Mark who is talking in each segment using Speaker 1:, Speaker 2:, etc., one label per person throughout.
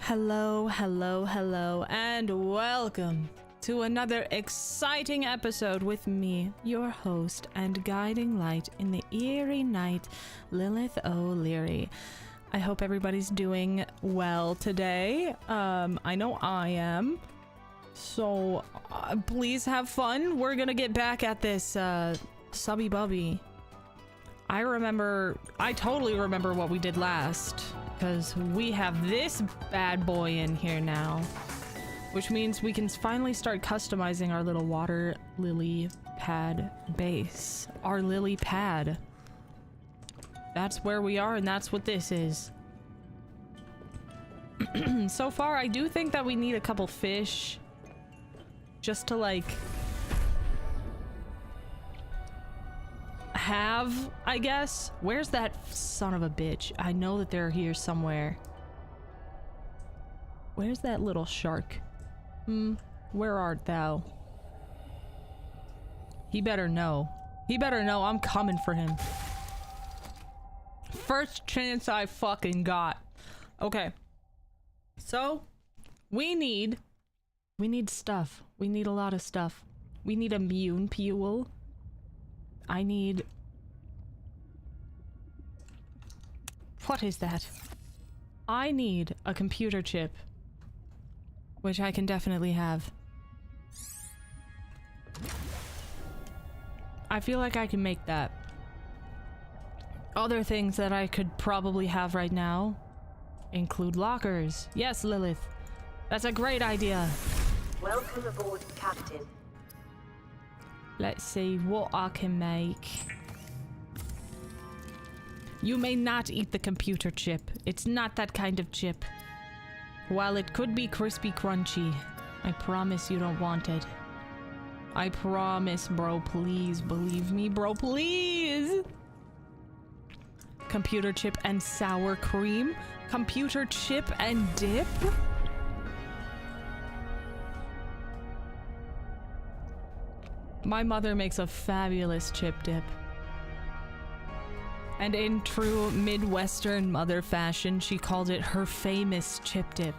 Speaker 1: Hello, and welcome to another exciting episode with me, your host and guiding light in the eerie night, Lilith Leerie. I hope everybody's doing well today. I know I am. So please have fun. We're gonna get back at this subby bubby. I totally remember what we did last, because we have this bad boy in here now, which means we can finally start customizing our little water lily pad base. Our lily pad. That's where we are, and that's what this is. So far, I do think that we need a couple fish just to, like, have, I guess. Where's that son of a bitch? I know that they're here somewhere. Where's that little shark? Where art thou? He better know. He better know I'm coming for him. First chance I fucking got. Okay. So, we need stuff. We need a lot of stuff. We need a Moonpool. I need... What is that? I need a computer chip, which I can definitely have. I feel like I can make that. Other things that I could probably have right now include lockers. Yes, Lilith. That's a great idea.
Speaker 2: Welcome aboard, Captain.
Speaker 1: Let's see what I can make. You may not eat the computer chip. It's not that kind of chip. While it could be crispy crunchy, I promise you don't want it. I promise, bro. Please believe me, bro. Please. Computer chip and sour cream. Computer chip and dip. My mother makes a fabulous chip dip. And in true Midwestern mother fashion, she called it her famous chip dip.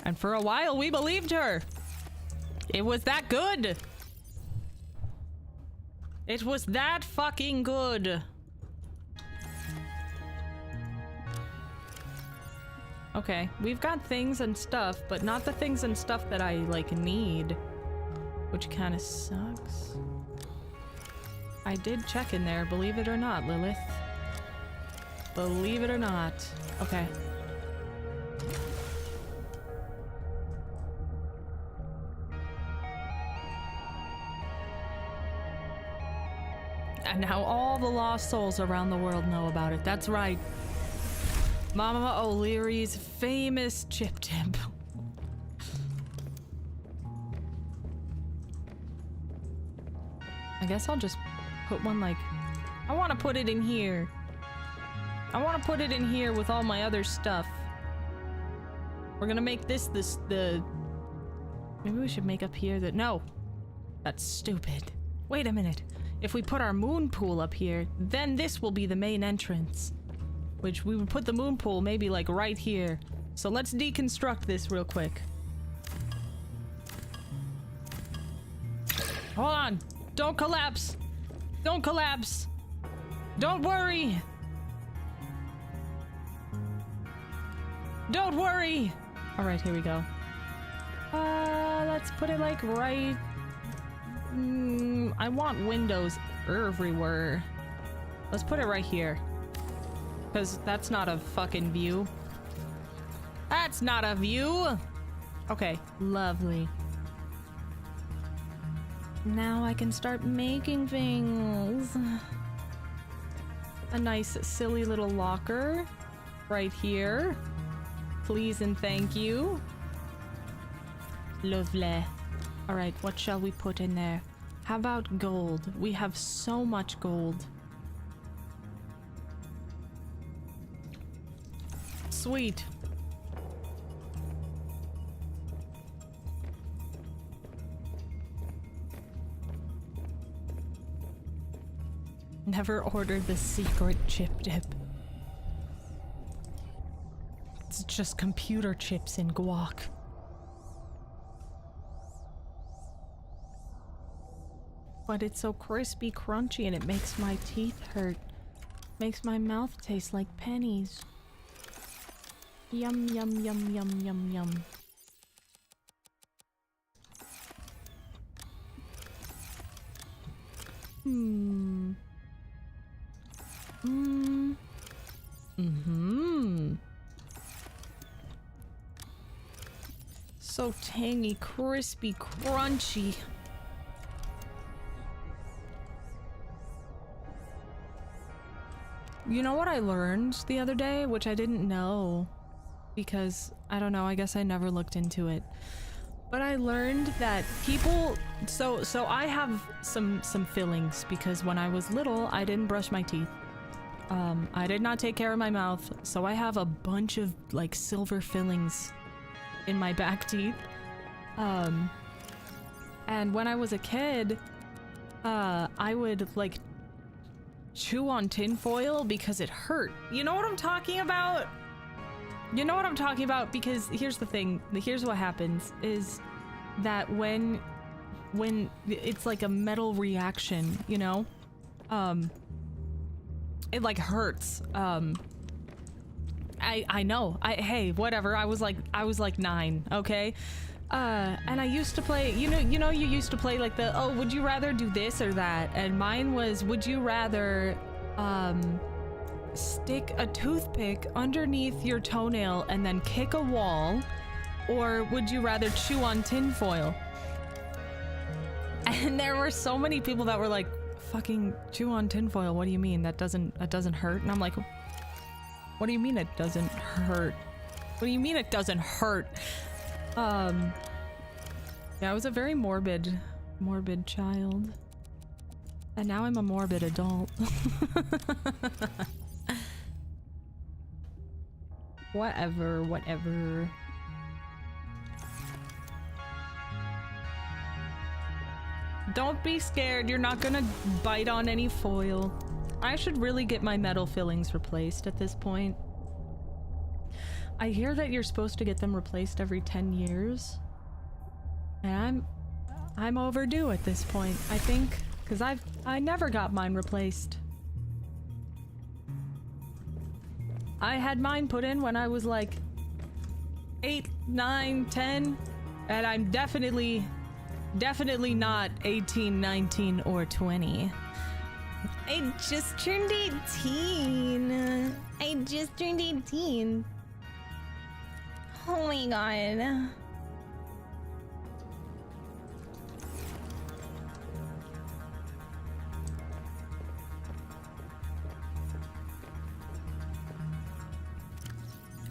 Speaker 1: And for a while, we believed her. It was that good. It was that fucking good. Okay, we've got things and stuff, but not the things and stuff that I, like, need. Which kind of sucks. I did check in there, believe it or not, Lilith. Believe it or not. Okay. And now all the lost souls around the world know about it. That's right. Mama O'Leary's famous chip dip. I guess I'll just put one, like... I want to put it in here. I want to put it in here with all my other stuff. We're gonna make this the... Maybe we should make up here that... No! That's stupid. Wait a minute. If we put our Moonpool up here, then this will be the main entrance. Which we would put the Moonpool maybe like right here. So let's deconstruct this real quick. Hold on. Don't collapse. Don't collapse. Don't worry. Don't worry. All right, here we go. Let's put it like right... I want windows everywhere. Let's put it right here. Because that's not a fucking view. That's not a view! Okay, lovely. Now I can start making things. A nice, silly little locker. Right here. Please and thank you. Lovely. Alright, what shall we put in there? How about gold? We have so much gold. Sweet. Never ordered the secret chip dip. It's just computer chips and guac. But it's so crispy, crunchy, and it makes my teeth hurt. Makes my mouth taste like pennies. Yum, yum, yum, yum, yum, yum. So tangy, crispy, crunchy. You know what I learned the other day, which I didn't know because I don't know, I guess I never looked into it. But I learned that people so I have some fillings because when I was little, I didn't brush my teeth. I did not take care of my mouth, so I have a bunch of like silver fillings in my back teeth. And when I was a kid, I would like chew on tinfoil because it hurt. You know what I'm talking about? You know what I'm talking about? Because here's the thing, here's what happens is that when it's like a metal reaction, you know, it like hurts. I know. Hey, whatever. I was like 9, okay? And I used to play, you used to play like the, oh, would you rather do this or that? And mine was, would you rather, stick a toothpick underneath your toenail and then kick a wall, or would you rather chew on tinfoil? And there were so many people that were like, fucking chew on tinfoil, what do you mean? That doesn't hurt? And I'm like, what do you mean it doesn't hurt? What do you mean it doesn't hurt? Yeah, I was a very morbid child. And now I'm a morbid adult. Whatever. Don't be scared, you're not gonna bite on any foil. I should really get my metal fillings replaced at this point. I hear that you're supposed to get them replaced every 10 years. And I'm overdue at this point, I think, because I never got mine replaced. I had mine put in when I was like 8, 9, 10, and I'm definitely not 18, 19, or 20. I just turned 18. I just turned 18. Oh my god.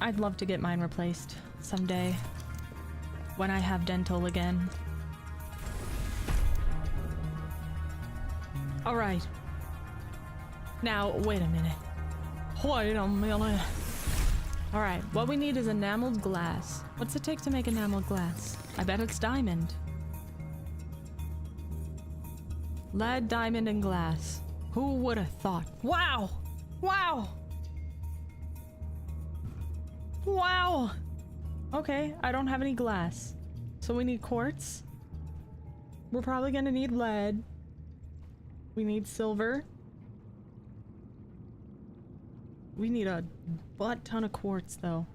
Speaker 1: I'd love to get mine replaced someday when I have dental again. All right. Now, wait a minute. Wait a minute. All right, what we need is enameled glass. What's it take to make enameled glass? I bet it's diamond. Lead, diamond, and glass. Who would have thought? Wow! Wow! Wow! Okay, I don't have any glass. So we need quartz. We're probably gonna need lead. We need silver. We need a butt ton of quartz though.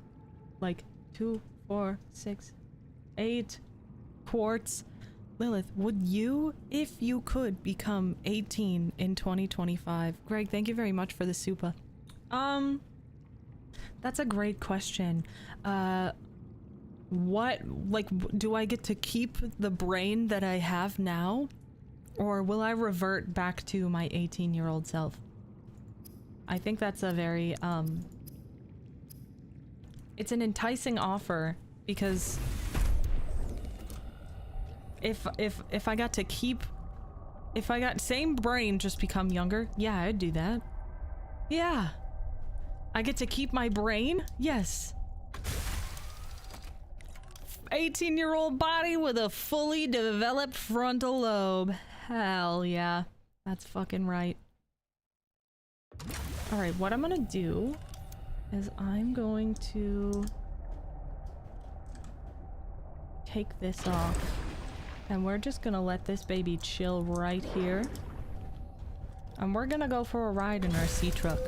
Speaker 1: Like 2, 4, 6, 8 quartz. Lilith, would you, if you could, become 18 in 2025? Greg, thank you very much for the supa. That's a great question. What, like, do I get to keep the brain that I have now? Or will I revert back to my 18-year-old self? I think that's a very, it's an enticing offer, because if I got to keep, if I got same brain, just become younger, yeah, I'd do that. Yeah. I get to keep my brain? Yes. 18-year-old body with a fully developed frontal lobe. Hell yeah. That's fucking right. Alright, what I'm gonna do is I'm going to take this off. And we're just gonna let this baby chill right here. And we're gonna go for a ride in our sea truck.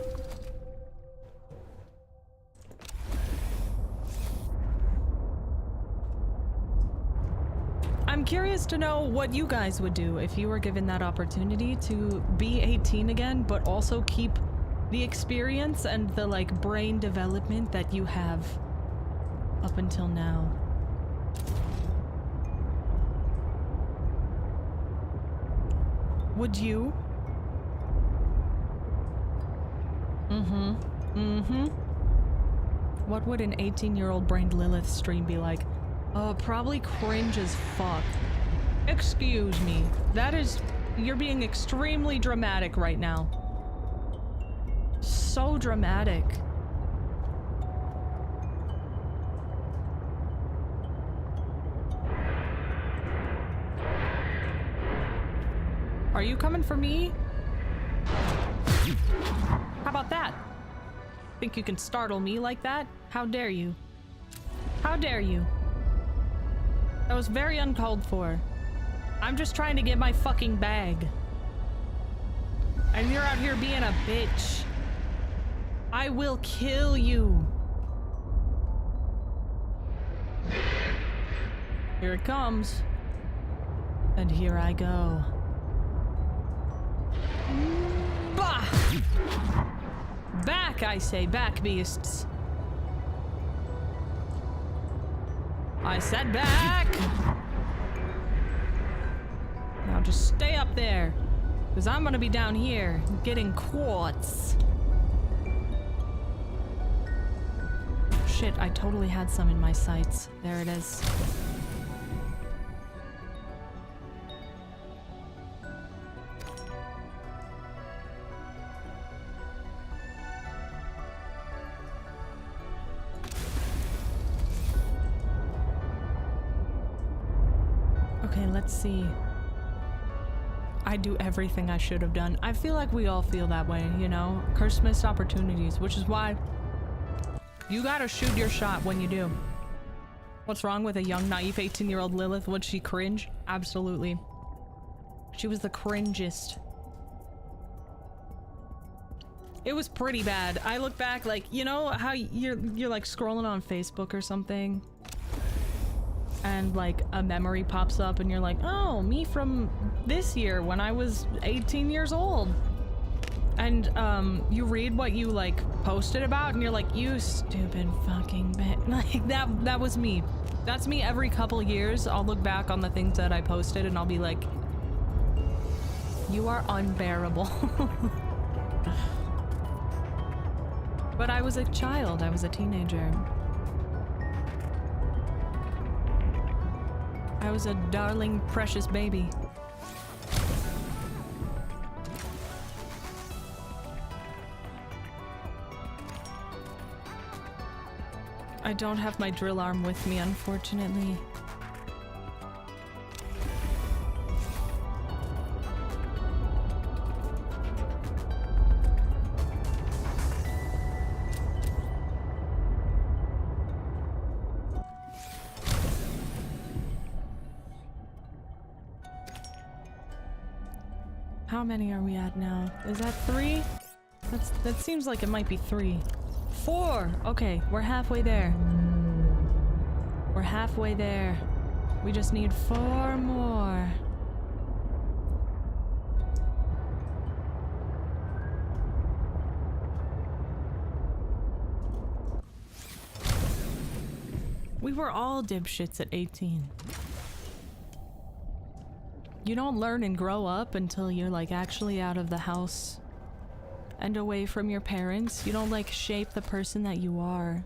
Speaker 1: I'm curious to know what you guys would do if you were given that opportunity to be 18 again, but also keep the experience and the, like, brain development that you have up until now. Would you? What would an 18-year-old brained Lilith stream be like? Probably cringe as fuck. Excuse me. That is... You're being extremely dramatic right now. So dramatic. Are you coming for me? How about that? Think you can startle me like that? How dare you? How dare you? That was very uncalled for. I'm just trying to get my fucking bag. And you're out here being a bitch. I will kill you. Here it comes. And here I go. Bah! Back, I say, back, beasts. I said back! Now just stay up there, because I'm gonna be down here getting quartz. Shit, I totally had some in my sights. There it is. Okay, let's see. I do everything I should have done. I feel like we all feel that way, you know? Cursed missed opportunities, which is why you gotta shoot your shot when you do. What's wrong with a young, naive 18-year-old Lilith? Would she cringe? Absolutely. She was the cringest. It was pretty bad. I look back, like, you know how you're like scrolling on Facebook or something? And like a memory pops up and you're like, oh, me from this year when I was 18 years old. And you read what you like posted about and you're like, you stupid fucking bitch. Like that was me. That's me every couple years. I'll look back on the things that I posted and I'll be like, you are unbearable. But I was a child, I was a teenager. I was a darling, precious baby. I don't have my drill arm with me, unfortunately. How many are we at now? Is that 3? That seems like it might be 3. 4! Okay, we're halfway there. We're halfway there. We just need 4 more. We were all dipshits at 18. You don't learn and grow up until you're like actually out of the house and away from your parents. You don't like shape the person that you are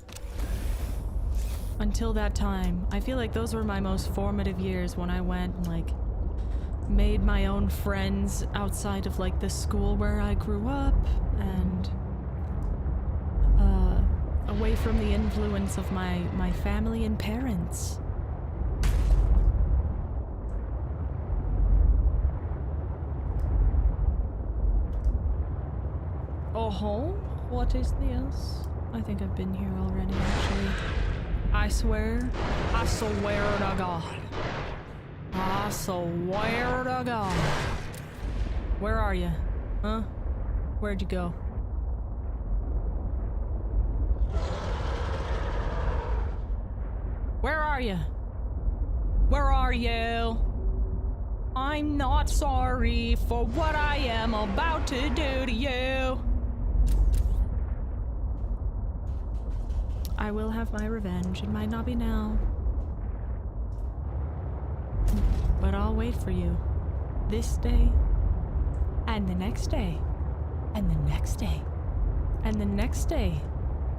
Speaker 1: until that time. I feel like those were my most formative years when I went and like made my own friends outside of like the school where I grew up and away from the influence of my family and parents. Oh, what is this? I think I've been here already, actually. I swear to God. I swear to God. Where are you? Huh? Where'd you go? Where are you? Where are you? I'm not sorry for what I am about to do to you. I will have my revenge. It might not be now, but I'll wait for you. This day, and the next day, and the next day, and the next day,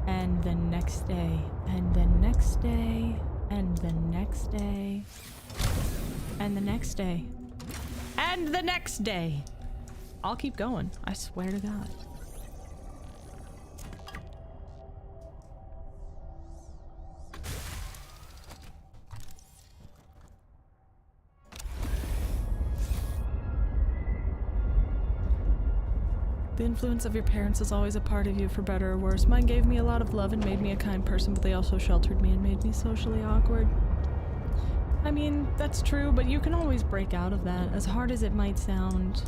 Speaker 1: and the next day, and the next day, and the next day, and the next day, and the next day. I'll keep going. I swear to God. The influence of your parents is always a part of you, for better or worse. Mine gave me a lot of love and made me a kind person, but they also sheltered me and made me socially awkward. I mean, that's true, but you can always break out of that, as hard as it might sound.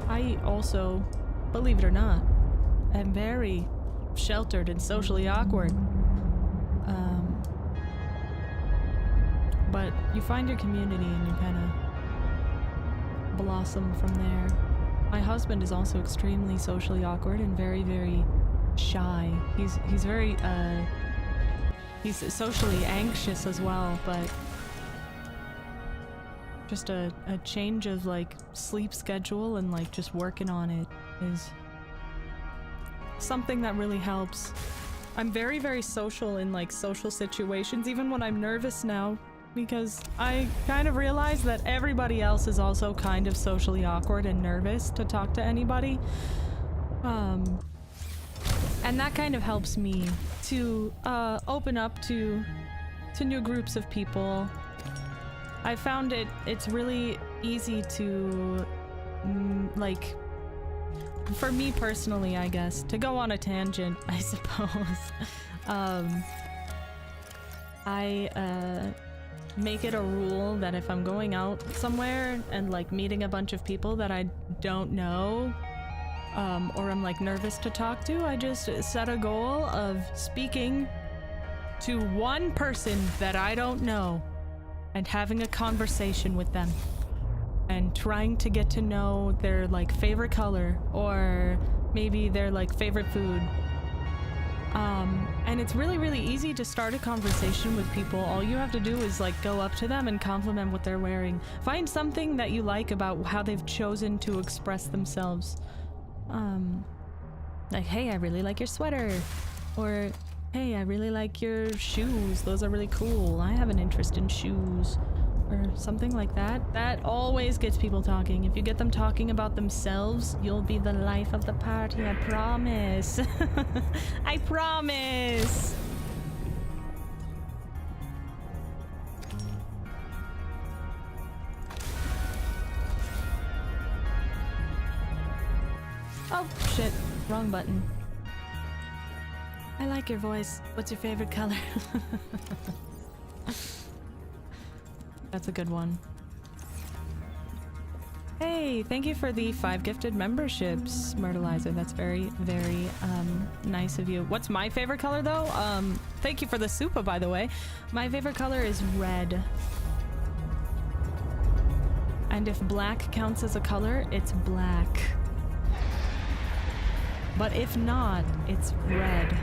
Speaker 1: I also, believe it or not, am very sheltered and socially awkward. But you find your community and you kind of blossom from there. My husband is also extremely socially awkward and very, very shy. He's very, he's socially anxious as well, but just a change of, like, sleep schedule and, like, just working on it is something that really helps. I'm very, very social in, like, social situations, even when I'm nervous now, because I kind of realize that everybody else is also kind of socially awkward and nervous to talk to anybody. And that kind of helps me to open up to new groups of people. I found it's really easy to, like, for me personally, I guess, to go on a tangent, I suppose. I make it a rule that if I'm going out somewhere and, like, meeting a bunch of people that I don't know, or I'm, like, nervous to talk to, I just set a goal of speaking to one person that I don't know and having a conversation with them and trying to get to know their, like, favorite color or maybe their, like, favorite food. And it's really, really easy to start a conversation with people. All you have to do is, like, go up to them and compliment what they're wearing. Find something that you like about how they've chosen to express themselves. Like, hey, I really like your sweater. Or, hey, I really like your shoes. Those are really cool. I have an interest in shoes. Or something like that. That always gets people talking. If you get them talking about themselves, you'll be the life of the party, I promise. I promise! Oh, shit. Wrong button. I like your voice. What's your favorite color? That's a good one. Hey, thank you for the 5 gifted memberships, Myrtleizer. That's very, very nice of you. What's my favorite color, though? Thank you for the supa, by the way. My favorite color is red. And if black counts as a color, it's black. But if not, it's red.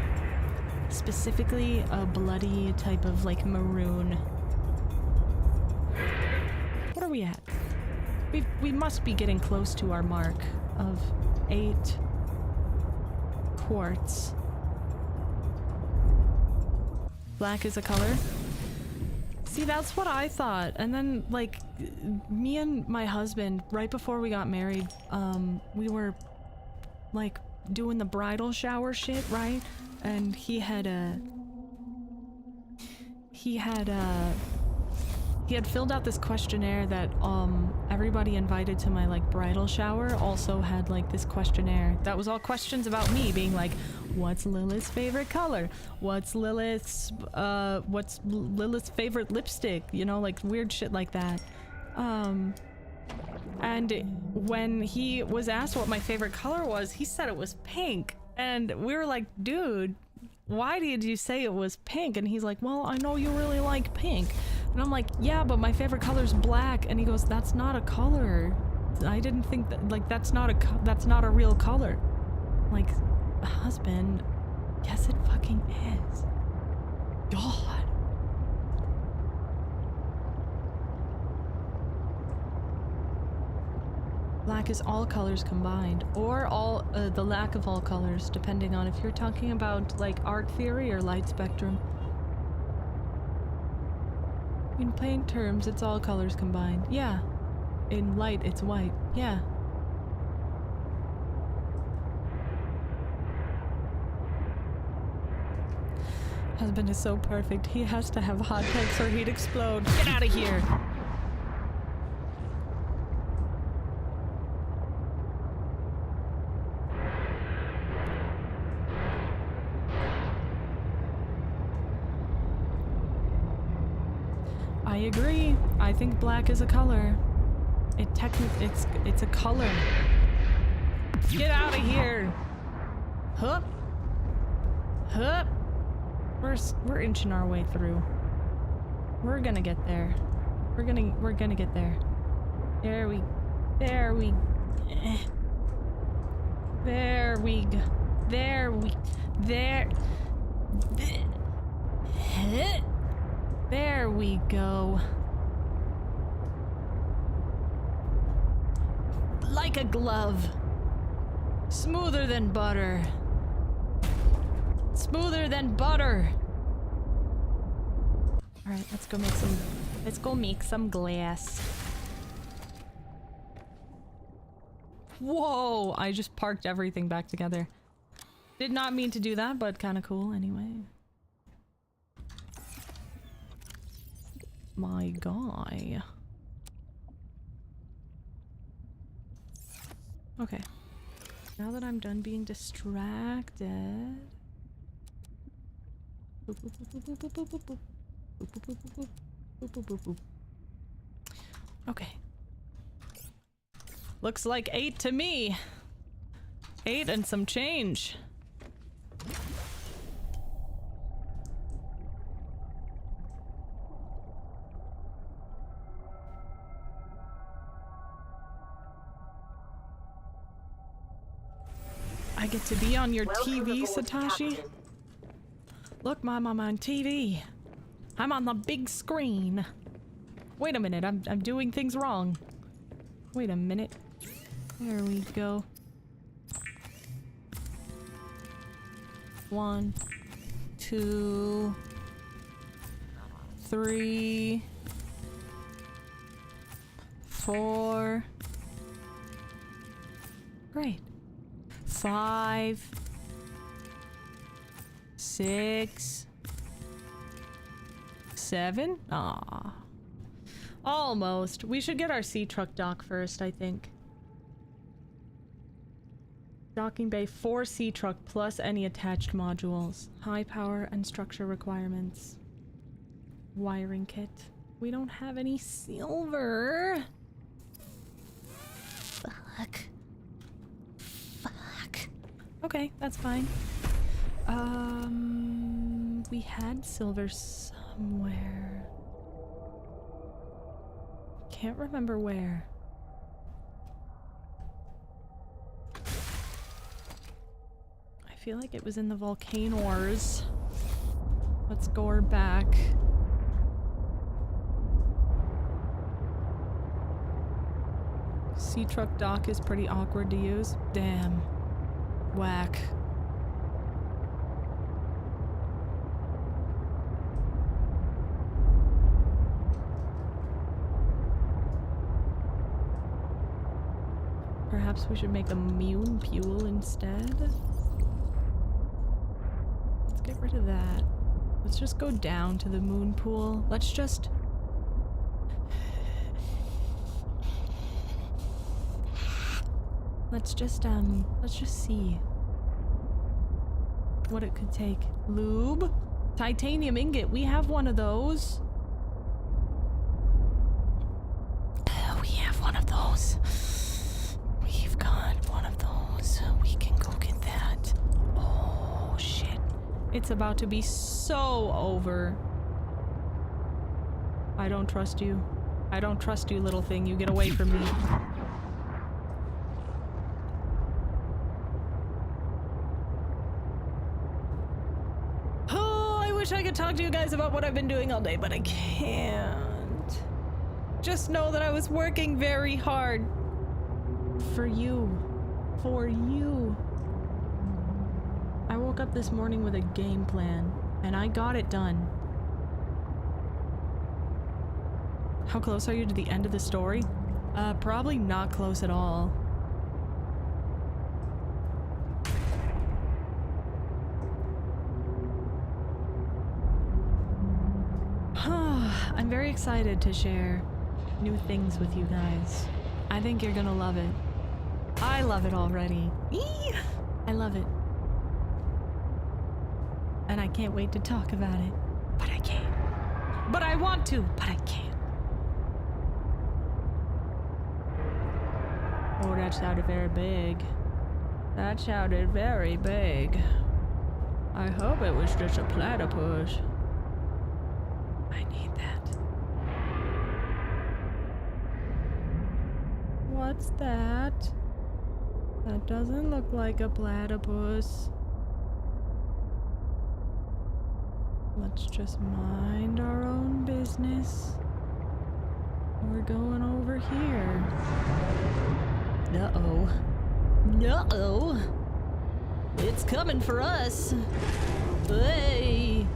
Speaker 1: Specifically a bloody type of, like, maroon. What are we at? We must be getting close to our mark of 8 quartz. Black is a color? See, that's what I thought. And then, like, me and my husband, right before we got married, we were, like, doing the bridal shower shit, right? And he had he had filled out this questionnaire that everybody invited to my like bridal shower also had like this questionnaire that was all questions about me, being like, what's Lilith's favorite color? What's Lilith's favorite lipstick? You know, like weird shit like that. And when he was asked what my favorite color was, he said it was pink. And we were like, dude, why did you say it was pink? And he's like, well, I know you really like pink. And I'm like, yeah, but my favorite color is black. And he goes, that's not a color. I didn't think that, like, that's not a real color. Like, husband, yes it fucking is. God. Black is all colors combined, or all the lack of all colors, depending on if you're talking about like art theory or light spectrum. In plain terms, it's all colors combined. Yeah. In light, it's white. Yeah. Husband is so perfect. He has to have hot takes or he'd explode. Get out of here! I agree. I think black is a color. It's a color. Get out of here. Hup. Hup. We're inching our way through. We're gonna get there. We're gonna get there. There we go. There we go. Like a glove. Smoother than butter. Smoother than butter. All right, let's go make some glass. Whoa, I just parked everything back together. Did not mean to do that, but kind of cool anyway. My guy. Okay. Now that I'm done being distracted. Okay. Looks like 8 to me. 8 and some change. I get to be on your TV, Satoshi?
Speaker 2: Captain.
Speaker 1: Look, Mom, I'm on TV. I'm on the big screen. Wait a minute, I'm doing things wrong. Wait a minute. There we go. 1, 2, 3, 4. Great. 5, 6, 7. Aww. Almost. We should get our sea truck dock first, I think. Docking bay 4 sea truck plus any attached modules. High power and structure requirements. Wiring kit. We don't have any silver. Fuck. Okay, that's fine. We had silver somewhere. Can't remember where. I feel like it was in the volcanoes. Let's go her back. Sea truck dock is pretty awkward to use. Damn. Whack. Perhaps we should make a Moonpool instead. Let's get rid of that. Let's just go down to the Moonpool. Let's just Let's just see what it could take. Lube? Titanium ingot. We have one of those. We have one of those. We've got one of those. We can go get that. Oh, shit. It's about to be so over. I don't trust you. I don't trust you, little thing. You get away from me. Oh, I wish I could talk to you guys about what I've been doing all day, but I can't. Just know that I was working very hard. For you. For you. I woke up this morning with a game plan, and I got it done. How close are you to the end of the story? Probably not close at all. I'm very excited to share new things with you guys. I think you're gonna love it. I love it already. Eee! I love it. And I can't wait to talk about it. But I can't. But I want to, but I can't. Oh, that sounded very big. That sounded very big. I hope it was just a platypus. I need that. What's that? That doesn't look like a platypus. Let's just mind our own business. We're going over here. Uh-oh. Uh-oh. It's coming for us. Hey.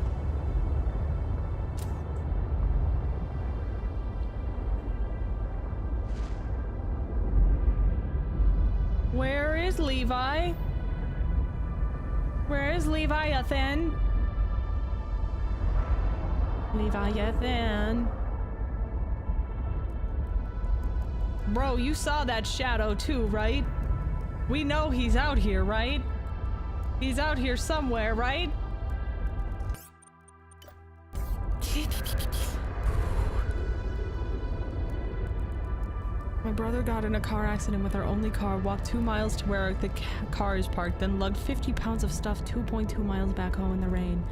Speaker 1: Where is Levi? Where is Leviathan? Leviathan. Bro, you saw that shadow too, right? We know he's out here, right? He's out here somewhere, right? My brother got in a car accident with our only car, walked 2 miles to where the car is parked, then lugged 50 pounds of stuff 2.2 miles back home in the rain.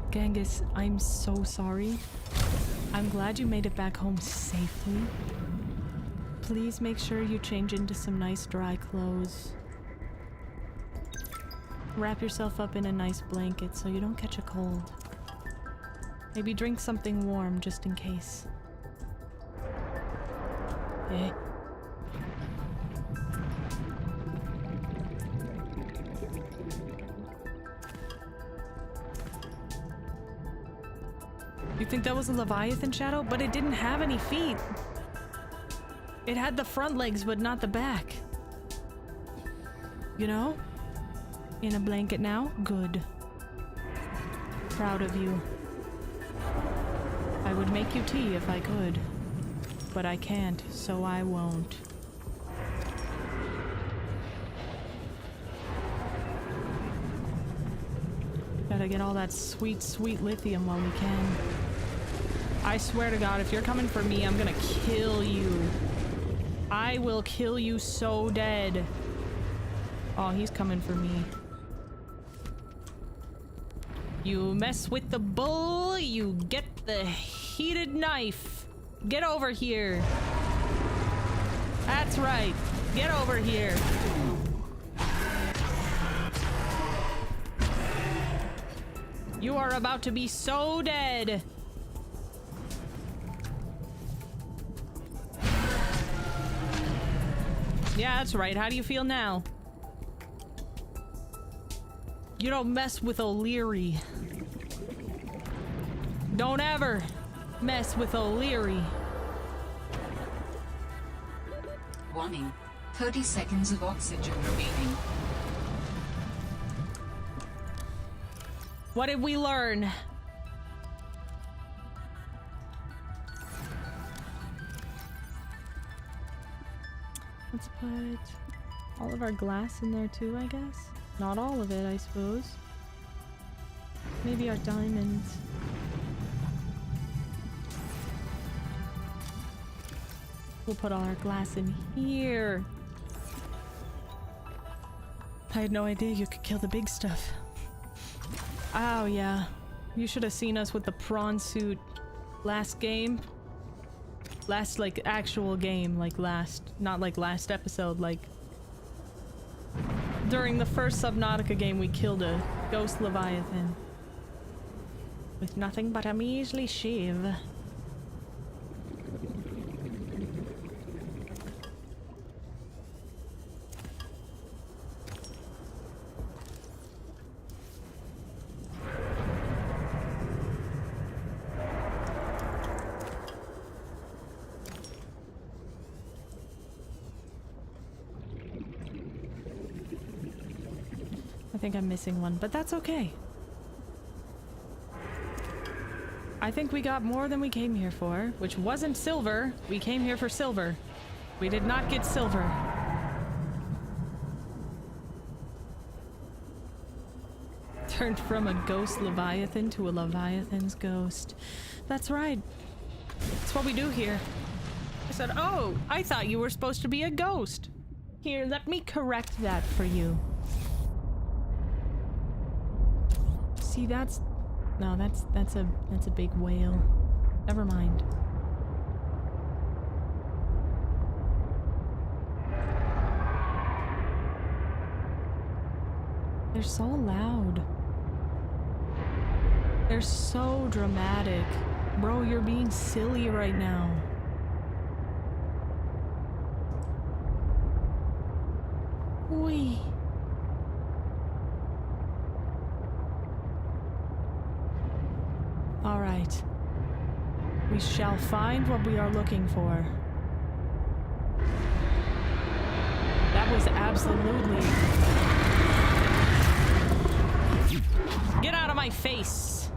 Speaker 1: Genghis, I'm so sorry. I'm glad you made it back home safely. Please make sure you change into some nice dry clothes. Wrap yourself up in a nice blanket so you don't catch a cold. Maybe drink something warm just in case. Eh? You think that was a Leviathan shadow? But it didn't have any feet. It had the front legs, but not the back. You know? In a blanket now? Good. Proud of you. I would make you tea if I could. But I can't, so I won't. Gotta get all that sweet, sweet lithium while we can. I swear to God, if you're coming for me, I'm gonna kill you. I will kill you so dead. Oh, he's coming for me. You mess with the bull, you get the heated knife. Get over here. That's right. Get over here. You are about to be so dead. Yeah, that's right. How do you feel now? You don't mess with Leerie. Don't ever mess with Leerie.
Speaker 3: Warning. 30 seconds of oxygen remaining.
Speaker 1: What did we learn? Let's put All of our glass in there too, I guess? Not all of it, I suppose. Maybe our diamonds. We'll put all our glass in here. I had no idea you could kill the big stuff. Oh yeah. You should have seen us with the prawn suit last game. Last, like, actual game. Like last, not like last episode, like... During the first Subnautica game we killed a ghost Leviathan. With nothing but a measly shiv. I think I'm missing one, but that's okay. I think we got more than we came here for, which wasn't silver. We came here for silver. We did not get silver. Turned from a ghost Leviathan to a Leviathan's ghost. That's right. That's what we do here. I said, oh, I thought you were supposed to be a ghost. Here, let me correct that for you. See, that's... No, that's a big whale. Never mind. They're so loud. They're so dramatic. Bro, you're being silly right now. Wee. All right. We shall find what we are looking for. That was absolutely... Get out of my face,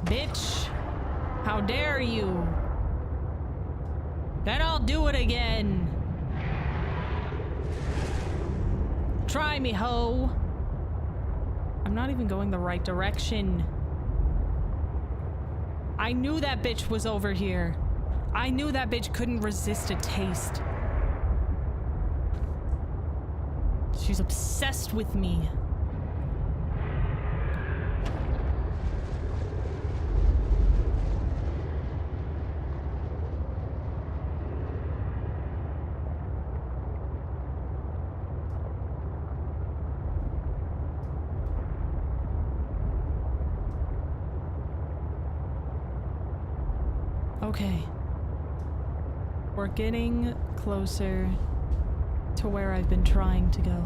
Speaker 1: bitch. How dare you? Then I'll do it again. Try me, ho. I'm not even going the right direction. I knew that bitch was over here. I knew that bitch couldn't resist a taste. She's obsessed with me. Okay. We're getting closer to where I've been trying to go.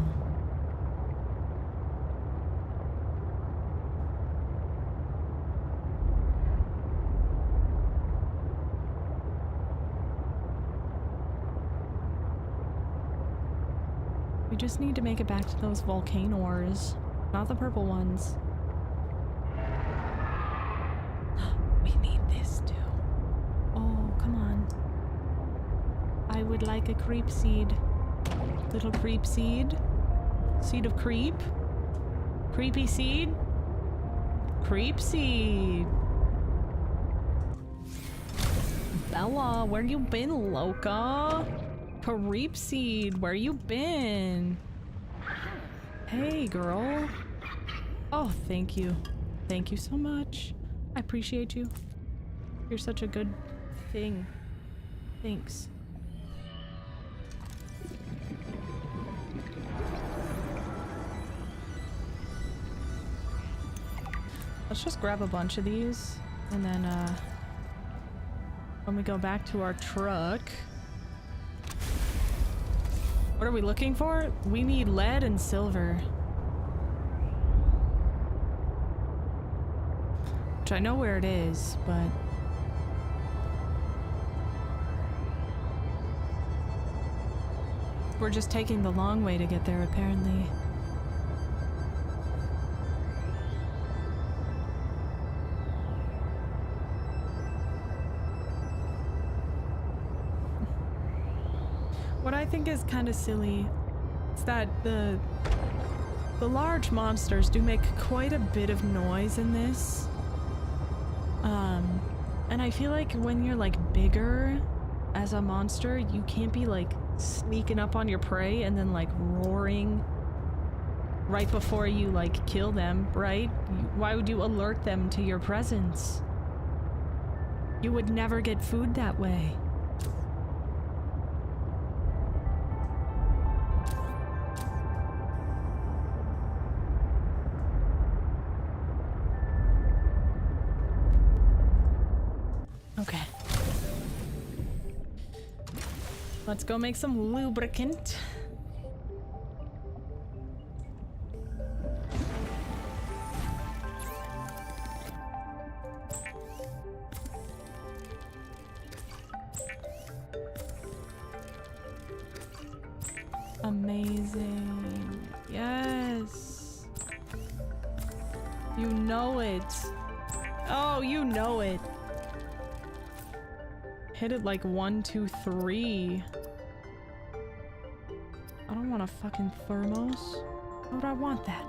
Speaker 1: We just need to make it back to those volcanoes, not the purple ones. We need this too. Oh, come on. I would like a creep seed. Little creep seed. Seed of creep. Creepy seed. Creep seed. Bella, where you been, loca? Creep seed, where you been? Hey, girl. Oh, thank you. Thank you so much. I appreciate you. You're such a good thing. Thanks. Let's just grab a bunch of these, and then when we go back to our truck... What are we looking for? We need lead and silver. Which I know where it is, but... We're just taking the long way to get there, apparently. What I think is kind of silly, it's that the large monsters do make quite a bit of noise in this. And I feel like when you're like bigger as a monster, you can't be like sneaking up on your prey and then like roaring right before you like kill them, right? Why would you alert them to your presence? You would never get food that way. Okay. Let's go make some lubricant. Amazing. Yes. You know it. Oh, you know it. Hit it like 1, 2, 3. I don't want a fucking thermos. Why would I want that?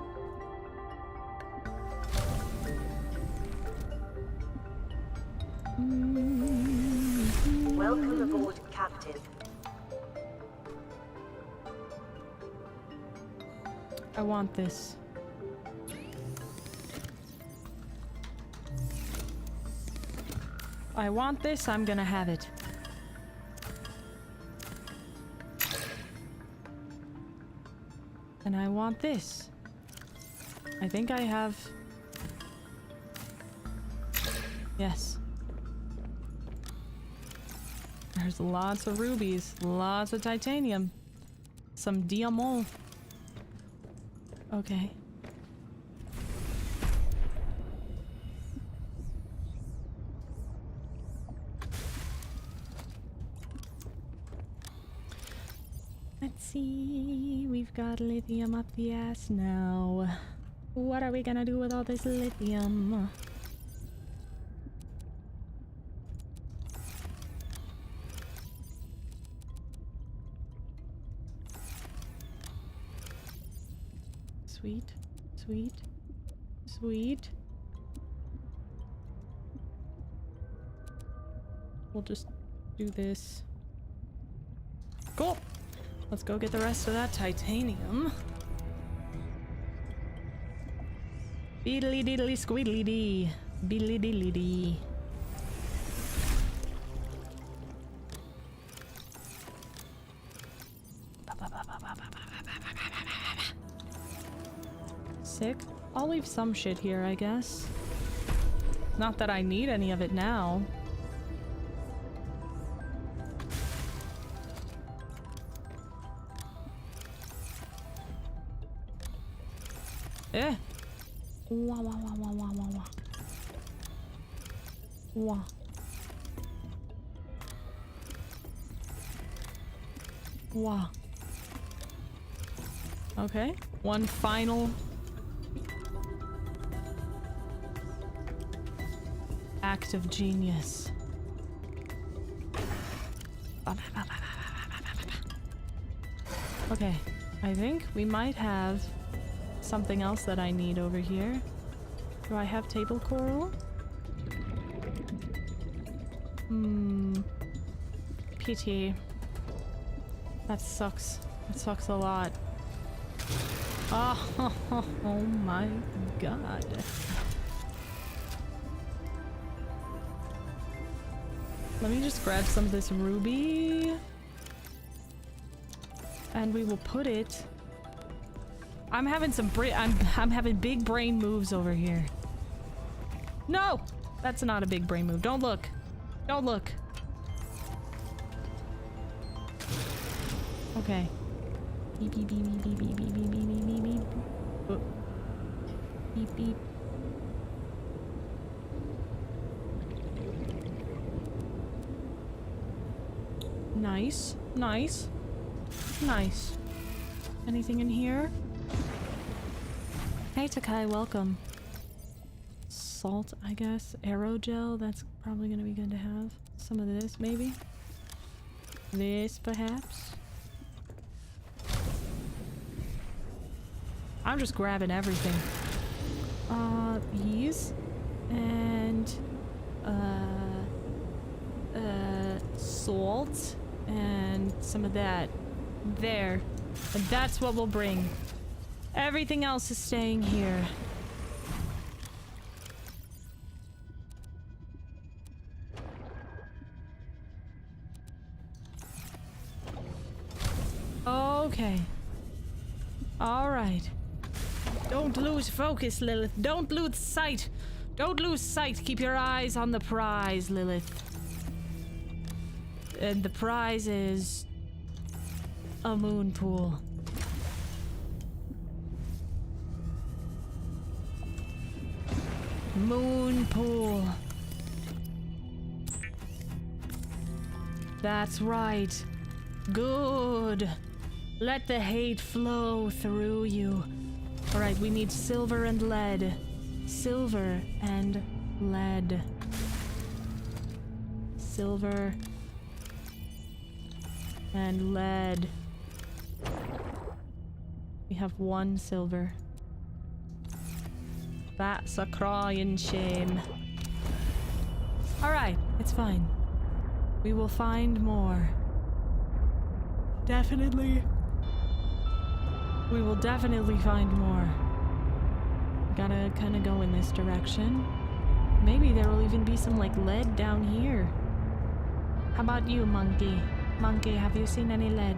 Speaker 2: Welcome aboard, Captain.
Speaker 1: I want this. I want this, I'm gonna have it. And I want this. I think I have... Yes. There's lots of rubies, lots of titanium. Some diamant. Okay. Let's see, we've got lithium up the ass now. What are we gonna do with all this lithium? Sweet, sweet, sweet. We'll just do this. Cool. Let's go get the rest of that titanium. Beedly diddly squeedly dee. Beedly diddly dee. Sick. I'll leave some shit here, I guess. Not that I need any of it now. Eh. Wah wah wah wah wah wah wah. Wah. Wah. Okay. One final act of genius. Okay. I think we might have something else that I need over here. Do I have table coral? Pity. That sucks. That sucks a lot. Oh my god. Let me just grab some of this ruby. And we will put it... I'm having some I'm having big brain moves over here. No! That's not a big brain move. Don't look. Don't look. Okay. Beep beep beep beep beep beep beep beep beep beep beep. Oh. Beep beep. Nice. Nice. Nice. Anything in here? Hey Takai, welcome. Salt, I guess. Aerogel, that's probably gonna be good to have. Some of this, maybe? This, perhaps? I'm just grabbing everything. These. And, salt. And some of that. There. And that's what we'll bring. Everything else is staying here. Okay. Alright. Don't lose focus, Lilith. Don't lose sight. Don't lose sight. Keep your eyes on the prize, Lilith. And the prize is a Moonpool. Moonpool. That's right. Good. Let the hate flow through you. Alright, we need silver and lead. Silver and lead. Silver and lead. We have 1 silver. That's a crying shame. Alright, it's fine. We will find more. Definitely. We will definitely find more. Gotta kind of go in this direction. Maybe there will even be some, like, lead down here. How about you, monkey? Monkey, have you seen any lead?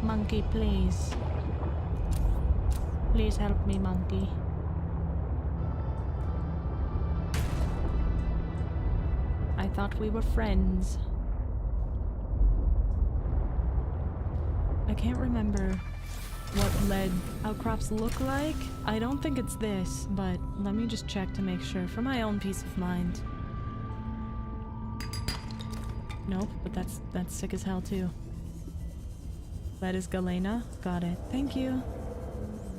Speaker 1: Monkey, please. Please help me, monkey. I thought we were friends. I can't remember what lead outcrops look like. I don't think it's this, but let me just check to make sure for my own peace of mind. Nope, but that's sick as hell too. That is Galena. Got it. Thank you.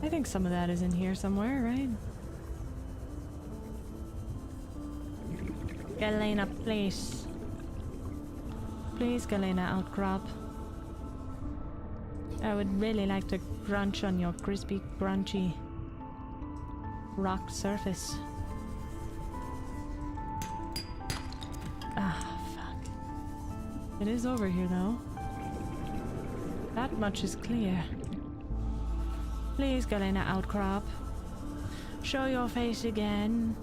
Speaker 1: I think some of that is in here somewhere, right? Galena, please. Please, Galena outcrop. I would really like to crunch on your crispy, crunchy rock surface. Ah, fuck. It is over here, though. That much is clear. Please, Galena outcrop. Show your face again.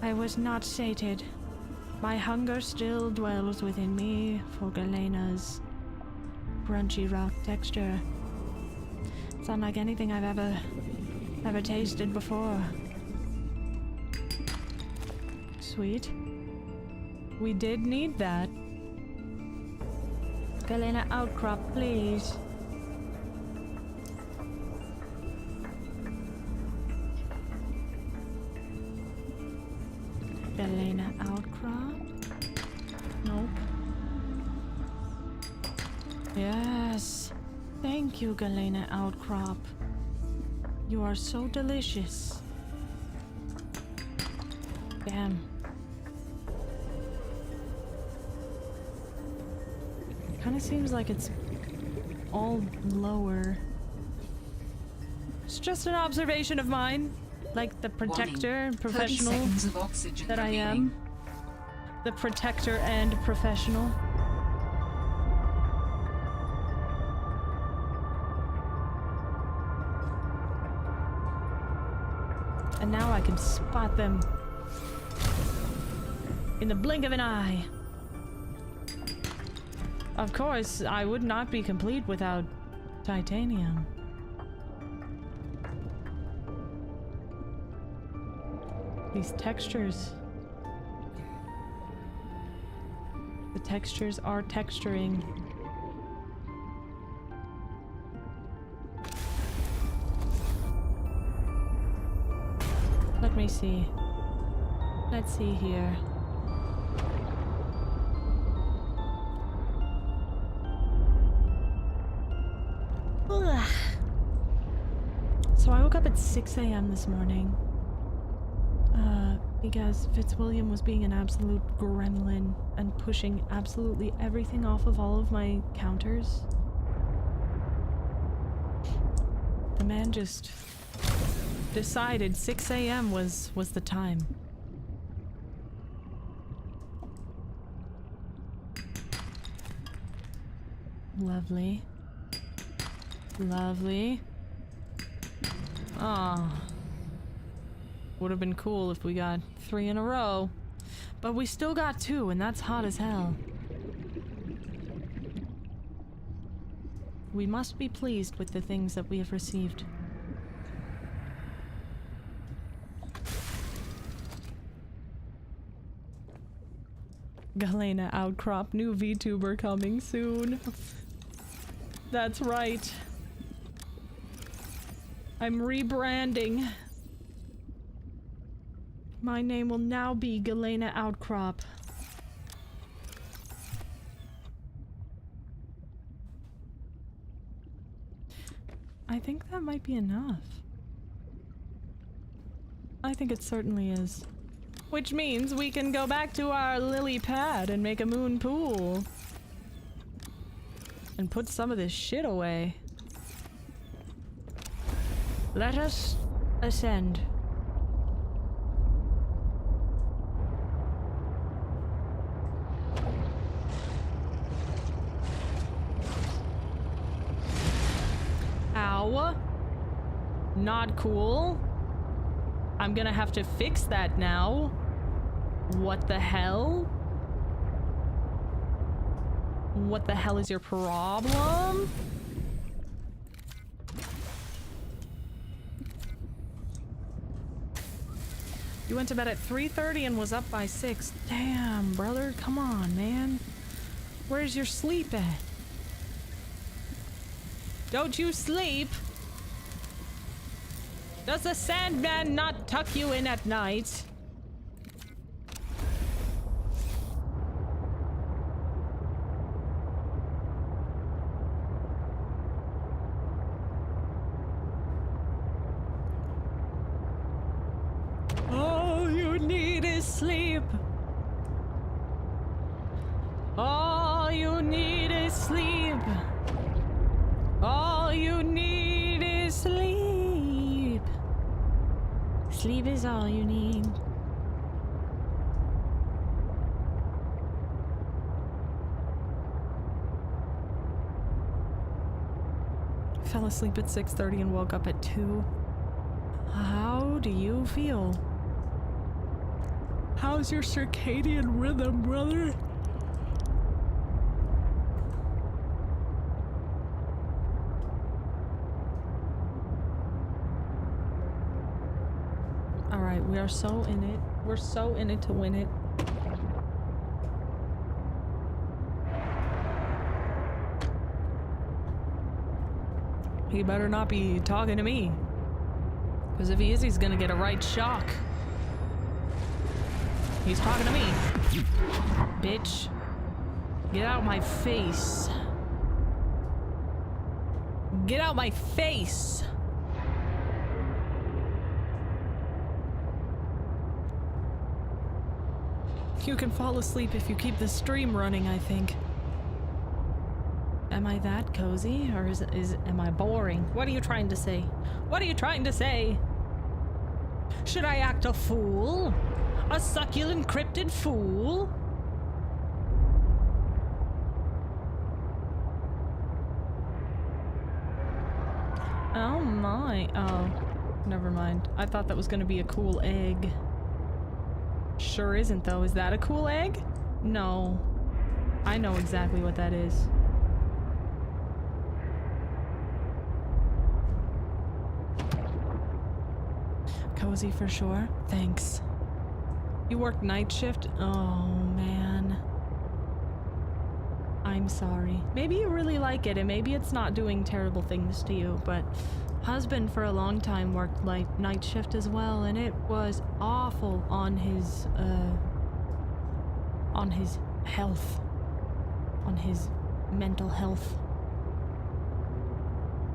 Speaker 1: I was not sated. My hunger still dwells within me for Galena's crunchy rock texture. It's unlike anything I've ever tasted before. Sweet. We did need that. Galena outcrop, please. Galena outcrop? Nope. Yes. Thank you, Galena outcrop. You are so delicious. Damn. Kind of seems like it's all lower. It's just an observation of mine. Like the protector and professional that I am. The protector and professional. And now I can spot them in the blink of an eye. Of course, I would not be complete without titanium. These textures. The textures are texturing. Let me see. Let's see here. Ugh. So I woke up at 6 a.m. this morning. Because Fitzwilliam was being an absolute gremlin and pushing absolutely everything off of all of my counters. The man just decided 6 a.m. was the time. Lovely. Lovely. Ah. Would have been cool if we got 3 in a row. But we still got 2, and that's hot as hell. We must be pleased with the things that we have received. Galena Outcrop, new VTuber coming soon. That's right. I'm rebranding. My name will now be Galena Outcrop. I think that might be enough. I think it certainly is. Which means we can go back to our lily pad and make a moon pool. And put some of this shit away. Let us ascend. Ow. Not cool. I'm gonna have to fix that now. What the hell? What the hell is your problem? You went to bed at 3:30 and was up by 6. Damn, brother. Come on, man. Where's your sleep at? Don't you sleep? Does the Sandman not tuck you in at night? All you need is sleep. All you need is sleep. All you need is sleep. Sleep is all you need. Fell asleep at 6:30 and woke up at 2. How do you feel? How's your circadian rhythm, brother? Alright, we are so in it. We're so in it to win it. He better not be talking to me. Because if he is, he's gonna get a right shock. He's talking to me. Bitch. Get out of my face. Get out my face! You can fall asleep if you keep the stream running, I think. Am I that cozy? Or am I boring? What are you trying to say? What are you trying to say? Should I act a fool? A succulent cryptid fool? Oh my. Oh, never mind. I thought that was gonna be a cool egg. Sure isn't though. Is that a cool egg? No. I know exactly what that is. Cozy for sure. Thanks. You work night shift? Oh man. I'm sorry. Maybe you really like it and maybe it's not doing terrible things to you, but husband for a long time worked like night shift as well and it was awful on his health. On his mental health.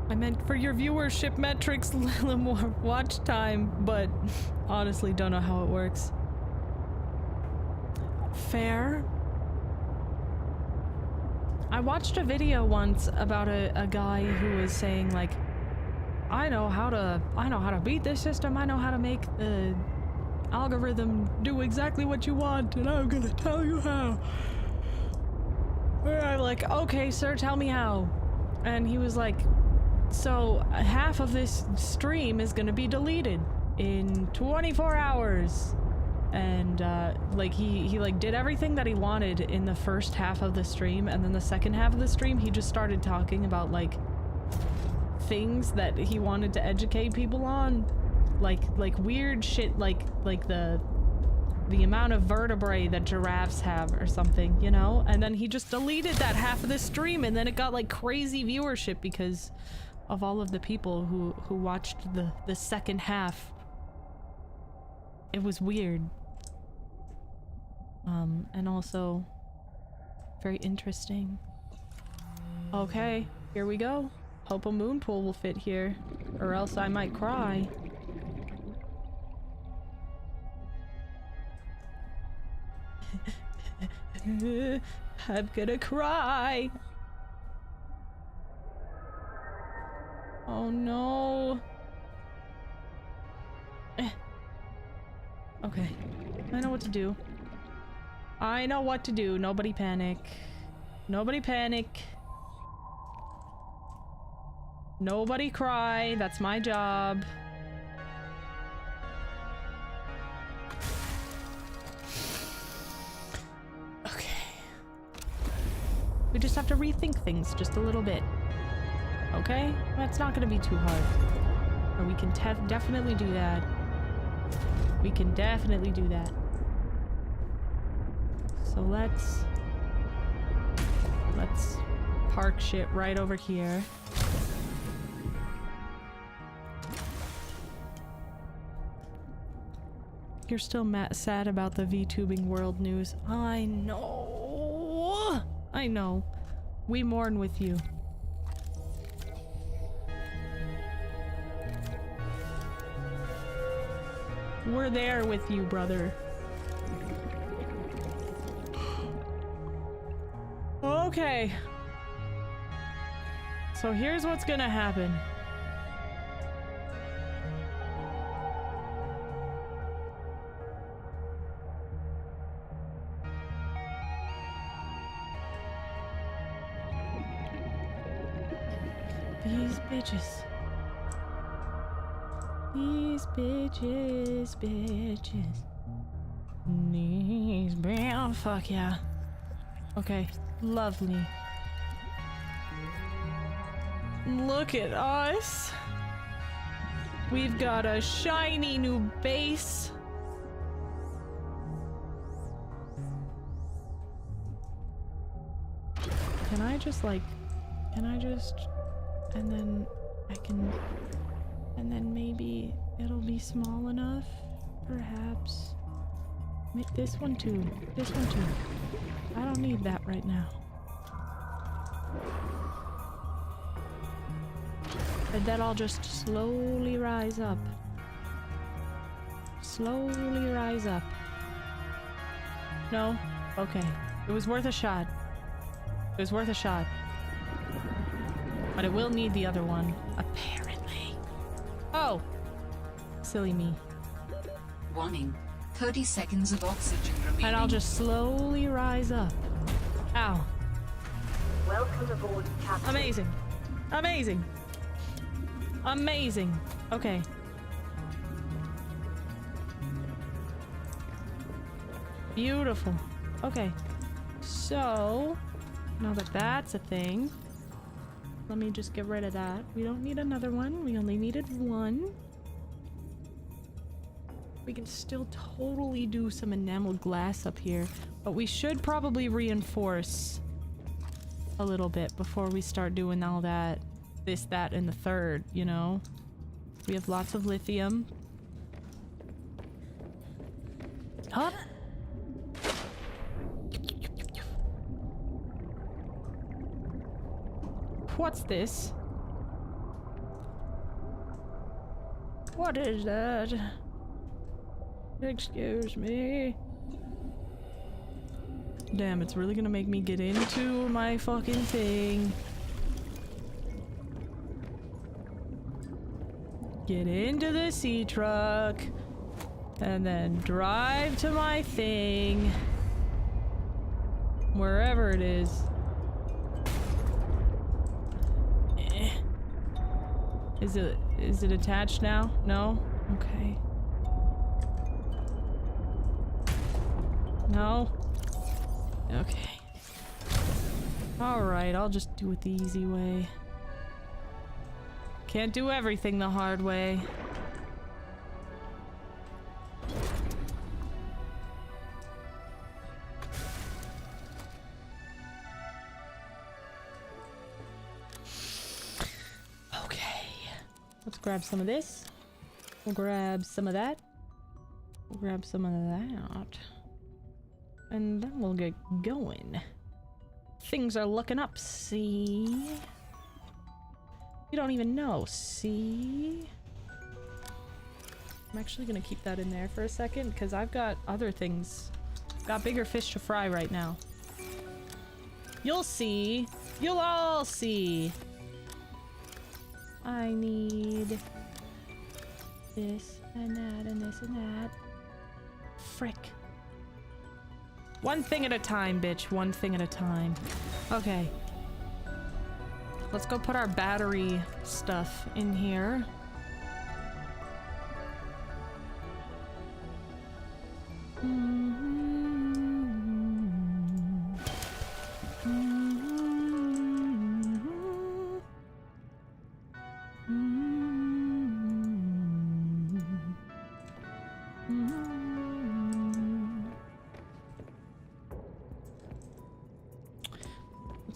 Speaker 1: I meant for your viewership metrics, a little more watch time, but honestly don't know how it works. Fair. I watched a video once about a guy who was saying like I know how to beat this system. I know how to make the algorithm do exactly what you want, and I'm gonna tell you how. And I'm like, okay, sir, tell me how. And he was like, so half of this stream is gonna be deleted in 24 hours. And like he like did everything that he wanted in the first half of the stream, and then the second half of the stream he just started talking about like things that he wanted to educate people on, like weird shit, like the amount of vertebrae that giraffes have or something, you know? And then he just deleted that half of the stream, and then it got like crazy viewership because of all of the people who watched the second half. It was weird. And also very interesting. Okay, here we go. Hope a Moonpool will fit here, or else I might cry. I'm gonna cry. Oh no. Okay, I know what to do. I know what to do. Nobody panic. Nobody panic. Nobody cry. That's my job. Okay. We just have to rethink things just a little bit. Okay? That's not gonna be too hard. Or we can definitely do that. We can definitely do that. So let's park shit right over here. You're still sad about the VTubing world news. I know. I know. We mourn with you. We're there with you, brother. Okay. So here's what's gonna happen. These bitches. These bitches. These bitches. Fuck yeah. Okay, lovely. Look at us. We've got a shiny new base. Can I just and then I can, and then maybe it'll be small enough, perhaps. This one too. This one too. I don't need that right now. And then I'll just slowly rise up. Slowly rise up. No? Okay. It was worth a shot. It was worth a shot. But it will need the other one, apparently. Oh! Silly me.
Speaker 3: Warning. 30 seconds of oxygen remaining.
Speaker 1: And I'll just slowly rise up. Ow.
Speaker 2: Welcome aboard, Captain.
Speaker 1: Amazing. Amazing. Amazing. Okay. Beautiful. Okay. So, now that that's a thing, let me just get rid of that. We don't need another one. We only needed one. We can still totally do some enameled glass up here, but we should probably reinforce a little bit before we start doing all that, this, that, and the third, you know? We have lots of lithium. Huh? What's this? What is that? Excuse me. Damn, it's really gonna make me get into my fucking thing. get into the sea truck, and then drive to my thing. Wherever it is. Is it attached now? No? Okay. No? Okay. Alright, I'll just do it the easy way. Can't do everything the hard way. Let's grab some of this. We'll grab some of that. We'll grab some of that. And then we'll get going. Things are looking up, see? You don't even know, see? I'm actually gonna keep that in there for a second because I've got other things. Got bigger fish to fry right now. You'll see. You'll all see. I need this and that and this and that. Frick. One thing at a time, bitch. One thing at a time. Okay. Let's go put our battery stuff in here.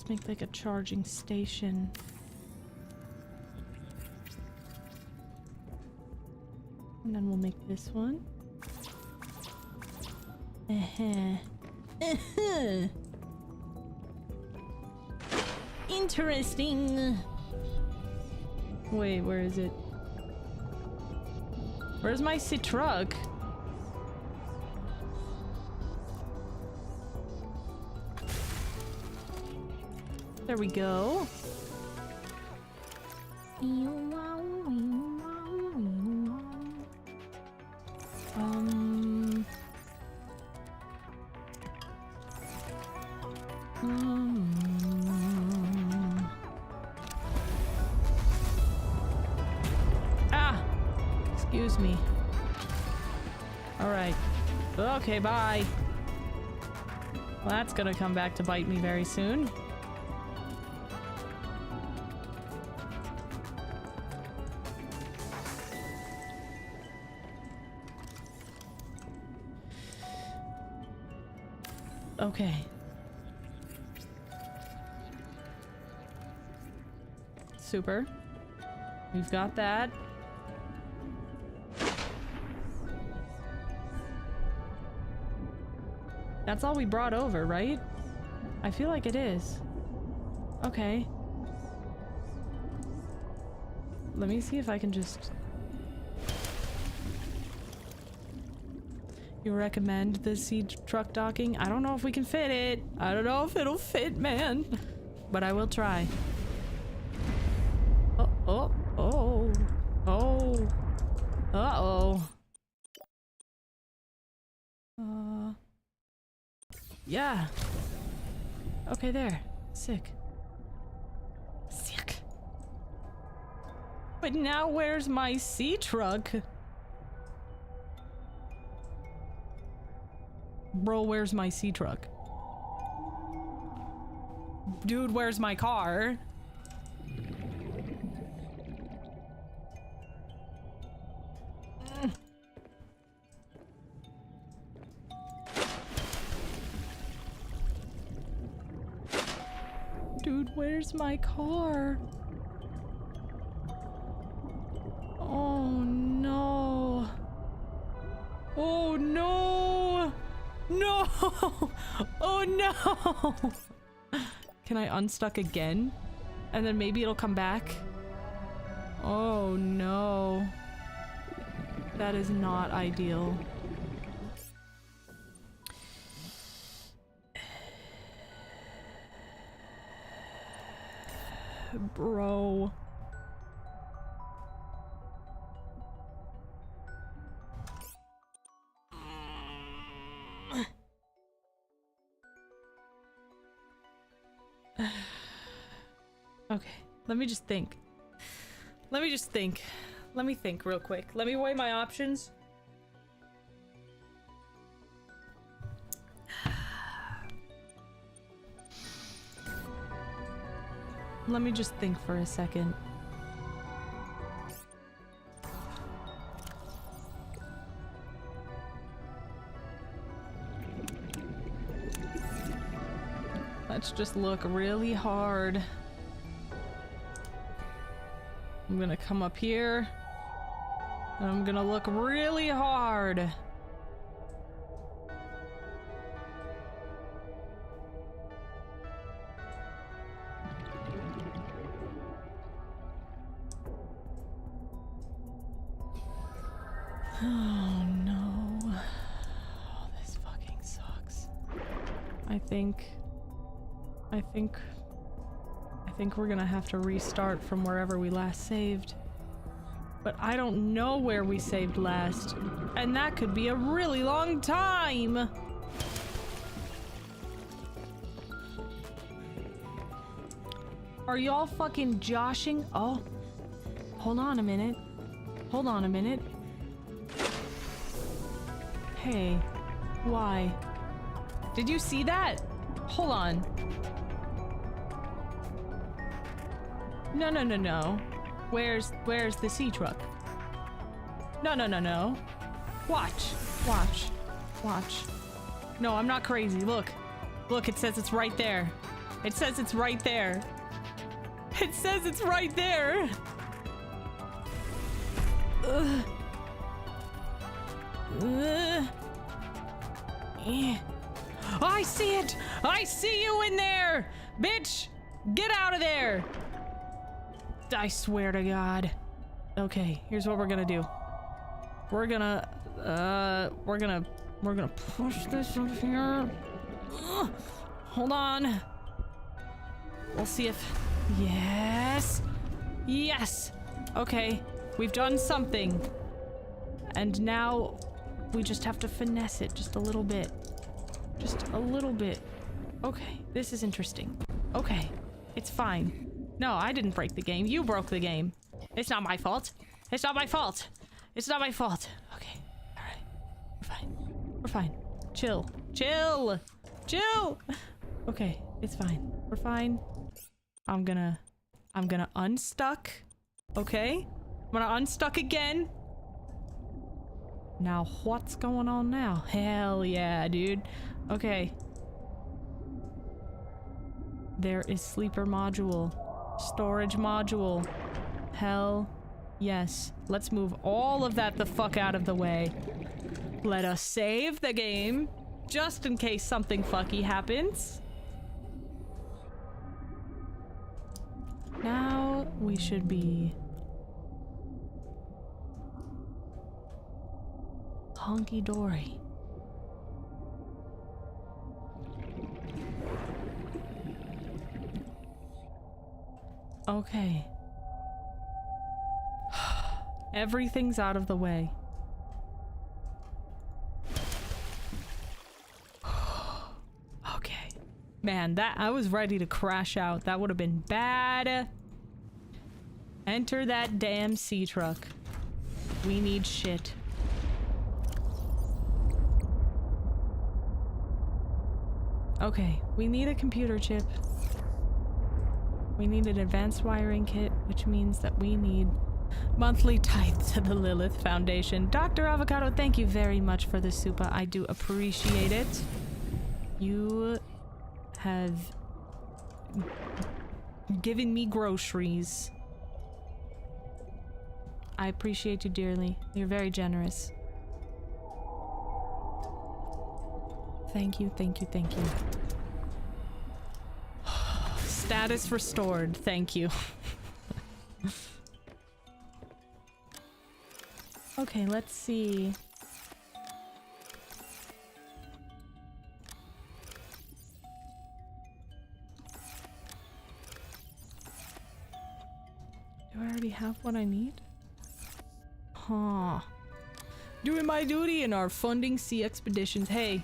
Speaker 1: Make like a charging station. And then we'll make this one. Interesting. Wait, where is it? Where's my truck? There we go. Ah! Excuse me. Alright. Okay, bye. Well, that's gonna come back to bite me very soon. Okay. Super. We've got that. That's all we brought over, right? I feel like it is. Okay. Let me see if I can just... You recommend the sea truck docking? I don't know if we can fit it. I don't know if it'll fit, man. But I will try. Oh, oh, oh, oh. Uh-oh. Yeah. Okay, there. Sick. Sick. But now where's my sea truck? Bro, where's my sea truck? Dude, where's my car? Dude, where's my car? Oh no. Oh no. No! Oh no! Can I unstuck again? And then maybe it'll come back? Oh no. That is not ideal. Bro. Okay, let me just think. Let me think real quick. Let me weigh my options. Let me just think for a second. Let's just look really hard. I'm gonna come up here and I'm gonna look really hard. Oh no. Oh, this fucking sucks. I think we're gonna have to restart from wherever we last saved. But I don't know where we saved last. And that could be a really long time! Are y'all fucking joshing? Oh. Hold on a minute. Hold on a minute. Hey. Why? Did you see that? Hold on. No, no, no, no. Where's the sea truck? No, no, no, no. Watch. Watch. Watch. No, I'm not crazy. Look. Look, it says it's right there. It says it's right there. It says it's right there. Ugh. Ugh. Eh. I see it! I see you in there! Bitch! Get out of there! I swear to God. Okay, here's what we're gonna do. We're gonna push this up here. Ugh. Hold on. We'll see if... Yes! Yes! Okay, we've done something. And now we just have to finesse it just a little bit. Just a little bit. Okay, this is interesting. Okay, it's fine. No, I didn't break the game. You broke the game. It's not my fault. It's not my fault. It's not my fault. Okay, alright. We're fine. We're fine. Chill. Chill! Chill! Okay, it's fine. We're fine. I'm gonna unstuck. Okay? I'm gonna unstuck again. Now, what's going on now? Hell yeah, dude. Okay. There is sleeper module. Storage module. Hell yes. Let's move all of that the fuck out of the way. Let us save the game, just in case something fucky happens. Now we should be honky-dory. Okay. Everything's out of the way. Okay. Man, I was ready to crash out. That would have been bad. Enter that damn sea truck. We need shit. Okay, we need a computer chip. We need an advanced wiring kit, which means that we need monthly tithe to the Lilith Foundation. Dr. Avocado, thank you very much for the supa. I do appreciate it. You have given me groceries. I appreciate you dearly. You're very generous. Thank you, thank you, thank you. Status restored. Thank you. Okay, let's see. Do I already have what I need? Huh. Doing my duty in our funding sea expeditions. Hey,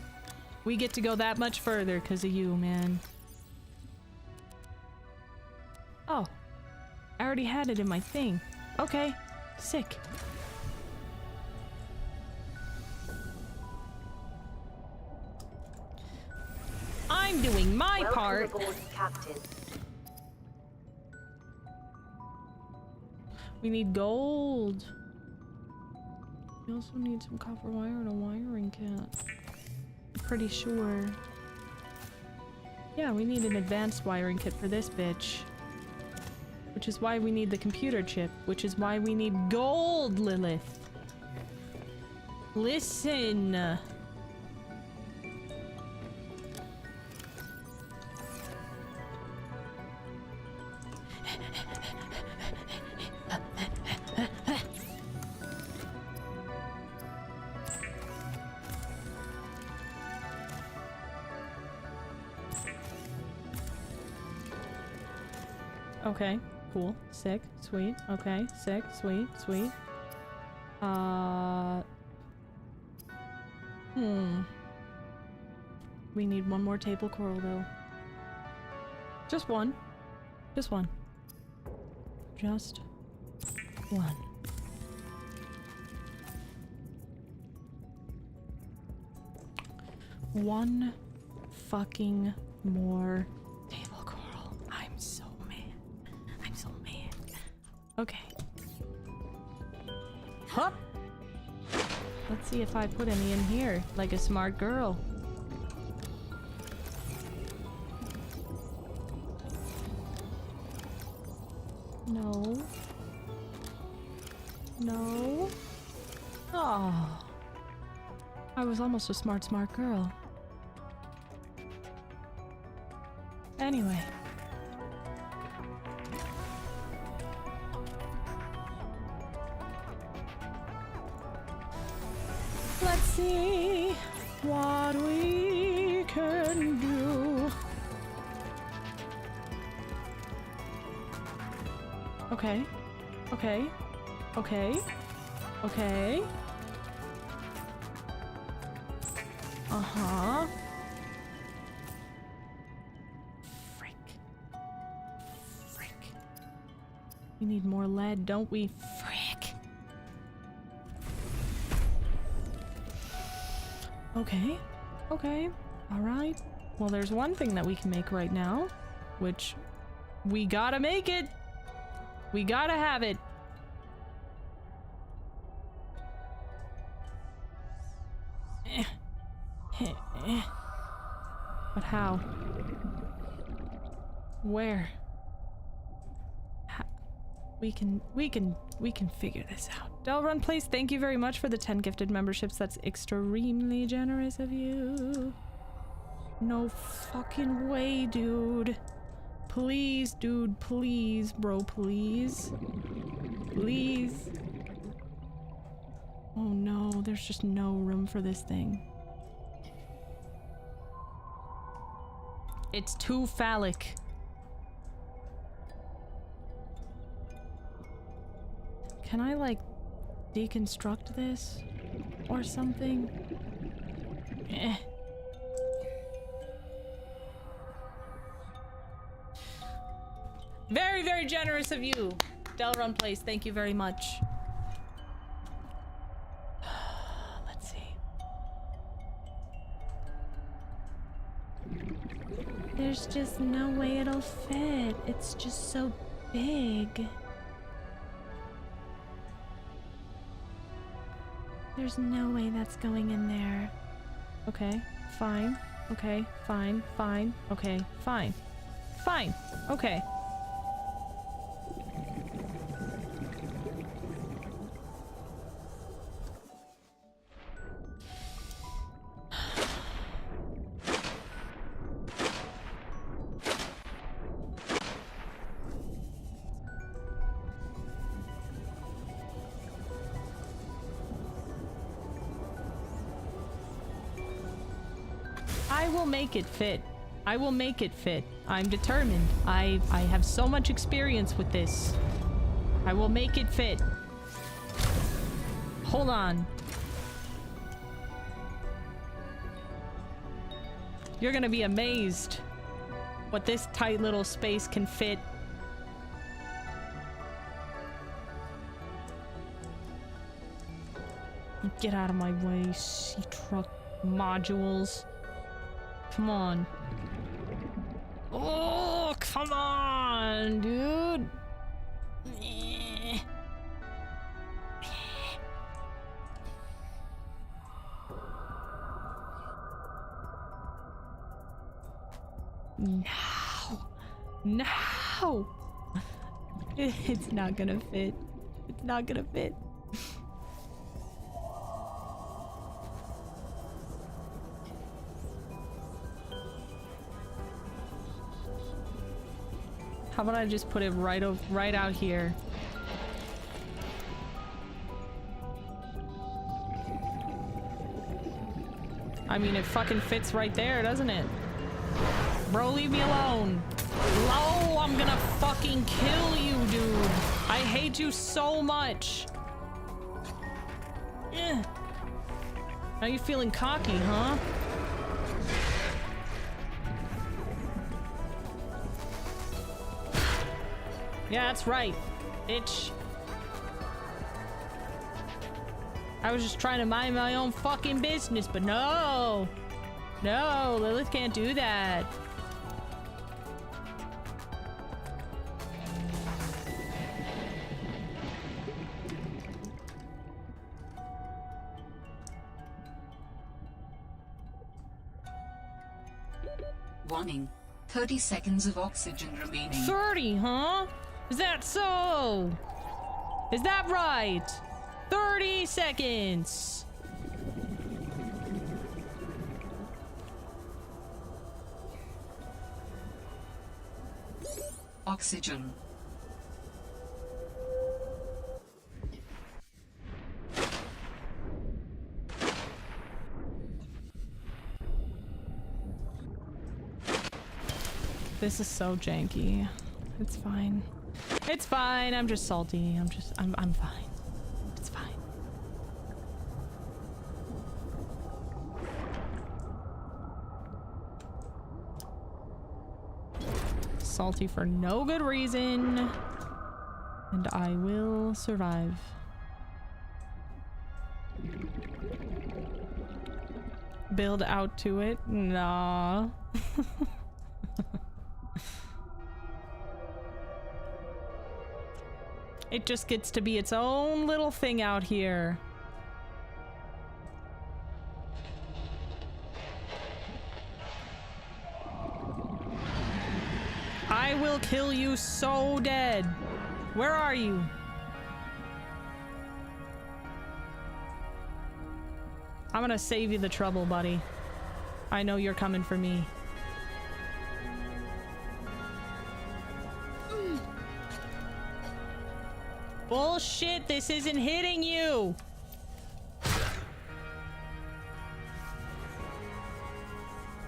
Speaker 1: we get to go that much further because of you, man. Oh, I already had it in my thing. Okay, sick. I'm doing my part.
Speaker 2: Welcome aboard, Captain.
Speaker 1: We need gold. We also need some copper wire and a wiring kit. I'm pretty sure. Yeah, we need an advanced wiring kit for this bitch. Which is why we need the computer chip. Which is why we need gold, Lilith. Listen. Okay, cool, sick, sweet, okay, sick, sweet, sweet. We need one more table coral though. Just one. Just one. Just one. One fucking more table coral. I'm so mad. I'm so mad. Okay. Hup! Let's see if I put any in here, like a smart girl. No. No. Oh. I was almost a smart girl. Anyway. Let's see what we can do. Okay. Okay. Okay. Okay. Uh-huh. Frick. Frick. We need more lead, don't we? Frick. Okay. Okay. Alright. Well, there's one thing that we can make right now, which we gotta make it. We gotta have it. But how? Where? We can figure this out. Delrun Place, thank you very much for the 10 gifted memberships. That's extremely generous of you. No fucking way, dude. Please, dude, please, bro, please. Please. Oh no, there's just no room for this thing. It's too phallic. Can I, like, deconstruct this? Or something? Eh. Very, very generous of you, Delrun Place. Thank you very much. Let's see. There's just no way it'll fit. It's just so big. There's no way that's going in there. Okay, fine. Okay, fine, fine. Okay, fine. Fine. Okay. I will make it fit. I will make it fit. I'm determined. I have so much experience with this. I will make it fit. Hold on. You're gonna be amazed what this tight little space can fit. Get out of my way, sea truck modules. Come on. Oh, come on, dude. No! It's not gonna fit. It's not gonna fit. How about I just put it right out here? I mean, it fucking fits right there, doesn't it? Bro, leave me alone. Oh, I'm gonna fucking kill you, dude. I hate you so much. Eh. Now you feeling cocky, huh? Yeah, that's right, bitch. I was just trying to mind my own fucking business, but no! No, Lilith can't do that.
Speaker 3: Warning. 30 seconds of oxygen remaining.
Speaker 1: 30, huh? Is that so? Is that right? 30 seconds.
Speaker 3: Oxygen.
Speaker 1: This is so janky. It's fine. It's fine. I'm just salty. I'm fine. It's fine. Salty for no good reason. And I will survive. Build out to it? Nah. It just gets to be its own little thing out here. I will kill you so dead. Where are you? I'm gonna save you the trouble, buddy. I know you're coming for me. Bullshit, this isn't hitting you!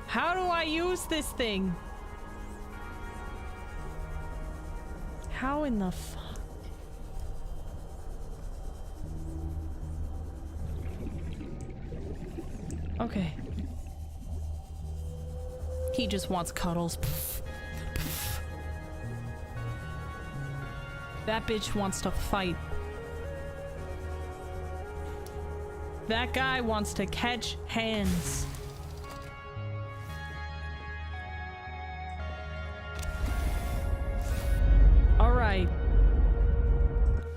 Speaker 1: How do I use this thing? How in the fuck? Okay. He just wants cuddles. That bitch wants to fight. That guy wants to catch hands. Alright.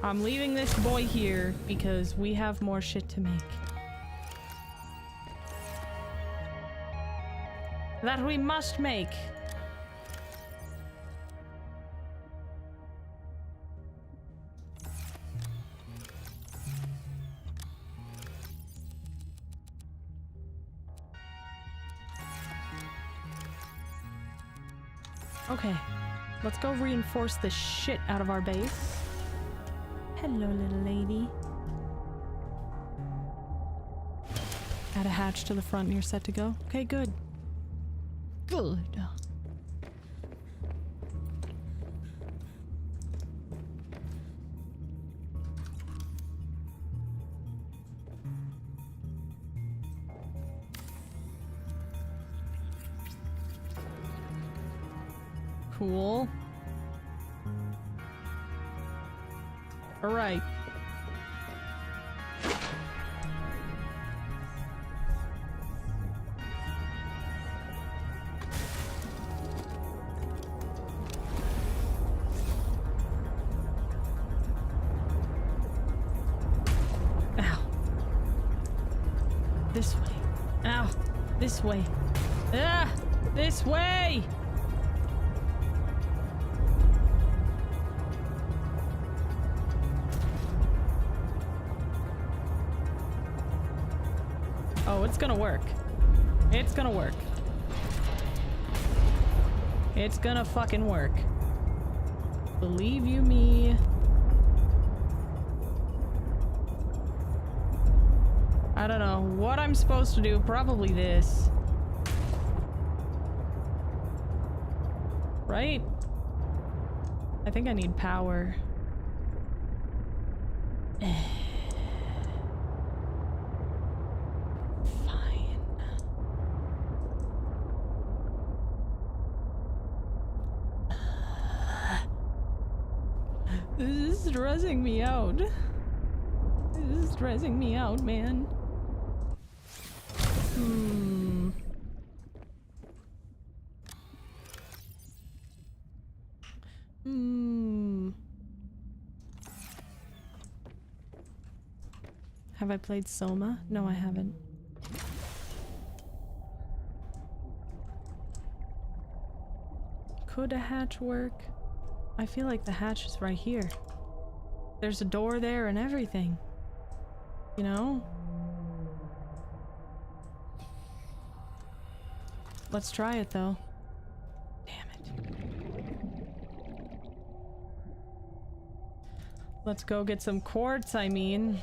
Speaker 1: I'm leaving this boy here because we have more shit to make. That we must make. Okay, let's go reinforce the shit out of our base. Hello, little lady. Add a hatch to the front and you're set to go? Okay, good. Good. Cool. All right. This way. Ah! This way! Oh, it's gonna work. It's gonna work. It's gonna fucking work. Believe you me. I don't know what I'm supposed to do. Probably this. Right? I think I need power. Fine. This is stressing me out. This is stressing me out, man. Have I played Soma? No, I haven't. Could a hatch work? I feel like the hatch is right here. There's a door there and everything. You know? Let's try it though. Damn it. Let's go get some quartz, I mean.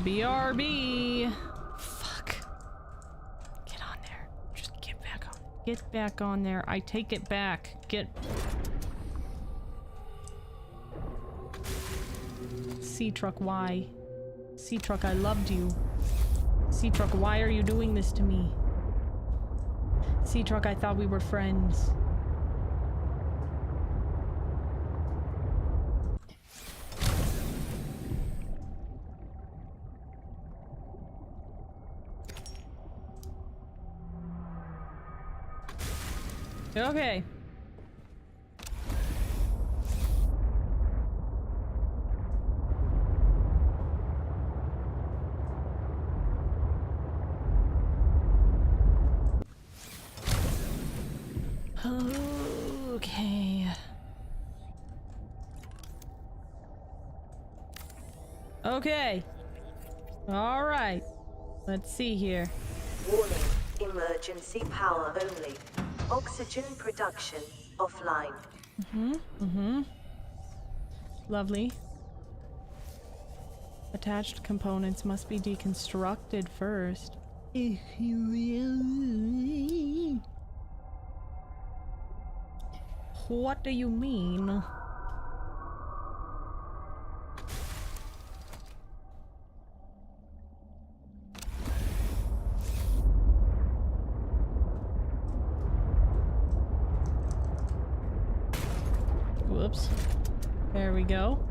Speaker 1: BRB. Fuck. Get on there. Just get back on. Get back on there. I take it back. Get. Sea Truck, why? Sea Truck, I loved you. Sea Truck, why are you doing this to me? Sea Truck, I thought we were friends. Okay. Okay. Okay. All right. Let's see here.
Speaker 2: Warning, emergency power only. Oxygen production offline.
Speaker 1: Lovely. Attached components must be deconstructed first. What do you mean? Whoops. There we go.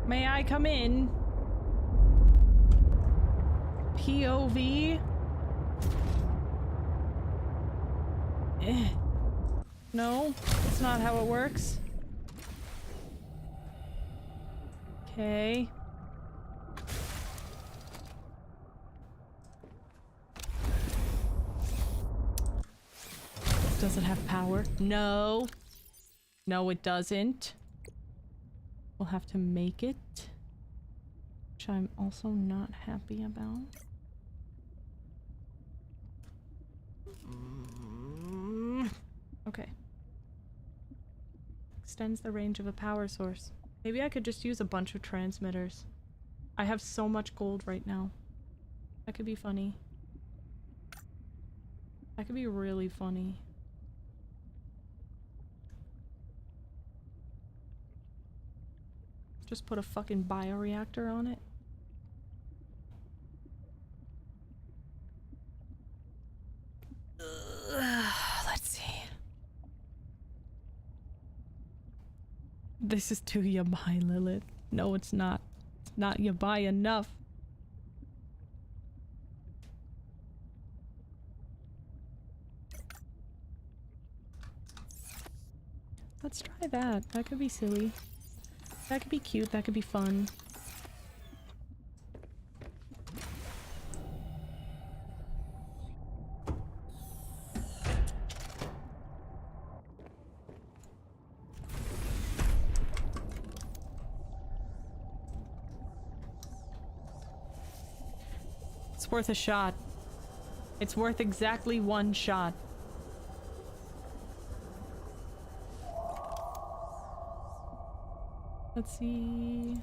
Speaker 1: May I come in? POV? No, that's not how it works. Okay. Does it have power? No. No, it doesn't. We'll have to make it. Which I'm also not happy about. Okay. Extends the range of a power source. Maybe I could just use a bunch of transmitters. I have so much gold right now. That could be funny. That could be really funny. Just put a fucking bioreactor on it. Let's see. This is too yabai, Lilith. No, it's not. It's not yabai enough. Let's try that. That could be silly. That could be cute. That could be fun. It's worth a shot. It's worth exactly one shot. Let's see.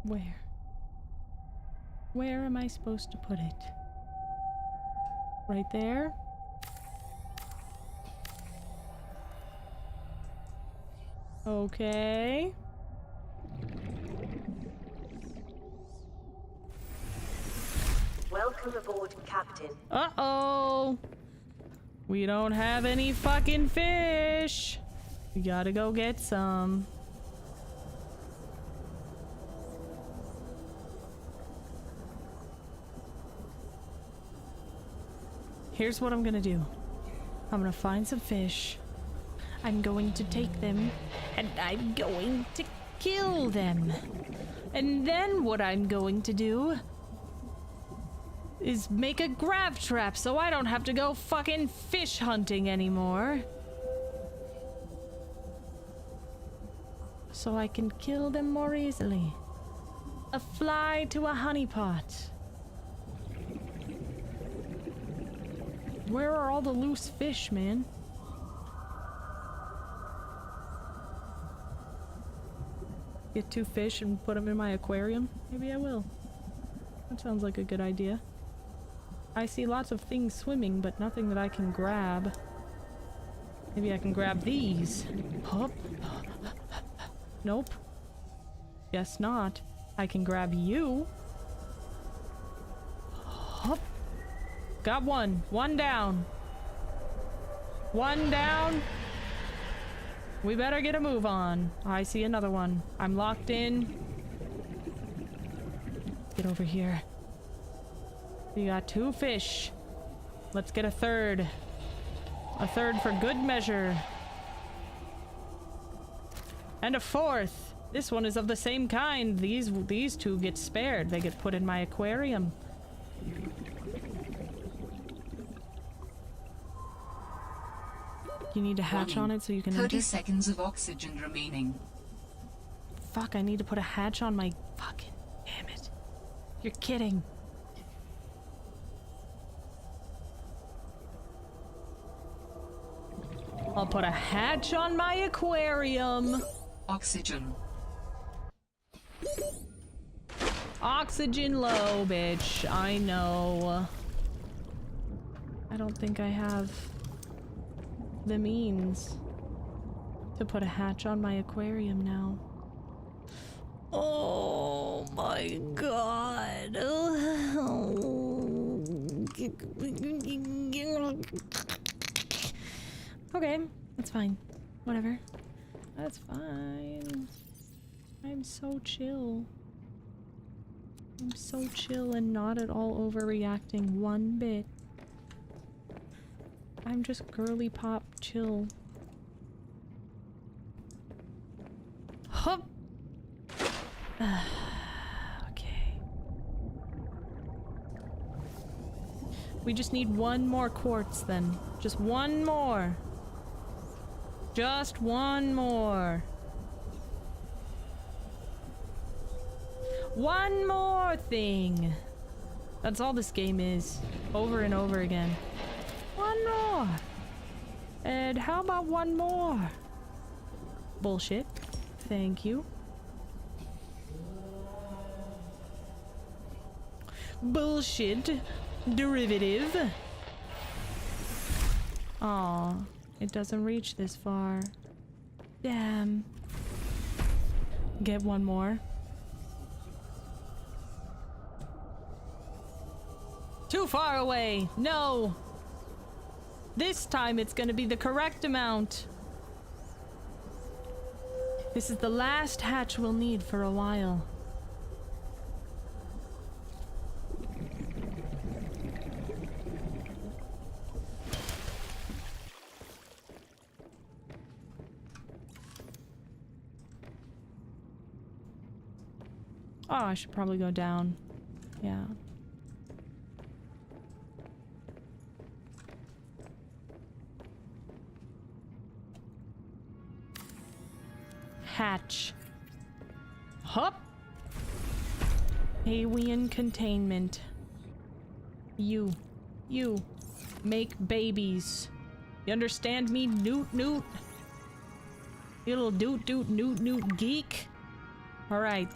Speaker 1: Where? Where am I supposed to put it? Right there? Okay.
Speaker 2: Welcome aboard, Captain.
Speaker 1: Uh-oh. We don't have any fucking fish. We gotta go get some. Here's what I'm gonna do. I'm gonna find some fish. I'm going to take them, and I'm going to kill them. And then what I'm going to do is make a grab trap so I don't have to go fucking fish hunting anymore. So I can kill them more easily. A fly to a honeypot. Where are all the loose fish, man? Get 2 fish and put them in my aquarium? Maybe I will. That sounds like a good idea. I see lots of things swimming, but nothing that I can grab. Maybe I can grab these. Hop. Nope. Guess not. I can grab you. Hop. Got one. One down. One down. We better get a move on. I see another one. I'm locked in. Get over here. We got 2 fish. Let's get a third. A third for good measure. And a 4th. This one is of the same kind. These 2 get spared. They get put in my aquarium. You need to hatch on it so you can
Speaker 3: 30
Speaker 1: enter?
Speaker 3: seconds of oxygen remaining.
Speaker 1: Fuck, I need to put a hatch on my... Fucking damn it. You're kidding. I'll put a hatch on my aquarium.
Speaker 3: Oxygen.
Speaker 1: Oxygen low, bitch. I know. I don't think I have the means to put a hatch on my aquarium now. Oh my god. Okay, that's fine. Whatever. That's fine. I'm so chill. I'm so chill and not at all overreacting one bit. I'm just girly pop chill. Hup! Okay. We just need one more quartz then. Just one more. Just one more. One more thing. That's all this game is. Over and over again. One more. And how about one more? Bullshit. Thank you. Bullshit. Derivative. Aw. It doesn't reach this far. Damn. Get one more. Too far away. No. This time it's gonna be the correct amount. This is the last hatch we'll need for a while. Oh, I should probably go down. Yeah. Hatch. Hup! Alien containment. You. Make babies. You understand me, Newt? You little Newt geek? Alright.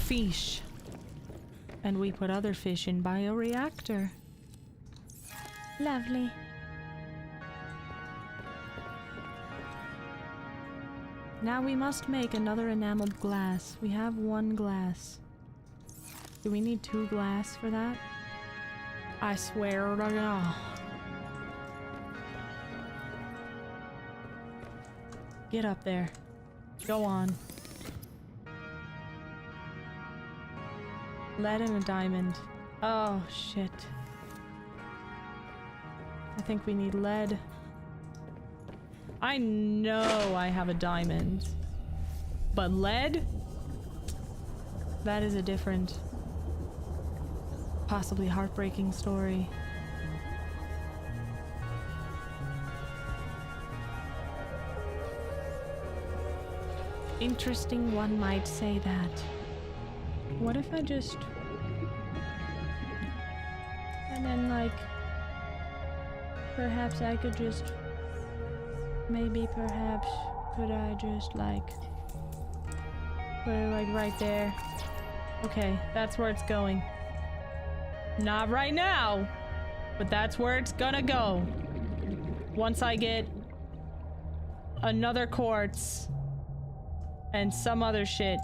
Speaker 1: Fish. And we put other fish in bioreactor. Lovely. Now we must make another enameled glass. We have 1 glass. Do we need 2 glass for that? I swear to God. Get up there. Go on. Lead and a diamond. Oh, shit. I think we need lead. I know I have a diamond. But lead? That is a different, possibly heartbreaking story. Interesting, one might say that. What if I just... And then, like... Perhaps I could just... Maybe, perhaps, could I just, like... Put it, like, right there. Okay, that's where it's going. Not right now! But that's where it's gonna go. Once I get... another quartz... and some other shit.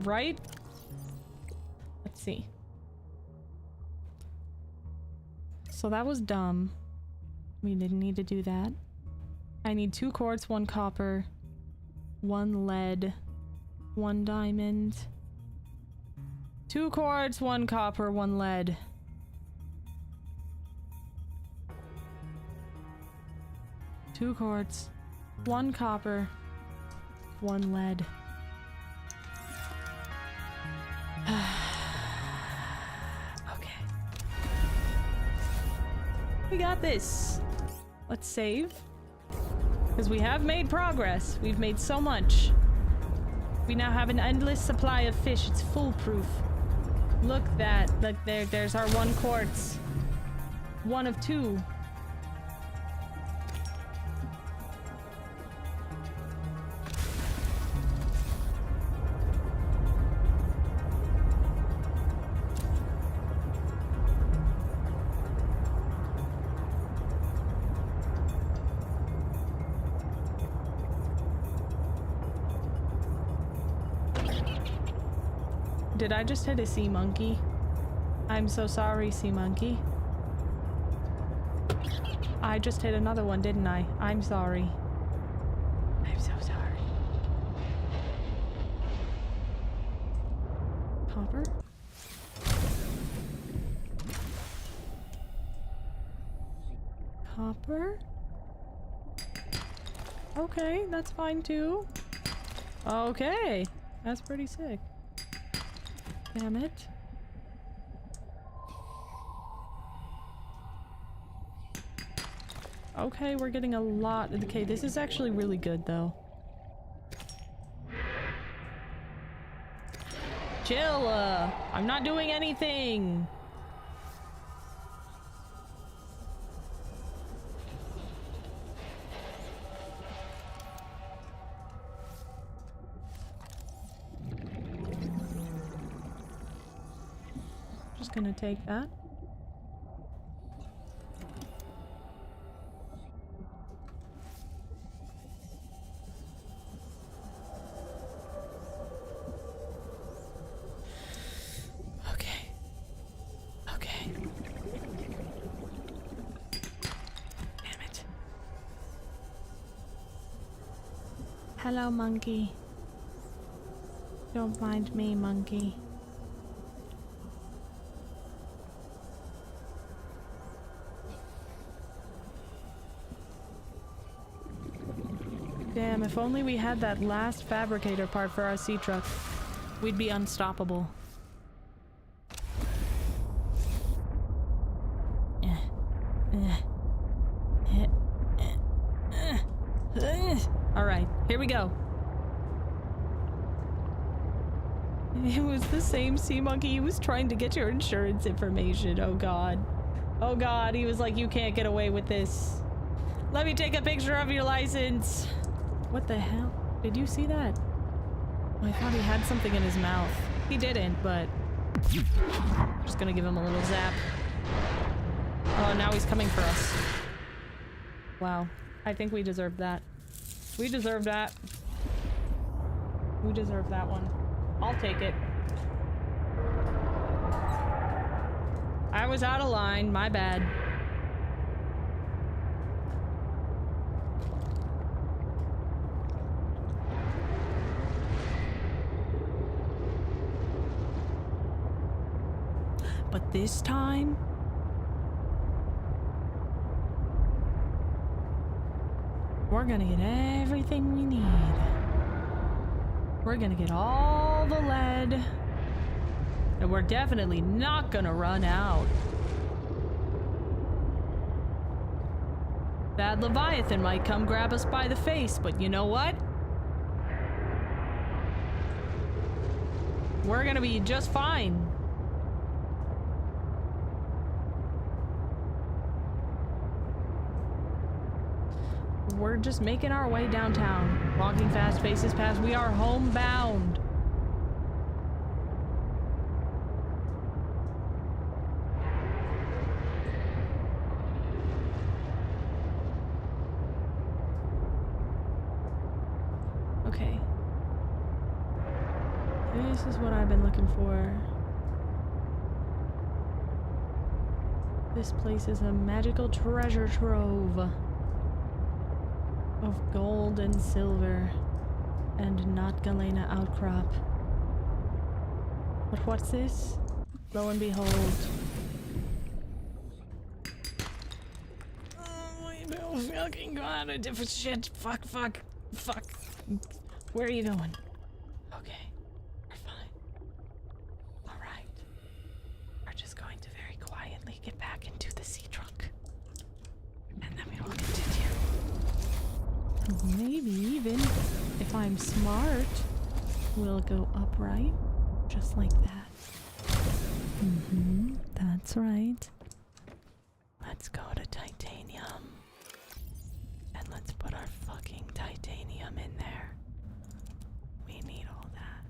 Speaker 1: Right? Let's see. So that was dumb. We didn't need to do that. I need 2 quartz, 1 copper, 1 lead, 1 diamond. 2 quartz, 1 copper, 1 lead. Two quartz, 1 copper, 1 lead. Okay. We got this. Let's save. Because we have made progress. We've made so much. We now have an endless supply of fish. It's foolproof. Look that. Look there. There's our 1 quartz. 1 of 2. Did I just hit a sea monkey? I'm so sorry, sea monkey. I just hit another one, didn't I? I'm sorry. I'm so sorry. Copper? Copper? Okay, that's fine too. Okay, that's pretty sick. Damn it. Okay, we're getting a lot. Okay, this is actually really good though. Chill, I'm not doing anything. Just gonna take that. Okay. Damn it. Hello, monkey. Don't mind me, monkey. Damn, if only we had that last fabricator part for our sea truck, we'd be unstoppable. Alright, here we go. It was the same sea monkey. He was trying to get your insurance information. Oh god. Oh god, he was like, you can't get away with this. Let me take a picture of your license. What the hell? Did you see that? Oh, I thought he had something in his mouth. He didn't, but... I'm just gonna give him a little zap. Oh, now he's coming for us. Wow. I think we deserved that. We deserve that. We deserve that one. I'll take it. I was out of line. My bad. But this time... we're gonna get everything we need. We're gonna get all the lead. And we're definitely not gonna run out. That Leviathan might come grab us by the face, but you know what? We're gonna be just fine. We're just making our way downtown. Walking fast, faces past. We are homebound. Okay. This is what I've been looking for. This place is a magical treasure trove of gold and silver and not Galena outcrop. But what's this? Lo and behold. Oh my fucking god, a different shit. Fuck. Where are you going? Okay, we're fine. Alright. We're just going to very quietly get back into the sea trunk. And then we will continue. Maybe even, if I'm smart, we'll go upright, just like that. That's right. Let's go to titanium. And let's put our fucking titanium in there. We need all that.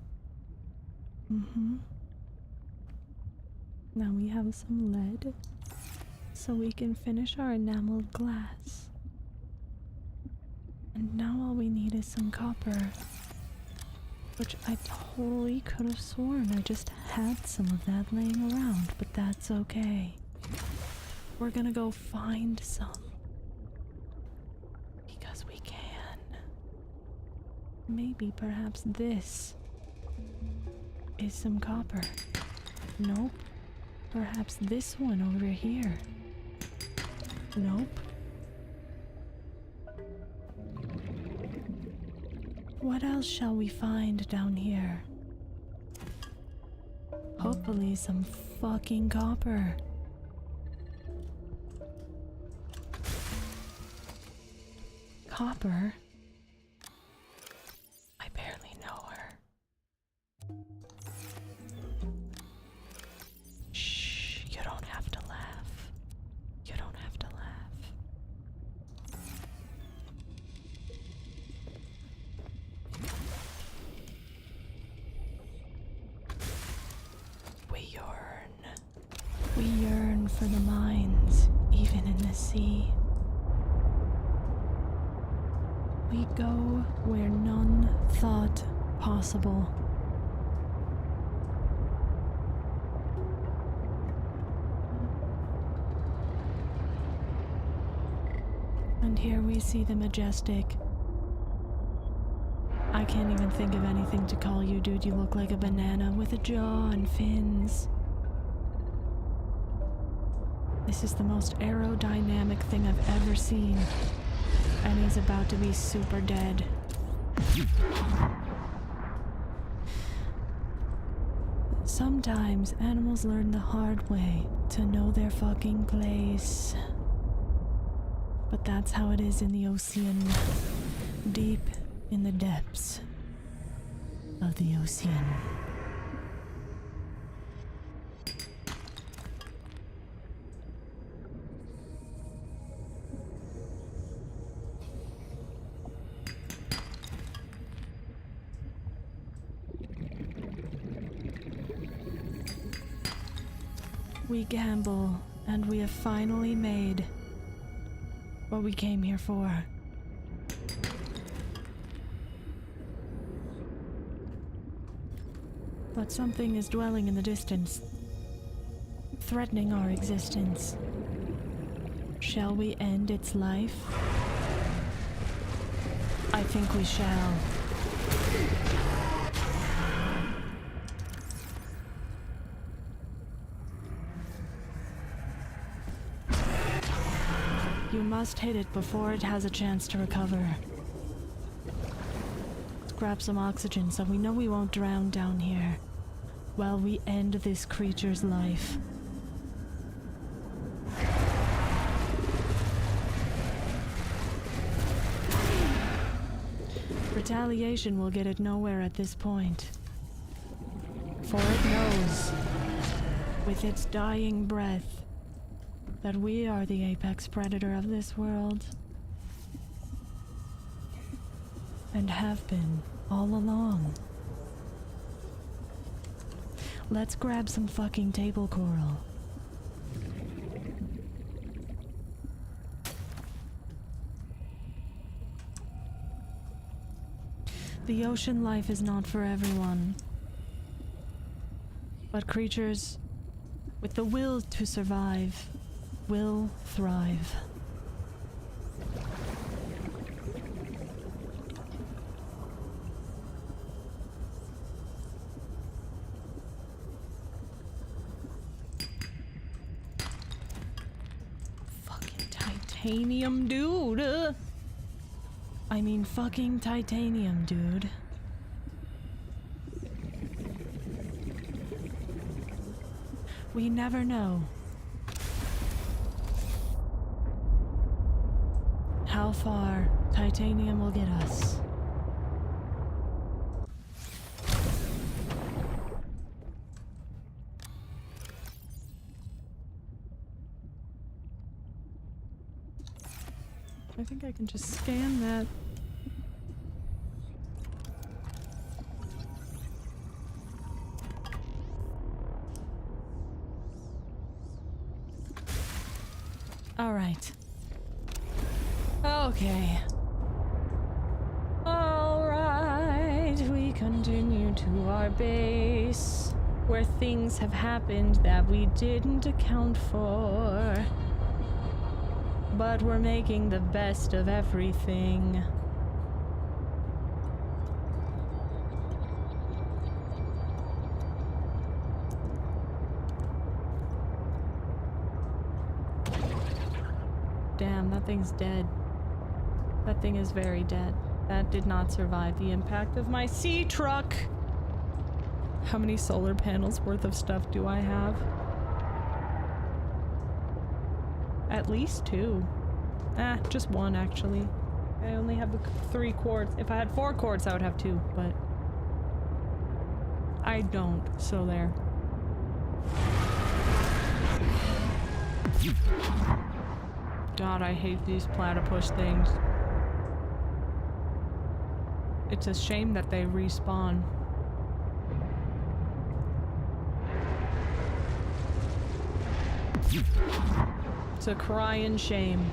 Speaker 1: Now we have some lead, so we can finish our enameled glass. And now all we need is some copper. Which I totally could have sworn I just had some of that laying around, but that's okay. We're gonna go find some. Because we can. Maybe perhaps this is some copper. Nope. Perhaps this one over here. Nope. What else shall we find down here? Hopefully some fucking copper. Copper? I barely know her. Shh, you don't have to laugh. You don't have to laugh. We yearn for the mines, even in the sea. We go where none thought possible. And here we see the majestic. I can't even think of anything to call you, dude. You look like a banana with a jaw and fins. This is the most aerodynamic thing I've ever seen. And he's about to be super dead Sometimes animals learn the hard way to know their fucking place. But that's how it is in the ocean. Deep in the depths of the ocean. We gamble, and we have finally made what we came here for. But something is dwelling in the distance, threatening our existence. Shall we end its life? I think we shall. You must hit it before it has a chance to recover. Let's grab some oxygen so we know we won't drown down here while we end this creature's life. Retaliation will get it nowhere at this point. For it knows, with its dying breath, that we are the apex predator of this world. And have been all along. Let's grab some fucking table coral. The ocean life is not for everyone. But creatures with the will to survive will thrive. Fucking titanium, dude. I mean fucking titanium, dude. We never know how far titanium will get us. I think I can just scan that. All right. Okay. All right, we continue to our base, where things have happened that we didn't account for. But we're making the best of everything. Damn, that thing's dead. That thing is very dead. That did not survive the impact of my sea truck. How many solar panels worth of stuff do I have? At least 2. Just 1 actually. I only have the 3 quartz. If I had 4 quartz, I would have 2, but I don't, so there. God, I hate these platypus things. It's a shame that they respawn. It's a crying shame.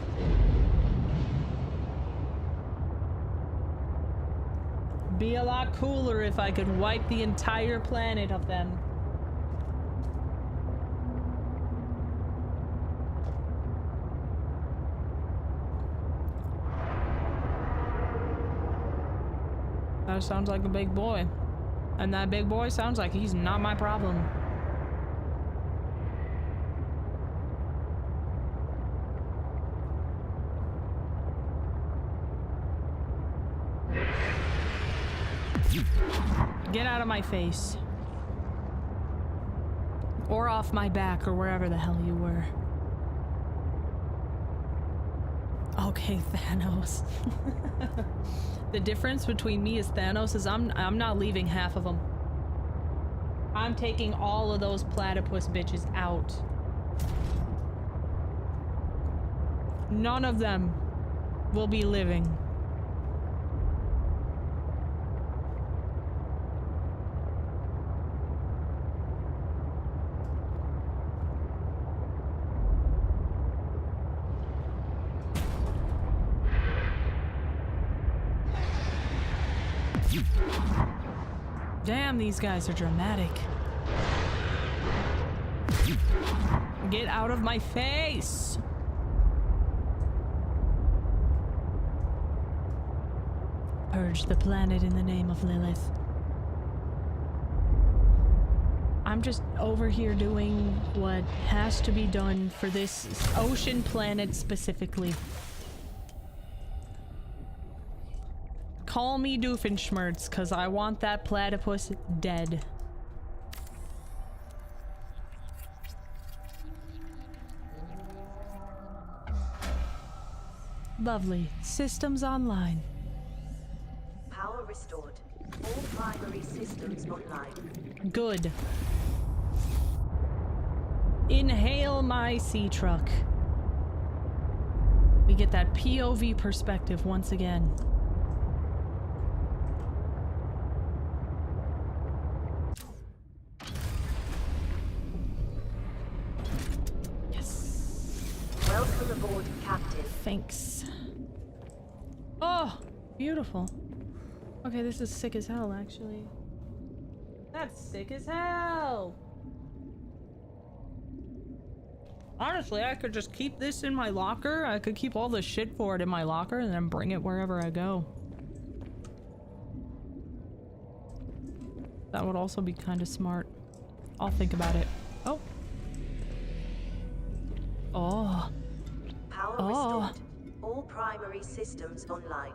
Speaker 1: Be a lot cooler if I could wipe the entire planet of them. That sounds like a big boy. And that big boy sounds like he's not my problem. Get out of my face. Or off my back, or wherever the hell you were. Okay, Thanos. The difference between me as Thanos is I'm not leaving half of them. I'm taking all of those platypus bitches out. None of them will be living. Damn, these guys are dramatic. Get out of my face! Purge the planet in the name of Lilith. I'm just over here doing what has to be done for this ocean planet specifically. Call me Doofenshmirtz, cause I want that platypus dead. Lovely. Systems online.
Speaker 2: Power restored. All primary systems online.
Speaker 1: Good. Inhale my sea truck. We get that POV perspective once again.
Speaker 2: Welcome aboard, Captain.
Speaker 1: Thanks. Oh, beautiful. Okay, this is sick as hell, actually. That's sick as hell. Honestly, I could just keep this in my locker. I could keep all the shit for it in my locker and then bring it wherever I go. That would also be kind of smart. I'll think about it. Oh. Oh.
Speaker 2: Power restored. All primary systems online.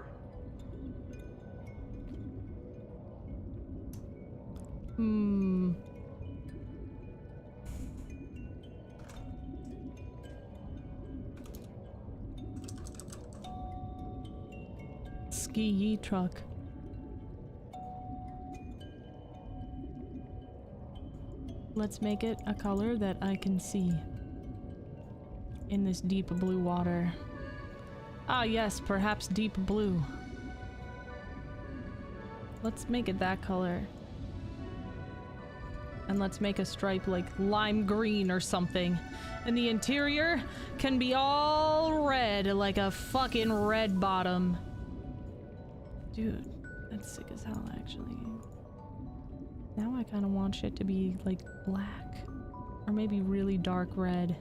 Speaker 1: Ski truck. Let's make it a color that I can see in this deep blue water. Ah yes, perhaps deep blue. Let's make it that color. And let's make a stripe like lime green or something. And the interior can be all red, like a fucking red bottom. Dude, that's sick as hell, actually. Now I kind of want shit to be like black. Or maybe really dark red.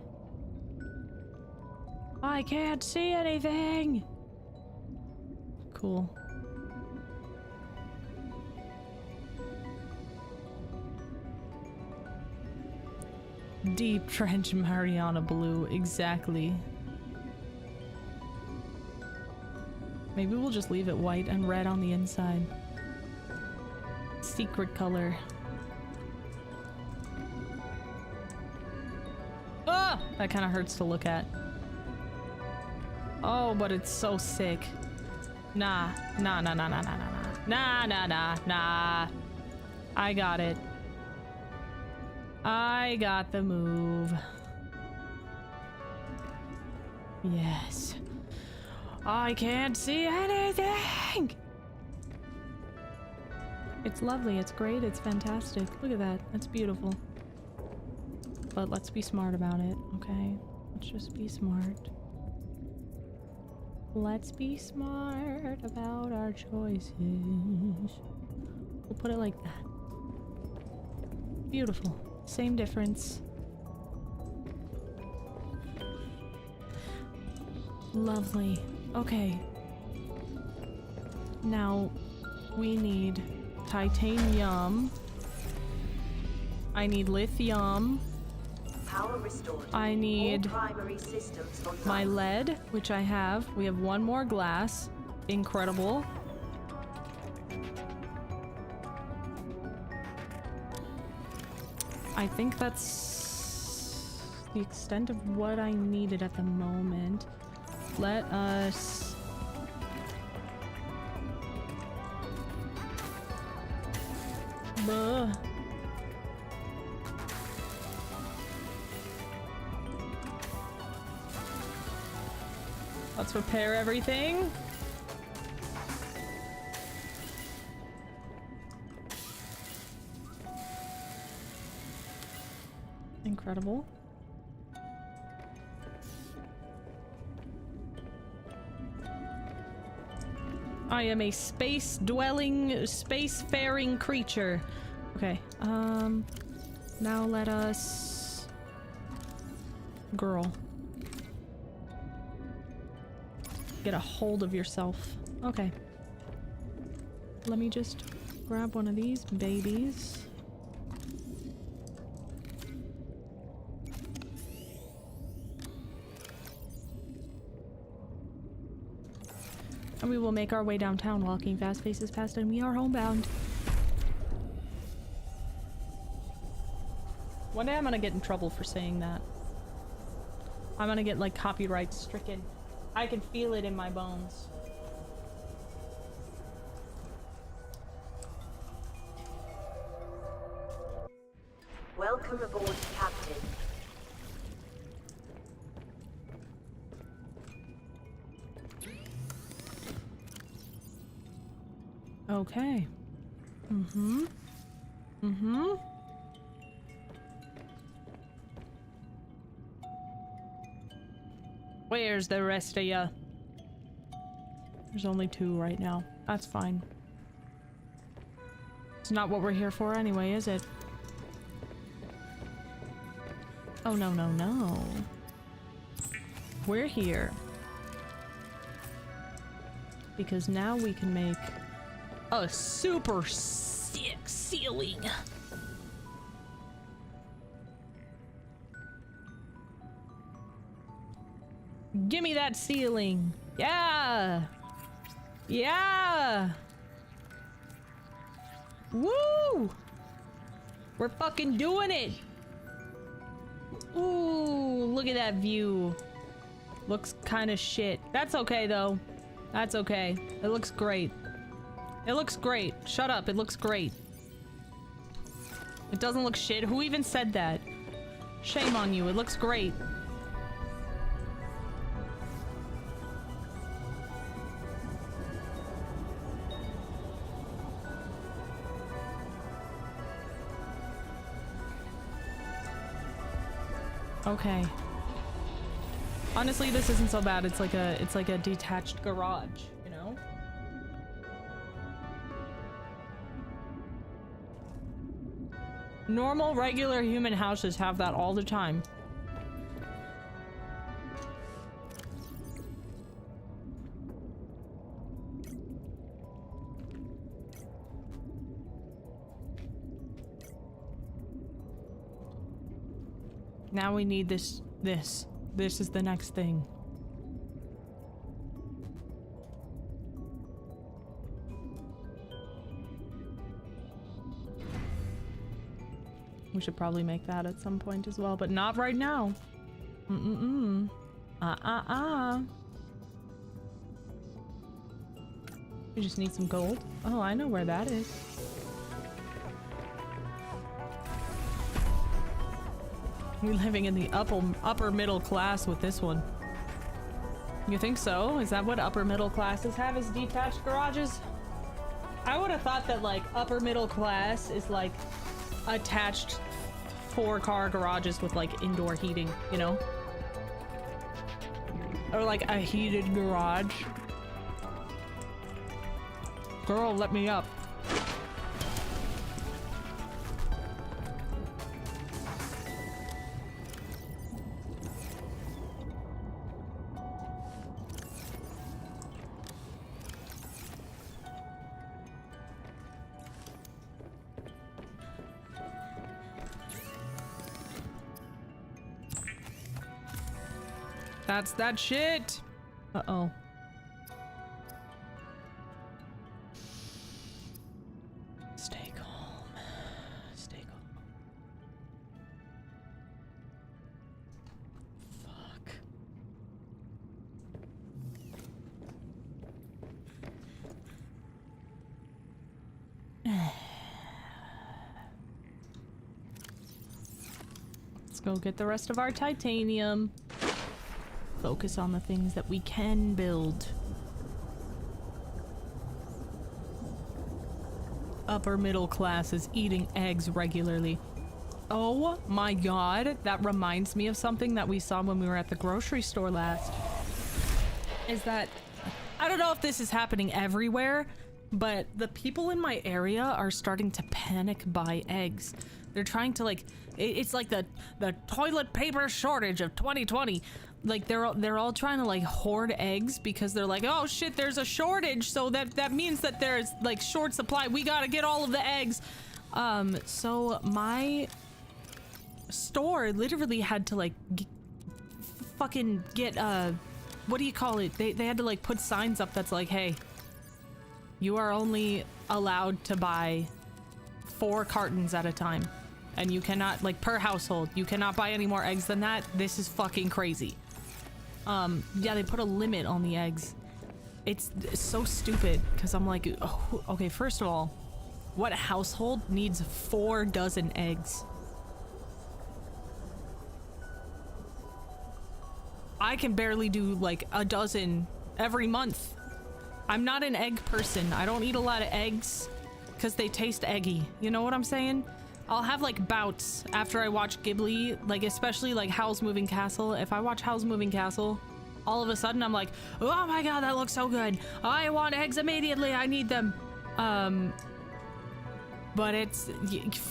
Speaker 1: I can't see anything! Cool. Deep trench Mariana blue, exactly. Maybe we'll just leave it white and red on the inside. Secret color. Ah! That kind of hurts to look at. Oh, but it's so sick. Nah. Nah, nah, nah, nah, nah, nah, nah. Nah, nah, nah, nah. I got it. I got the move. Yes. I can't see anything! It's lovely, it's great, it's fantastic. Look at that, that's beautiful. But let's be smart about it, okay? Let's just be smart. Let's be smart about our choices. We'll put it like that. Beautiful. Same difference. Lovely. Okay. Now, we need titanium. I need lithium.
Speaker 2: Power restored.
Speaker 1: I need
Speaker 2: all primary systems online.
Speaker 1: my lead, which I have. We have one more glass. Incredible. I think that's the extent of what I needed at the moment. Let us... Buh. Let's repair everything. Incredible. I am a space-dwelling, spacefaring creature. Okay, now let us... Girl. Get a hold of yourself. Okay. Let me just grab one of these babies. And we will make our way downtown, walking fast faces past, and we are homebound. One day I'm gonna get in trouble for saying that. I'm gonna get like copyright stricken. I can feel it in my bones.
Speaker 2: Welcome aboard, Captain.
Speaker 1: Okay. Mm-hmm. Mm-hmm. Where's the rest of ya? There's only 2 right now. That's fine. It's not what we're here for anyway, is it? Oh, no, no, no. We're here because now we can make a super sick ceiling. Give me that ceiling. Yeah. Yeah. Woo. We're fucking doing it. Ooh, look at that view. Looks kind of shit. That's okay though. That's okay. It looks great. It looks great. Shut up. It looks great. It doesn't look shit. Who even said that? Shame on you. It looks great. Okay. Honestly, this isn't so bad. It's like a detached garage, you know? Normal, regular human houses have that all the time. Now we need this. This is the next thing. We should probably make that at some point as well, but not right now. Mm-mm-mm. We just need some gold. Oh, I know where that is. You're living in the upper middle class with this one. You think so? Is that what upper middle classes have, is detached garages? I would have thought that like upper middle class is like attached 4-car garages with like indoor heating, you know? Or like a heated garage. Girl, let me up. That's that shit. Uh-oh. Stay calm. Stay calm. go get the rest of our titanium. Focus on the things that we can build. Upper middle class is eating eggs regularly. Oh my god, that reminds me of something that we saw when we were at the grocery store last. Is that, I don't know if this is happening everywhere, but the people in my area are starting to panic buy eggs. They're trying to like, it's like the toilet paper shortage of 2020. Like they're all trying to like hoard eggs because they're like, oh shit, there's a shortage, so that means that there's like short supply. We gotta get all of the eggs. So my store literally had to like fucking get what do you call it? They had to like put signs up that's like, hey, you are only allowed to buy 4 cartons at a time, and you cannot, like, per household, you cannot buy any more eggs than that. This is fucking crazy. Yeah, they put a limit on the eggs. It's so stupid because I'm like, oh, okay, first of all, what household needs 4 dozen eggs? I can barely do like a dozen every month. I'm not an egg person. I don't eat a lot of eggs because they taste eggy. You know what I'm saying? I'll have like bouts after I watch Ghibli, like especially like Howl's Moving Castle. If I watch Howl's Moving Castle, all of a sudden I'm like, oh my god, that looks so good. I want eggs immediately. I need them. But it's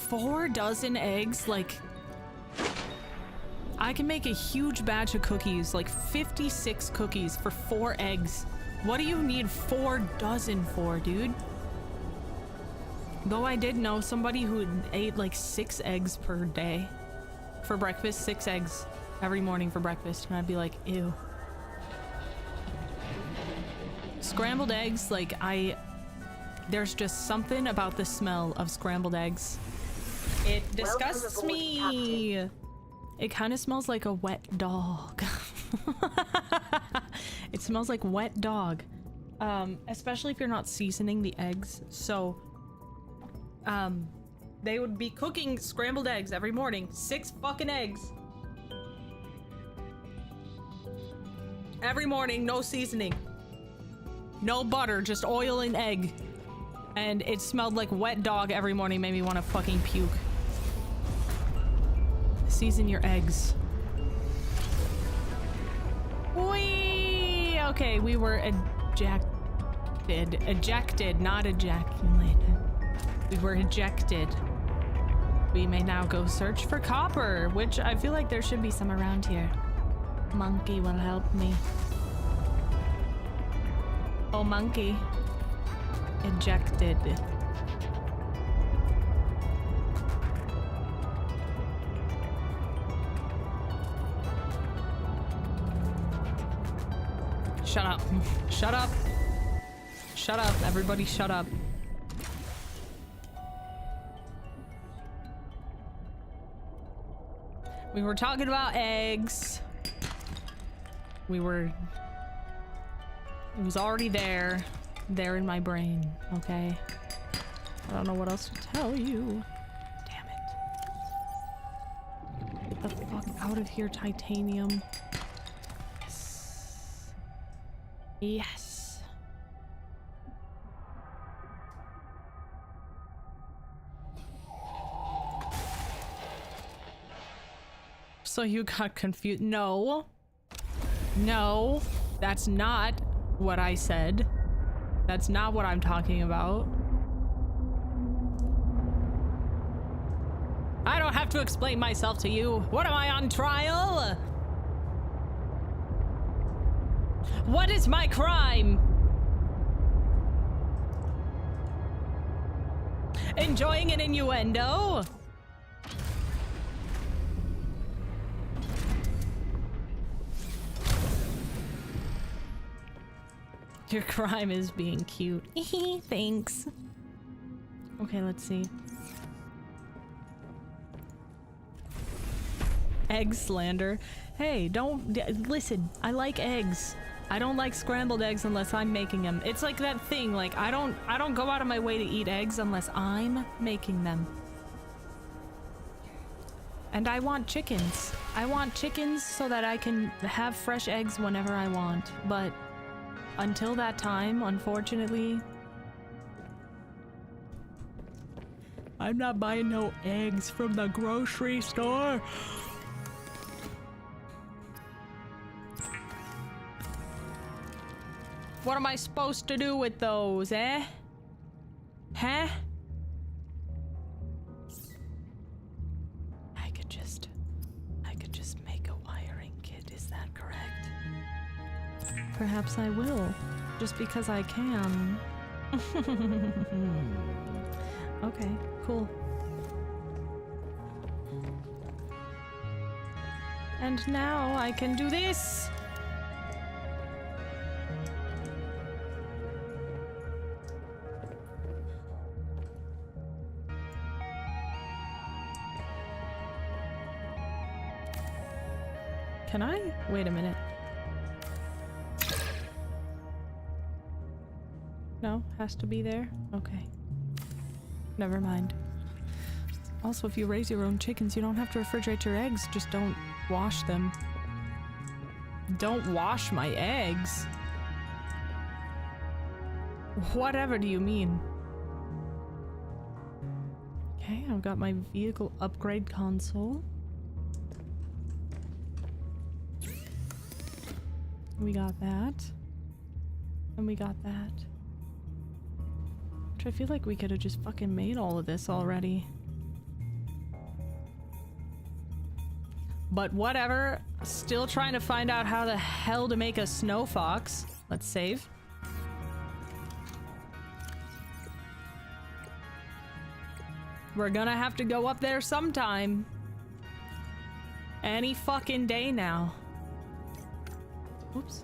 Speaker 1: 4 dozen eggs, like I can make a huge batch of cookies, like 56 cookies for 4 eggs. What do you need 4 dozen for, dude? Though I did know somebody who ate like 6 eggs per day for breakfast, 6 eggs every morning for breakfast, and I'd be like, ew. Scrambled eggs, like there's just something about the smell of scrambled eggs. It disgusts me. It kind of smells like a wet dog. It smells like wet dog. Especially if you're not seasoning the eggs. So, they would be cooking scrambled eggs every morning. 6 fucking eggs. Every morning, no seasoning. No butter, just oil and egg. And it smelled like wet dog every morning, made me want to fucking puke. Season your eggs. Whee! Okay, we were ejected, not ejaculated. We were ejected. We may now go search for copper, which I feel like there should be some around here. Monkey will help me. Oh, monkey. Ejected. Shut up. Shut up. Shut up. Everybody shut up. We were talking about eggs. It was already there in my brain, okay? I don't know what else to tell you. Damn it. Get the fuck out of here, titanium. Yes. So you got confused? No. No, that's not what I said. That's not what I'm talking about. I don't have to explain myself to you. What am I on trial? What is my crime? Enjoying an innuendo? Your crime is being cute. Thanks. Okay, let's see. Egg slander. Hey, don't listen. I like eggs. I don't like scrambled eggs unless I'm making them. It's like that thing, like I don't go out of my way to eat eggs unless I'm making them. And I want chickens. I want chickens so that I can have fresh eggs whenever I want. But until that time, unfortunately, I'm not buying no eggs from the grocery store. What am I supposed to do with those, eh? Huh? I could just make a wiring kit, is that correct? Perhaps I will, just because I can. Okay, cool. And now I can do this! Can I? Wait a minute. No, has to be there? Okay. Never mind. Also, if you raise your own chickens, you don't have to refrigerate your eggs. Just don't wash them. Don't wash my eggs? Whatever do you mean? Okay, I've got my vehicle upgrade console. We got that. And we got that. Which I feel like we could have just fucking made all of this already. But whatever. Still trying to find out how the hell to make a snow fox. Let's save. We're gonna have to go up there sometime. Any fucking day now. Oops.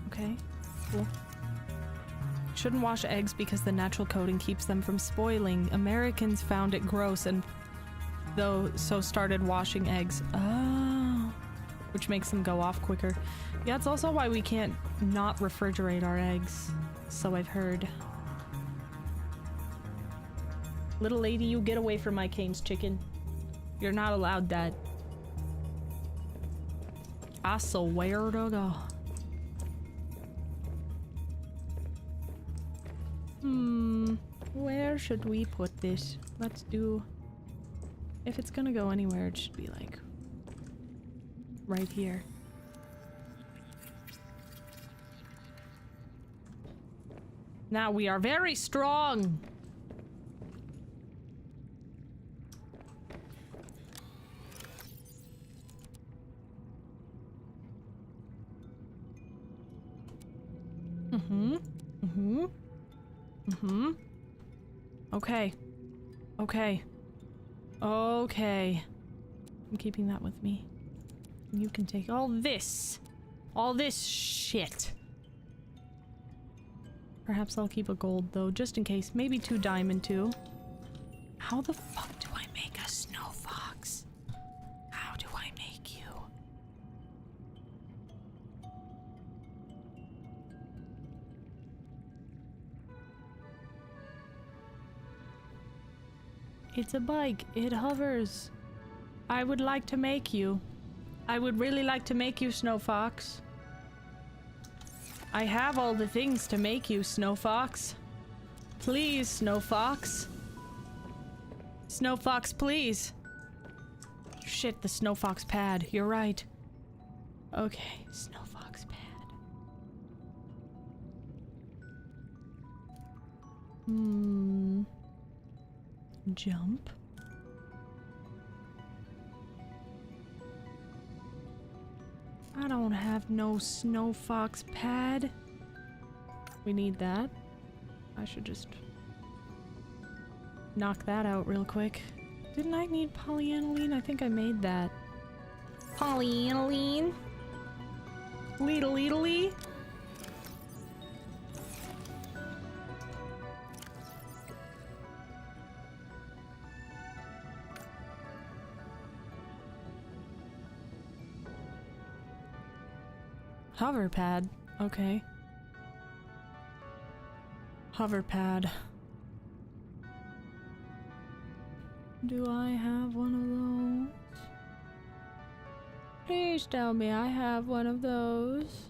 Speaker 1: Okay, cool. Shouldn't wash eggs because the natural coating keeps them from spoiling. Americans found it gross and so started washing eggs. Oh, which makes them go off quicker. Yeah, it's also why we can't not refrigerate our eggs. So I've heard. Little lady, you get away from my Cane's chicken. You're not allowed that. I swear to God. Where should we put this? Let's do... If it's gonna go anywhere, it should be like... right here. Now we are very strong! Okay. Okay. Okay. I'm keeping that with me. You can take all this. All this shit. Perhaps I'll keep a gold though, just in case. Maybe 2 diamond too. How the fuck do I make a snow fox? How do I make you? It's a bike. It hovers. I would like to make you. I would really like to make you, Snow Fox. I have all the things to make you, Snow Fox. Please, Snow Fox. Snow Fox, please. Shit, the Snow Fox pad. You're right. Okay, Snow Fox pad. Jump. I don't have no Snow Fox pad. We need that. I should just knock that out real quick. Didn't I need polyaniline? I think I made that. Polyaniline? Leedle-leedle-lee? Hover pad. Okay. Hover pad. Do I have one of those? Please tell me I have one of those.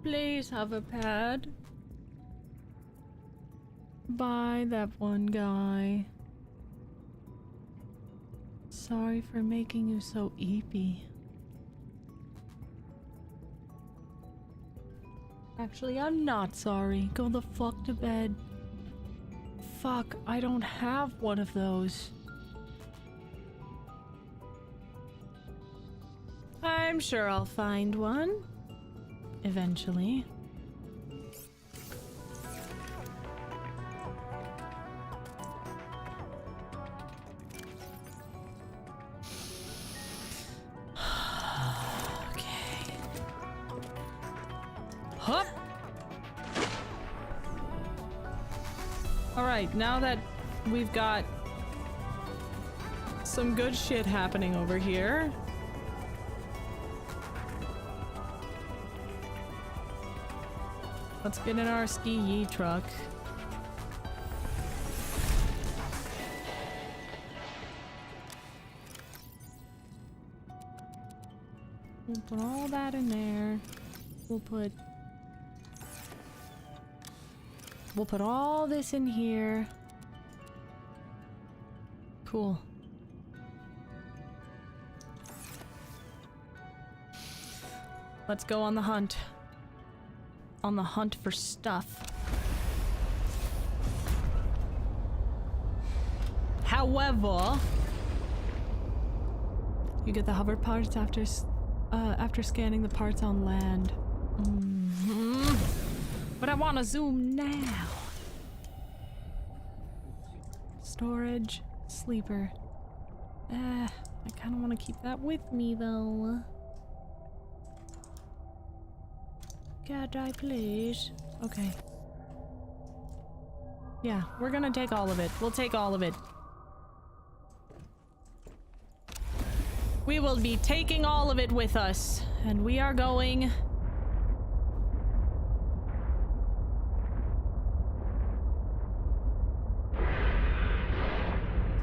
Speaker 1: Please, hover pad. Buy that one guy. Sorry for making you so eepy. Actually, I'm not sorry. Go the fuck to bed. Fuck, I don't have one of those. I'm sure I'll find one. Eventually. Okay. Hup! Alright, now that we've got some good shit happening over here. Let's get in our ski-yee truck. We'll put all that in there. We'll put all this in here. Cool. Let's go on the hunt. On the hunt for stuff. However, you get the hover parts after scanning the parts on land. But I want to zoom now. Storage, sleeper. I kind of want to keep that with me though. Can't I please? Okay. Yeah, we're gonna take all of it. We'll take all of it. We will be taking all of it with us. And we are going...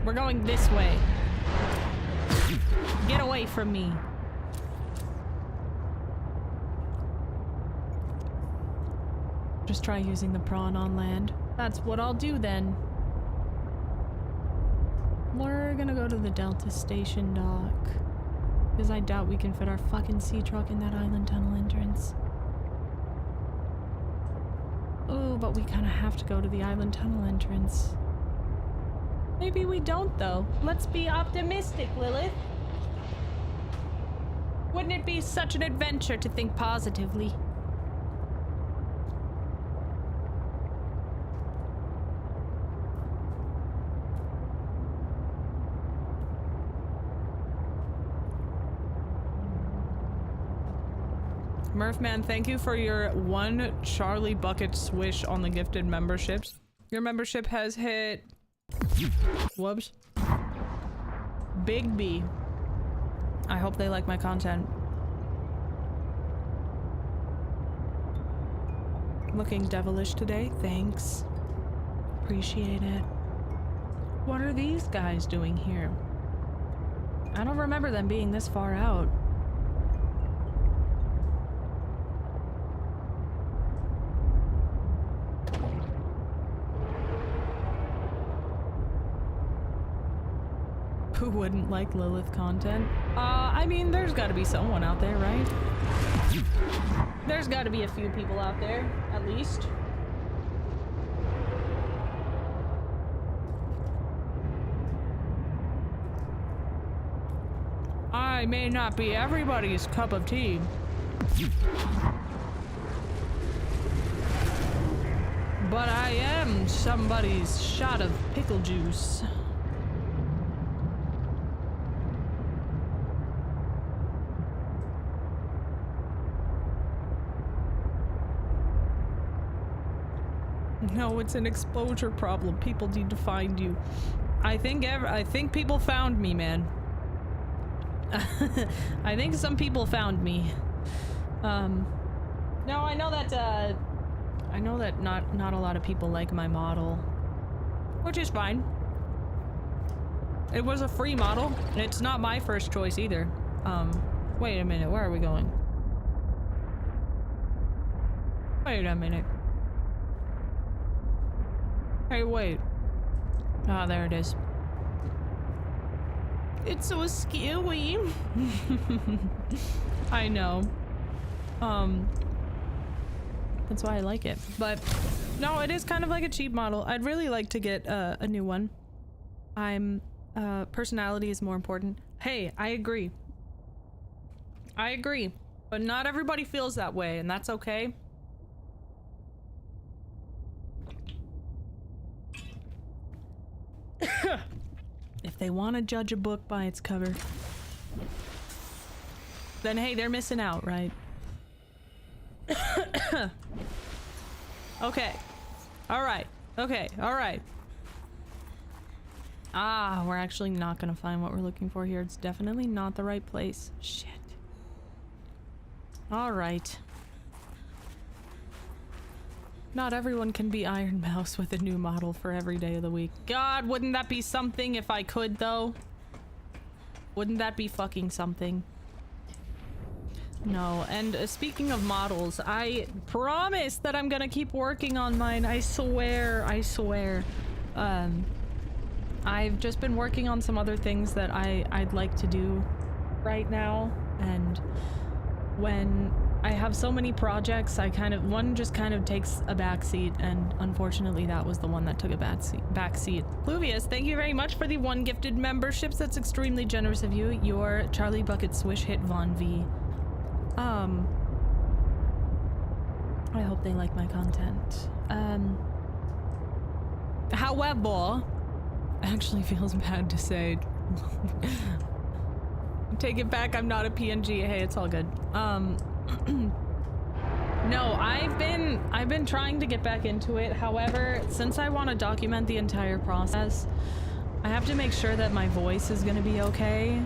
Speaker 1: We're going this way. Get away from me. Just try using the prawn on land. That's what I'll do then. We're gonna go to the Delta Station dock. Because I doubt we can fit our fucking sea truck in that island tunnel entrance. Oh, but we kind of have to go to the island tunnel entrance. Maybe we don't though. Let's be optimistic, Lilith. Wouldn't it be such an adventure to think positively? Murphman, thank you for your 1 Charlie Bucket swish on the gifted memberships. Your membership has hit... Whoops. Big B. I hope they like my content. Looking devilish today, thanks. Appreciate it. What are these guys doing here? I don't remember them being this far out. Who wouldn't like Lilith content? I mean, there's gotta be someone out there, right? There's gotta be a few people out there, at least. I may not be everybody's cup of tea. But I am somebody's shot of pickle juice. No, it's an exposure problem. People need to find you. I think people found me, man. I think some people found me. No, I know that I know that not a lot of people like my model, which is fine. It was a free model, and it's not my first choice either. Wait a minute, where are we going? Wait a minute. Hey, wait. Ah, there it is. It's so scary. I know. That's why I like it. But no, it is kind of like a cheap model. I'd really like to get a new one. Personality is more important. Hey, I agree. I agree. But not everybody feels that way, and that's okay. If they want to judge a book by its cover, then hey, they're missing out, right? Okay. Alright. Okay. Alright. Ah, we're actually not gonna find what we're looking for here. It's definitely not the right place. Shit. Alright. Not everyone can be Iron Mouse with a new model for every day of the week. God, wouldn't that be something if I could, though? Wouldn't that be fucking something? No, and speaking of models, I promise that I'm gonna keep working on mine. I swear, I swear. I've just been working on some other things that I'd like to do right now, and when I have so many projects, one just kind of takes a backseat, and unfortunately that was the one that took a backseat. Luvius, thank you very much for the 1 gifted memberships. That's extremely generous of you. Your Charlie Bucket Swish hit Von V. I hope they like my content. However, actually feels bad to say. Take it back, I'm not a PNG. Hey, it's all good. No, I've been trying to get back into it. However, since I want to document the entire process, I have to make sure that my voice is gonna be okay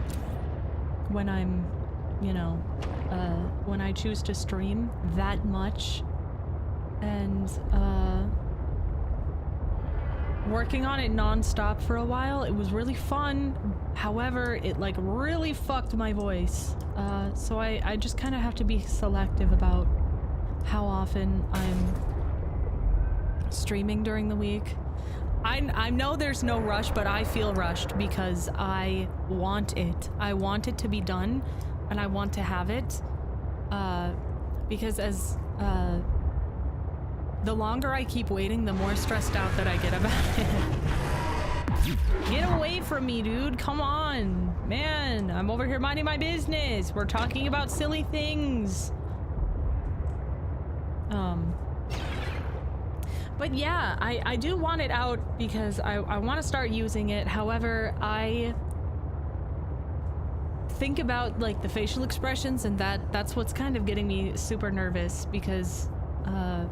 Speaker 1: when I'm, you know, when I choose to stream that much. And working on it non-stop for a while, it was really fun. However, it like really fucked my voice. So I just kind of have to be selective about how often I'm streaming during the week. I know there's no rush, but I feel rushed because I want it. I want it to be done, and I want to have it. Because as the longer I keep waiting, the more stressed out that I get about it. Get away from me, dude. Come on. Man, I'm over here minding my business. We're talking about silly things. But yeah, I do want it out because I want to start using it. However, I think about like the facial expressions, and that's what's kind of getting me super nervous because I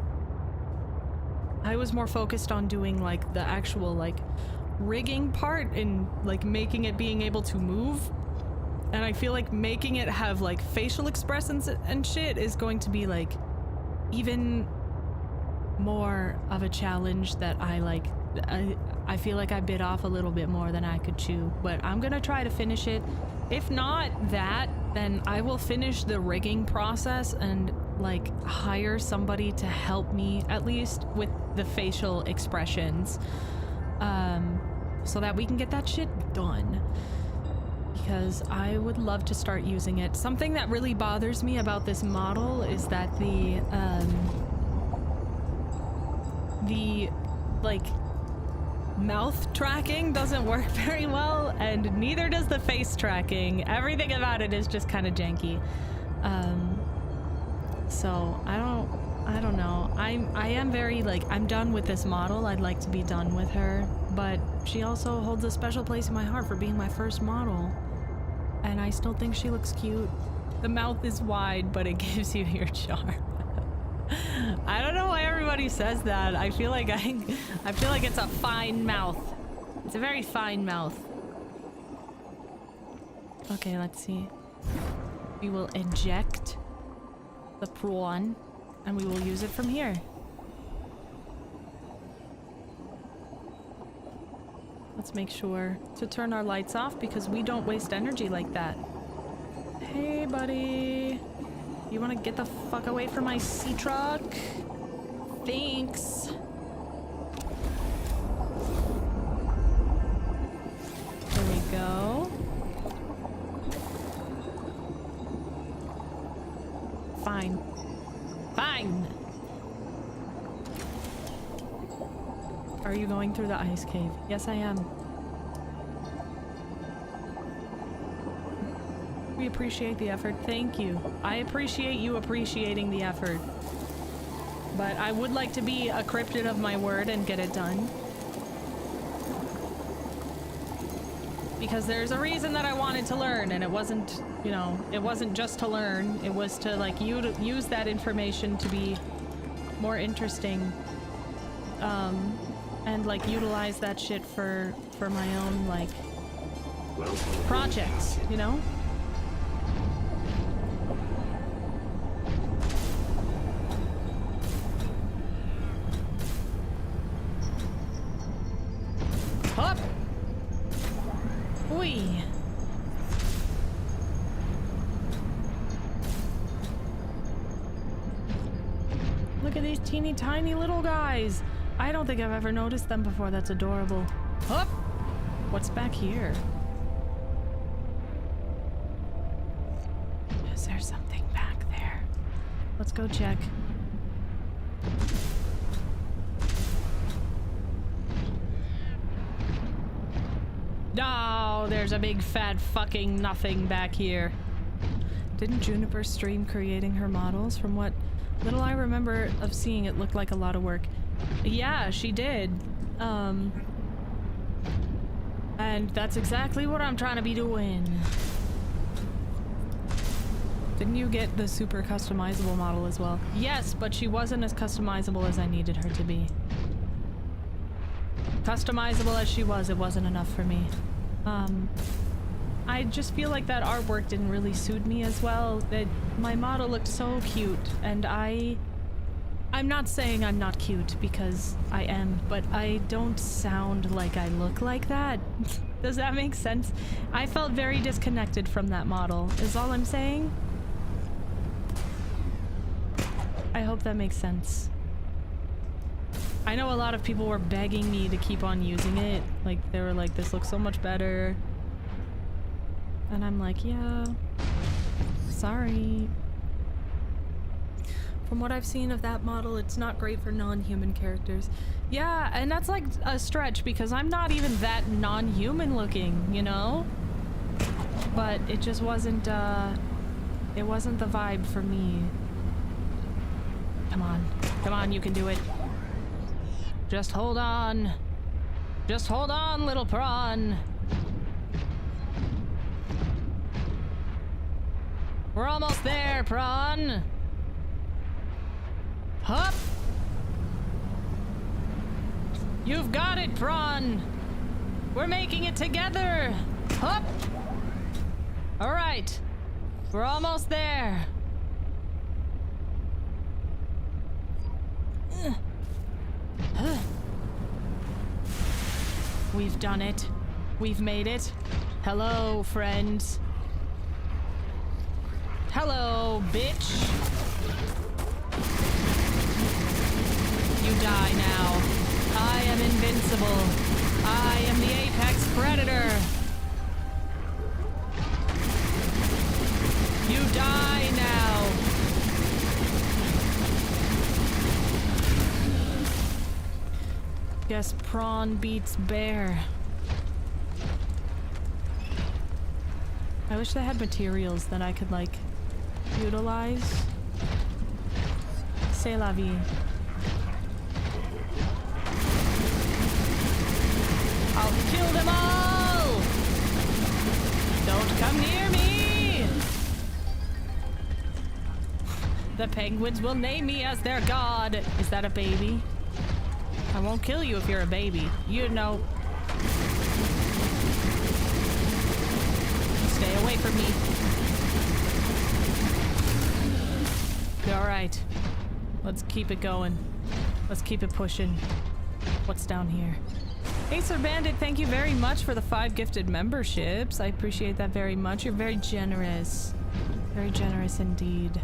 Speaker 1: was more focused on doing like the actual like rigging part and like making it being able to move, and I feel like making it have like facial expressions and shit is going to be like even more of a challenge that I feel like I bit off a little bit more than I could chew. But I'm gonna try to finish it. If not that, then I will finish the rigging process and like hire somebody to help me at least with the facial expressions, so that we can get that shit done, because I would love to start using it. Something that really bothers me about this model is that the like mouth tracking doesn't work very well, and neither does the face tracking. Everything about it is just kind of janky. So I don't know. I am very like, I'm done with this model. I'd like to be done with her, but she also holds a special place in my heart for being my first model, and I still think she looks cute. The mouth is wide, but it gives you your charm. I don't know why everybody says that. I feel like it's a fine mouth. It's a very fine mouth. Okay, let's see. We will eject the prawn, and we will use it from here. let's make sure to turn our lights off because we don't waste energy like that. Hey, buddy. You want to get the fuck away from my sea truck? Thanks. There we go. Fine. Fine! Are you going through the ice cave? Yes, I am. We appreciate the effort. Thank you. I appreciate you appreciating the effort. But I would like to be a cryptid of my word and get it done. Because there's a reason that I wanted to learn, and it wasn't, you know, it wasn't just to learn. It was to, like, use that information to be more interesting. And, like, utilize that shit for my own, like, projects, you know? Up! Whee! Look at these teeny tiny little guys! I don't think I've ever noticed them before. That's adorable. Up! What's back here? Is there something back there? Let's go check. Oh, there's a big fat fucking nothing back here. Didn't Juniper stream creating her models? From what little I remember of seeing, it looked like a lot of work. Yeah, she did. And that's exactly what I'm trying to be doing. Didn't you get the super customizable model as well? Yes, but she wasn't as customizable as I needed her to be. Customizable as she was, it wasn't enough for me. I just feel like that artwork didn't really suit me as well. That my model looked so cute, and I'm not saying I'm not cute, because I am, but I don't sound like I look like that. Does that make sense? I felt very disconnected from that model, is all I'm saying. I hope that makes sense. I know a lot of people were begging me to keep on using it. Like, they were like, this looks so much better. And I'm like, yeah, sorry. From what I've seen of that model, it's not great for non-human characters. Yeah, and that's like a stretch because I'm not even that non-human looking, you know? But it just wasn't, it wasn't the vibe for me. Come on. Come on, you can do it. Just hold on. Just hold on, little prawn. We're almost there, prawn. Hup! You've got it, prawn. We're making it together. Hup! All right. We're almost there. We've done it. We've made it. Hello, friends. Hello, bitch. You die now. I am invincible. I am the apex predator. You die now. Guess prawn beats bear. I wish they had materials that I could, like, utilize. C'est la vie. I'll kill them all! Don't come near me! The penguins will name me as their god. Is that a baby? I won't kill you if you're a baby. You know. Stay away from me. Alright. Let's keep it going. Let's keep it pushing. What's down here? Hey, Sir Bandit, thank you very much for the 5 gifted memberships. I appreciate that very much. You're very generous. Very generous indeed.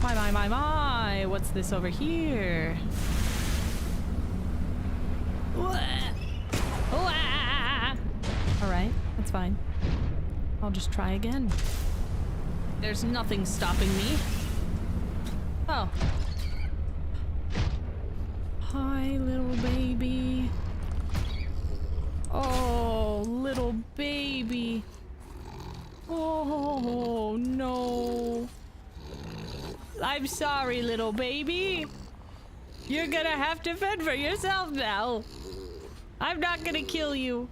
Speaker 1: My. What's this over here? Alright, that's fine. I'll just try again. There's nothing stopping me. Oh. Hi, little baby. Oh, little baby. Oh, no. I'm sorry, little baby. You're gonna have to fend for yourself now. I'm not gonna kill you.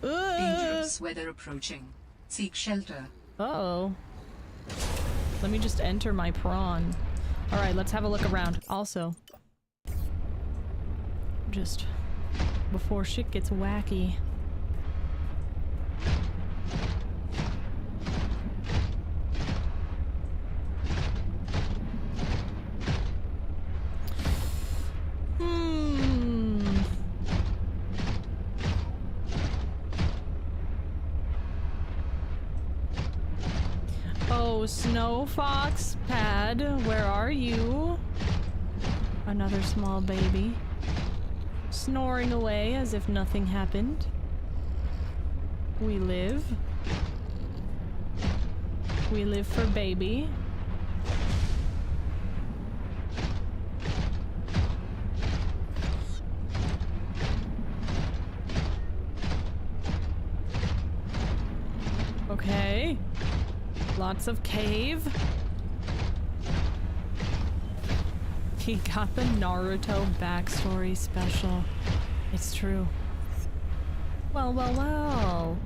Speaker 3: Dangerous weather approaching. Seek shelter.
Speaker 1: Uh-oh. Let me just enter my prawn. Alright, let's have a look around. Also, just before shit gets wacky. Oh, Snow Fox Pad, where are you? Another small baby. Snoring away as if nothing happened. We live. We live for baby. Okay. Lots of cave. He got the Naruto backstory special. It's true. Well.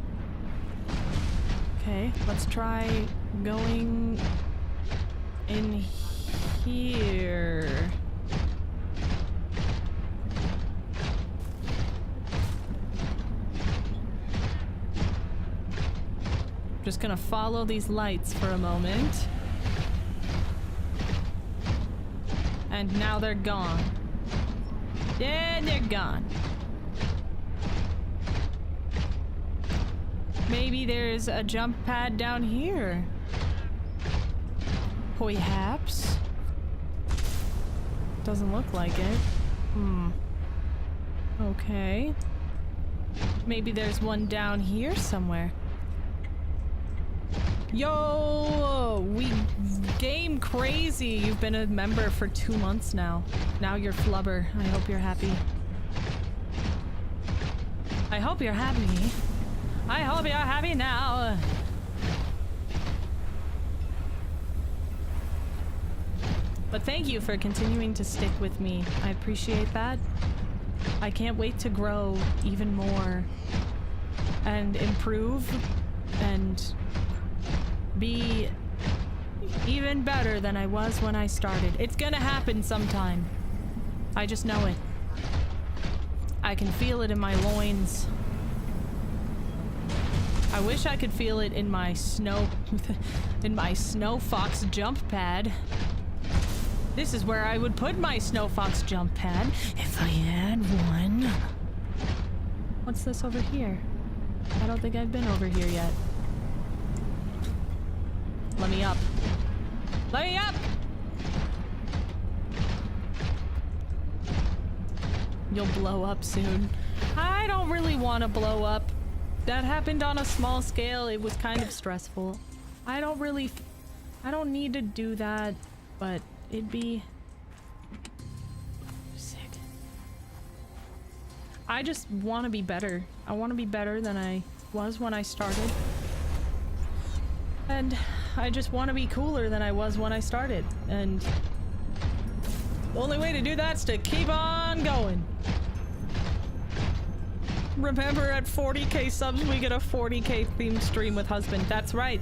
Speaker 1: Okay, let's try going in here. Just gonna follow these lights for a moment. And now they're gone. Yeah, they're gone. Maybe there's a jump pad down here. Perhaps. Doesn't look like it. Okay. Maybe there's one down here somewhere. Yo, we game crazy. You've been a member for 2 months now. Now you're flubber. I hope you're happy. I hope you're happy. I hope you're happy now. But thank you for continuing to stick with me. I appreciate that. I can't wait to grow even more and improve and be even better than I was when I started. It's gonna happen sometime. I just know it. I can feel it in my loins. I wish I could feel it in my snow fox jump pad. This is where I would put my snow fox jump pad if I had one. What's this over here? I don't think I've been over here yet. Let me up. Let me up! You'll blow up soon. I don't really want to blow up. That happened on a small scale. It was kind of stressful. I don't need to do that, but it'd be sick. I just want to be better. I want to be better than I was when I started. And I just want to be cooler than I was when I started. And the only way to do that is to keep on going. Remember, at 40k subs, we get a 40k themed stream with husband. That's right.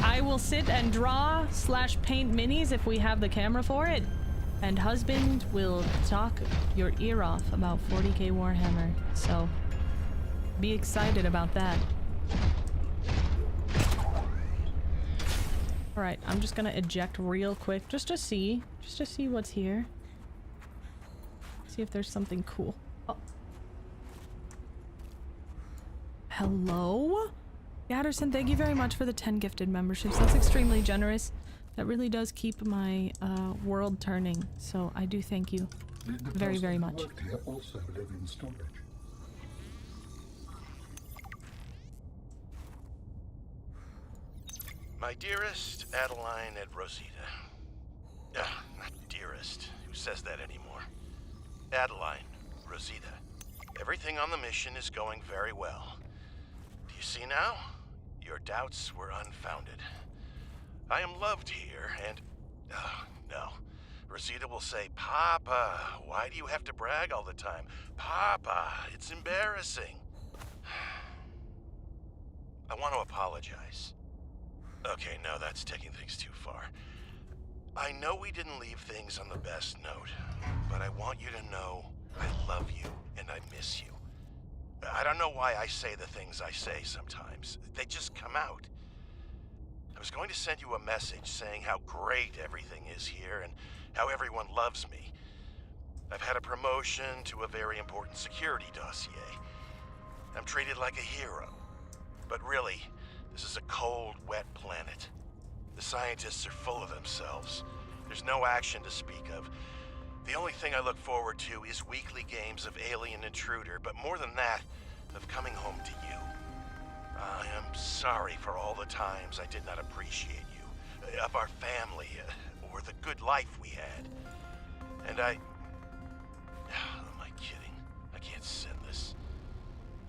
Speaker 1: I will sit and draw / paint minis if we have the camera for it. And husband will talk your ear off about 40k Warhammer. So be excited about that. Alright, I'm just gonna eject real quick just to see what's here. See if there's something cool. Oh. Hello? Gatterson, thank you very much for the 10 gifted memberships. That's extremely generous. That really does keep my world turning. So I do thank you very, very much.
Speaker 4: The person who worked here also live in storage.
Speaker 5: My dearest Adeline and Rosita. Not dearest. Who says that anymore? Adeline, Rosita. Everything on the mission is going very well. Do you see now? Your doubts were unfounded. I am loved here, and... no. Rosita will say, Papa, why do you have to brag all the time? Papa, it's embarrassing. I want to apologize. Okay, no, that's taking things too far. I know we didn't leave things on the best note, but I want you to know I love you and I miss you. I don't know why I say the things I say sometimes. They just come out. I was going to send you a message saying how great everything is here and how everyone loves me. I've had a promotion to a very important security dossier. I'm treated like a hero. But really, this is a cold, wet planet. The scientists are full of themselves. There's no action to speak of. The only thing I look forward to is weekly games of Alien Intruder, but more than that, of coming home to you. I am sorry for all the times I did not appreciate you, of our family, or the good life we had. And am I kidding? I can't send this.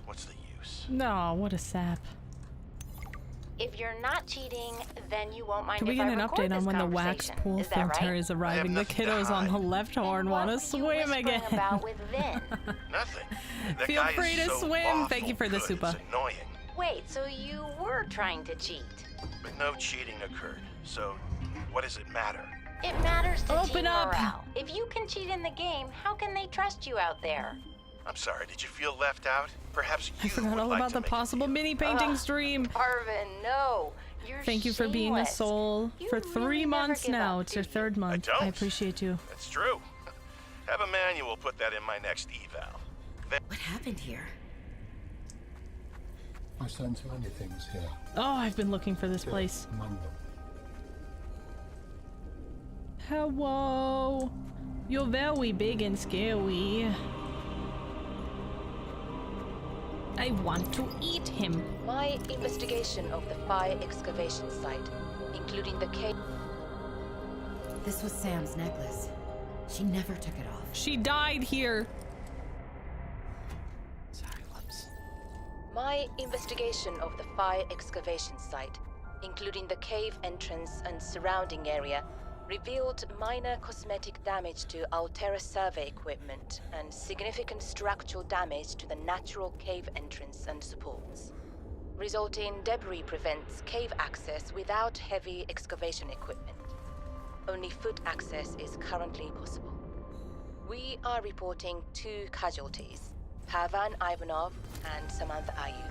Speaker 5: What's the use?
Speaker 1: No, what a sap.
Speaker 6: If you're not cheating, then you won't mind
Speaker 1: Can we
Speaker 6: if
Speaker 1: get
Speaker 6: I
Speaker 1: an
Speaker 6: record
Speaker 1: update on
Speaker 6: this
Speaker 1: when the wax
Speaker 6: conversation.
Speaker 1: pool
Speaker 6: Is that
Speaker 1: filter
Speaker 6: right?
Speaker 1: is arriving? The
Speaker 5: nothing to
Speaker 1: kiddos on the
Speaker 5: hide.
Speaker 1: left horn want to swim again.
Speaker 6: About with Vin?
Speaker 5: Nothing. That
Speaker 1: Feel
Speaker 5: guy
Speaker 1: free
Speaker 5: is
Speaker 1: to
Speaker 5: so
Speaker 1: swim. Thank you for the
Speaker 5: awful
Speaker 1: super.
Speaker 5: good. It's annoying.
Speaker 6: Wait, so you were trying to cheat?
Speaker 5: But no cheating occurred. So, what does it matter?
Speaker 6: It matters to
Speaker 1: Open
Speaker 6: team
Speaker 1: up.
Speaker 6: morale. If you can cheat in the game, how can they trust you out there?
Speaker 5: I'm sorry, did you feel left out? Perhaps you
Speaker 1: I forgot
Speaker 5: would
Speaker 1: all
Speaker 5: like
Speaker 1: about
Speaker 5: to
Speaker 1: the
Speaker 5: make it
Speaker 1: possible
Speaker 5: feel-
Speaker 1: mini painting stream.
Speaker 6: Arvin, no. You're
Speaker 1: Thank you for being a
Speaker 6: shameless.
Speaker 1: soul
Speaker 6: You
Speaker 1: for
Speaker 6: really
Speaker 1: 3
Speaker 6: never
Speaker 1: months
Speaker 6: give
Speaker 1: now.
Speaker 6: up,
Speaker 1: It's your
Speaker 6: do you?
Speaker 1: 3rd month.
Speaker 5: don't.
Speaker 1: I appreciate you.
Speaker 5: That's true. Have a manual put that in my next eval.
Speaker 7: What happened here?
Speaker 4: I sense many things here.
Speaker 1: Oh, I've been looking for this place.
Speaker 4: Among them.
Speaker 1: Hello. You're very big and scary. I want to eat him.
Speaker 8: My investigation of the fire excavation site, including the cave.
Speaker 7: This was Sam's necklace. She never took it off.
Speaker 1: She died here. Sorry, whoops.
Speaker 8: My investigation of the fire excavation site, including the cave entrance and surrounding area, revealed minor cosmetic damage to Altera survey equipment and significant structural damage to the natural cave entrance and supports. Resulting debris prevents cave access without heavy excavation equipment. Only foot access is currently possible. We are reporting 2 casualties, Pavan Ivanov and Samantha Ayu.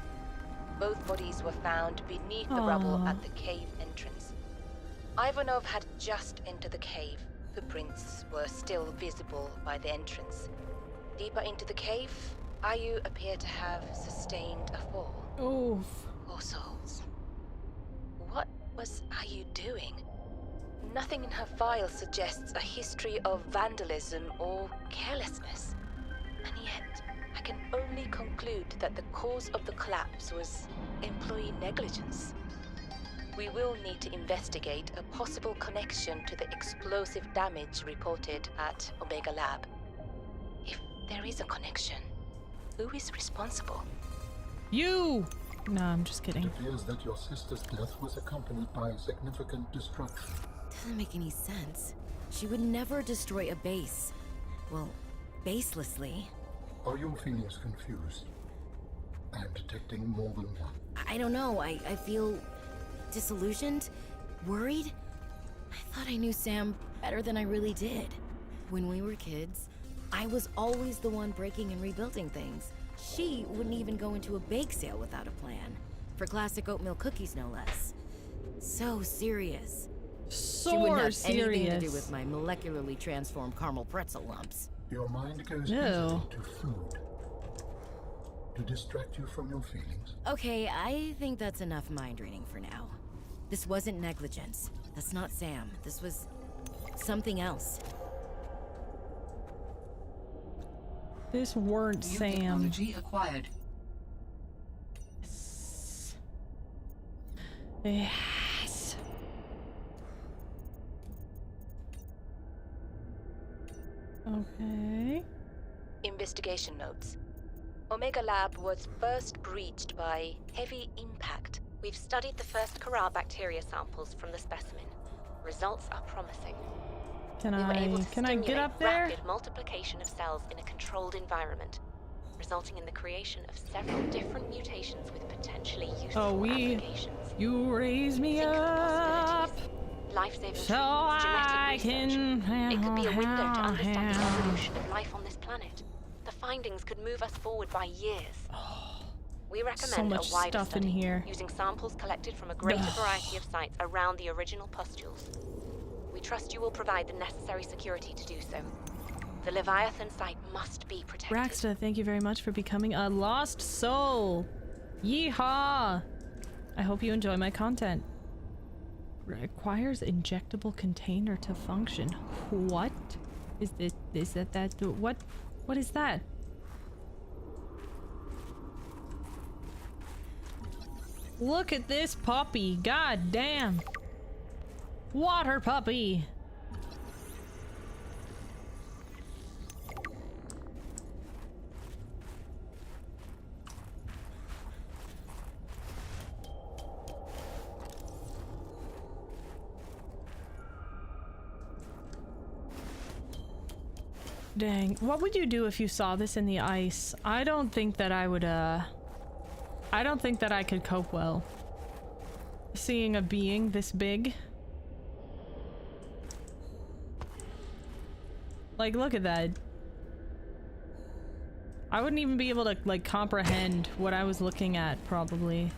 Speaker 8: Both bodies were found beneath the rubble
Speaker 1: Aww.
Speaker 8: at the cave entrance. Ivanov had just entered the cave. Footprints were still visible by the entrance. Deeper into the cave, Ayu appeared to have sustained a fall.
Speaker 1: Oof.
Speaker 8: Poor souls. What was Ayu doing? Nothing in her file suggests a history of vandalism or carelessness. And yet, I can only conclude that the cause of the collapse was employee negligence. We will need to investigate a possible connection to the explosive damage reported at Omega Lab. If there is a connection, who is responsible?
Speaker 1: You! No, I'm just kidding.
Speaker 4: It appears that your sister's death was accompanied by significant destruction.
Speaker 7: Doesn't make any sense. She would never destroy a base. Well, baselessly.
Speaker 4: Are your feelings confused? I am detecting more than one.
Speaker 7: I don't know. I feel disillusioned, worried. I thought I knew Sam better than I really did. When we were kids, I was always the one breaking and rebuilding things. She wouldn't even go into a bake sale without a plan. For classic oatmeal cookies, no less. So serious. She wouldn't
Speaker 1: So
Speaker 7: have anything to do
Speaker 1: serious.
Speaker 7: with my molecularly transformed caramel pretzel lumps.
Speaker 4: Your mind goes
Speaker 1: Ew.
Speaker 4: easily to food. To distract you from your feelings.
Speaker 7: Okay, I think that's enough mind reading for now. This wasn't negligence. That's not Sam. This was something else.
Speaker 1: This weren't
Speaker 3: New
Speaker 1: Sam.
Speaker 3: technology acquired.
Speaker 1: Yes. Okay.
Speaker 8: Investigation notes. Omega Lab was first breached by heavy impact.
Speaker 9: We've studied the first Corral bacteria samples from the specimen. Results are promising.
Speaker 1: Can
Speaker 9: We were able to
Speaker 1: I get
Speaker 9: stimulate
Speaker 1: up there?
Speaker 9: rapid multiplication of cells in a controlled environment, resulting in the creation of several different mutations with potentially useful applications.
Speaker 1: You raise me
Speaker 9: Think of
Speaker 1: up
Speaker 9: possibilities. Life-saving
Speaker 1: so
Speaker 9: treatments,
Speaker 1: I
Speaker 9: genetic research.
Speaker 1: can.
Speaker 9: It could be a window to understand the evolution of life on this planet. The findings could move us forward by years. We recommend
Speaker 1: much
Speaker 9: a wider
Speaker 1: stuff in
Speaker 9: study,
Speaker 1: here.
Speaker 9: using samples collected from a greater variety of sites around the original pustules. We trust you will provide the necessary security to do so. The Leviathan site must be protected.
Speaker 1: Raxta, thank you very much for becoming a lost soul. Yeehaw! I hope you enjoy my content. Requires injectable container to function. What is this? Is that what? What is that? Look at this puppy. God damn. Water puppy. Dang. What would you do if you saw this in the ice? I don't think that I would, I don't think that I could cope well. Seeing a being this big. Like, look at that. I wouldn't even be able to, like, comprehend what I was looking at, probably.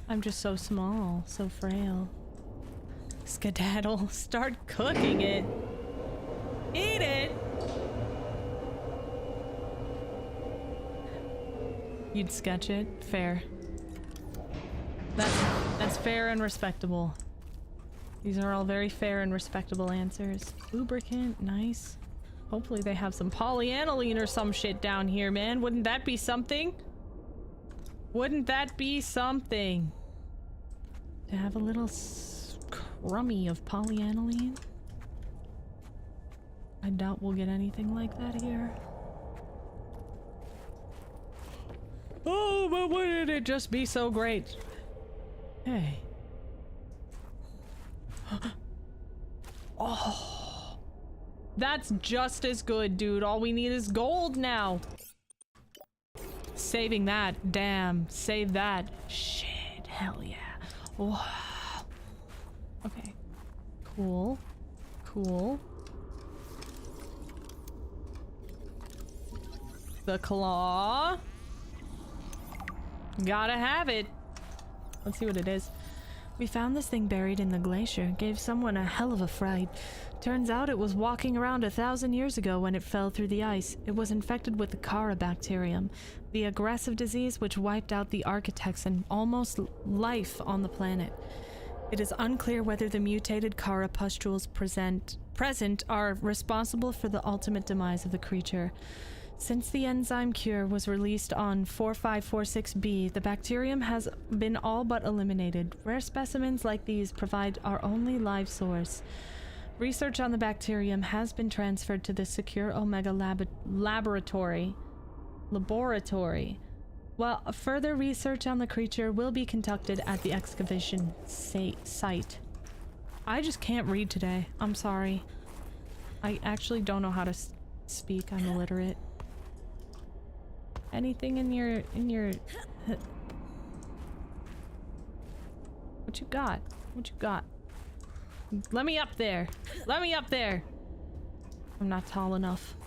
Speaker 1: I'm just so small, so frail. Skedaddle. Start cooking it. Eat it! You'd sketch it? Fair. That's fair and respectable. These are all very fair and respectable answers. Lubricant, nice. Hopefully they have some polyaniline or some shit down here, man. Wouldn't that be something? Wouldn't that be something? To have a little crummy of polyaniline? I doubt we'll get anything like that here. Oh, but wouldn't it just be so great? Hey. Oh. That's just as good, dude. All we need is gold now. Saving that. Damn. Save that. Shit. Hell yeah. Wow. Okay. Cool. Cool. The claw. Gotta have it. Let's see what it is. We found this thing buried in the glacier. Gave someone a hell of a fright. Turns out it was walking around 1,000 years ago when it fell through the ice. It was infected with the Kara bacterium, the aggressive disease which wiped out the architects and almost life on the planet. It is unclear whether the mutated Kara pustules present are responsible for the ultimate demise of the creature. Since the enzyme cure was released on 4546b, the bacterium has been all but eliminated. Rare specimens like these provide our only live source. Research on the bacterium has been transferred to the secure Omega laboratory. While further research on the creature will be conducted at the excavation site. I just can't read today. I'm sorry. I actually don't know how to speak. I'm illiterate. Anything in your what you got? What you got? Let me up there. Let me up there. I'm not tall enough.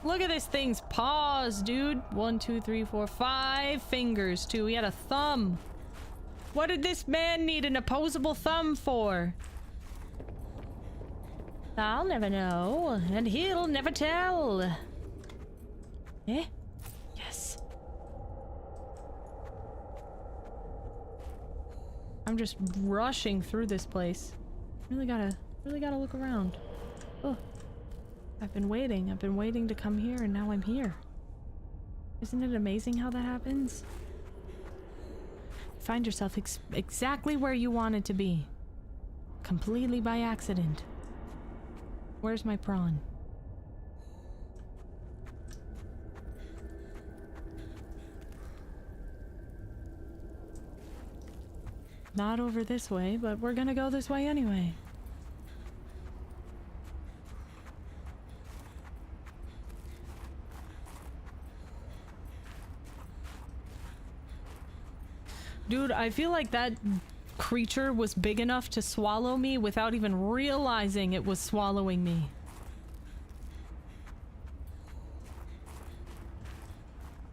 Speaker 1: Look at this thing's paws, dude. 1, 2, 3, 4, 5 fingers too. He had a thumb. What did this man need an opposable thumb for? I'll never know, and he'll never tell. Eh? Yes. I'm just rushing through this place. Really gotta look around. Oh. I've been waiting to come here, and now I'm here. Isn't it amazing how that happens? Find yourself exactly where you wanted to be. Completely by accident. Where's my prawn? Not over this way, but we're gonna go this way anyway. Dude, I feel like that creature was big enough to swallow me without even realizing it was swallowing me.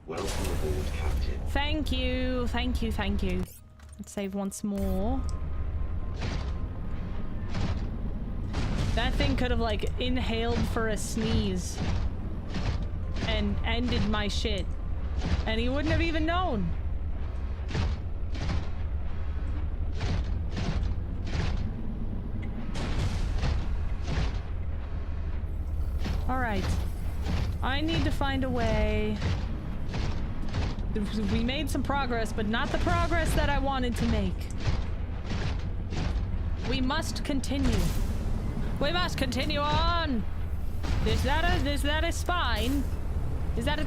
Speaker 10: Welcome aboard, Captain.
Speaker 1: Thank you, thank you, thank you. Let's save once more. That thing could have, like, inhaled for a sneeze and ended my shit. And he wouldn't have even known. Alright. I need to find a way. We made some progress, but not the progress that I wanted to make. We must continue. We must continue on! Is that a spine? Is that a...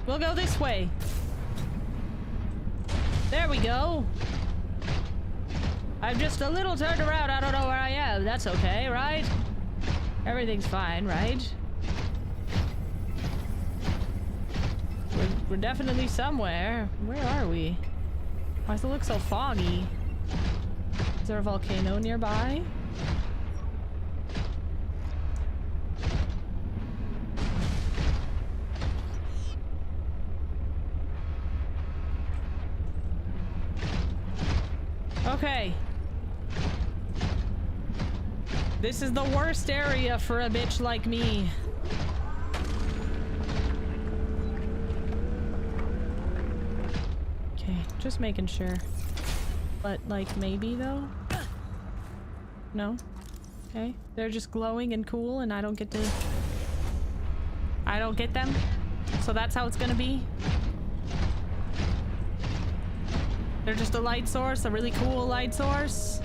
Speaker 1: We'll go this way. There we go. I'm just a little turned around. I don't know where I am. That's okay, right? Everything's fine, right? We're definitely somewhere. Where are we? Why does it look so foggy? Is there a volcano nearby? Okay. This is the worst area for a bitch like me. Okay, just making sure. But, like, maybe, though? No? Okay. They're just glowing and cool, and I don't get to... I don't get them? So that's how it's gonna be? They're just a light source? A really cool light source?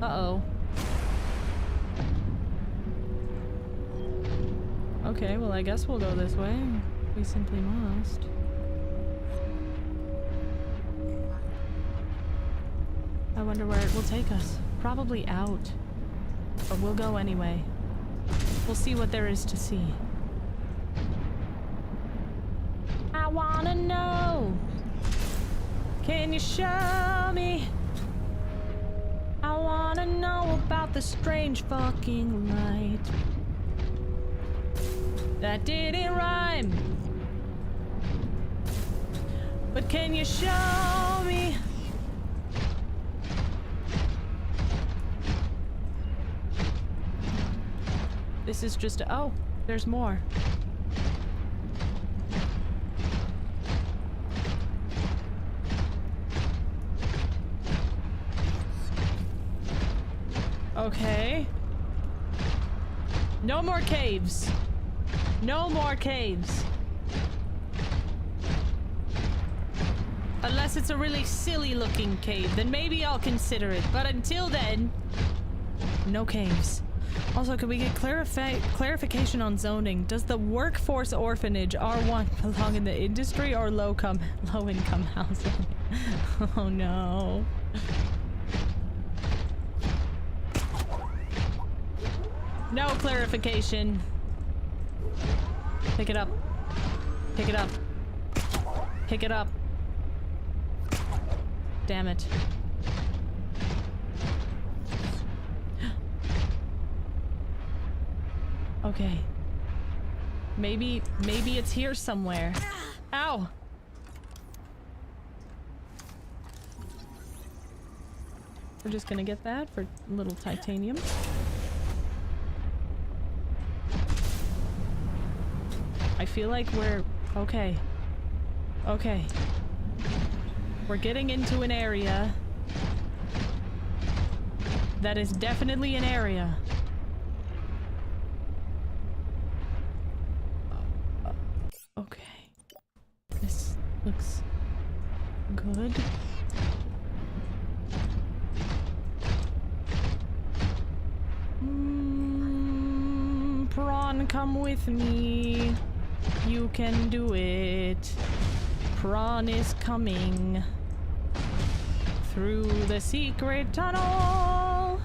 Speaker 1: Uh-oh. Okay, well, I guess we'll go this way. We simply must. I wonder where it will take us. Probably out. But we'll go anyway. We'll see what there is to see. I wanna know. Can you show me? I wanna know about the strange fucking light. That didn't rhyme. But can you show me? This is just a... Oh, there's more. Okay. No more caves. No more caves. Unless it's a really silly looking cave, then maybe I'll consider it. But until then, no caves. Also, could we get clarification on zoning? Does the workforce orphanage R1 belong in the industry or low-income housing? Oh no. No clarification. Pick it up. Pick it up. Pick it up. Damn it. Okay. Maybe it's here somewhere. Ow! We're just gonna get that for a little titanium. feel like we're... Okay. Okay. We're getting into an area that is definitely an area. Okay. This looks good. Prawn, come with me. You can do it. Prawn is coming through the secret tunnel.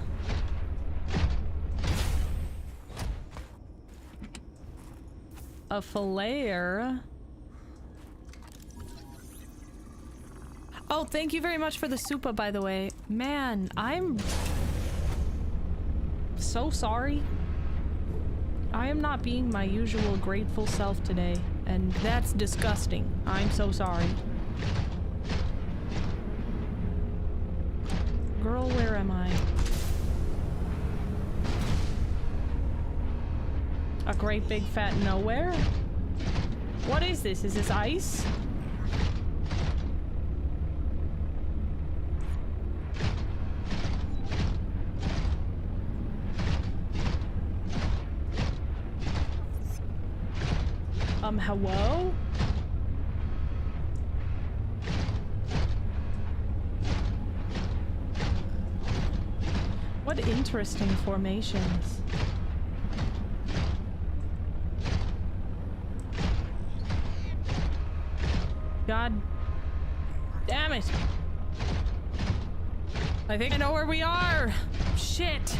Speaker 1: A flair. Oh, thank you very much for the supa, by the way. Man, I'm so sorry. I am not being my usual grateful self today, and that's disgusting. I'm so sorry. Girl, where am I? A great big fat nowhere? What is this? Is this ice? Hello? What interesting formations. God damn it. I think I know where we are. Shit.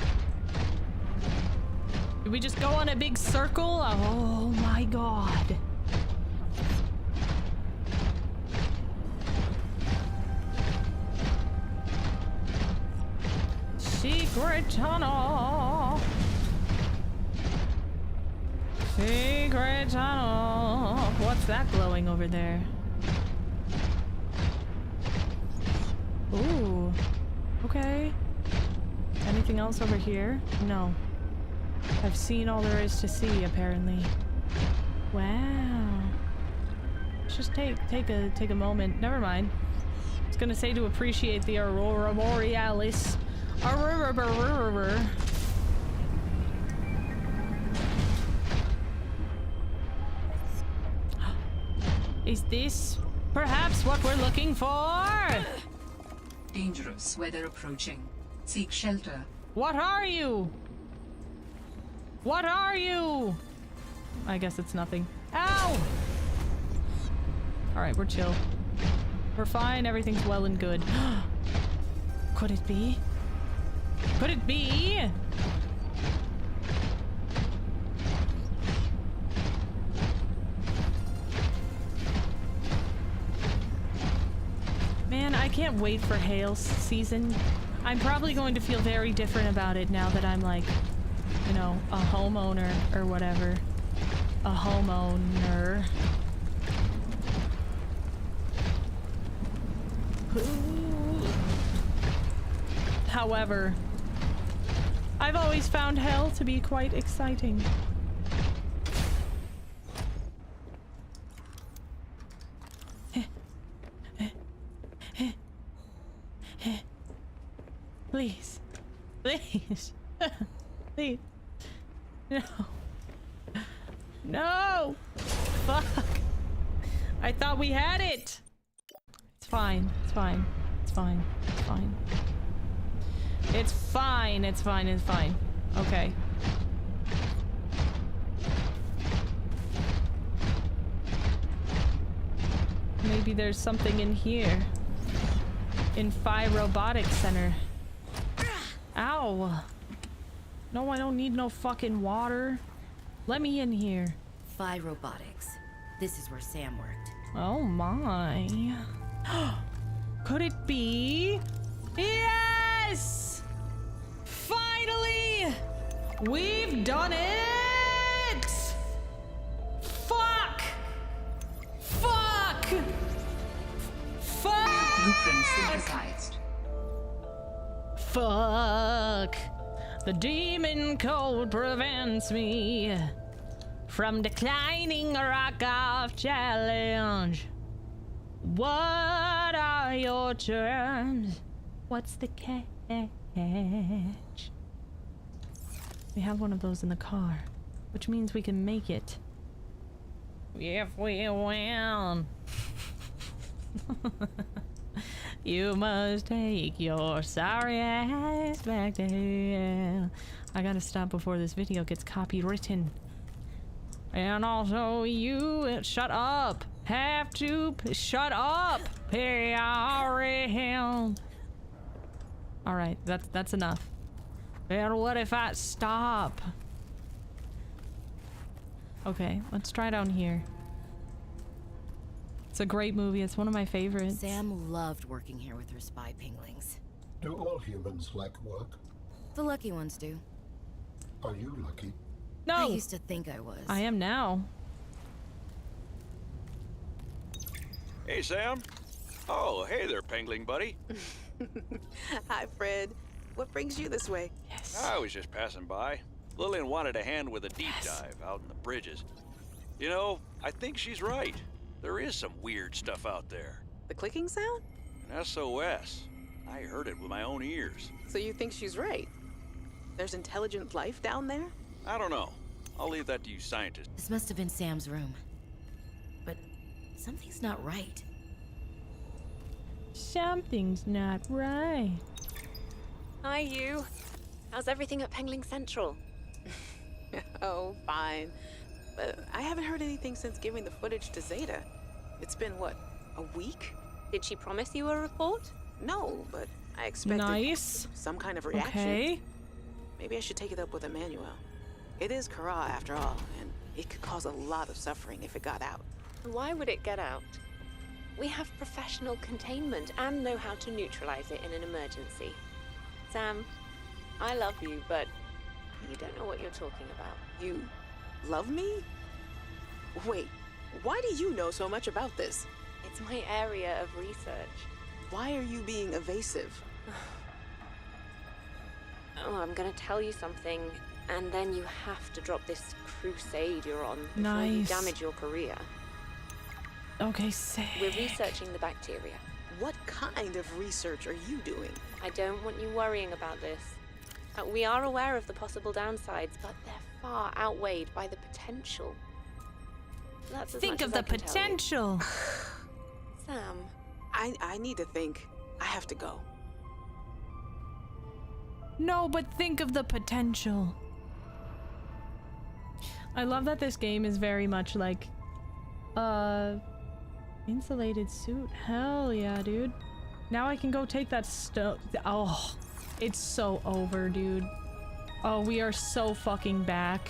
Speaker 1: Did we just go on a big circle? Oh my god. Secret tunnel. Secret tunnel. What's that glowing over there? Ooh. Okay. Anything else over here? No. I've seen all there is to see, apparently. Wow. Let's just take a moment. Never mind. I was gonna say to appreciate the aurora borealis. Aurora. Is this perhaps what we're looking for?
Speaker 3: Dangerous weather approaching. Seek shelter.
Speaker 1: What are you? What are you? I guess it's nothing. Ow! Alright, we're chill. We're fine, everything's well and good. Could it be? Could it be? Man, I can't wait for hail season. I'm probably going to feel very different about it now that I'm like, you know, a homeowner or whatever. A homeowner. However, I've always found hell to be quite exciting. Please. Please. Please. No. No! Fuck! I thought we had it! It's fine. It's fine. It's fine. It's fine. It's fine. It's fine. It's fine. Okay. Maybe there's something in here. In Phi Robotics Center. Ow! No, I don't need no fucking water. Let me in here.
Speaker 7: Phi Robotics. This is where Sam worked.
Speaker 1: Oh my. Could it be? Yes! Finally! We've done it! Fuck! Fuck! Fuck!
Speaker 3: Blueprint synthesized.
Speaker 1: Fuck! The demon code prevents me From declining rock off challenge. What are your terms? What's the catch? We have one of those in the car, which means we can make it. If we win. You must take your sorry ass back to hell. I gotta stop before this video gets copywritten. And also you shut up. Have to shut up. Alright, that's enough. And what if I stop? Okay, let's try down here. It's a great movie. It's one of my favorites.
Speaker 7: Sam loved working here with her spy pinglings.
Speaker 4: Do all humans like work?
Speaker 7: The lucky ones do.
Speaker 4: Are you lucky?
Speaker 1: No!
Speaker 7: I used to think I was.
Speaker 1: I am now.
Speaker 11: Hey, Sam. Oh, hey there, Pengling buddy.
Speaker 12: Hi, Fred. What brings you this way?
Speaker 1: Yes.
Speaker 11: I was just passing by. Lillian wanted a hand with a deep dive out in the bridges. You know, I think she's right. There is some weird stuff out there.
Speaker 12: The clicking sound?
Speaker 11: An SOS. I heard it with my own ears.
Speaker 12: So you think she's right? There's intelligent life down there?
Speaker 11: I don't know. I'll leave that to you scientists.
Speaker 7: This must have been Sam's room. But something's not right.
Speaker 1: Something's not right.
Speaker 9: Hi, you. How's everything at Pengling Central?
Speaker 12: Oh, fine. But I haven't heard anything since giving the footage to Zeta. It's been, what, a week?
Speaker 9: Did she promise you a report?
Speaker 12: No, but I expected
Speaker 1: Nice.
Speaker 12: some kind of reaction.
Speaker 1: Okay.
Speaker 12: Maybe I should take it up with Emmanuel. It is Kara, after all, and it could cause a lot of suffering if it got out.
Speaker 9: Why would it get out? We have professional containment and know how to neutralize it in an emergency. Sam, I love you, but you don't know what you're talking about.
Speaker 12: You love me? Wait, why do you know so much about this?
Speaker 9: It's my area of research.
Speaker 12: Why are you being evasive?
Speaker 9: Oh, I'm gonna tell you something, and then you have to drop this crusade you're on before you
Speaker 1: Nice.
Speaker 9: damage your career.
Speaker 1: Okay, sick.
Speaker 9: We're researching the bacteria.
Speaker 12: What kind of research are you doing?
Speaker 9: I don't want you worrying about this. We are aware of the possible downsides, but they're far outweighed by the potential. That's as
Speaker 1: Think
Speaker 9: much
Speaker 1: of
Speaker 9: as I
Speaker 1: the
Speaker 9: can tell you.
Speaker 1: potential.
Speaker 9: Sam,
Speaker 12: I need to think. I have to go.
Speaker 1: No, but think of the potential. I love that this game is very much like, insulated suit. Hell yeah, dude. Now I can go take that stuff. Oh, it's so over, dude. Oh, we are so fucking back.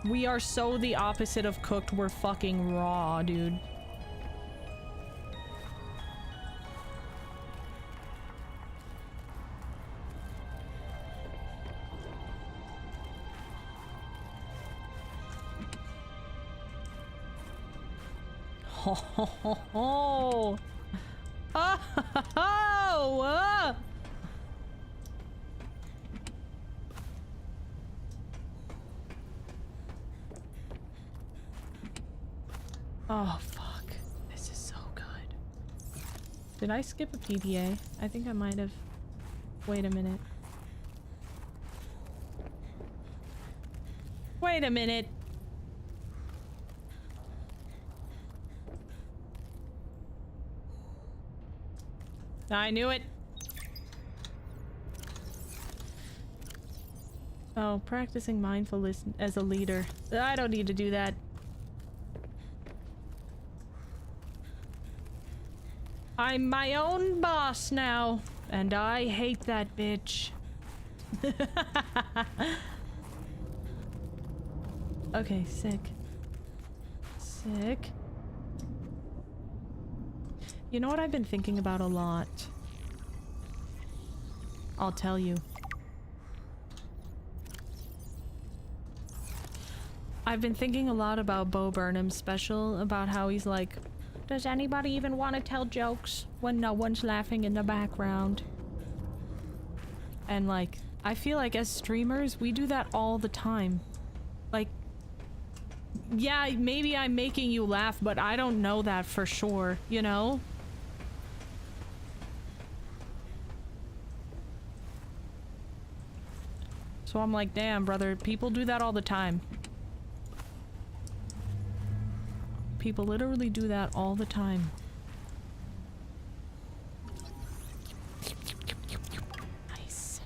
Speaker 1: We are so the opposite of cooked. We're fucking raw, dude. Ho ho ho ho! Oh, ho, ho, ho. Oh fuck! This is so good. Did I skip a PDA? I think I might have. Wait a minute. Wait a minute. I knew it. Oh, practicing mindfulness as a leader. I don't need to do that. I'm my own boss now, and I hate that bitch. Okay, sick. Sick. You know what I've been thinking about a lot? I'll tell you. I've been thinking a lot about Bo Burnham's special, about how he's like, does anybody even want to tell jokes when no one's laughing in the background? And like, I feel like as streamers, we do that all the time. Like, yeah, maybe I'm making you laugh, but I don't know that for sure, you know? So I'm like, damn, brother, people do that all the time. People literally do that all the time. Nice.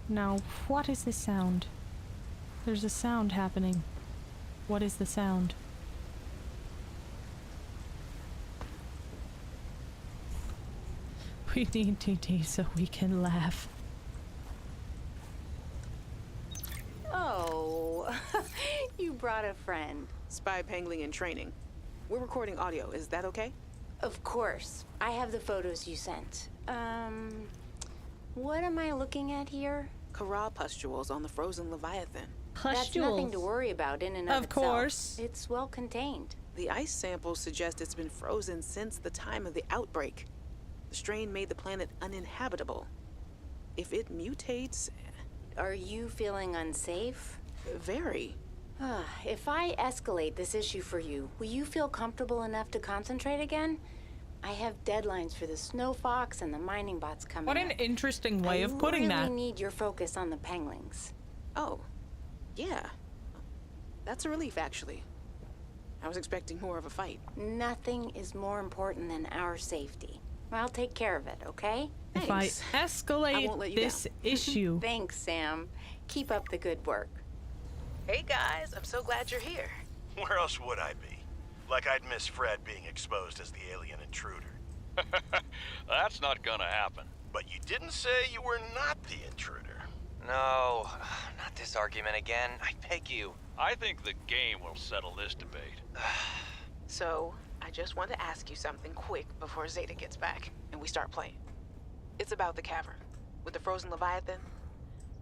Speaker 1: Now, what is this sound? There's a sound happening. What is the sound? We need TT so we can laugh.
Speaker 9: Oh, you brought a friend.
Speaker 12: Spy pangling and training. We're recording audio. Is that okay?
Speaker 6: Of course. I have the photos you sent. What am I looking at here?
Speaker 12: Corral pustules on the frozen Leviathan.
Speaker 6: That's nothing to worry about in and of itself.
Speaker 1: Of course.
Speaker 6: It's well contained.
Speaker 12: The ice samples suggest it's been frozen since the time of the outbreak. The strain made the planet uninhabitable. If it mutates...
Speaker 6: Are you feeling unsafe?
Speaker 12: Very.
Speaker 6: If I escalate this issue for you, will you feel comfortable enough to concentrate again? I have deadlines for the snow fox and the mining bots coming
Speaker 1: What an
Speaker 6: up.
Speaker 1: interesting way of putting that.
Speaker 6: I really need your focus on the penglings.
Speaker 12: Oh, yeah. That's a relief, actually. I was expecting more of a fight.
Speaker 6: Nothing is more important than our safety. I'll take care of it, okay?
Speaker 1: If I escalate this issue.
Speaker 6: Thanks, Sam. Keep up the good work.
Speaker 12: Hey guys, I'm so glad you're here.
Speaker 5: Where else would I be? Like I'd miss Fred being exposed as the alien intruder.
Speaker 11: That's not gonna happen.
Speaker 5: But you didn't say you were not the intruder.
Speaker 13: No, not this argument again. I beg you.
Speaker 11: I think the game will settle this debate.
Speaker 12: So, I just want to ask you something quick before Zeta gets back and we start playing. It's about the cavern with the frozen Leviathan.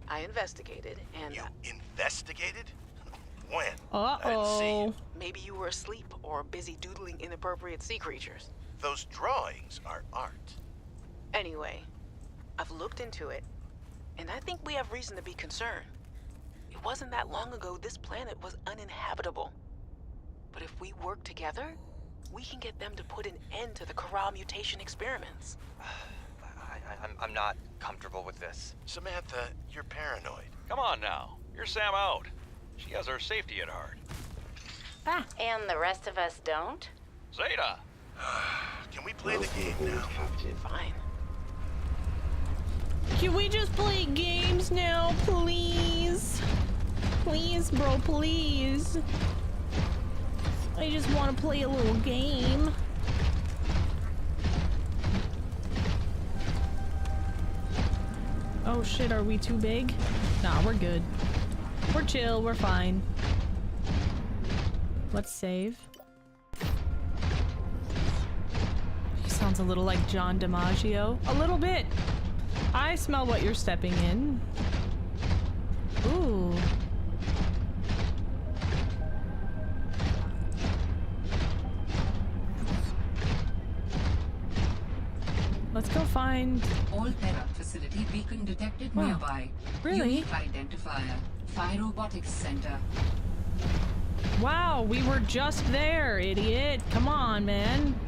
Speaker 12: I investigated and...
Speaker 5: You investigated? When? I didn't see you.
Speaker 12: Maybe you were asleep or busy doodling inappropriate sea creatures.
Speaker 5: Those drawings are art.
Speaker 12: Anyway, I've looked into it, and I think we have reason to be concerned. It wasn't that long ago this planet was uninhabitable. But if we work together, we can get them to put an end to the Corral mutation experiments.
Speaker 13: I'm not comfortable with this.
Speaker 5: Samantha, you're paranoid.
Speaker 11: Come on now. You're Sam out. She has our safety at heart.
Speaker 6: And the rest of us don't?
Speaker 11: Zeta!
Speaker 5: Can we play the game now?
Speaker 12: Fine.
Speaker 1: Can we just play games now, please? Please, bro, please. I just want to play a little game. Oh shit, are we too big? Nah, we're good. We're chill, we're fine. Let's save. He sounds a little like John DiMaggio. A little bit. I smell what you're stepping in. Ooh. Let's go find...
Speaker 3: All Terra facility beacon detected nearby.
Speaker 1: Really?
Speaker 3: Unique identifier. Phi Robotics Center.
Speaker 1: Wow, we were just there, idiot. Come on, man.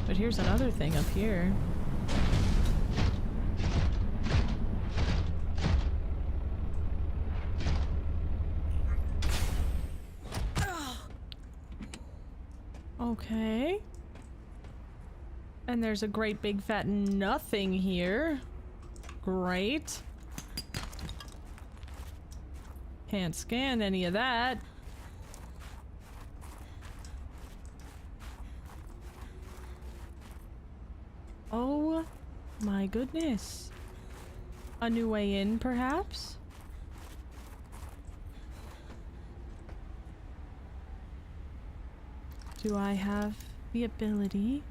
Speaker 1: But here's another thing up here. Okay. And there's a great big fat nothing here. Great. Can't scan any of that. Oh my goodness. A new way in, perhaps? Do I have the ability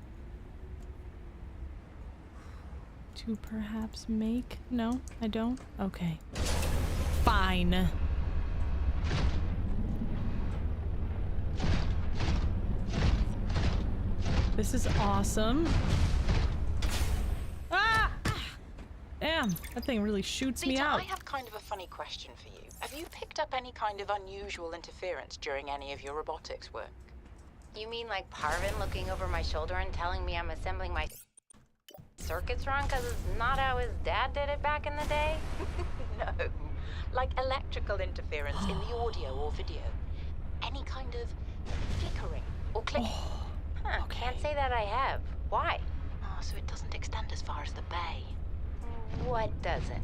Speaker 1: to perhaps make... No, I don't? Okay. Fine. This is awesome. Ah! Damn, that thing really shoots me
Speaker 14: Zeta,
Speaker 1: out.
Speaker 14: I have kind of a funny question for you. Have you picked up any kind of unusual interference during any of your robotics work?
Speaker 6: You mean like Parvin looking over my shoulder and telling me I'm assembling my circuits wrong because it's not how his dad did it back in the day?
Speaker 14: No. Like electrical interference in the audio or video. Any kind of flickering or clicking.
Speaker 6: Huh, can't say that I have. Why?
Speaker 14: Oh, so it doesn't extend as far as the bay.
Speaker 6: What doesn't?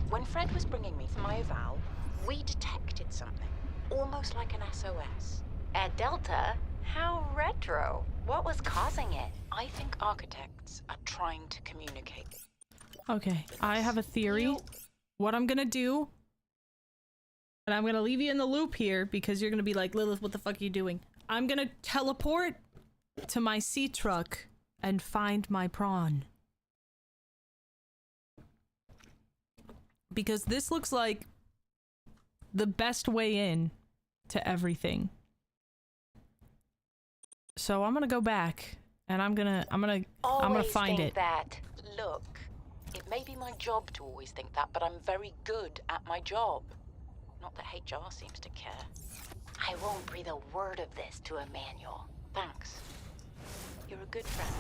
Speaker 14: When Fred was bringing me my eval, we detected something. Almost like an SOS.
Speaker 6: At Delta? How retro. What was causing it?
Speaker 14: I think architects are trying to communicate.
Speaker 1: Okay, I have a theory. What I'm gonna do, and I'm gonna leave you in the loop here because you're gonna be like, Lilith, what the fuck are you doing? I'm gonna teleport to my sea truck and find my prawn. Because this looks like the best way in to everything. So I'm gonna go back and I'm gonna find it.
Speaker 14: That. Look, it may be my job to always think that, but I'm very good at my job. Not that HR seems to care.
Speaker 6: I won't breathe a word of this to Emmanuel.
Speaker 14: Thanks. You're a good friend.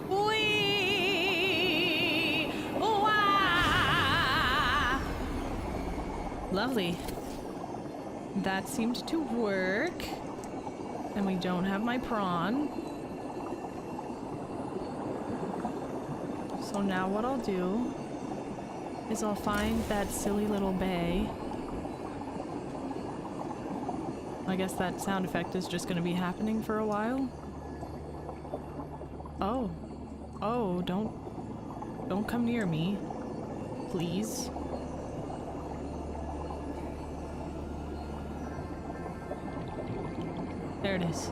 Speaker 1: Wee! Wah! Lovely. That seemed to work. And we don't have my prawn. So now what I'll do is I'll find that silly little bay. I guess that sound effect is just gonna be happening for a while. Oh. Oh, don't come near me. Please. There it is.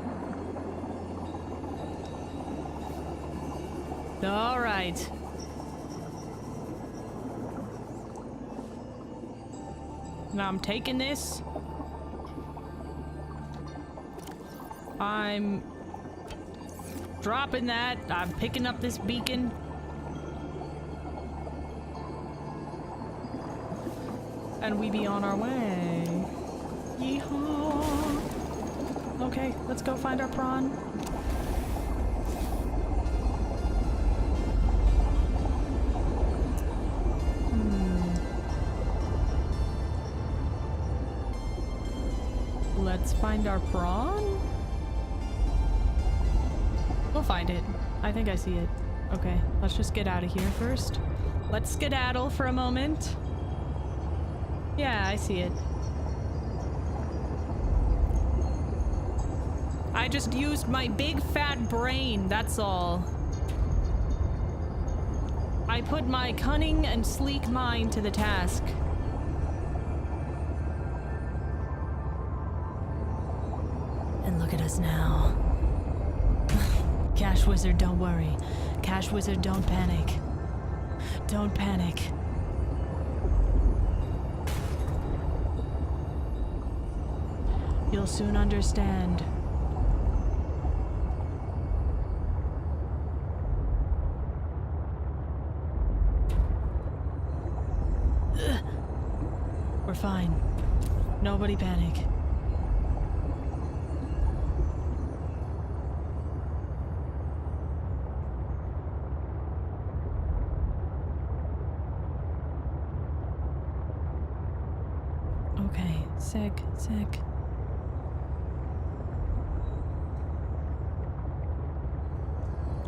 Speaker 1: All right. Now I'm taking this. I'm dropping that. I'm picking up this beacon. And we be on our way. Yeehaw. Okay, let's go find our prawn. Let's find our prawn? We'll find it. I think I see it. Okay, let's just get out of here first. Let's skedaddle for a moment. Yeah, I see it. I just used my big fat brain, that's all. I put my cunning and sleek mind to the task. And look at us now. Cash Wizard, don't worry. Cash Wizard, don't panic. Don't panic. You'll soon understand. We're fine. Nobody panic. Okay, sec.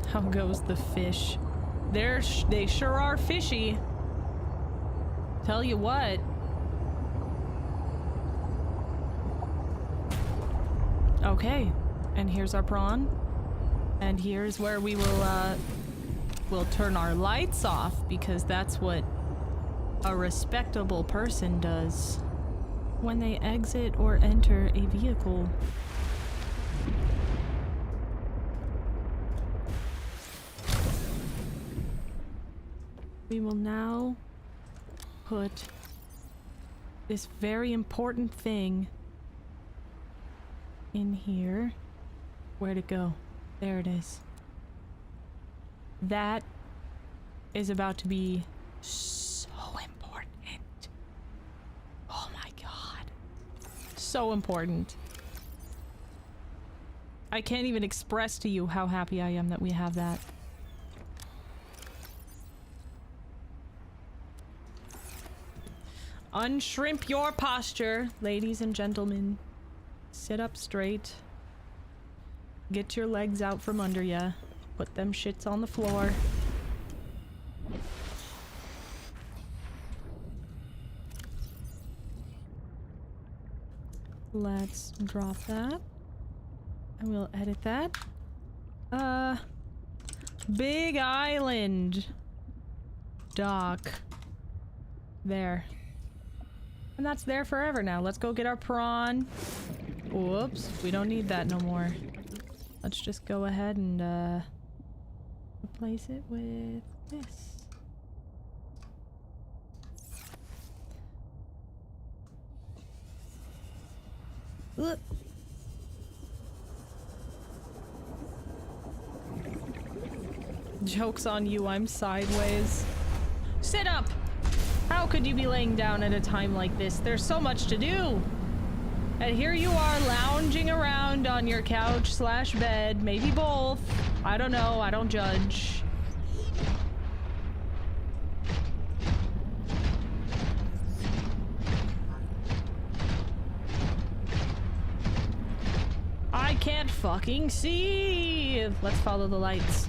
Speaker 1: How goes the fish? They sure are fishy. Tell you what. Okay, and here's our prawn. And here's where we will, we'll turn our lights off because that's what a respectable person does when they exit or enter a vehicle. We will now put this very important thing in here. Where'd it go? There it is. That is about to be so important. Oh my god. So important. I can't even express to you how happy I am that we have that. Unshrimp your posture, ladies and gentlemen. Sit up straight. Get your legs out from under ya. Put them shits on the floor. Let's drop that. And we'll edit that. Big island. Dock. There. And that's there forever now. Let's go get our prawn. Whoops. We don't need that no more. Let's just go ahead and, replace it with this. Ugh. Joke's on you, I'm sideways. Sit up! How could you be laying down at a time like this? There's so much to do! And here you are lounging around on your couch slash bed, maybe both. I don't know, I don't judge. I can't fucking see! Let's follow the lights.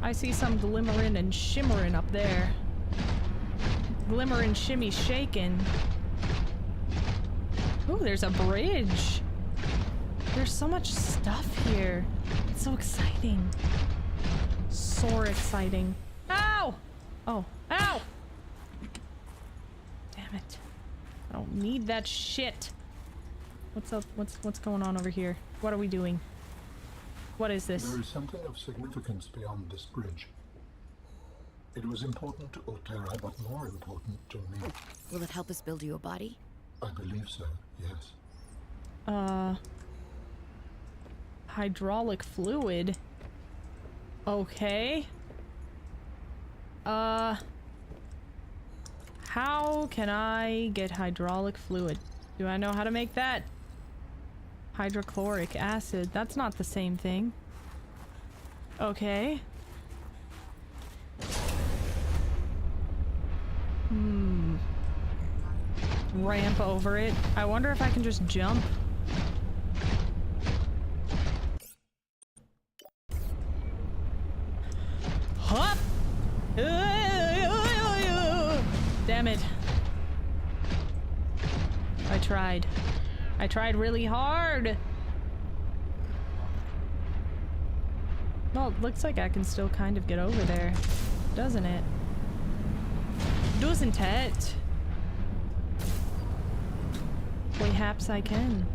Speaker 1: I see some glimmering and shimmering up there. Glimmer and shimmy shaking. Ooh, there's a bridge. There's so much stuff here. It's so exciting. So exciting. Ow! Oh, ow! Damn it. I don't need that shit. What's up? What's going on over here? What are we doing? What is this?
Speaker 4: There is something of significance beyond this bridge. It was important to Otera, but more important to me.
Speaker 7: Will it help us build you a body?
Speaker 4: I believe so, yes.
Speaker 1: Hydraulic fluid. Okay. How can I get hydraulic fluid? Do I know how to make that? Hydrochloric acid. That's not the same thing. Okay. Ramp over it. I wonder if I can just jump. Hop! Damn it. I tried. I tried really hard. Well, it looks like I can still kind of get over there, doesn't it? Doesn't it? Perhaps I can.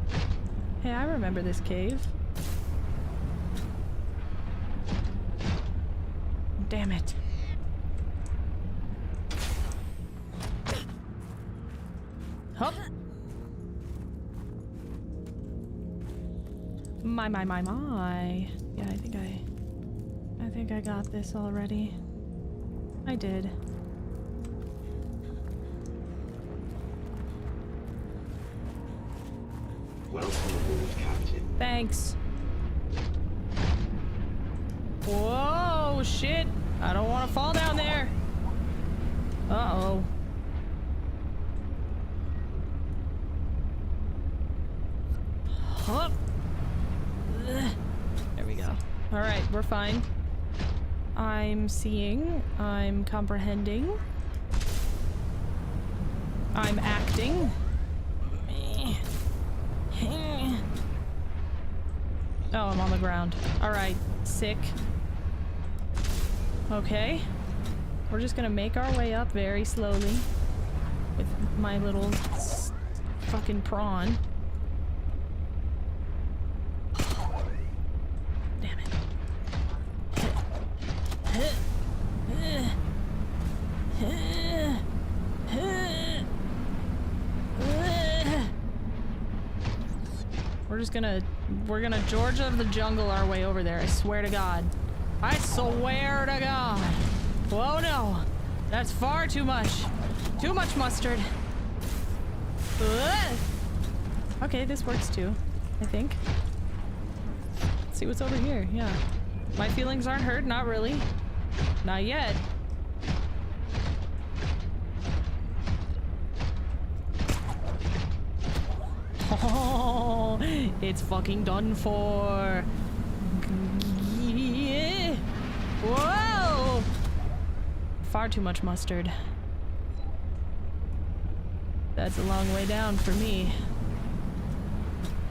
Speaker 1: Hey, I remember this cave. Damn it. Hup! My. Yeah, I think I got this already. I did.
Speaker 10: Welcome aboard, Captain.
Speaker 1: Thanks. Whoa, shit. I don't want to fall down there. Uh-oh. Hup. There we go. Alright, we're fine. I'm seeing. I'm comprehending. I'm acting. Oh, I'm on the ground. Alright, sick. Okay. We're just gonna make our way up very slowly with my little fucking prawn. Damn it. We're gonna Georgia of the jungle our way over there. I swear to God. I swear to God. Whoa, no. That's far too much. Too much mustard. Ugh. Okay, this works too, I think. Let's see what's over here. Yeah. My feelings aren't hurt. Not really. Not yet. Oh, it's fucking done for. Whoa! Far too much mustard. That's a long way down for me.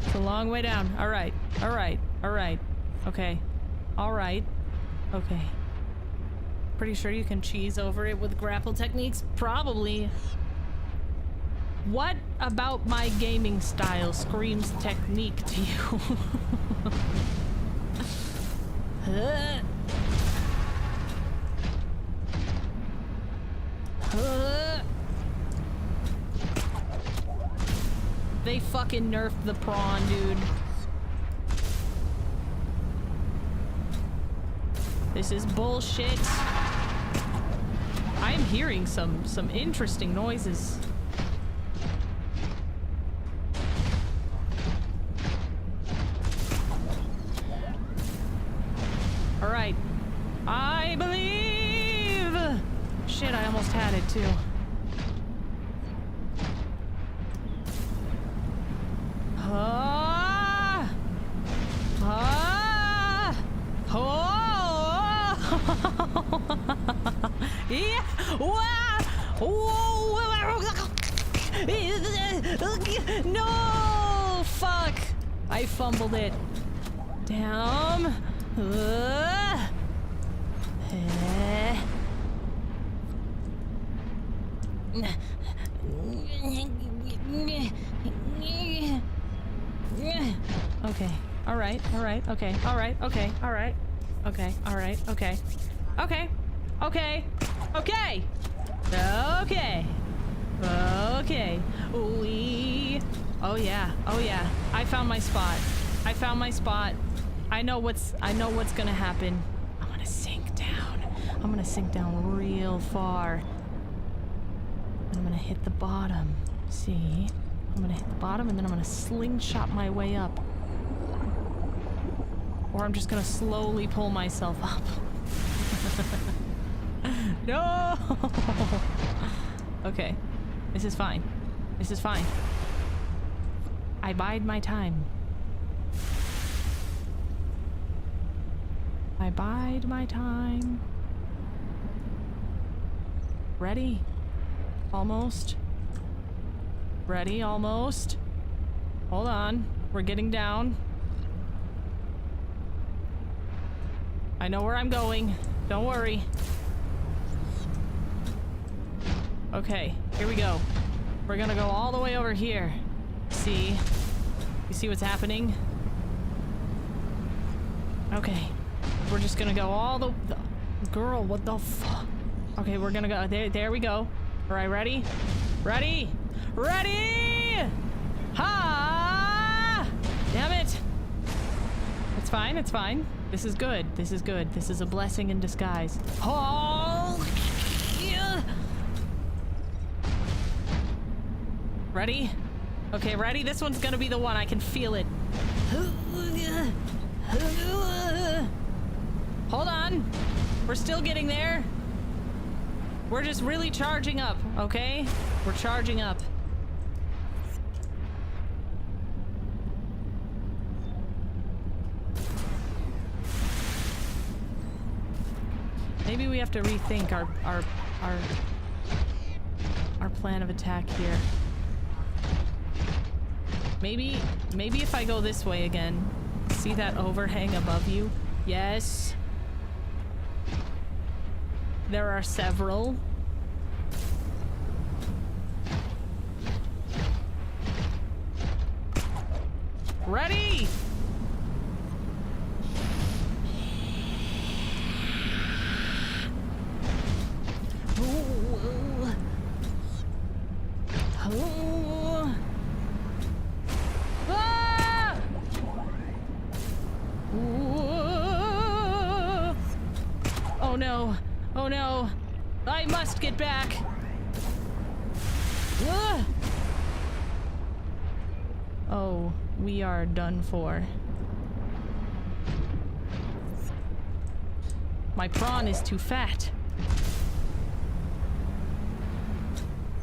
Speaker 1: It's a long way down. Alright. Alright. Alright. Okay. Alright. Okay. Pretty sure you can cheese over it with grapple techniques? Probably. What about my gaming style screams technique to you? They fucking nerfed the prawn, dude. This is bullshit. I'm hearing some interesting noises. Alright. I believe! Shit, I almost had it too. Ah! Ah! Oh! Yeah! Wow! No! Fuck! I fumbled it. Damn. Okay. All right. All right. Okay. All right. Okay. All right. Okay. All right. Okay. Okay. Okay. Okay. Okay. Okay. Wee. Oh yeah. Oh yeah. I found my spot. I found my spot. I know what's gonna happen. I'm gonna sink down. I'm gonna sink down real far. I'm gonna hit the bottom. See? I'm gonna hit the bottom and then I'm gonna slingshot my way up. Or I'm just gonna slowly pull myself up. No! Okay. This is fine. This is fine. I bide my time. I bide my time. Ready? Almost. Ready? Almost. Hold on. We're getting down. I know where I'm going. Don't worry. Okay, here we go. We're gonna go all the way over here. See? You see what's happening? Okay. We're just gonna go all the girl, what the fuck? Okay, we're gonna go. There we go. All right, ready? Ready? Ready? Ha! Damn it. It's fine. It's fine. This is good. This is good. This is a blessing in disguise. Oh! Yeah. Ready? Okay, ready? This one's gonna be the one. I can feel it. Hold on. We're still getting there. We're just really charging up, okay? We're charging up. Maybe we have to rethink our plan of attack here. Maybe if I go this way again. See that overhang above you? Yes. There are several. Ready? must get back. Ugh. Oh, we are done for. My prawn is too fat.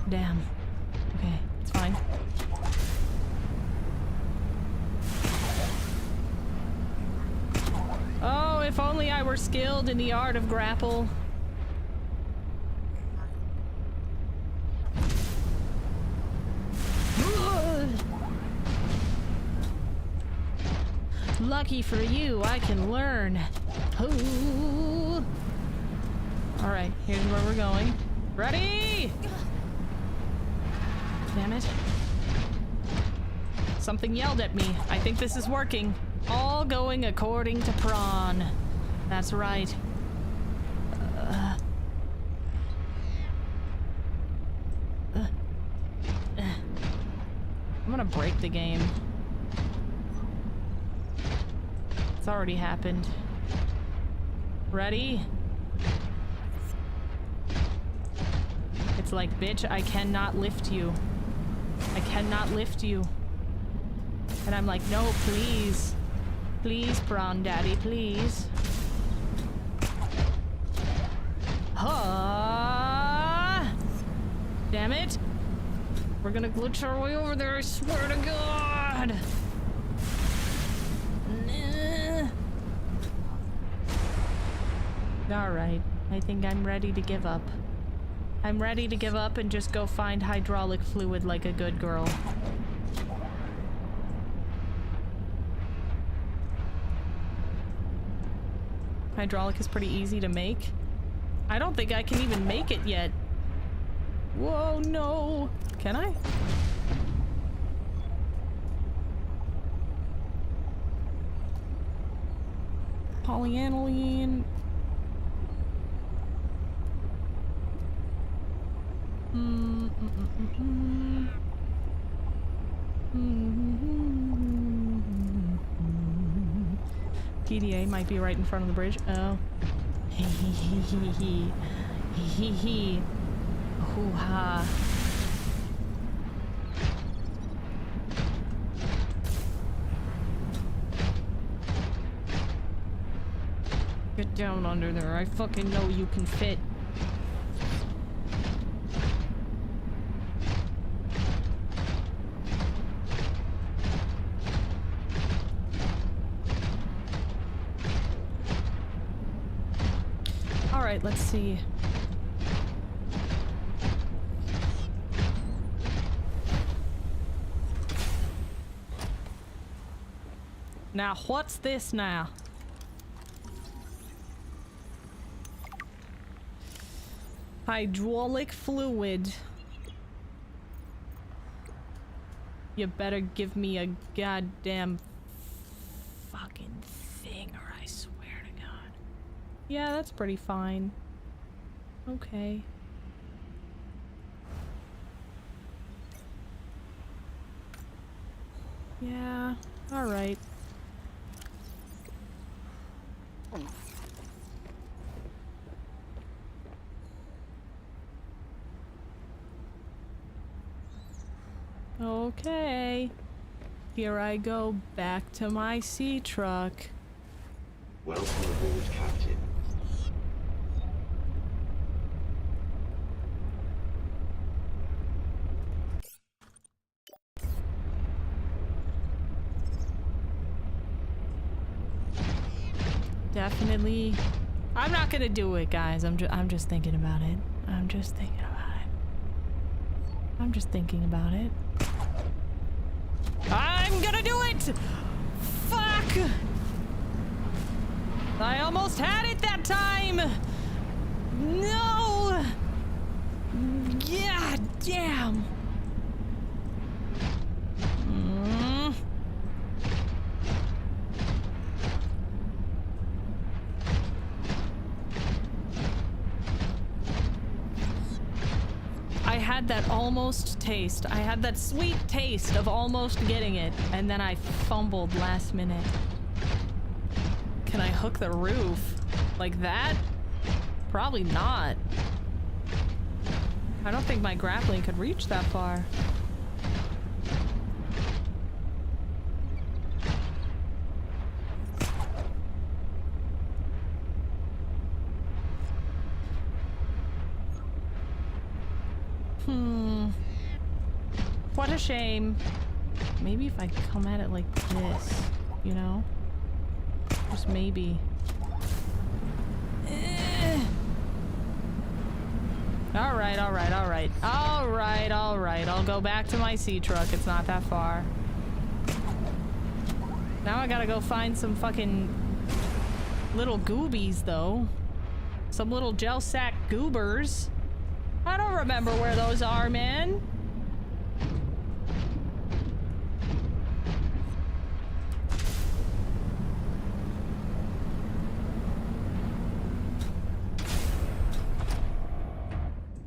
Speaker 1: Damn. Okay, it's fine. Oh, if only I were skilled in the art of grapple. Lucky for you, I can learn. Ooh. All right, here's where we're going. Ready? Damn it. Something yelled at me. I think this is working. All going according to Prawn. That's right. I'm gonna break the game. It's already happened. Ready? It's like, bitch, I cannot lift you. I cannot lift you. And I'm like, no, please. Please, Prawn Daddy, please. Damn it. We're gonna glitch our way over there, I swear to God. Alright, I think I'm ready to give up. I'm ready to give up and just go find hydraulic fluid like a good girl. Hydraulic is pretty easy to make. I don't think I can even make it yet. Whoa, no. Can I? Polyaniline. PDA might be right in front of the bridge. Oh. Hee. Hoo-ha. Get down under there. I fucking know you can fit. Alright, let's see. Now, what's this now? Hydraulic fluid. You better give me a goddamn fucking thing or I swear to God. Yeah, that's pretty fine. Okay. Yeah, alright. Okay. Here I go back to my sea truck.
Speaker 10: Welcome aboard, Captain.
Speaker 1: Definitely. I'm not gonna do it, guys. I'm just thinking about it. I'm just thinking about it. I'm gonna do it! Fuck! I almost had it that time! No! Yeah, damn! I had that almost taste. I had that sweet taste of almost getting it, and then I fumbled last minute. Can I hook the roof? Like that? Probably not. I don't think my grappling could reach that far. What a shame. Maybe if I come at it like this, you know? Just maybe. Alright, alright, alright. Alright, alright. I'll go back to my sea truck. It's not that far. Now I gotta go find some fucking little goobies, though. Some little gel sack goobers. I don't remember where those are, man.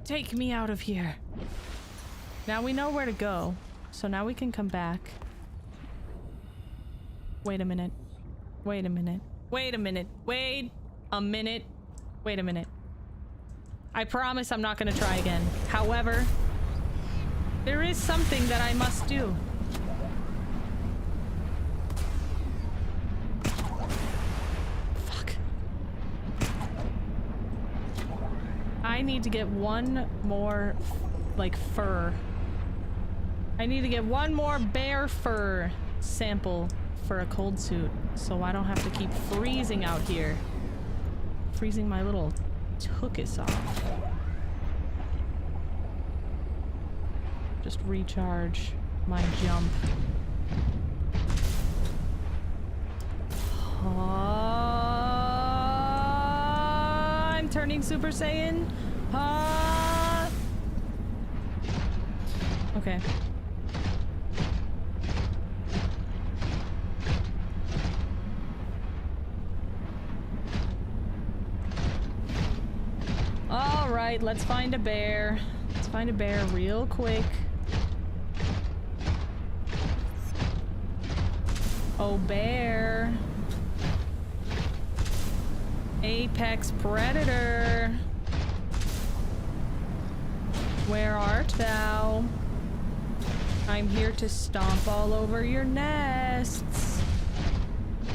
Speaker 1: Take me out of here. Now we know where to go, so now we can come back. Wait a minute. Wait a minute. Wait a minute. Wait a minute. Wait a minute. I promise I'm not gonna try again. However, there is something that I must do. Fuck. I need to get one more, like, fur. I need to get one more bear fur sample for a cold suit, so I don't have to keep freezing out here. Freezing my little tuchus off. Just recharge my jump. I'm turning Super Saiyan. Okay. All right, let's find a bear. Let's find a bear real quick. Oh, bear. Apex predator. Where art thou? I'm here to stomp all over your nests.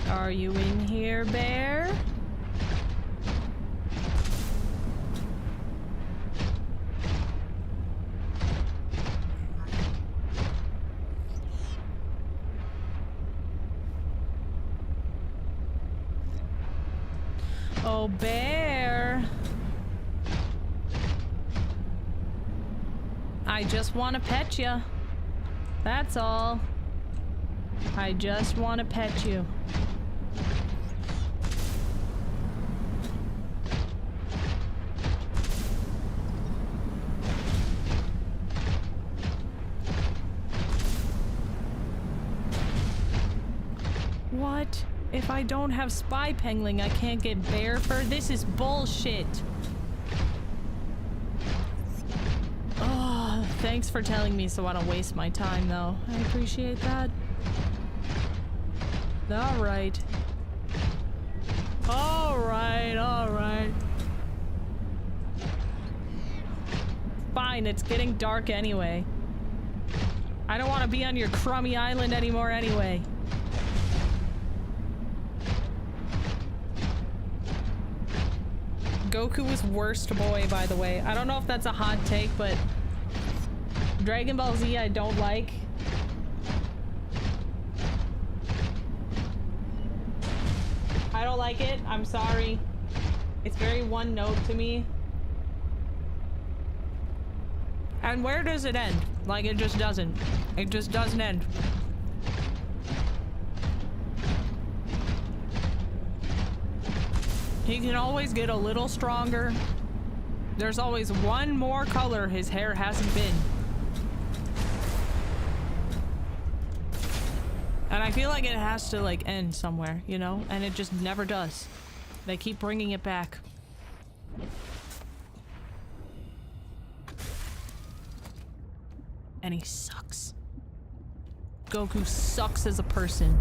Speaker 1: Are you in here, bear? Oh, bear. I just want to pet you. That's all. I just want to pet you. What? If I don't have spy pengling, I can't get bear fur? This is bullshit. Oh, thanks for telling me so I don't waste my time, though. I appreciate that. Alright. Alright, alright. Fine, it's getting dark anyway. I don't want to be on your crummy island anymore anyway. Goku was worst boy, by the way. I don't know if that's a hot take, but Dragon Ball Z I don't like. I don't like it. I'm sorry. It's very one note to me. And where does it end? Like, it just doesn't. It just doesn't end. He can always get a little stronger. There's always one more color his hair hasn't been. And I feel like it has to, like, end somewhere, you know? And it just never does. They keep bringing it back. And he sucks. Goku sucks as a person.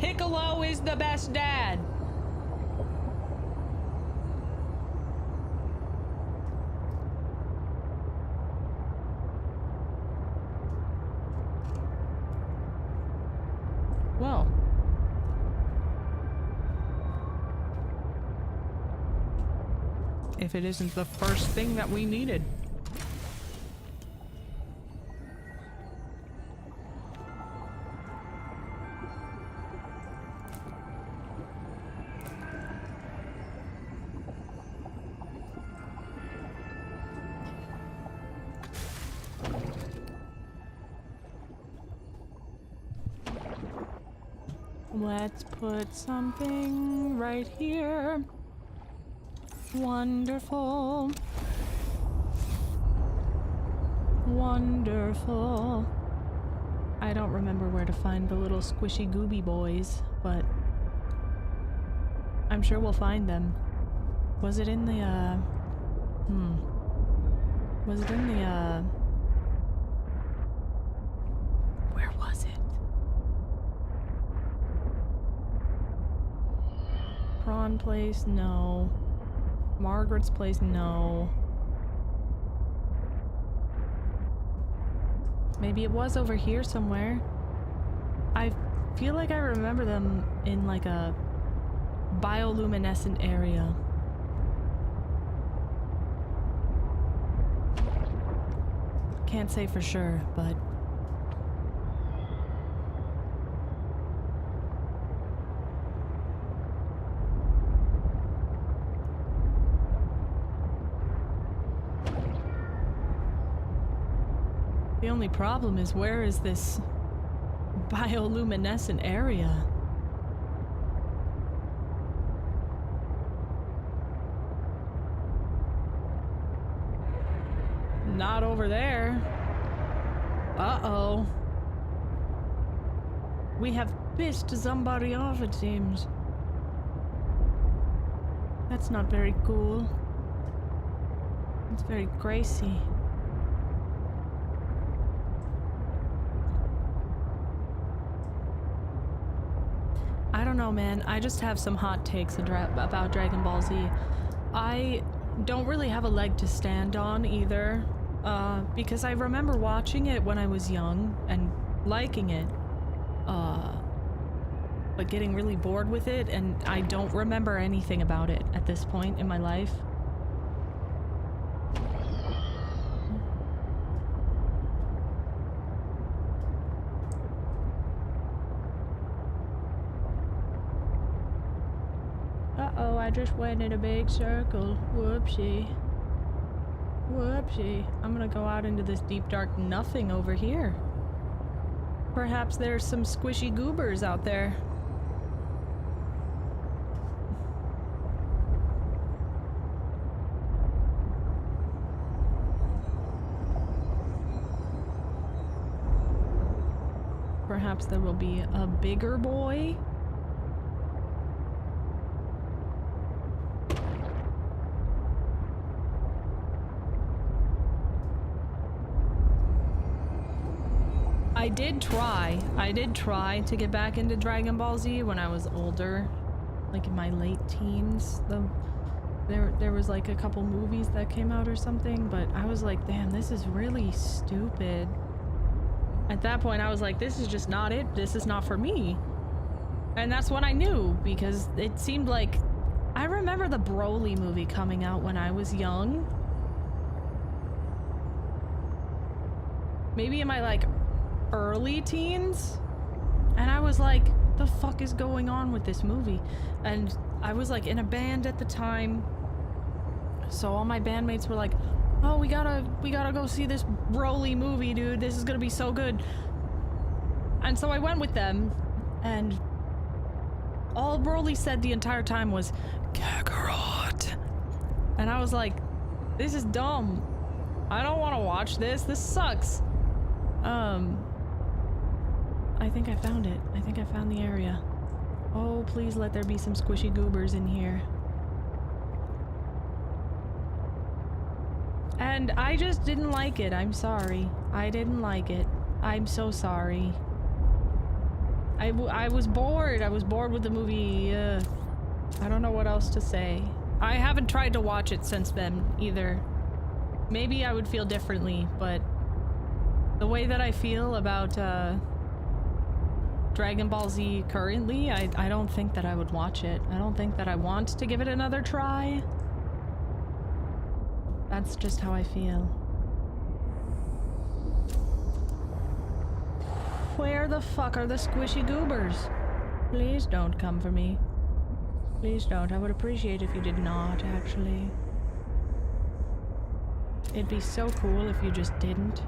Speaker 1: Piccolo is the best dad. Well. If it isn't the first thing that we needed. Let's put something right here. Wonderful. Wonderful. I don't remember where to find the little squishy gooby boys, but I'm sure we'll find them. Was it in the, Was it in the, where was it? Prawn Place? No. Margaret's Place? No. Maybe it was over here somewhere. I feel like I remember them in like a bioluminescent area. Can't say for sure, but the only problem is, where is this bioluminescent area? Not over there. Uh-oh. We have pissed somebody off, it seems. That's not very cool. It's very Gracie. I don't know, man. I just have some hot takes about Dragon Ball Z. I don't really have a leg to stand on either, because I remember watching it when I was young and liking it, but getting really bored with it, and I don't remember anything about it at this point in my life. Uh-oh, I just went in a big circle. Whoopsie. Whoopsie. I'm gonna go out into this deep dark nothing over here. Perhaps there's some squishy goobers out there. Perhaps there will be a bigger boy? I did try to get back into Dragon Ball Z when I was older, like in my late teens. There was like a couple movies that came out or something, but I was like, damn, this is really stupid. At that point, I was like, this is just not it. This is not for me. And that's when I knew, because it seemed like... I remember the Broly movie coming out when I was young. Maybe in my, like, early teens? And I was like, the fuck is going on with this movie? And I was, like, in a band at the time. So all my bandmates were like, oh, we gotta go see this Broly movie, dude. This is gonna be so good. And so I went with them, and all Broly said the entire time was, Kakarot. And I was like, this is dumb. I don't want to watch this. This sucks. I think I found it. I think I found the area. Oh, please let there be some squishy goobers in here. And I just didn't like it. I'm sorry. I didn't like it. I'm so sorry. I was bored. I was bored with the movie. I don't know what else to say. I haven't tried to watch it since then either. Maybe I would feel differently, but the way that I feel about Dragon Ball Z currently, I don't think that I would watch it. I don't think that I want to give it another try. That's just how I feel. Where the fuck are the squishy goobers? Please don't come for me. Please don't. I would appreciate if you did not, actually. It'd be so cool if you just didn't.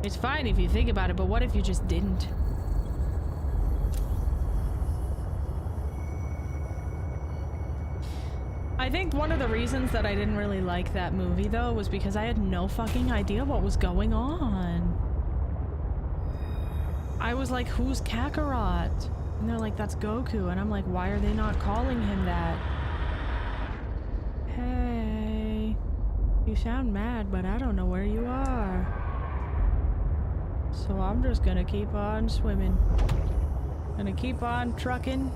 Speaker 1: It's fine if you think about it, but what if you just didn't? I think one of the reasons that I didn't really like that movie, though, was because I had no fucking idea what was going on. I was like, who's Kakarot? And they're like, that's Goku. And I'm like, why are they not calling him that? Hey, you sound mad, but I don't know where you are. So I'm just gonna keep on swimming. Gonna keep on trucking.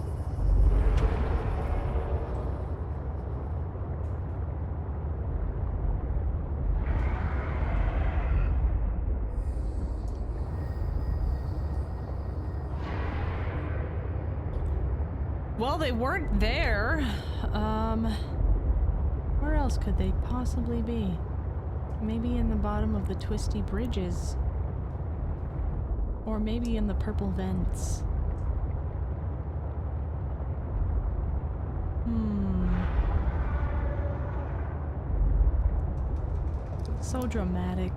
Speaker 1: Well, they weren't there. Where else could they possibly be? Maybe in the bottom of the twisty bridges. Or maybe in the purple vents. So dramatic.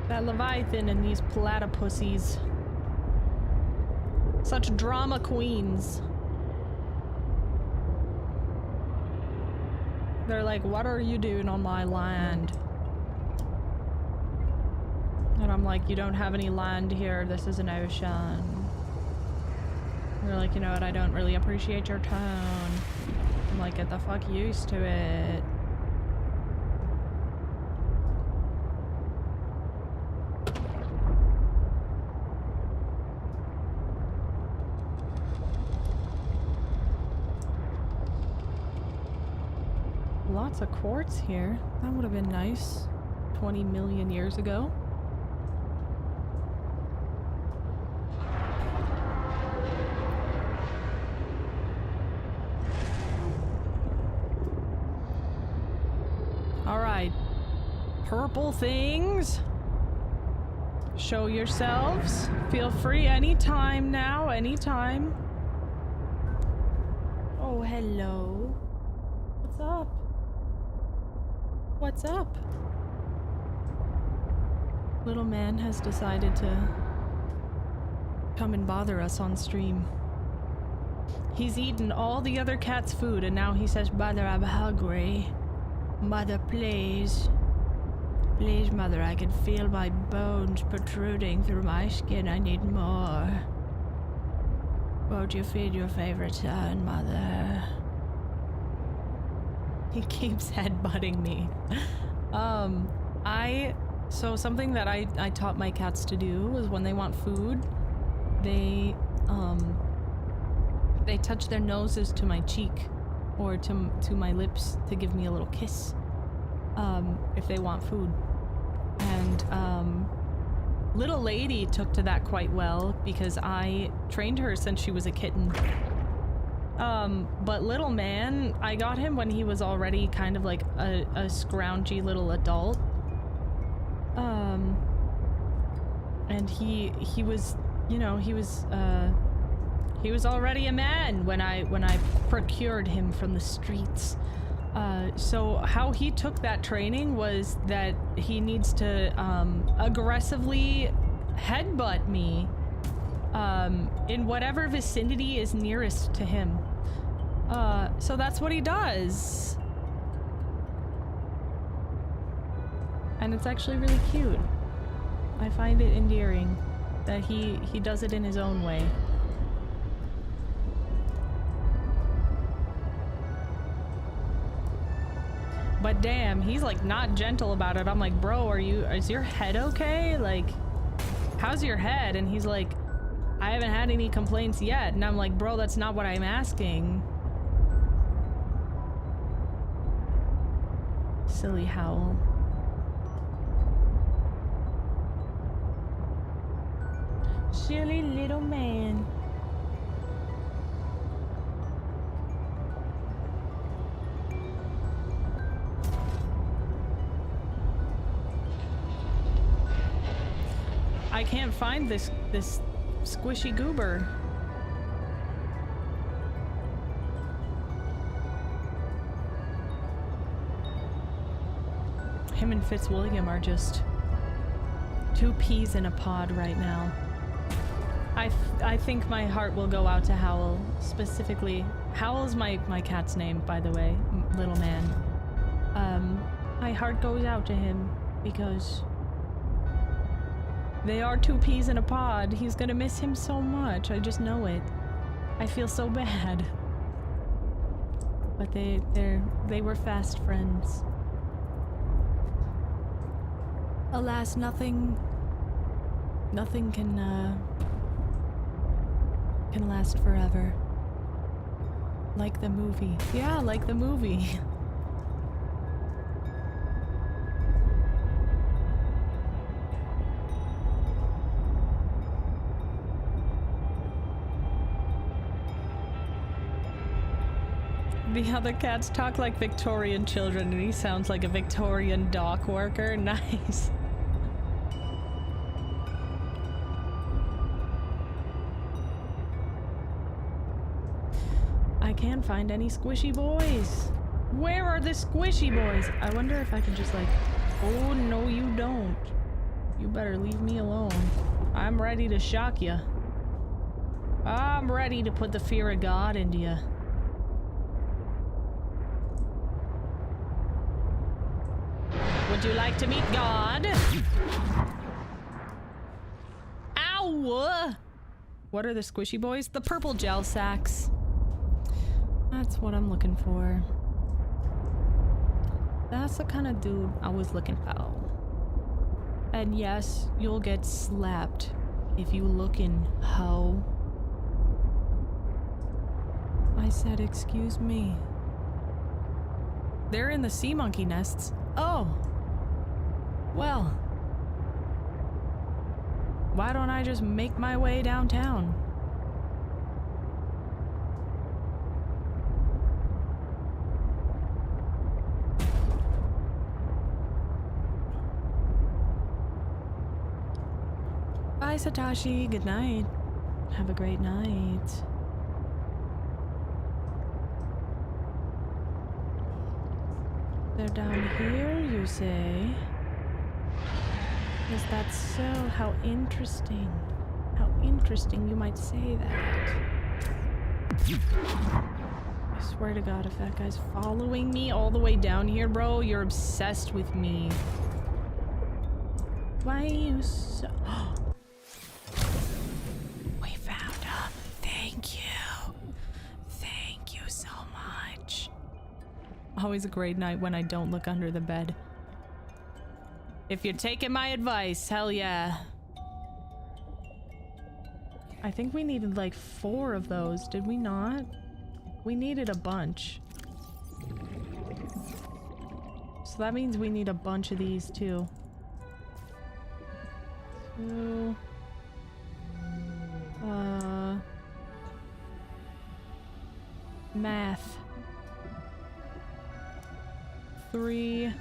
Speaker 1: That Leviathan and these platypussies. Such drama queens. They're like, what are you doing on my land? And I'm like, you don't have any land here. This is an ocean. They're like, you know what? I don't really appreciate your tone. I'm like, get the fuck used to it. Lots of quartz here. That would have been nice 20 million years ago. Alright. Purple things. Show yourselves. Feel free anytime now, anytime. Oh, hello. What's up? What's up? Little man has decided to come and bother us on stream. He's eaten all the other cats' food and now he says, Mother, I'm hungry. Mother, please. Please, Mother, I can feel my bones protruding through my skin. I need more. Won't you feed your favorite son, Mother? He keeps headbutting me. So something that I taught my cats to do was when they want food, they touch their noses to my cheek or to my lips to give me a little kiss, if they want food. And, little lady took to that quite well because I trained her since she was a kitten. But little man, I got him when he was already kind of like a scroungy little adult. And he was, you know, he was already a man when I procured him from the streets. So how he took that training was that he needs to, aggressively headbutt me, in whatever vicinity is nearest to him. So that's what he does. And it's actually really cute. I find it endearing that he does it in his own way. But damn, he's like not gentle about it. I'm like, bro, is your head okay? Like, how's your head? And he's like, I haven't had any complaints yet. And I'm like, bro, that's not what I'm asking. Silly Howl. Silly little man. I can't find this squishy goober. Him and Fitzwilliam are just two peas in a pod right now. I think my heart will go out to Howl, specifically. Howl is my cat's name, by the way, little man. My heart goes out to him because they are two peas in a pod. He's gonna miss him so much. I just know it. I feel so bad. But they were fast friends. Alas, nothing can last forever. Like the movie. Yeah, like the movie. The other cats talk like Victorian children, and he sounds like a Victorian dock worker. Nice. I can't find any squishy boys. Where are the squishy boys? I wonder if I can just like... Oh, no you don't. You better leave me alone. I'm ready to shock you. I'm ready to put the fear of God into you. Would you like to meet God? Ow! What are the squishy boys? The purple gel sacks. That's what I'm looking for. That's the kind of dude I was looking for. And yes, you'll get slapped if you lookin' hoe. I said, excuse me. They're in the sea monkey nests. Oh. Well. Why don't I just make my way downtown? Bye, Satoshi. Good night. Have a great night. They're down here, you say? Is that so? How interesting. How interesting you might say that. I swear to God, if that guy's following me all the way down here, bro, you're obsessed with me. Why are you so... We found him. Thank you. Thank you so much. Always a great night when I don't look under the bed. If you're taking my advice, hell yeah. I think we needed like 4 of those, did we not? We needed a bunch. So that means we need a bunch of these too. So... math. 3...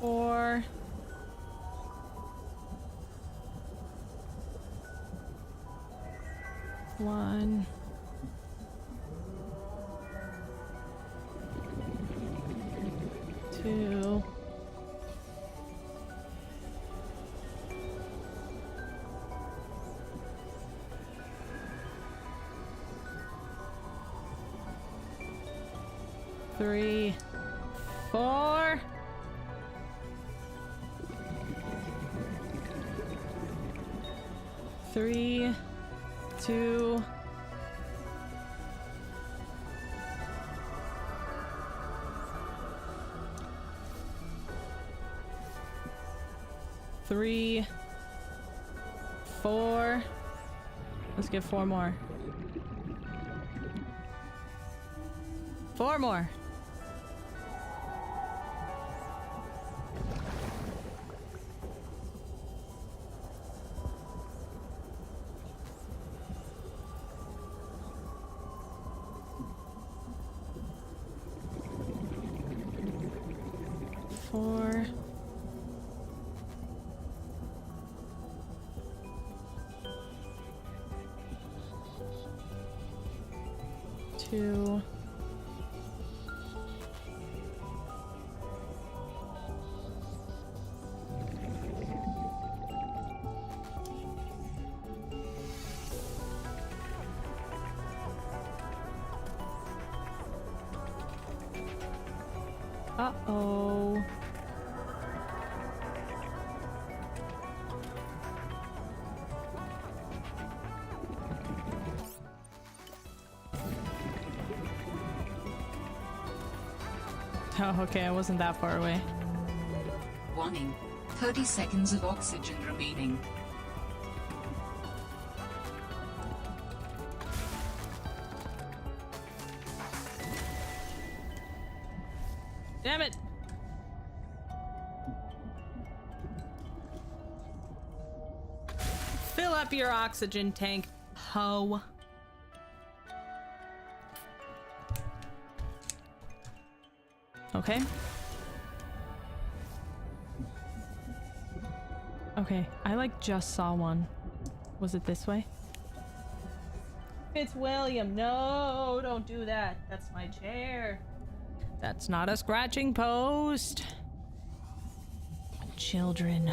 Speaker 1: 4... 1... 2... 3... 4... 3... 2... 3, 4. Let's get 4 more. 4 more. Four. Two. Uh-oh. Oh, okay, I wasn't that far away.
Speaker 3: Warning. 30 seconds of oxygen remaining.
Speaker 1: Damn it! Fill up your oxygen tank, ho. Okay. Okay, I like just saw one. Was it this way? It's William. No, don't do that. That's my chair. That's not a scratching post. Children.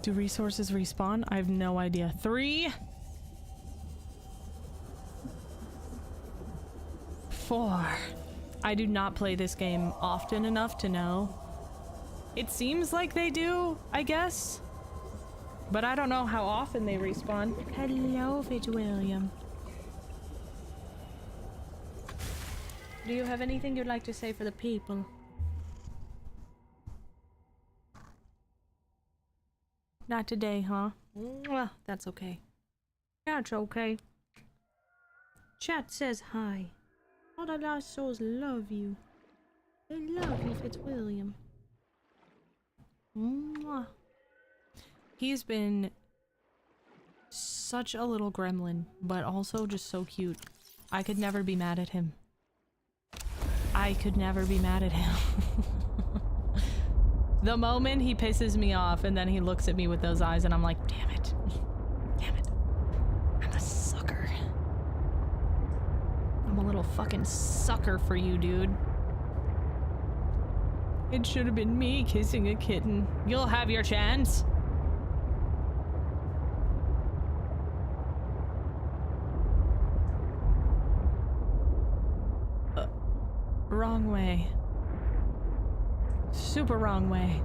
Speaker 1: Do resources respawn? I have no idea. 3, 4. I do not play this game often enough to know. It seems like they do, I guess. But I don't know how often they respawn. Hello, Fitzwilliam. Do you have anything you'd like to say for the people? Not today, huh? Well, that's okay. That's okay. Chat says hi. All the lost souls love you. They love you, Fitzwilliam. Mwah. He's been such a little gremlin, but also just so cute. I could never be mad at him. I could never be mad at him. The moment he pisses me off and then he looks at me with those eyes and I'm like, damn it. Damn it. I'm a sucker. I'm a little fucking sucker for you, dude. It should have been me kissing a kitten. You'll have your chance. Wrong way. Super wrong way.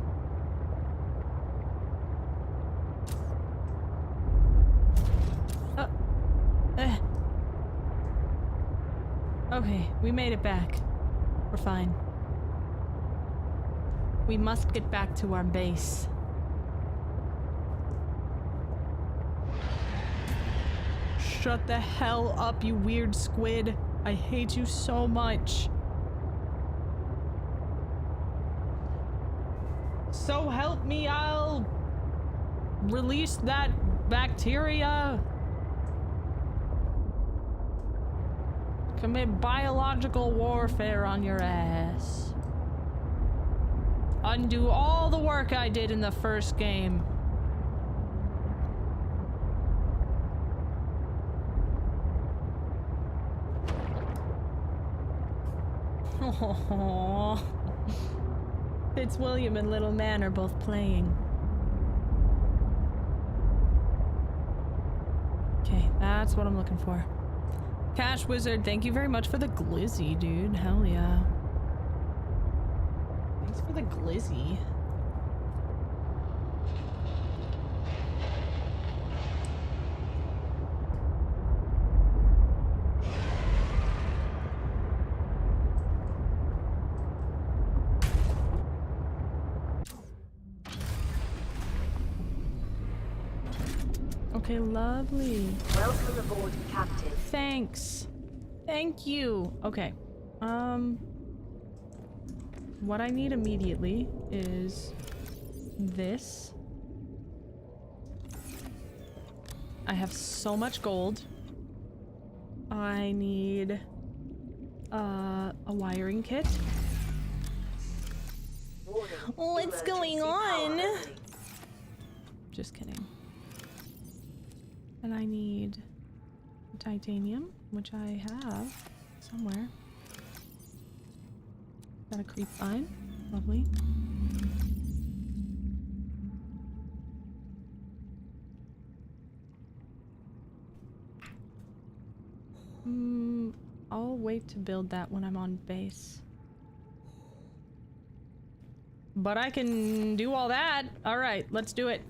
Speaker 1: Okay, we made it back. We're fine. We must get back to our base. Shut the hell up, you weird squid. I hate you so much. So help me, I'll release that bacteria. Commit biological warfare on your ass. Undo all the work I did in the first game. Aww. Fitzwilliam and Little Man are both playing. Okay, that's what I'm looking for. Cash Wizard, thank you very much for the glizzy, dude. Hell yeah. Thanks for the glizzy. Okay, lovely.
Speaker 2: Welcome aboard, Captain.
Speaker 1: Thanks. Thank you. Okay. What I need immediately is this. I have so much gold. I need a wiring kit.
Speaker 2: Warning,
Speaker 1: What's going
Speaker 2: emergency power
Speaker 1: on?
Speaker 2: only.
Speaker 1: Just kidding. And I need titanium, which I have somewhere. Got a creep vine. Lovely. I'll wait to build that when I'm on base. But I can do all that. All right, let's do it.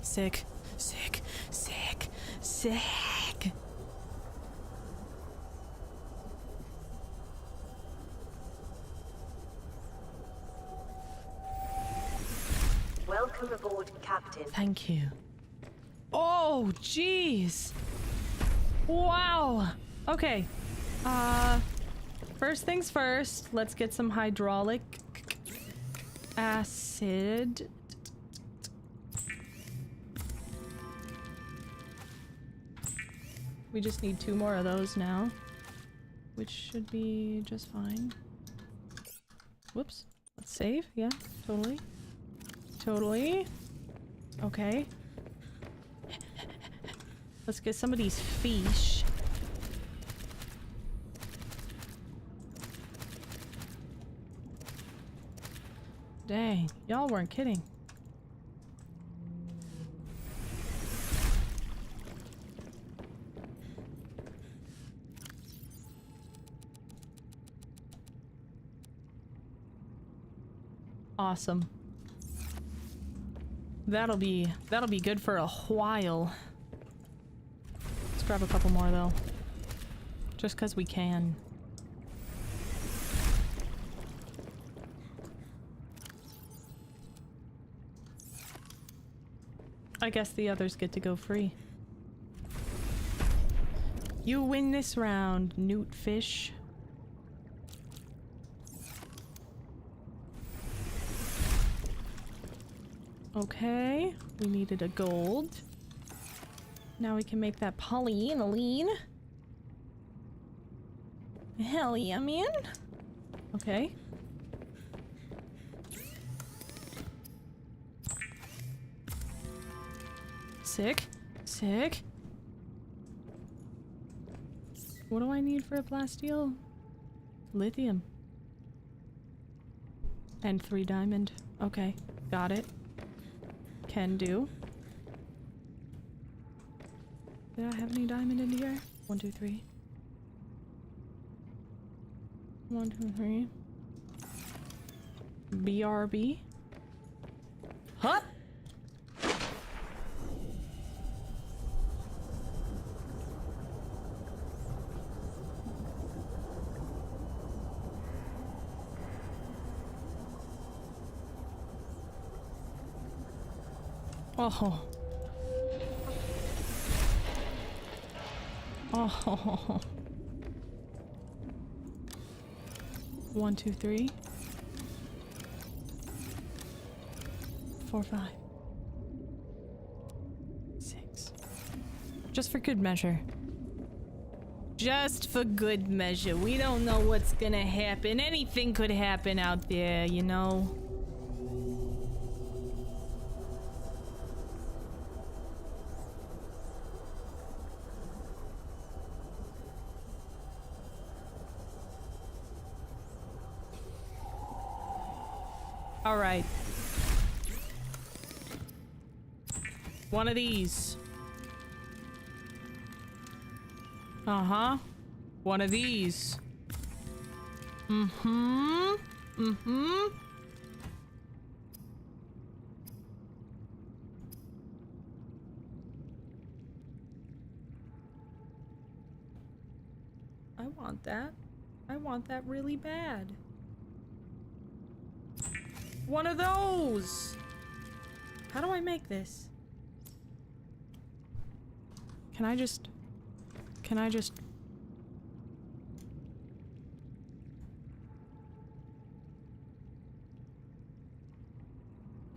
Speaker 1: Sick, sick, sick, sick.
Speaker 2: Welcome aboard, Captain.
Speaker 1: Thank you. Oh, jeez. Wow. Okay. First things first, let's get some hydraulic acid. We just need 2 more of those now, which should be just fine. Whoops. Let's save. Yeah, totally. Totally. Okay. Let's get some of these fish. Dang, y'all weren't kidding. Awesome. That'll be good for a while. Let's grab a couple more though. Just 'cause we can. I guess the others get to go free. You win this round, newt fish. Okay, we needed a gold. Now we can make that polyaniline. Hell yeah, man. Okay. Sick. Sick. What do I need for a plasteel? Lithium. And 3 diamond. Okay, got it. Can do. Did I have any diamond in here? 1, 2, 3. 1, 2, 3. BRB. Huh? Oh. Oh. 1, 2, 3. 4, 5. 6. Just for good measure. Just for good measure. We don't know what's gonna happen. Anything could happen out there, you know? All right. One of these. Uh-huh. One of these. Mm-hmm. Mm-hmm. I want that. I want that really bad. One of those! How do I make this? Can I just...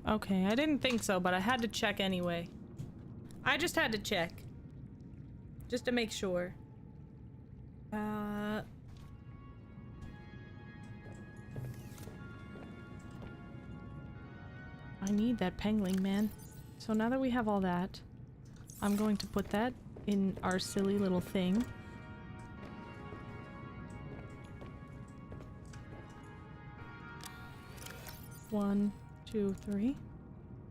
Speaker 1: Okay, I didn't think so, but I had to check anyway. I just had to check. Just to make sure. I need that pangling, man. So now that we have all that, I'm going to put that in our silly little thing. One, 2, 3.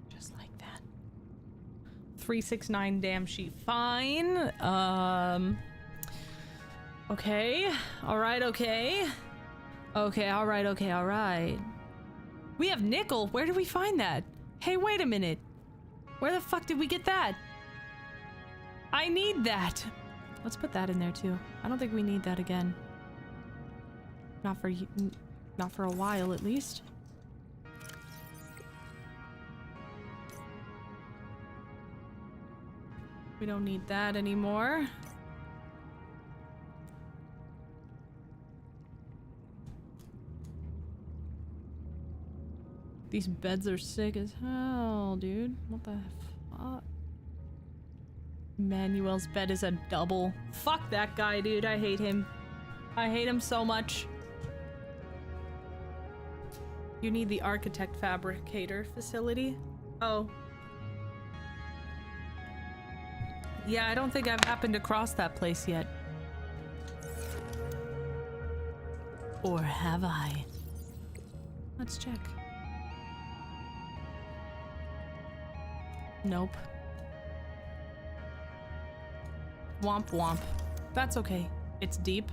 Speaker 1: Just like that. 369 damn sheet. Fine. Okay. Alright, okay. Okay, alright, okay, alright. We have nickel. Where did we find that? Hey, wait a minute. Where the fuck did we get that? I need that. Let's put that in there too. I don't think we need that again. Not for a while, at least. We don't need that anymore. These beds are sick as hell, dude. What the fuck? Manuel's bed is a double. Fuck that guy, dude. I hate him. I hate him so much. You need the architect fabricator facility? Oh. Yeah, I don't think I've happened across that place yet. Or have I? Let's check. Nope. Womp womp. That's okay. It's deep.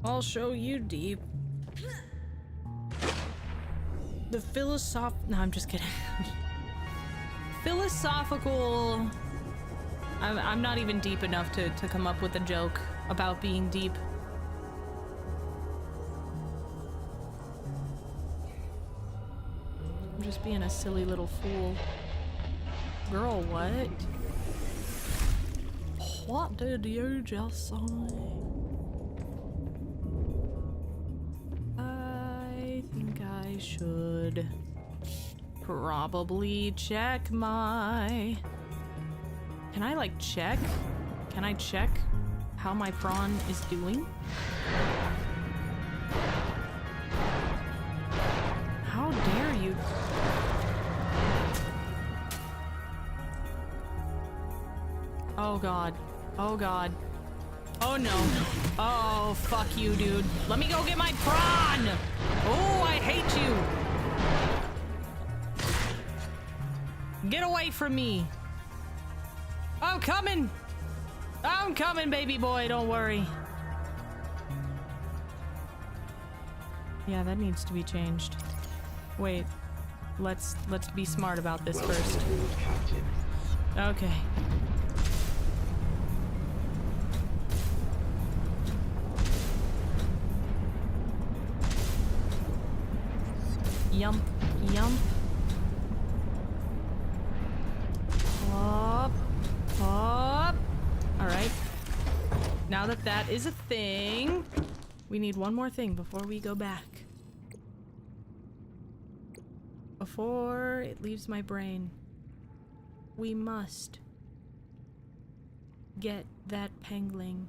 Speaker 1: I'll show you deep. The No, I'm just kidding. Philosophical... I'm not even deep enough to come up with a joke about being deep. I'm just being a silly little fool. Girl, what? What did you just say? I think I should probably check my... Can I, like, check? Can I check how my prawn is doing? How dare you? Oh god. Oh god. Oh no. Oh, fuck you, dude. Let me go get my prawn! Oh, I hate you! Get away from me! I'm coming! I'm coming, baby boy, don't worry. Yeah, that needs to be changed. Wait. Let's be smart about this first. Okay. Yump, yump. Up, up. Alright. Now that that is a thing, we need one more thing before we go back. Before it leaves my brain, we must get that pangling.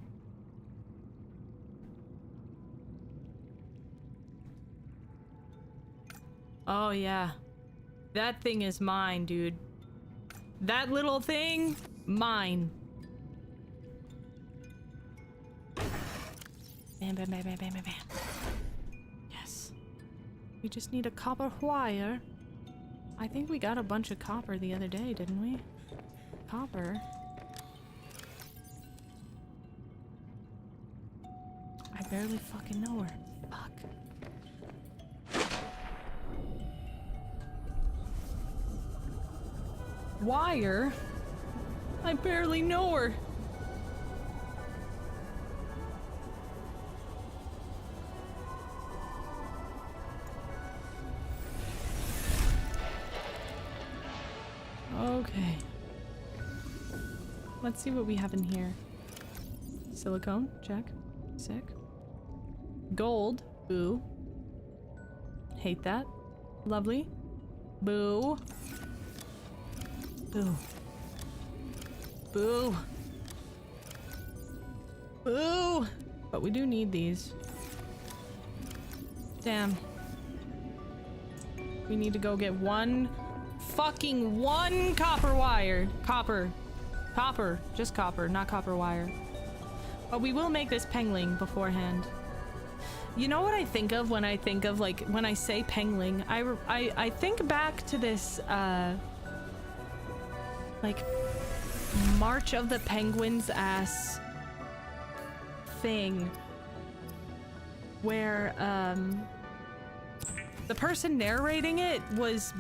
Speaker 1: Oh yeah, that thing is mine, dude. That little thing, mine. Bam, bam, bam, bam, bam, bam, bam. Yes. We just need a copper wire. I think we got a bunch of copper the other day, didn't we? Copper. I barely fucking know her. Fuck. Wire? I barely know her. Okay. Let's see what we have in here. Silicone, check. Sick. Gold, boo. Hate that. Lovely. Boo. Boo. Boo. Boo! But we do need these. Damn. We need to go get one copper wire. Copper. Copper. Just copper, not copper wire. But we will make this pengling beforehand. You know what I think of when I think of, like, when I say pengling? I think back to this, like, March of the Penguins ass thing. Where, the person narrating it was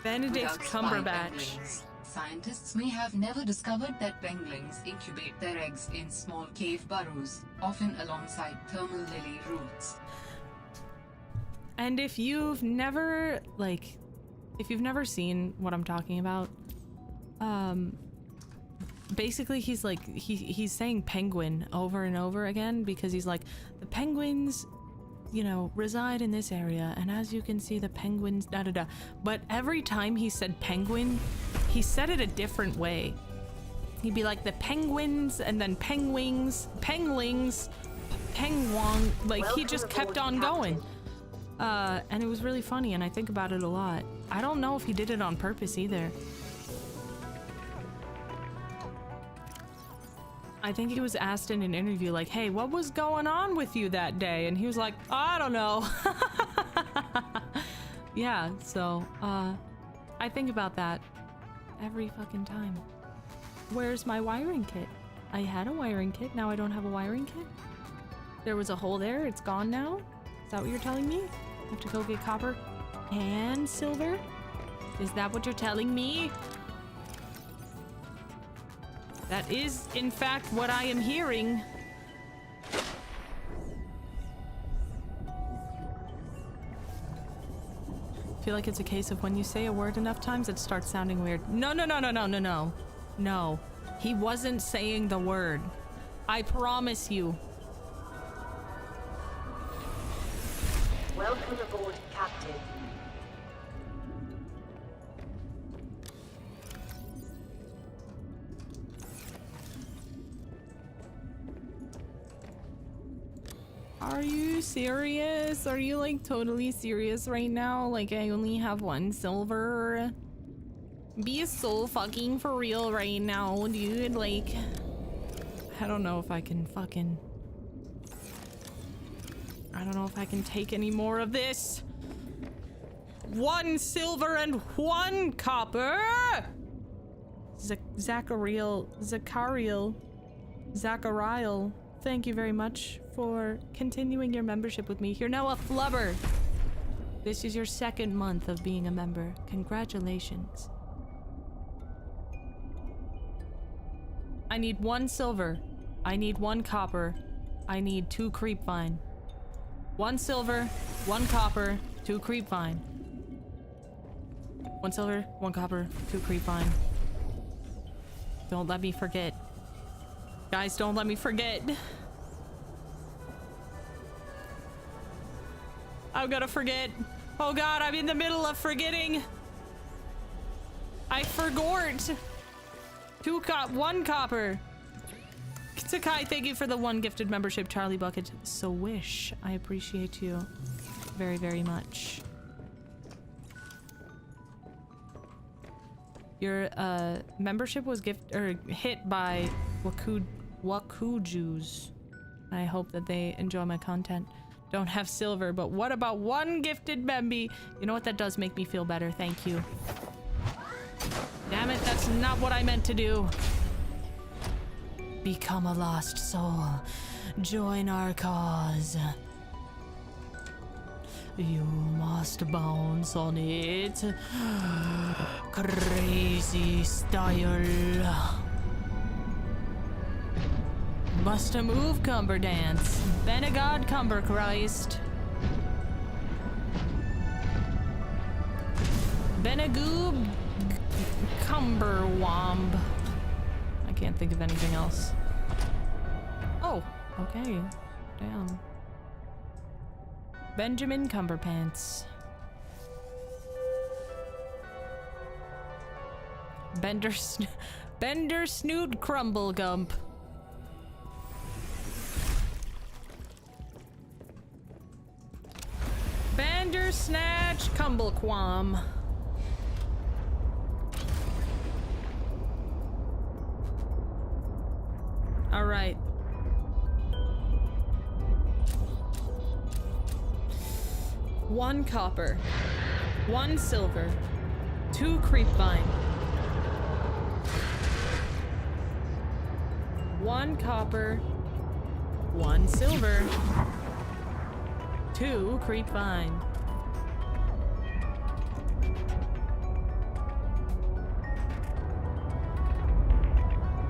Speaker 1: Benedict Cumberbatch.
Speaker 3: Scientists may have never discovered that penguins incubate their eggs in small cave burrows, often alongside thermal lily roots.
Speaker 1: And if you've never, like, if you've never seen what I'm talking about, basically he's like, he's saying penguin over and over again because he's like, the penguins, you know, reside in this area, and as you can see, the penguins, da da da. But every time he said penguin, he said it a different way. He'd be like the penguins, and then penguins, penglings, pengwong, like he just kept on going. And it was really funny, and I think about it a lot. I don't know if he did it on purpose either. I think he was asked in an interview, like, hey, what was going on with you that day? And he was like, I don't know. Yeah, so, I think about that every fucking time. Where's my wiring kit? I had a wiring kit, now I don't have a wiring kit? There was a hole there, it's gone now? Is that what you're telling me? I have to go get copper and silver? Is that what you're telling me? That is, in fact, what I am hearing. I feel like it's a case of when you say a word enough times, it starts sounding weird. No, no, no, no, no, no, no. No. He wasn't saying the word. I promise you.
Speaker 2: Welcome aboard, Captain.
Speaker 1: Are you serious? Are you like totally serious right now? Like I only have one silver? Be so fucking for real right now, dude. Like, I don't know if I can fucking... I don't know if I can take any more of this. 1 silver and 1 copper! Zachariel. Thank you very much for continuing your membership with me. You're now a flubber. This is your 2nd month of being a member. Congratulations. I need 1 silver. I need 1 copper. I need 2 creepvine. 1 silver, 1 copper, 2 creepvine. 1 silver, 1 copper, 2 creepvine. Don't let me forget. Guys, don't let me forget. I'm gonna forget. Oh god, I'm in the middle of forgetting. I forgot. 1 copper. Sakai, thank you for the 1 gifted membership. Charlie Bucket. So wish. I appreciate you very, very much. Your membership was hit by Wakujus. I hope that they enjoy my content. Don't have silver, but what about 1 gifted memby? You know what? That does make me feel better. Thank you. Damn it, that's not what I meant to do. Become a lost soul. Join our cause. You must bounce on it. Crazy style. Must move, Cumber Dance. Benegod Cumber Christ. Benegoob Cumberwomb. I can't think of anything else. Oh, okay. Damn. Benjamin Cumberpants. Bender Snood Crumble Gump. Bender Snatch Cumblequam. All right. One copper, 1 silver, 2 creepvine. 1 copper, 1 silver, 2 creepvine.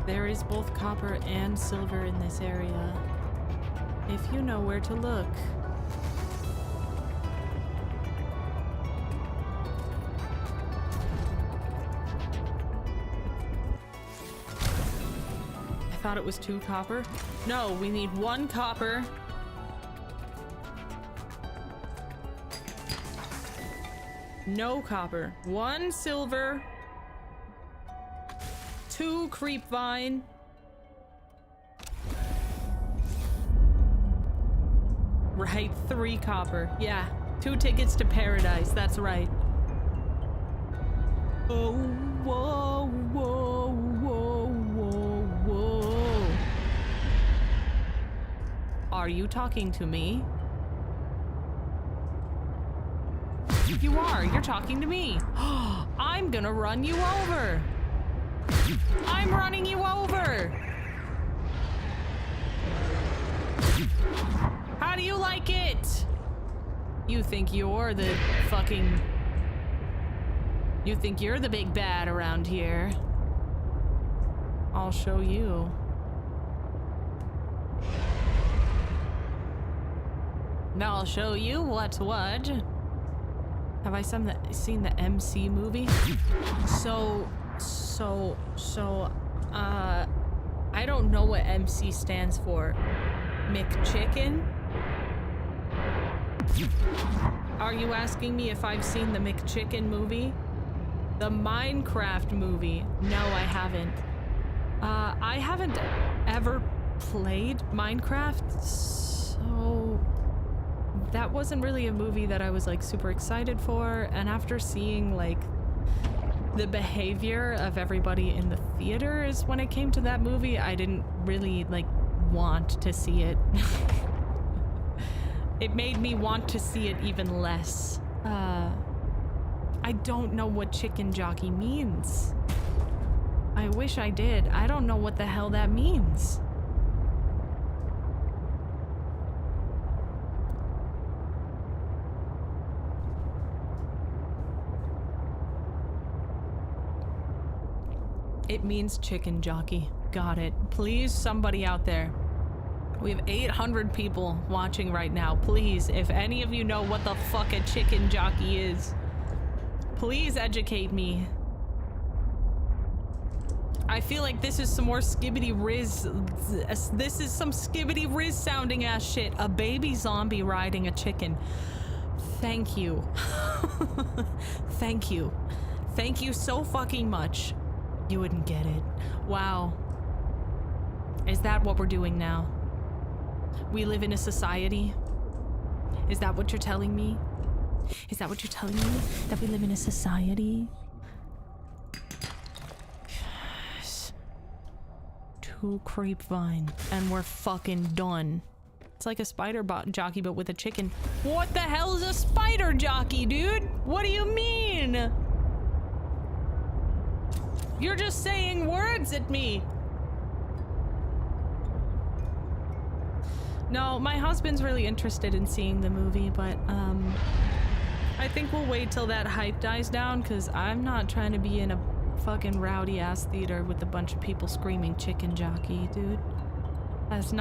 Speaker 1: There is both copper and silver in this area, if you know where to look. I thought it was 2 copper. No, we need 1 copper. No copper. 1 silver. 2 creepvine. Right, 3 copper. Yeah, 2 tickets to paradise. That's right. Oh, whoa, whoa, whoa, whoa, whoa. Are you talking to me? You are. You're talking to me. I'm gonna run you over. I'm running you over. How do you like it? You think you're the fucking... You think you're the big bad around here. I'll show you. Now I'll show you what's what. Have I seen the MC movie? I don't know what MC stands for. McChicken? Are you asking me if I've seen the McChicken movie? The Minecraft movie? No, I haven't. I haven't ever played Minecraft, so that wasn't really a movie that I was like super excited for. And after seeing like the behavior of everybody in the theater is when it came to that movie, I didn't really like want to see it. It made me want to see it even less. I don't know what chicken jockey means. I wish I did. I don't know what the hell that means. It means chicken jockey. Got it. Please, somebody out there. We have 800 people watching right now. Please, if any of you know what the fuck a chicken jockey is, please educate me. I feel like this is some more skibbity riz. This is some skibbity riz sounding ass shit. A baby zombie riding a chicken. Thank you. Thank you. Thank you so fucking much. You wouldn't get it. Wow. Is that what we're doing now? We live in a society? Is that what you're telling me? Is that what you're telling me? That we live in a society? Yes. 2 creepvine, and we're fucking done. It's like a spider jockey, but with a chicken. What the hell is a spider jockey, dude? What do you mean? You're just saying words at me. No, my husband's really interested in seeing the movie, but I think we'll wait till that hype dies down, because I'm not trying to be in a fucking rowdy ass theater with a bunch of people screaming chicken jockey, dude. That's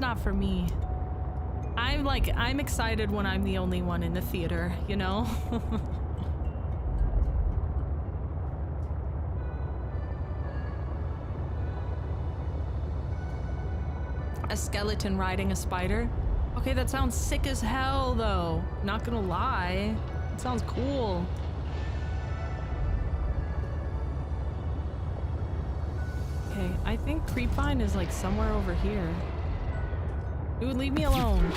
Speaker 1: not for me. I'm excited when I'm the only one in the theater, you know? A skeleton riding a spider. Okay, that sounds sick as hell, though. Not gonna lie. It sounds cool. Okay, I think Creepvine is like somewhere over here. Dude, leave me alone.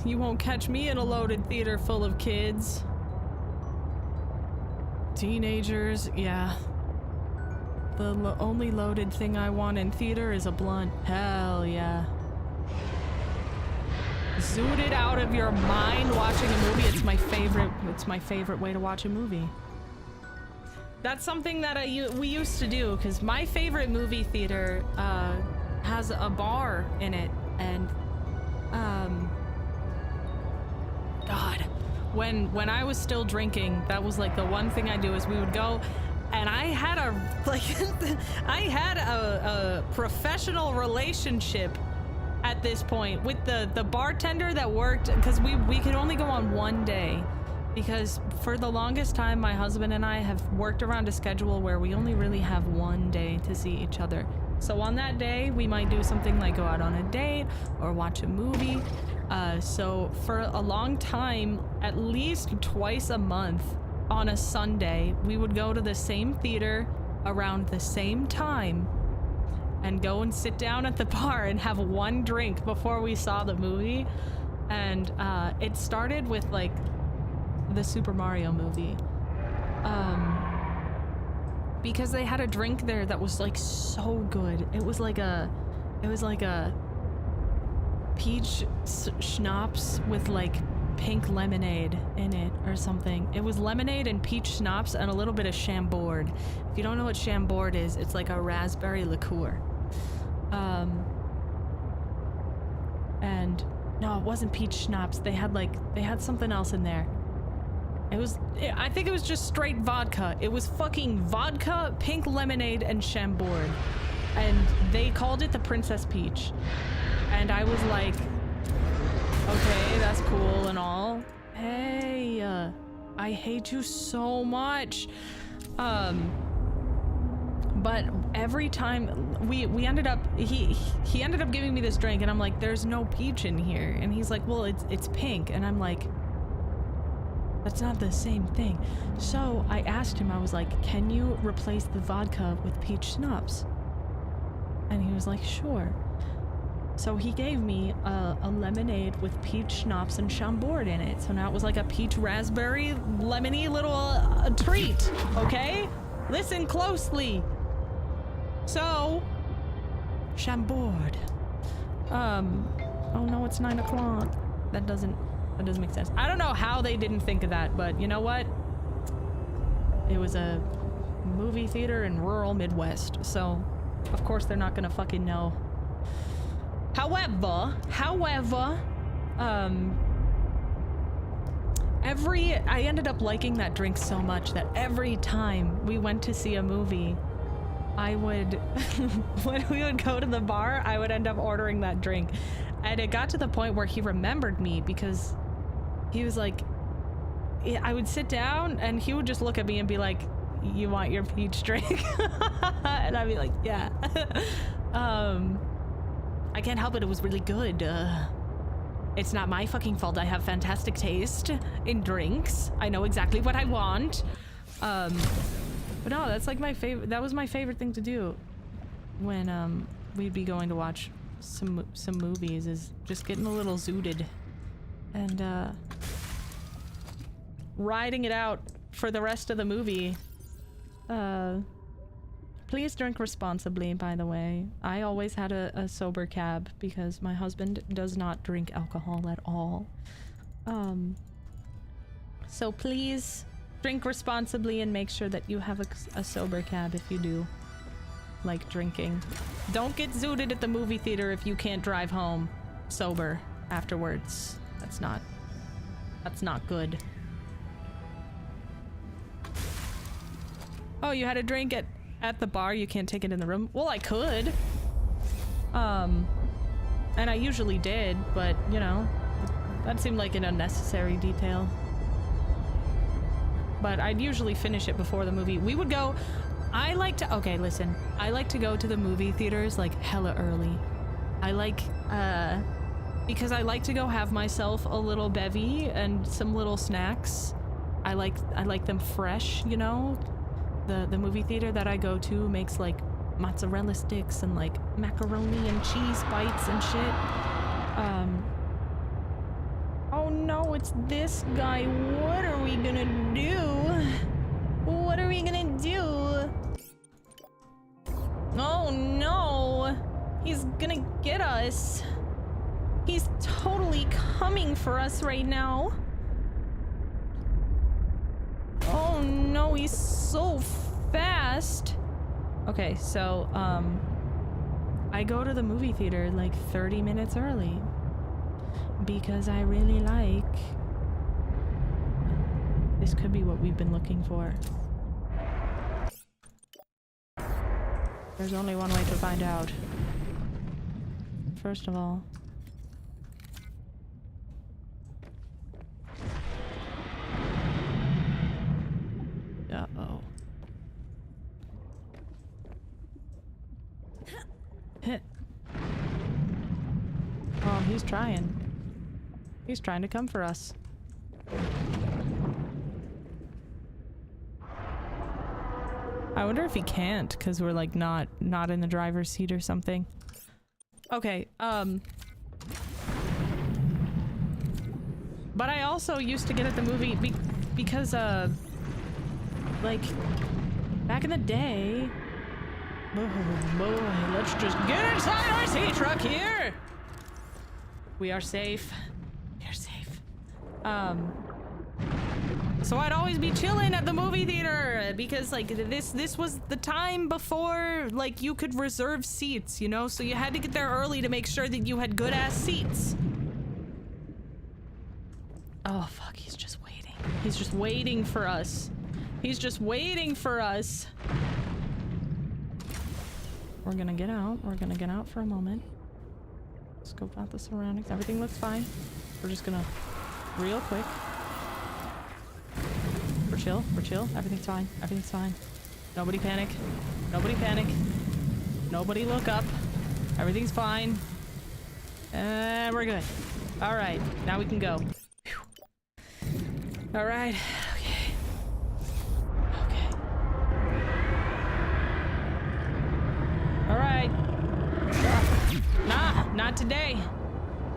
Speaker 1: You won't catch me in a loaded theater full of kids. Teenagers, yeah. The only loaded thing I want in theater is a blunt. Hell yeah. Zooted out of your mind watching a movie. It's my favorite way to watch a movie. That's something that we used to do, because my favorite movie theater has a bar in it, and God, when I was still drinking, that was like the one thing I do is we would go, and I had a professional relationship at this point with the bartender that worked, because we could only go on one day. Because for the longest time, my husband and I have worked around a schedule where we only really have one day to see each other. So on that day, we might do something like go out on a date or watch a movie. So for a long time, at least twice a month on a Sunday, we would go to the same theater around the same time and go and sit down at the bar and have one drink before we saw the movie. And it started with like the Super Mario movie, because they had a drink there that was like so good. It was like a peach schnapps with like pink lemonade in it or something. It was lemonade and peach schnapps and a little bit of Chambord. If you don't know what Chambord is, it's like a raspberry liqueur. And no, it wasn't peach schnapps. They had something else in there. I think it was just straight vodka. It was fucking vodka, pink lemonade, and Chambord. And they called it the Princess Peach. And I was like, okay, that's cool and all. Hey, I hate you so much. But every time we ended up, he ended up giving me this drink, and I'm like, there's no peach in here. And he's like, well, it's pink. And I'm like, that's not the same thing. So I asked him, I was like, can you replace the vodka with peach schnapps? And he was like, sure. So he gave me a lemonade with peach schnapps and Chambord in it. So now it was like a peach raspberry lemony little treat, okay? Listen closely. So, Chambord. Oh no, it's 9 o'clock. That doesn't make sense. I don't know how they didn't think of that, but you know what? It was a movie theater in rural Midwest, so of course they're not gonna fucking know. However, I ended up liking that drink so much that every time we went to see a movie, I would, when we would go to the bar, I would end up ordering that drink. And it got to the point where he remembered me because he was like, I would sit down and he would just look at me and be like, you want your peach drink? And I'd be like, yeah. I can't help it, it was really good. It's not my fucking fault. I have fantastic taste in drinks. I know exactly what I want. But no, that's like my favorite. That was my favorite thing to do when we'd be going to watch some movies, is just getting a little zooted and riding it out for the rest of the movie. Please drink responsibly, by the way. I always had a sober cab because my husband does not drink alcohol at all. So please drink responsibly and make sure that you have a sober cab if you do like drinking. Don't get zooted at the movie theater if you can't drive home sober afterwards. That's not good. Oh, you had a drink at the bar, you can't take it in the room? Well, I could. And I usually did, but, you know, that seemed like an unnecessary detail. But I'd usually finish it before the movie. We would go, I like to, okay, listen. I like to go to the movie theaters like hella early. I like, because I like to go have myself a little bevy and some little snacks. I like them fresh, you know? The movie theater that I go to makes like mozzarella sticks and like macaroni and cheese bites and shit. Oh no, it's this guy. What are we gonna do? What are we gonna do? Oh no! He's gonna get us. He's totally coming for us right now. Oh no, he's so fast. Okay, so, I go to the movie theater like 30 minutes early because I really like... This could be what we've been looking for. There's only one way to find out. First of all... Uh-oh. Hit. Oh, he's trying. He's trying to come for us. I wonder if he can't, because we're like not in the driver's seat or something. Okay, but I also used to get at the movie because, like, back in the day... Oh boy, let's just get inside our sea truck here! We are safe. We are safe. So I'd always be chilling at the movie theater because, like, this was the time before, like, you could reserve seats, you know? So you had to get there early to make sure that you had good-ass seats. Oh, fuck, he's just waiting. He's just waiting for us. He's just waiting for us. We're gonna get out. We're gonna get out for a moment. Scope out the surroundings. Everything looks fine. We're just gonna... real quick. We're chill. We're chill. Everything's fine. Everything's fine. Nobody panic. Nobody panic. Nobody look up. Everything's fine. And we're good. Alright. Now we can go. Alright. Okay. Okay. Alright. Nah, not today.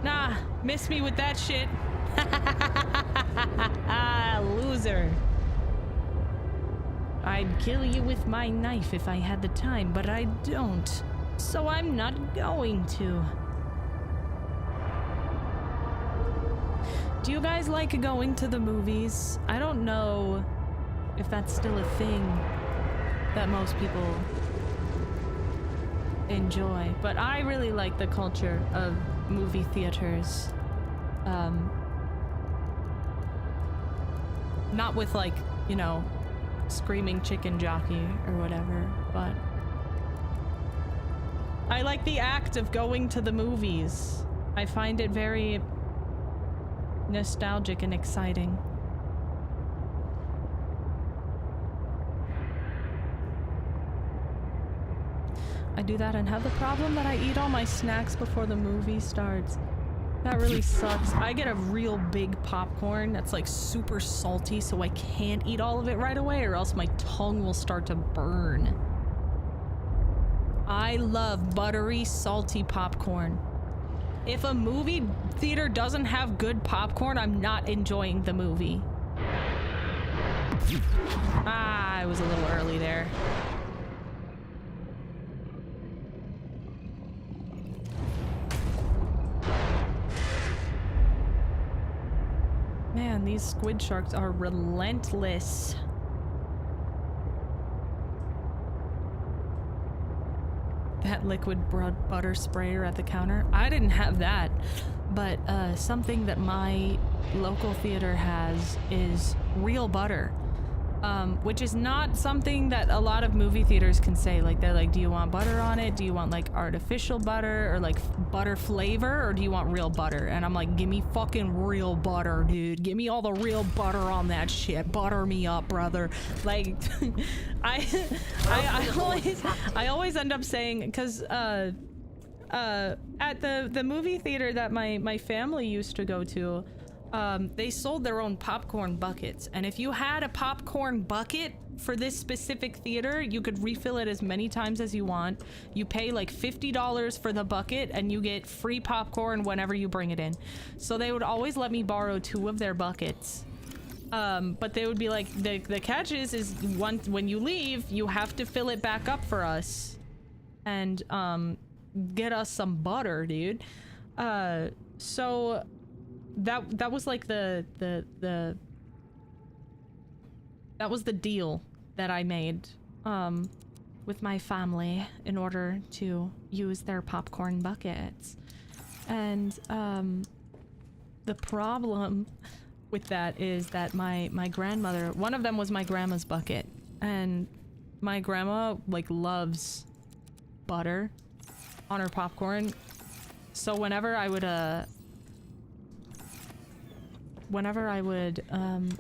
Speaker 1: Nah, miss me with that shit. Loser. I'd kill you with my knife if I had the time, but I don't. So I'm not going to. Do you guys like going to the movies? I don't know if that's still a thing that most people enjoy, but I really like the culture of movie theaters. Not with, like, you know, screaming chicken jockey or whatever, but I like the act of going to the movies. I find it very nostalgic and exciting. I do that and have the problem that I eat all my snacks before the movie starts. That really sucks. I get a real big popcorn that's like super salty, so I can't eat all of it right away or else my tongue will start to burn. I love buttery, salty popcorn. If a movie theater doesn't have good popcorn, I'm not enjoying the movie. Ah, I was a little early there. Man, these squid sharks are relentless. That liquid butter sprayer at the counter. I didn't have that, but something that my local theater has is real butter. which is not something that a lot of movie theaters can say. Like, they're like, do you want butter on it? Do you want like artificial butter or like butter flavor, or do you want real butter? And I'm like, give me fucking real butter, dude. Give me all the real butter on that shit. Butter me up, brother. Like, I always end up saying, because at the movie theater that my family used to go to, they sold their own popcorn buckets, and if you had a popcorn bucket for this specific theater, you could refill it as many times as you want. You pay like $50 for the bucket, and you get free popcorn whenever you bring it in. So they would always let me borrow 2 of their buckets. But they would be like, the catch is when you leave, you have to fill it back up for us. And, get us some butter, dude. So that was like that was the deal that I made with my family in order to use their popcorn buckets. And the problem with that is that my grandmother, one of them was my grandma's bucket, and my grandma like loves butter on her popcorn. So whenever I would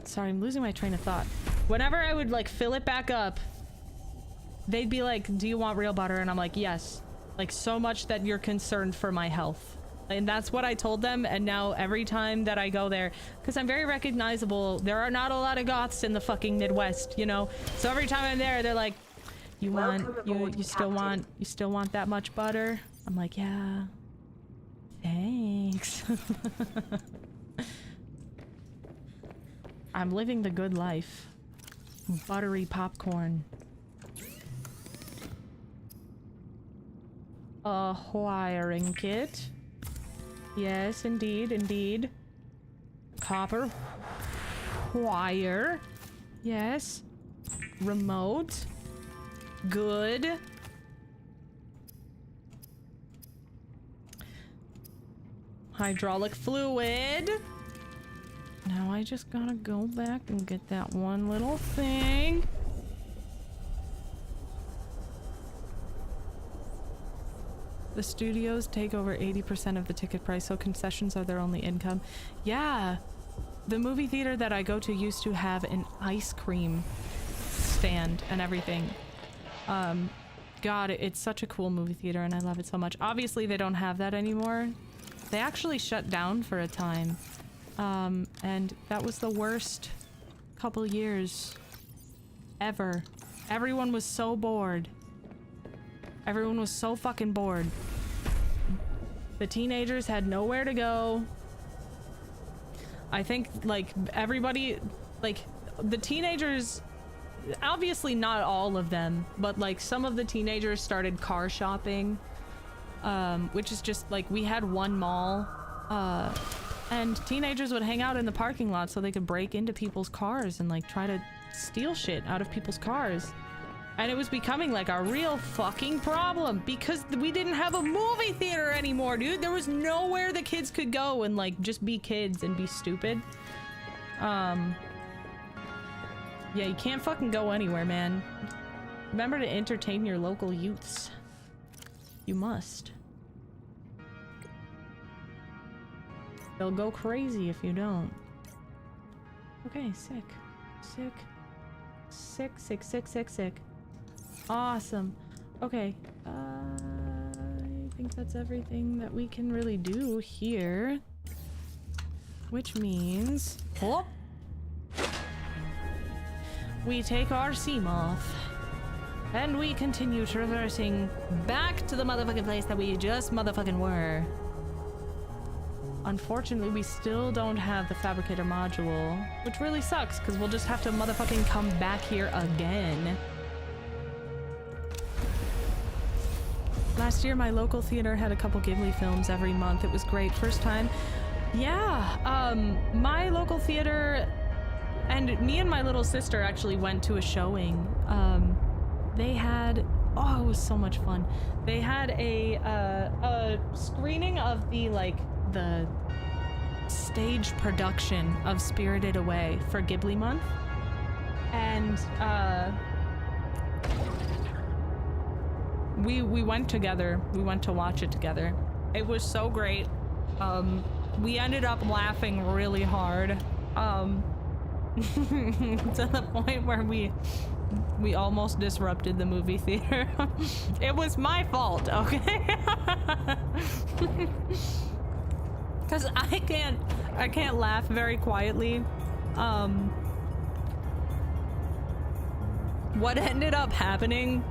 Speaker 1: sorry, I'm losing my train of thought. Whenever I would like fill it back up, they'd be like, do you want real butter? And I'm like, yes. Like, so much that you're concerned for my health. And that's what I told them, and now every time that I go there, because I'm very recognizable, there are not a lot of goths in the fucking Midwest, you know? So every time I'm there, they're like, you still want that much butter? I'm like, yeah. Thanks. I'm living the good life. Buttery popcorn. A wiring kit. Yes, indeed, indeed. Copper wire. Yes. Remote. Good. Hydraulic fluid. Now I just gotta go back and get that one little thing. The studios take over 80% of the ticket price, so concessions are their only income. Yeah, the movie theater that I go to used to have an ice cream stand and everything. God, it's such a cool movie theater and I love it so much. Obviously they don't have that anymore. They actually shut down for a time. And that was the worst couple years ever. Everyone was so bored. Everyone was so fucking bored. The teenagers had nowhere to go. I think, like, everybody, like, the teenagers, obviously not all of them, but, like, some of the teenagers started car shopping, which is just, like, we had one mall, and teenagers would hang out in the parking lot so they could break into people's cars and, like, try to steal shit out of people's cars. And it was becoming like a real fucking problem because we didn't have a movie theater anymore, dude. There was nowhere the kids could go and like just be kids and be stupid. Yeah, you can't fucking go anywhere, man. Remember to entertain your local youths. You must. They'll go crazy if you don't. Okay, sick. Sick. Sick, sick, sick, sick, sick. Awesome. Okay. I think that's everything that we can really do here. Which means... Oh! We take our Seamoth. And we continue traversing back to the motherfucking place that we just motherfucking were. Unfortunately, we still don't have the fabricator module, which really sucks, because we'll just have to motherfucking come back here again. Last year, my local theater had a couple Ghibli films every month. It was great. First time. Yeah, my local theater, and me and my little sister actually went to a showing. They had, oh, it was so much fun. They had a screening of the, like, the stage production of Spirited Away for Ghibli Month. And we went together. We went to watch it together. It was so great. We ended up laughing really hard. To the point where we almost disrupted the movie theater. It was my fault, okay? Cause I can't laugh very quietly. What ended up happening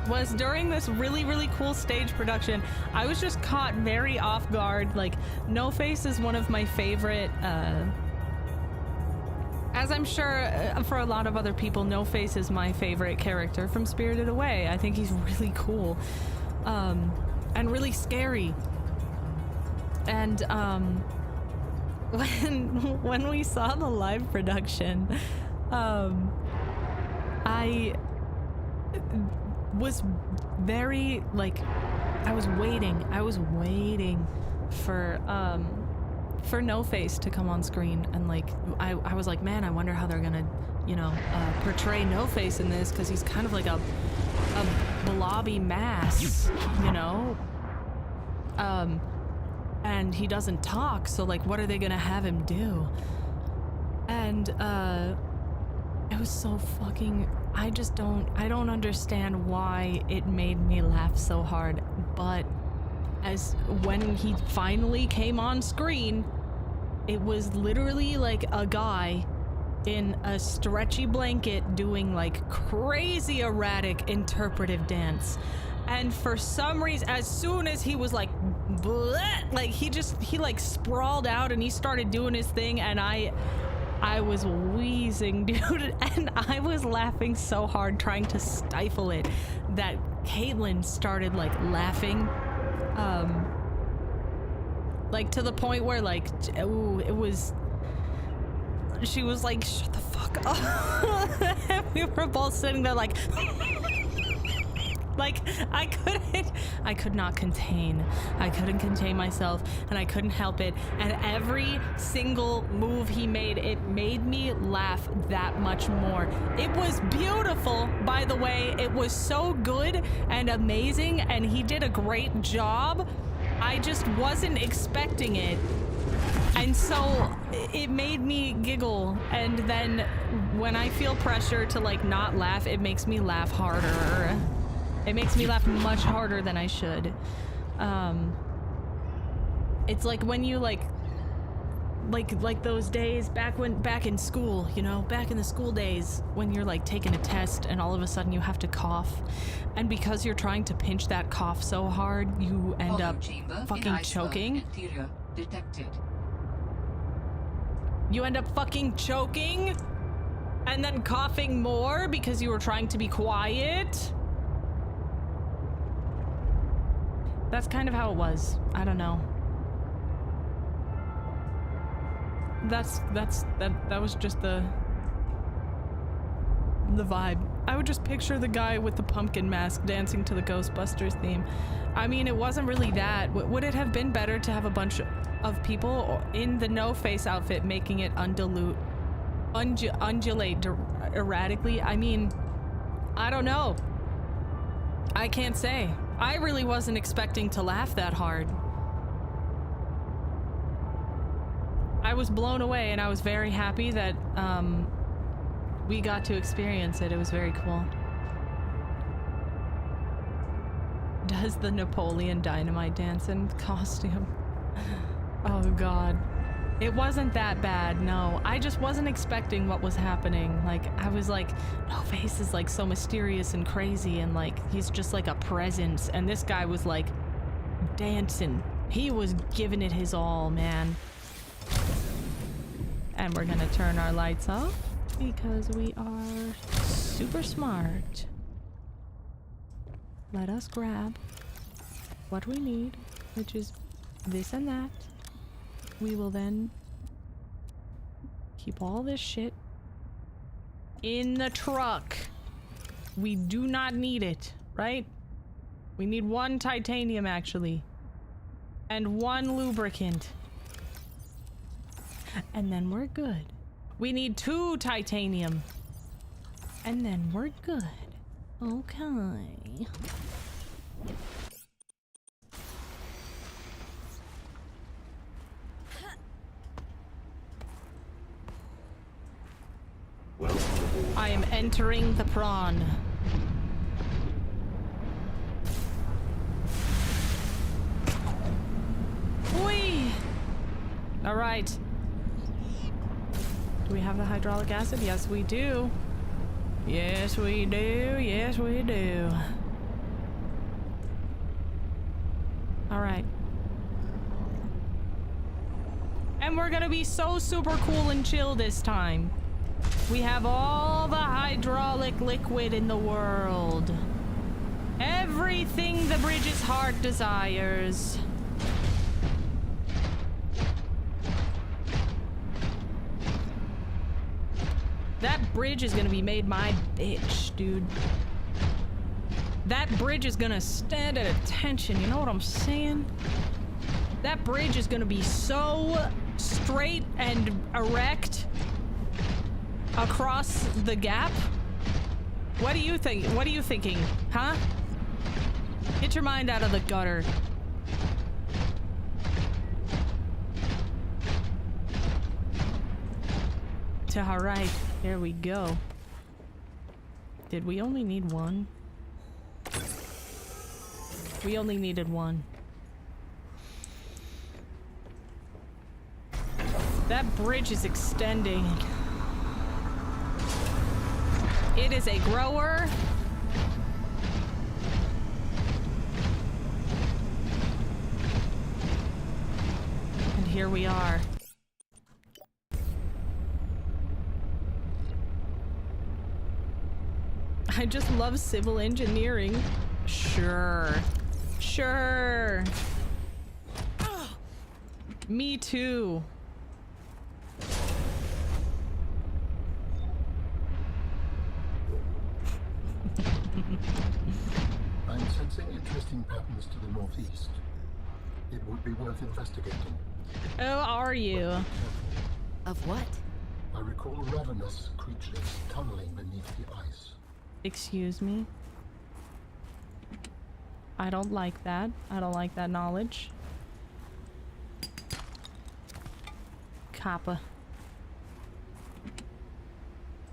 Speaker 1: was during this really, really cool stage production, I was just caught very off guard. Like, No Face is one of my favorite, as I'm sure for a lot of other people, No Face is my favorite character from Spirited Away. I think he's really cool, and really scary. And when we saw the live production, I was very, like, I was waiting for No Face to come on screen, and like I was like, man, I wonder how they're gonna, you know, portray No Face in this, because he's kind of like a blobby mass, you know, and he doesn't talk, so like, what are they gonna have him do? And it was so fucking, I don't understand why it made me laugh so hard, but when he finally came on screen, it was literally like a guy in a stretchy blanket doing like crazy erratic interpretive dance. And for some reason, as soon as he was like, bleh, like he like sprawled out and he started doing his thing, and I was wheezing, dude, and I was laughing so hard trying to stifle it that Caitlin started like laughing, like to the point where like, ooh, she was like, shut the fuck up. And we were both sitting there like, like, I couldn't contain myself, and I couldn't help it. And every single move he made, it made me laugh that much more. It was beautiful, by the way. It was so good and amazing, and he did a great job. I just wasn't expecting it. And so it made me giggle, and then when I feel pressure to like not laugh, it makes me laugh harder. It makes me laugh much harder than I should. It's like when you like those days back in school, you know, back in the school days when you're like taking a test and all of a sudden you have to cough, and because you're trying to pinch that cough so hard, you end up fucking choking. You end up fucking choking and then coughing more because you were trying to be quiet. That's kind of how it was. I don't know. That was just the vibe. I would just picture the guy with the pumpkin mask dancing to the Ghostbusters theme. I mean, it wasn't really that. Would it have been better to have a bunch of people in the No Face outfit making it undulate erratically? I mean, I don't know. I can't say. I really wasn't expecting to laugh that hard. I was blown away, and I was very happy that we got to experience it. It was very cool. Does the Napoleon Dynamite dance in costume? Oh god. It wasn't that bad, no. I just wasn't expecting what was happening. Like, I was like, No Face is like so mysterious and crazy, and like, he's just like a presence. And this guy was like dancing. He was giving it his all, man. And we're gonna turn our lights off because we are super smart. Let us grab what we need, which is this and that. We will then keep all this shit in the truck. We do not need it, right? We need 1 titanium, actually. And 1 lubricant. And then we're good. We need 2 titanium. And then we're good. Okay. I am entering the prawn. Whee! Alright. Do we have the hydraulic acid? Yes, we do. Yes, we do. Yes, we do. Alright. And we're gonna be so super cool and chill this time. We have all the hydraulic liquid in the world. Everything the bridge's heart desires. That bridge is gonna be made my bitch, dude. That bridge is gonna stand at attention, you know what I'm saying? That bridge is gonna be so straight and erect across the gap. What do you think? What are you thinking? Huh? Get your mind out of the gutter. Alright, there we go. Did we only need one? We only needed one. That bridge is extending. It is a grower. And here we are. I just love civil engineering. Sure. Sure. Me too.
Speaker 4: I'm sensing interesting patterns to the northeast. It would be worth investigating.
Speaker 1: Oh, are you?
Speaker 7: Of what?
Speaker 4: I recall ravenous creatures tunneling beneath the ice.
Speaker 1: Excuse me? I don't like that. I don't like that knowledge. Kappa.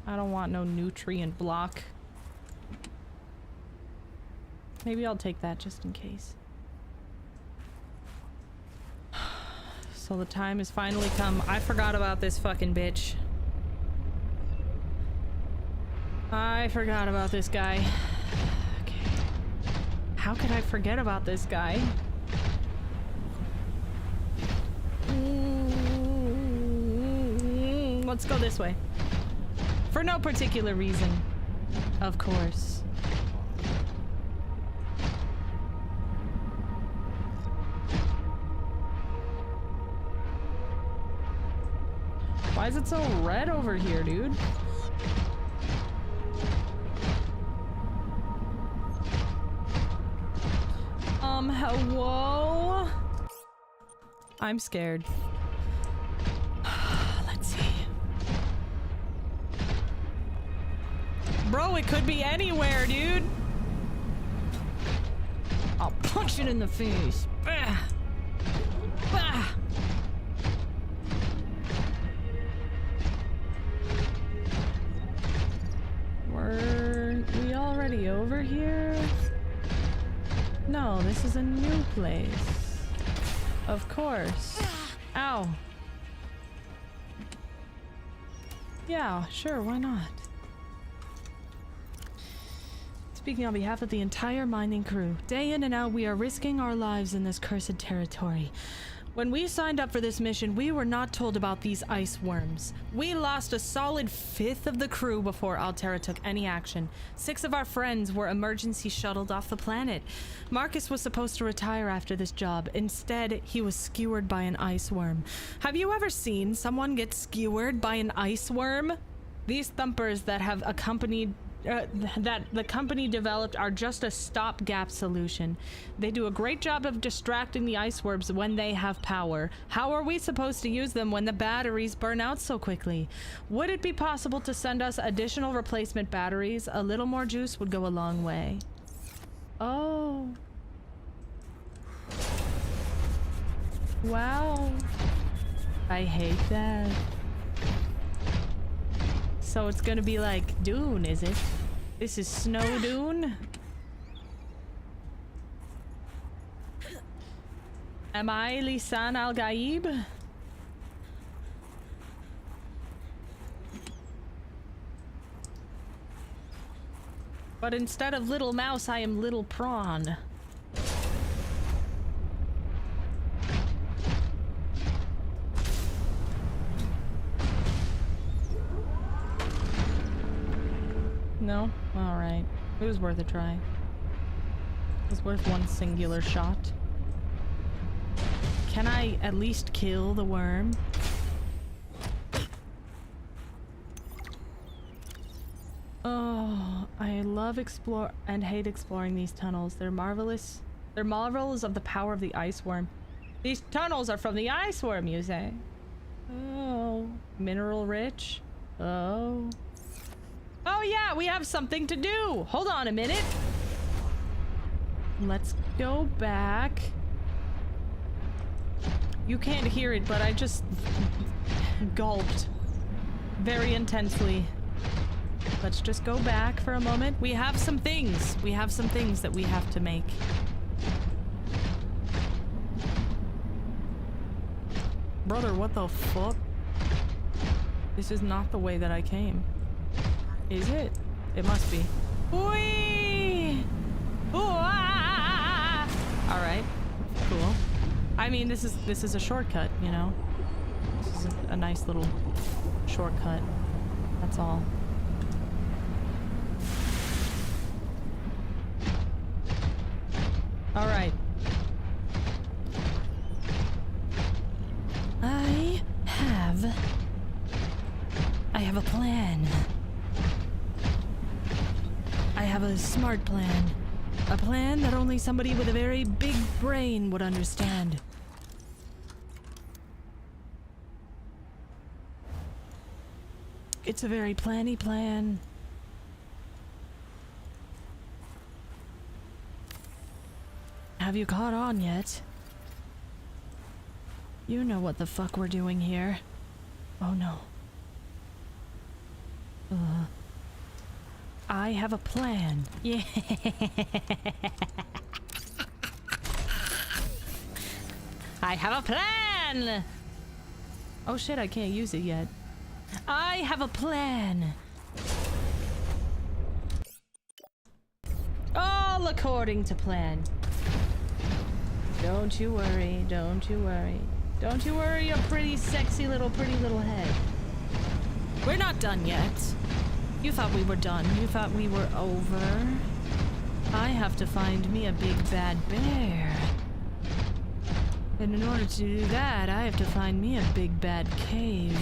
Speaker 1: I don't want no nutrient block. Maybe I'll take that just in case. So the time has finally come. I forgot about this fucking bitch. I forgot about this guy. Okay. How could I forget about this guy? Let's go this way. For no particular reason, of course. Why is it so red over here, dude? Hello? I'm scared. Let's see. Bro, it could be anywhere, dude. I'll punch it in the face. Bah. Bah. Were we already over here? No, this is a new place. Of course. Ow. Yeah, sure, why not? Speaking on behalf of the entire mining crew, day in and out we are risking our lives in this cursed territory. When we signed up for this mission, we were not told about these ice worms. We lost a solid fifth of the crew before Alterra took any action. 6 of our friends were emergency shuttled off the planet. Marcus was supposed to retire after this job. Instead, he was skewered by an ice worm. Have you ever seen someone get skewered by an ice worm? These thumpers that have accompanied that the company developed are just a stopgap solution. They do a great job of distracting the ice worms when they have power. How are we supposed to use them when the batteries burn out so quickly? Would it be possible to send us additional replacement batteries? A little more juice would go a long way. Oh. Wow. I hate that. So it's gonna be like Dune, is it? This is Snow Dune? Am I Lisan Al Gaib? But instead of little mouse, I am little prawn. No? Alright. It was worth a try. It was worth one singular shot. Can I at least kill the worm? Oh, I love explore and hate exploring these tunnels. They're marvelous. They're marvels of the power of the ice worm. These tunnels are from the ice worm, you say? Oh, mineral rich. Oh. Oh yeah, we have something to do. Hold on a minute. Let's go back. You can't hear it, but I just gulped very intensely. Let's just go back for a moment. We have some things. We have some things that we have to make. Brother, what the fuck? This is not the way that I came. Is it? It must be. Whee! Alright. Cool. I mean, this is a shortcut, you know? This is a nice little shortcut. That's all. Alright. I have a plan. I have a smart plan. A plan that only somebody with a very big brain would understand. It's a very planny plan. Have you caught on yet? You know what the fuck we're doing here. Oh no. I have a plan. Yeah. I have a plan! Oh shit, I can't use it yet. I have a plan. All according to plan. Don't you worry, don't you worry. Don't you worry your pretty little head. We're not done yet. You thought we were done. You thought we were over. I have to find me a big bad bear. And in order to do that, I have to find me a big bad cave.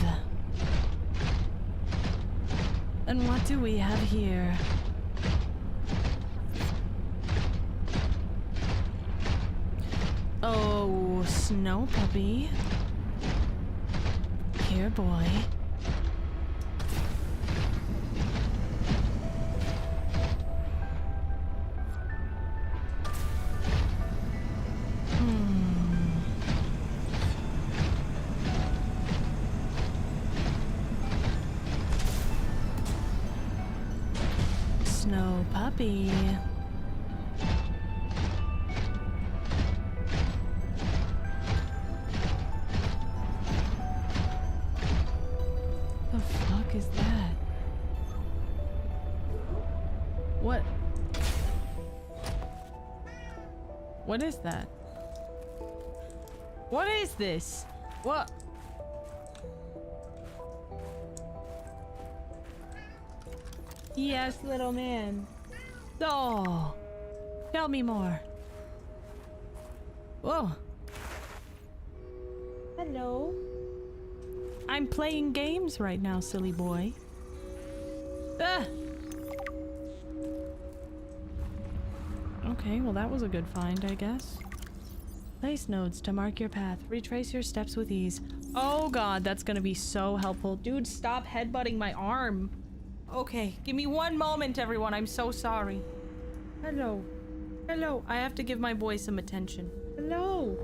Speaker 1: And what do we have here? Oh, snow puppy. Here, boy. Snow puppy. The fuck is that? What? What is that? What is this? What? Yes, little man. Oh, tell me more. Whoa. Hello. I'm playing games right now, silly boy. Ah. Okay, well that was a good find, I guess. Place nodes to mark your path. Retrace your steps with ease. Oh god, that's gonna be so helpful. Dude, stop headbutting my arm. Okay, give me one moment, everyone. I'm so sorry. Hello. Hello. I have to give my boy some attention. Hello.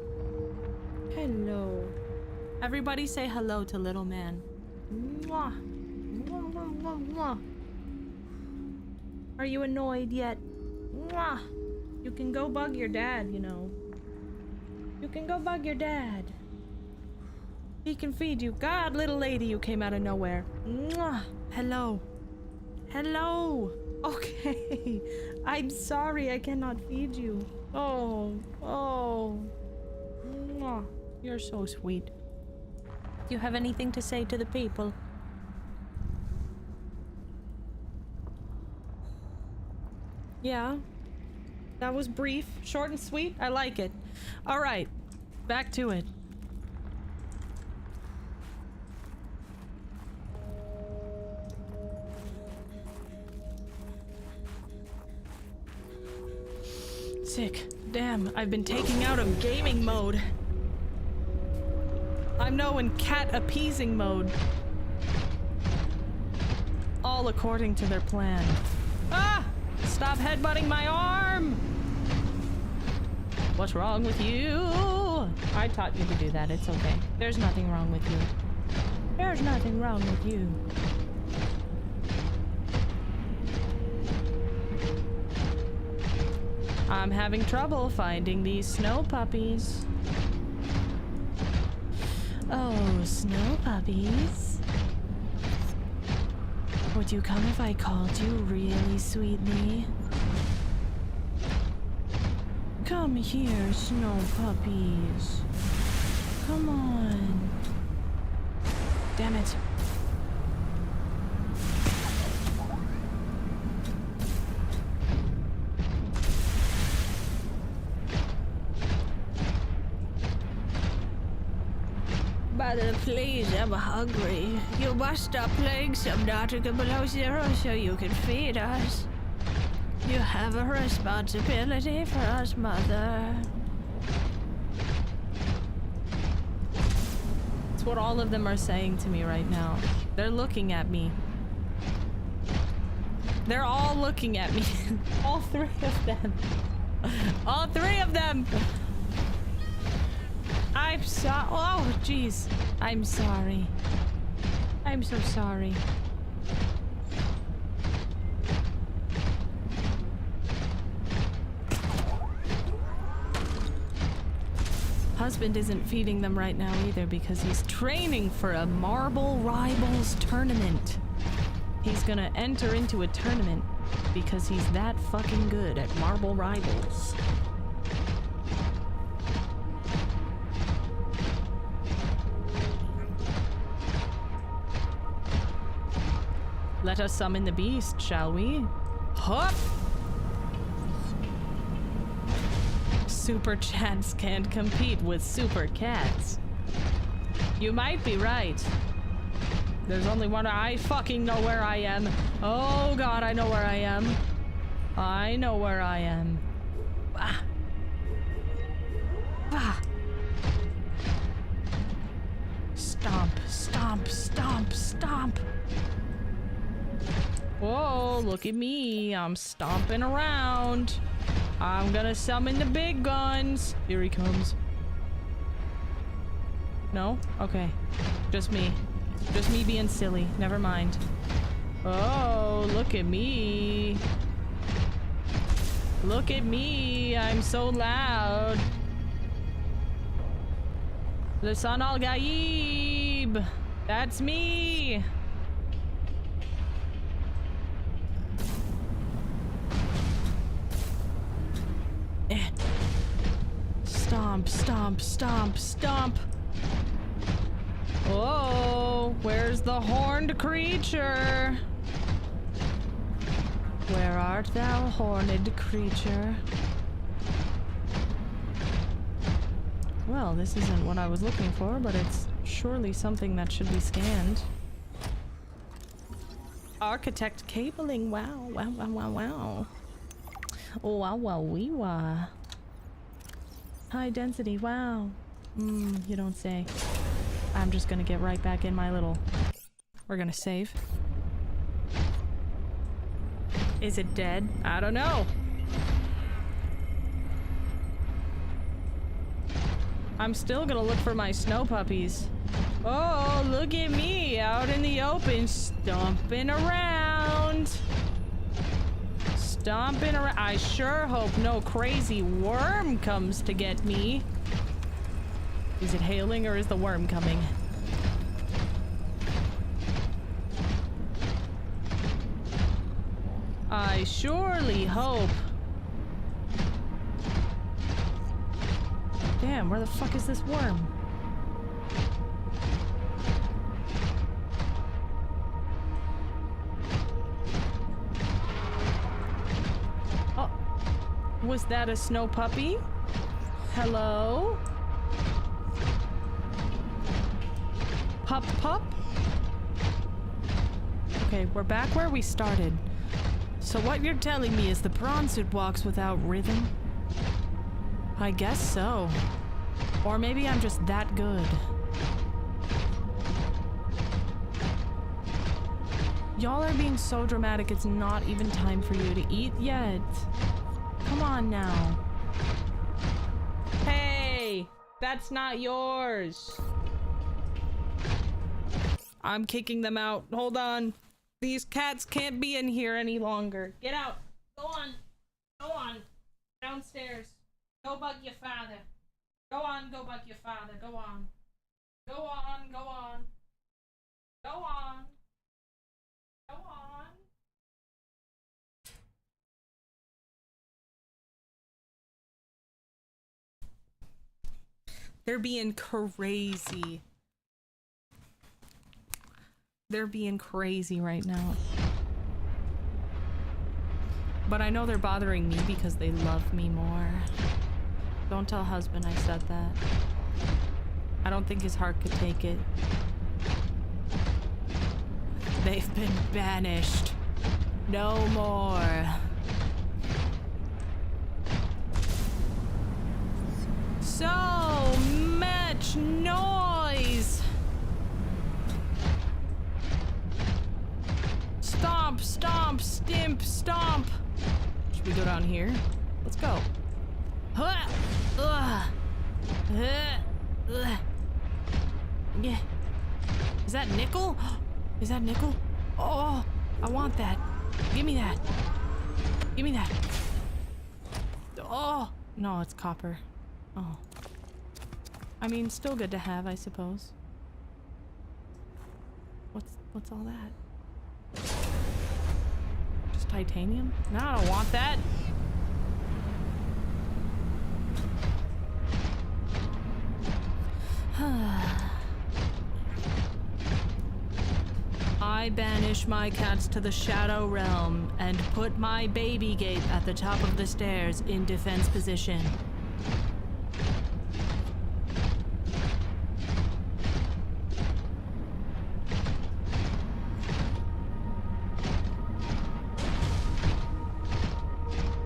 Speaker 1: Hello. Everybody say hello to little man. Mwah. Mwah, mwah, mwah, mwah. Are you annoyed yet? Mwah. You can go bug your dad, you know. You can go bug your dad. He can feed you. God, little lady, you came out of nowhere. Mwah. Hello. Hello. Okay. I'm sorry I cannot feed you. Oh. Oh. Mwah. You're so sweet. Do you have anything to say to the people? Yeah. That was brief, short and sweet. I like it. All right. Back to it. Sick. Damn, I've been taking out of gaming mode. I'm now in cat appeasing mode. All according to their plan. Ah! Stop headbutting my arm! What's wrong with you? I taught you to do that. It's okay. There's nothing wrong with you. There's nothing wrong with you. I'm having trouble finding these snow puppies. Oh, snow puppies. Would you come if I called you really sweetly? Come here, snow puppies. Come on. Damn it. Mother, please, I'm hungry. You must stop playing Subnautica below zero so you can feed us. You have a responsibility for us, Mother. It's what all of them are saying to me right now. They're looking at me. They're all looking at me. All three of them. All three of them! I'm oh, jeez. I'm sorry. I'm so sorry. Husband isn't feeding them right now either because he's training for a Marble Rivals tournament. He's gonna enter into a tournament because he's that fucking good at Marble Rivals. Let us summon the beast, shall we? Hup! Super chats can't compete with super cats. You might be right. There's only one. I fucking know where I am. Oh god, I know where I am. I know where I am. Ah. Ah. Stomp, stomp, stomp, stomp. Whoa, look at me. I'm stomping around. I'm gonna summon the big guns. Here he comes. No? Okay. Just me. Just me being silly. Never mind. Oh, look at me. Look at me. I'm so loud. Lisan al-Gaib. That's me. Stomp, stomp, stomp, stomp. Oh, where's the horned creature? Where art thou, horned creature? Well, this isn't what I was looking for, but it's surely something that should be scanned. Architect cabling, wow, wow, wow, wow, wow. Oh, wow, wow, wee, wah. High density, wow. You don't say. I'm just gonna get right back in my little... We're gonna save. Is it dead? I don't know. I'm still gonna look for my snow puppies. Oh, look at me out in the open, stomping around. Stomping around. I sure hope no crazy worm comes to get me. Is it hailing or is the worm coming? I surely hope. Damn, where the fuck is this worm? Oh, was that a snow puppy? Hello? Pup pup? Okay, we're back where we started. So what you're telling me is the prawn suit walks without rhythm? I guess so. Or maybe I'm just that good. Y'all are being so dramatic, it's not even time for you to eat yet. Come on now. Hey! That's not yours! I'm kicking them out. Hold on. These cats can't be in here any longer. Get out. Go on. Go on. Downstairs. Go bug your father. Go on, go bug your father. Go on. Go on, go on. Go on. Go on. They're being crazy. They're being crazy right now. But I know they're bothering me because they love me more. Don't tell husband I said that. I don't think his heart could take it. They've been banished. No more. So much noise! Stomp, stomp, stimp, stomp. Should we go down here? Let's go. Yeah. Is that nickel? Is that nickel? Oh, I want that. Give me that. Give me that. Oh, no, it's copper. Oh. I mean, still good to have, I suppose. What's all that? Just titanium? No, I don't want that. I banish my cats to the Shadow Realm and put my baby gate at the top of the stairs in defense position.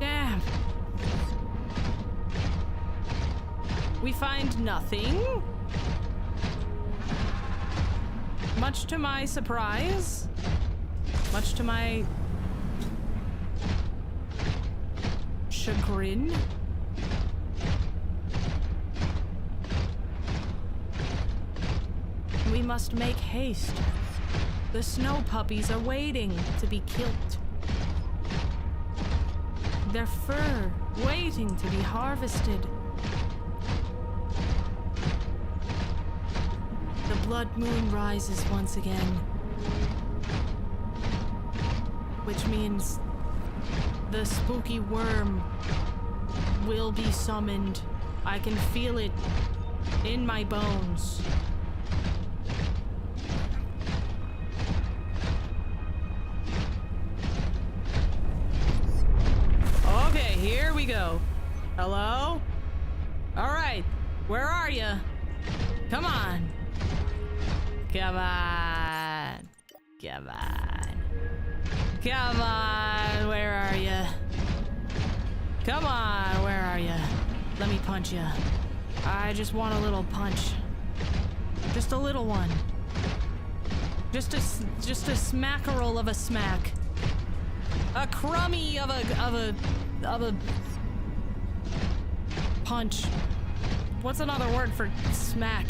Speaker 1: Damn. We find nothing. Much to my surprise, much to my chagrin. We must make haste. The snow puppies are waiting to be killed. Their fur waiting to be harvested. The blood moon rises once again. Which means the spooky worm will be summoned. I can feel it in my bones. Okay, here we go. Hello? Alright, where are you? Come on. Come on. Come on. Come on. Where are you? Come on, where are you? Let me punch you. I just want a little punch. Just a little one. Just a smackerel of a smack. A crummy of a punch. What's another word for smack?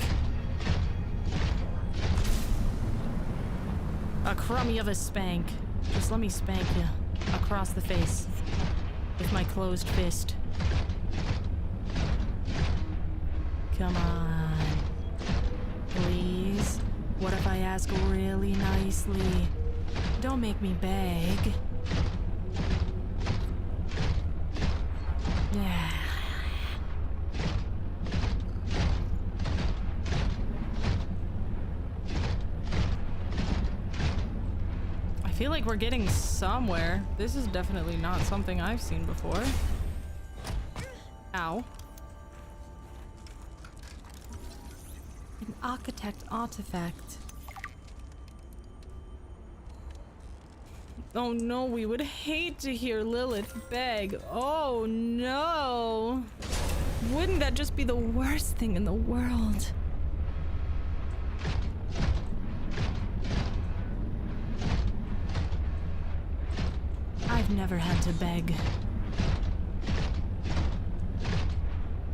Speaker 1: A crummy of a spank. Just let me spank you across the face with my closed fist. Come on. Please. What if I ask really nicely? Don't make me beg. Yeah. I feel like we're getting somewhere. This is definitely not something I've seen before. Ow. An architect artifact. Oh no, we would hate to hear Lilith beg. Oh no. Wouldn't that just be the worst thing in the world? I've never had to beg.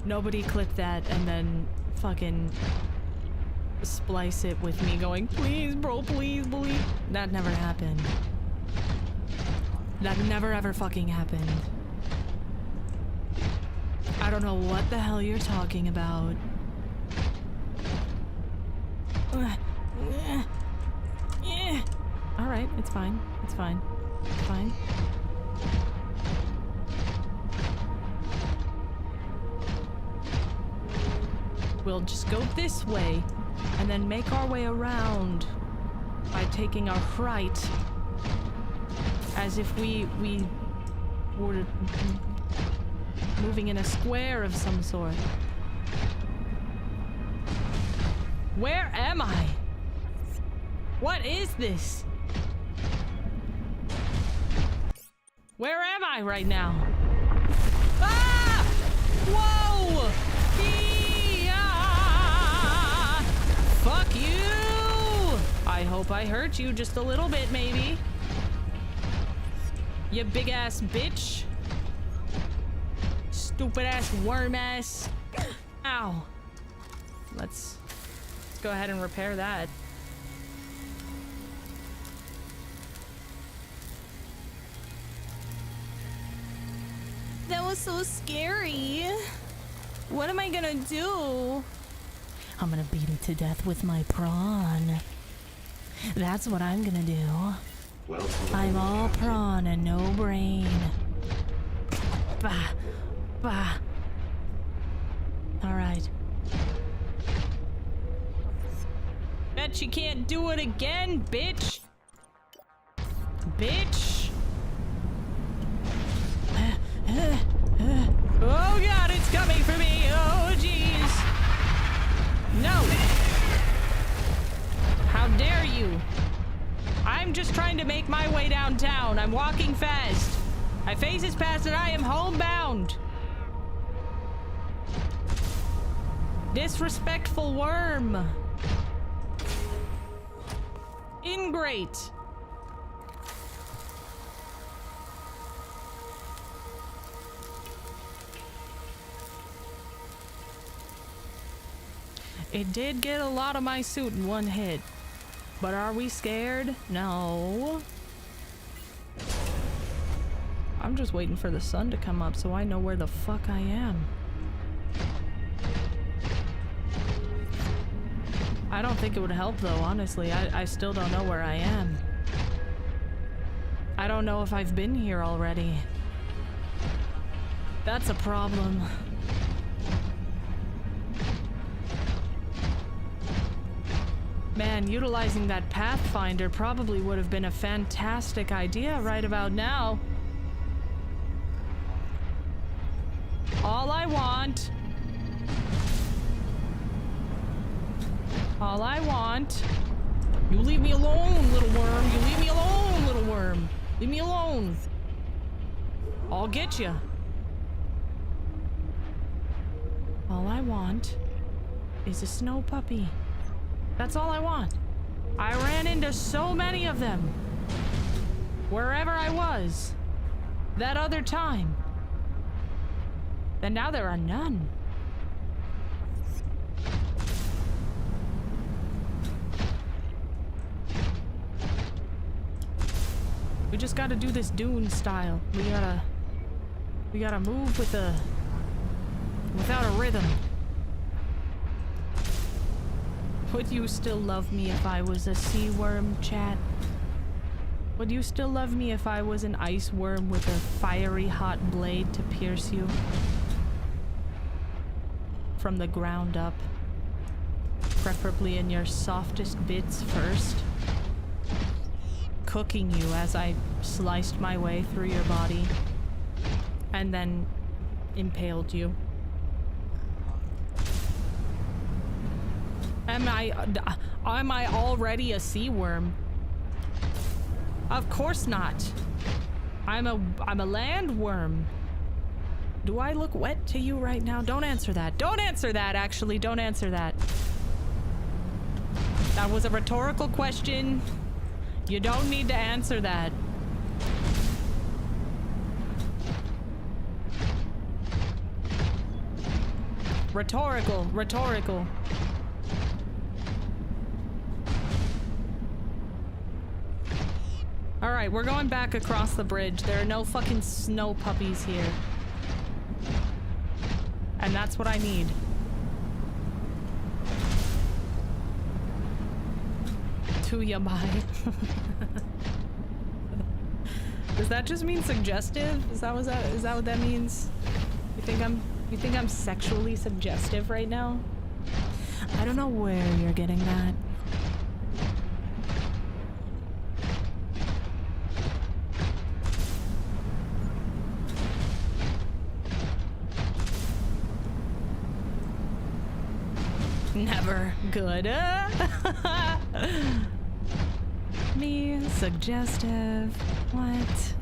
Speaker 1: Nobody click that and then fucking splice it with me going, please bro, please believe. That never happened. That never ever fucking happened. I don't know what the hell you're talking about. Alright, it's fine. It's fine. It's fine. We'll just go this way and then make our way around by taking our right as if we were moving in a square of some sort. Where am I? What is this? Where am I right now? Ah! Whoa! Yeah! Fuck you! I hope I hurt you just a little bit, maybe. You big ass bitch. Stupid ass worm ass. Ow. Let's go ahead and repair that. That was so scary. What am I gonna do? I'm gonna beat it to death with my prawn. That's what I'm gonna do. I'm all prawn and no brain. Bah. Bah. Alright. Bet you can't do it again, bitch. Bitch. Oh god, it's coming for me. Oh jeez. No. How dare you? I'm just trying to make my way downtown. I'm walking fast. My face is past and I am homebound. Disrespectful worm. Ingrate. It did get a lot of my suit in one hit. But are we scared? No. I'm just waiting for the sun to come up so I know where the fuck I am. I don't think it would help though, honestly. I still don't know where I am. I don't know if I've been here already. That's a problem. Man, utilizing that Pathfinder probably would have been a fantastic idea right about now. All I want... You leave me alone, little worm. You leave me alone, little worm. Leave me alone. I'll get you. All I want is a snow puppy. That's all I want. I ran into so many of them. Wherever I was. That other time. And now there are none. We just gotta do this Dune style. We gotta move with without a rhythm. Would you still love me if I was a sea worm, chat? Would you still love me if I was an ice worm with a fiery hot blade to pierce you? From the ground up. Preferably in your softest bits first. Cooking you as I sliced my way through your body. And then impaled you. Am I already a sea worm? Of course not. I'm a land worm. Do I look wet to you right now? Don't answer that. Don't answer that, actually. Don't answer that. That was a rhetorical question. You don't need to answer that. Rhetorical, rhetorical. Alright, we're going back across the bridge. There are no fucking snow puppies here. And that's what I need. To Yamai. Does that just mean suggestive? Is that what that means? You think I'm sexually suggestive right now? I don't know where you're getting that. Never good. Me suggestive. What?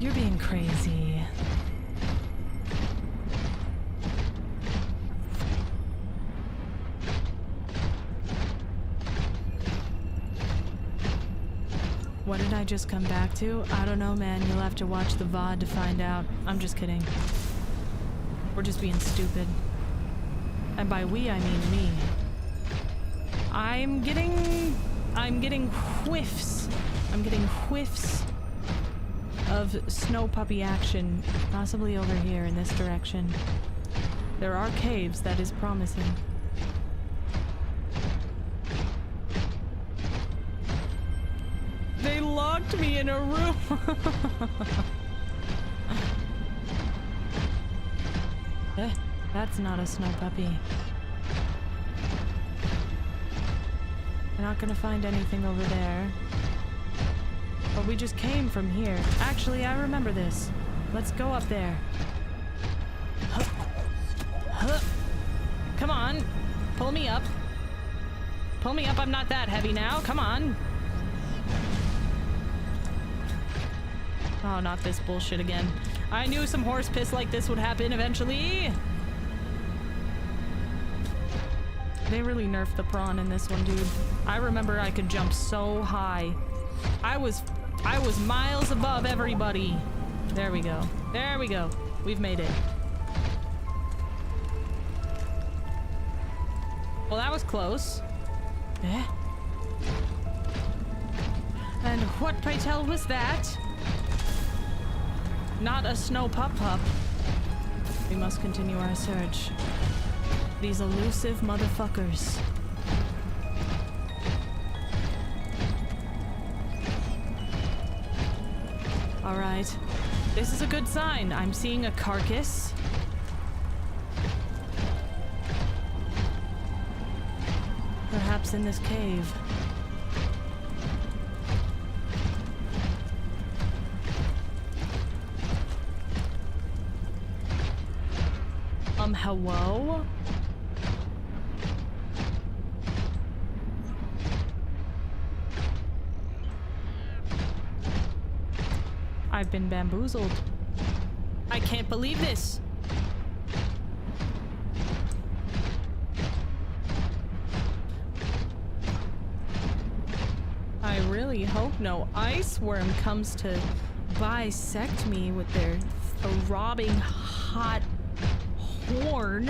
Speaker 1: You're being crazy. What did I just come back to? I don't know, man. You'll have to watch the VOD to find out. I'm just kidding. We're just being stupid. And by we, I mean me. I'm getting whiffs. I'm getting whiffs of snow puppy action, possibly over here in this direction. There are caves, that is promising. They locked me in a room. That's not a snow puppy. We're not gonna find anything over there. But we just came from here. Actually, I remember this. Let's go up there. Huh. Huh. Come on. Pull me up. Pull me up. I'm not that heavy now. Come on. Oh, not this bullshit again. I knew some horse piss like this would happen eventually. They really nerfed the prawn in this one, dude. I remember I could jump so high. I was miles above everybody. There we go. There we go. We've made it. Well, that was close. Eh? And what, pray tell, was that? Not a snow pup-pup. We must continue our search. These elusive motherfuckers. Alright. This is a good sign. I'm seeing a carcass. Perhaps in this cave. Hello? I've been bamboozled. I can't believe this. really hope no ice worm comes to bisect me with their throbbing hot horn.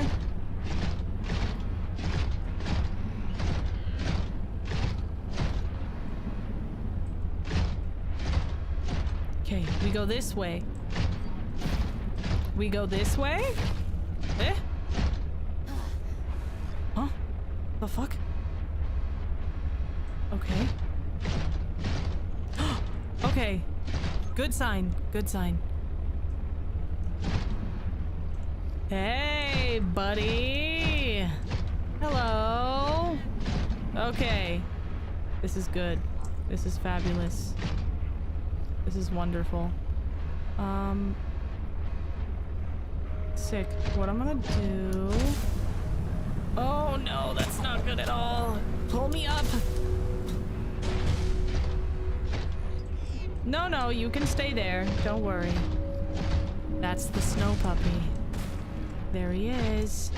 Speaker 1: Okay, we go this way. We go this way? Eh? Huh? The fuck? Okay. Okay. Good sign. Good sign. Hey, buddy. Hello. Okay. This is good. This is fabulous. This is wonderful. Sick. What I'm gonna do... Oh no, that's not good at all. Pull me up. No, no, you can stay there. Don't worry. That's the snow puppy. There he is.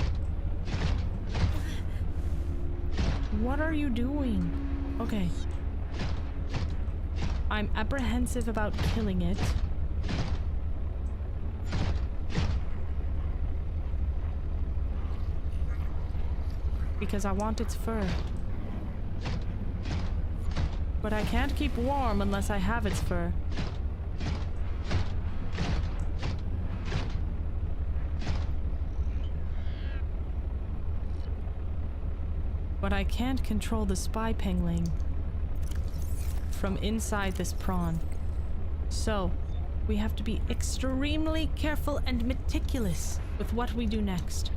Speaker 1: What are you doing? Okay. I'm apprehensive about killing it. Because I want its fur. But I can't keep warm unless I have its fur. But I can't control the spy pangling from inside this prawn. So, we have to be extremely careful and meticulous with what we do next.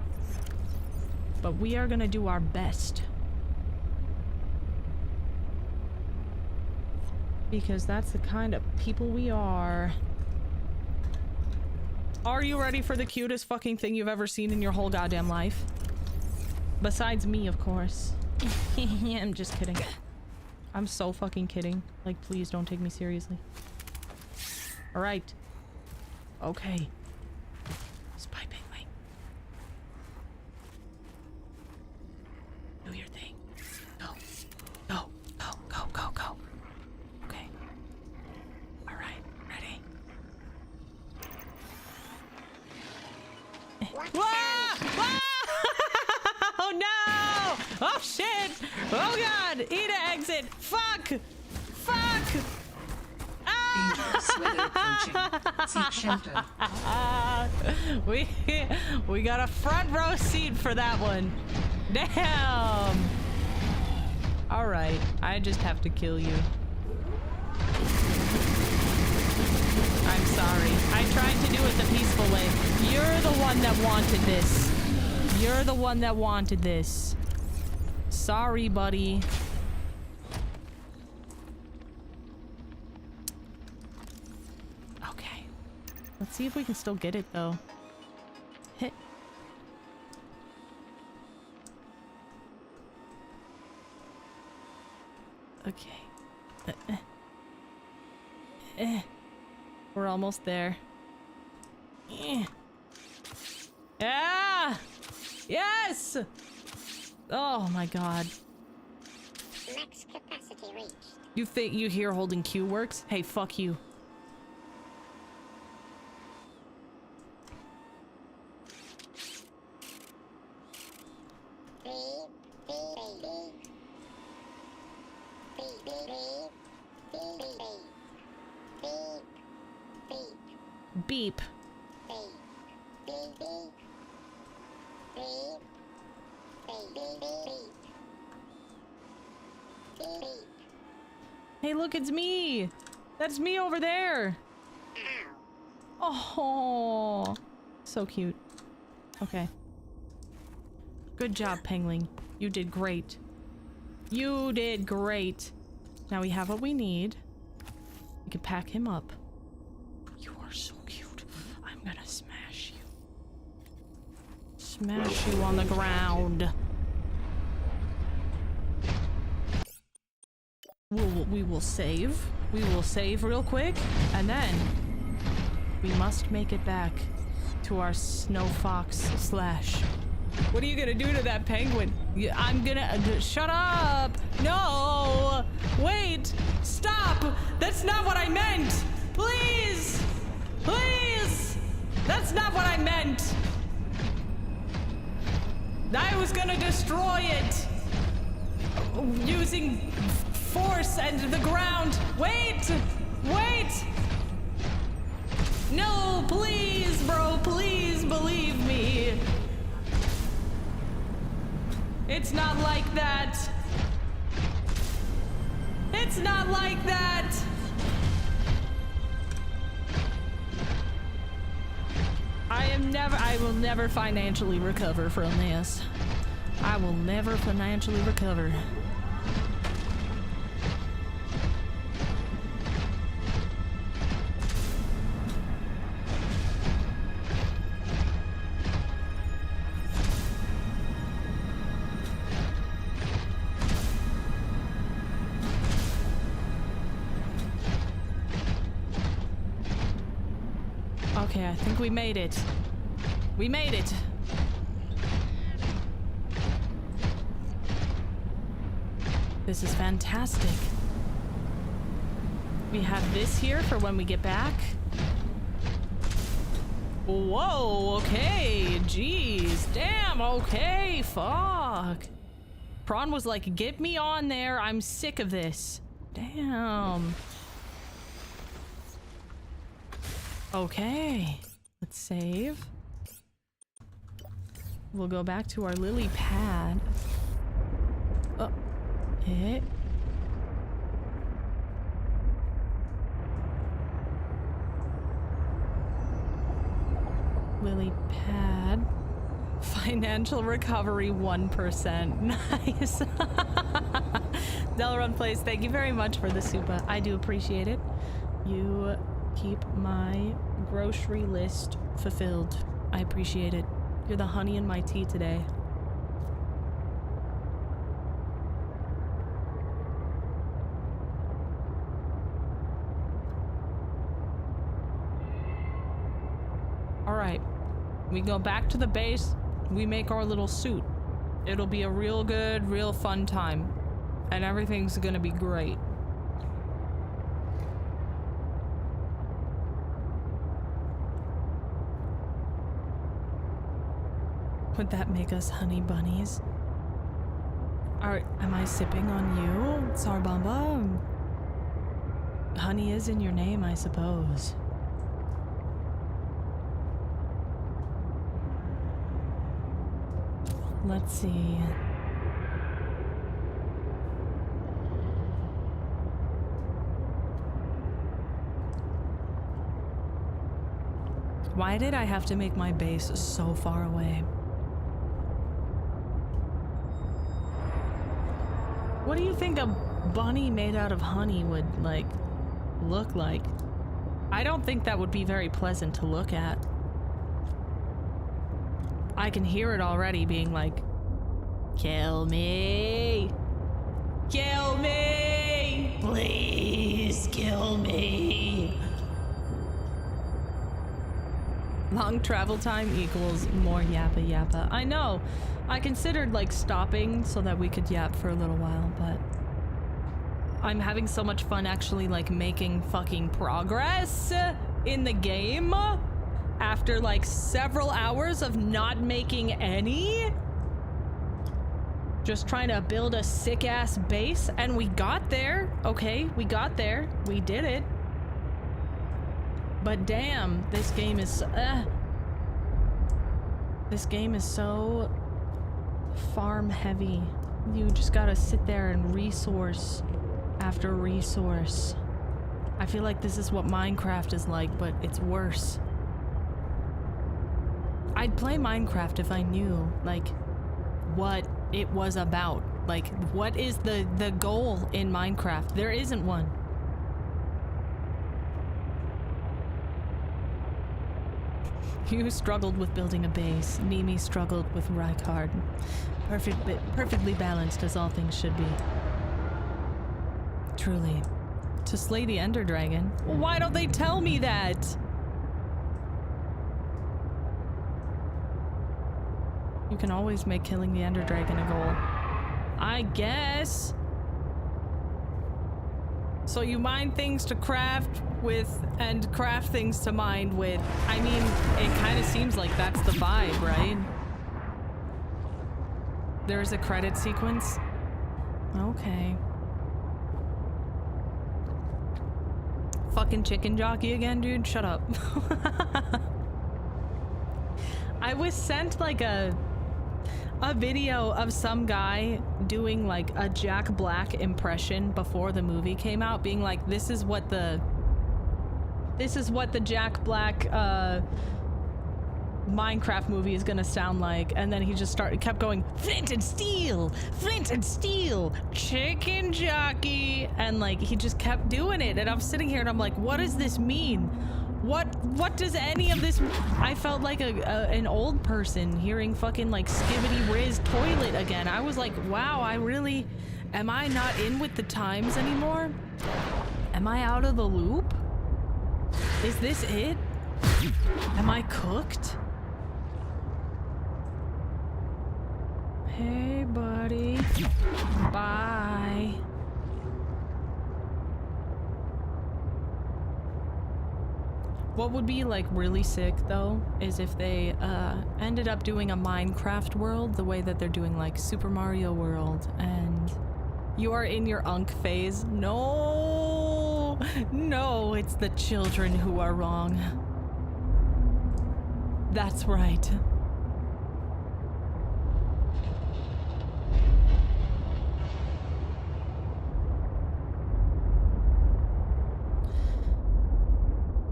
Speaker 1: But we are gonna do our best. Because that's the kind of people we are. Are you ready for the cutest fucking thing you've ever seen in your whole goddamn life? Besides me, of course. I'm just kidding. I'm so fucking kidding. Like, please don't take me seriously. Alright. Okay. Spy pingling. Do your thing. Go. Go. Go. Go. Go. Go. Okay. Alright. Ready? Wah! Wah! Oh no! Oh shit! Oh god! Eat an exit! Fuck! Fuck!
Speaker 3: Seek shelter.
Speaker 1: We got a front row seat for that one. Damn! Alright, I just have to kill you. I'm sorry. I tried to do it the peaceful way. You're the one that wanted this. You're the one that wanted this. Sorry, buddy. Okay. Let's see if we can still get it, though. Hit. Okay. We're almost there. Yeah! Yes! Oh my god.
Speaker 15: Max capacity reached.
Speaker 1: You think you hear holding Q works? Hey, fuck you. Beep. Hey, look, it's me! That's me over there! Oh, so cute. Okay. Good job, Pengling. You did great. You did great. Now we have what we need. We can pack him up. You are so cute. I'm gonna smash you. Smash you on the ground. We will save. We will save real quick, and then we must make it back to our snow fox slash. What are you gonna do to that penguin? I'm gonna shut up. No, wait. Stop! That's not what I meant! Please! Please! That's not what I meant! I was gonna destroy it! Using force and the ground. Wait! Wait! No, please, bro, please believe me. It's not like that. It's not like that. I will never financially recover from this. I will never financially recover. Okay, I think we made it. We made it. This is fantastic. We have this here for when we get back. Whoa, okay. Jeez, damn, okay, fuck. Prawn was like, get me on there. I'm sick of this. Damn. Okay, let's save. We'll go back to our lily pad. Oh, hit. Lily pad. Financial recovery 1%. Nice. Delrun Plays, thank you very much for the super. I do appreciate it. You keep my grocery list fulfilled. I appreciate it. You're the honey in my tea today. Alright. We go back to the base. We make our little suit. It'll be a real good, real fun time. And everything's gonna be great. Would that make us honey bunnies? Am I sipping on you, Sarbamba? Honey is in your name, I suppose. Let's see. Why did I have to make my base so far away? What do you think a bunny made out of honey would, like, look like? I don't think that would be very pleasant to look at. I can hear it already being like, kill me! Kill me! Please kill me! Long travel time equals more yappa yappa. I know! I considered like stopping so that we could yap for a little while, but I'm having so much fun actually like making fucking progress in the game after like several hours of not making any. Just trying to build a sick ass base, and we got there. Okay, we got there. We did it. But damn, this game is this game is so farm heavy. You just gotta sit there and resource after resource. I feel like this is what Minecraft is like, but it's worse. I'd play Minecraft if I knew, like, what it was about. Like, what is the goal in Minecraft? There isn't one. You struggled with building a base. Mimi struggled with Rykard. Perfectly balanced as all things should be. Truly. To slay the Ender Dragon? Why don't they tell me that? You can always make killing the Ender Dragon a goal. I guess. So you mine things to craft with and craft things to mine with. I mean, it kind of seems like that's the vibe, right? There's a credit sequence. Okay. Fucking chicken jockey again, dude. Shut up. I was sent like a video of some guy doing like a Jack Black impression before the movie came out, being like, this is what the Jack Black Minecraft movie is gonna sound like. And then he just kept going, flint and steel, chicken jockey, and like he just kept doing it. And I'm sitting here and I'm like, what does this mean? What does any of this? I felt like an old person hearing fucking like Skibbity Riz toilet again. I was like, wow, am I not in with the times anymore? Am I out of the loop? Is this it? Am I cooked? Hey, buddy. Bye. What would be like really sick though is if they ended up doing a Minecraft world the way that they're doing like Super Mario World, and you are in your Unk phase. No, it's the children who are wrong. That's right.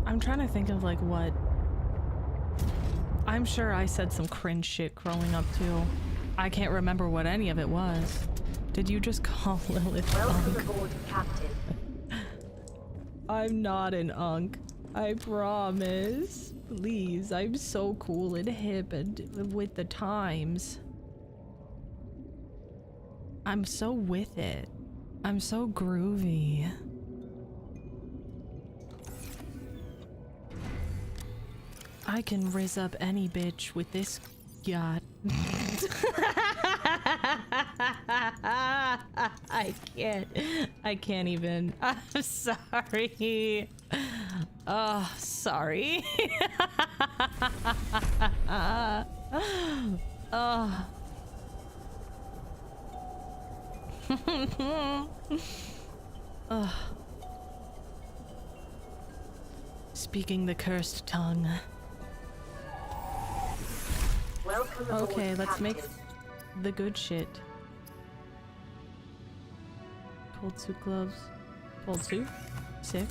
Speaker 1: I'm trying to think of like what. I'm sure I said some cringe shit growing up too. I can't remember what any of it was. Did you just call Lilith
Speaker 2: Welcome
Speaker 1: Unk?
Speaker 2: aboard, Captain.
Speaker 1: I'm not an Unk. I promise. Please, I'm so cool and hip and with the times. I'm so with it. I'm so groovy. I can riz up any bitch with this yacht. I can't even. I'm sorry. Oh, sorry. Oh. Oh. Speaking the cursed tongue.
Speaker 2: Welcome aboard,
Speaker 1: Okay, let's
Speaker 2: Captain.
Speaker 1: make the good shit. Cold suit gloves. Cold suit? Sick.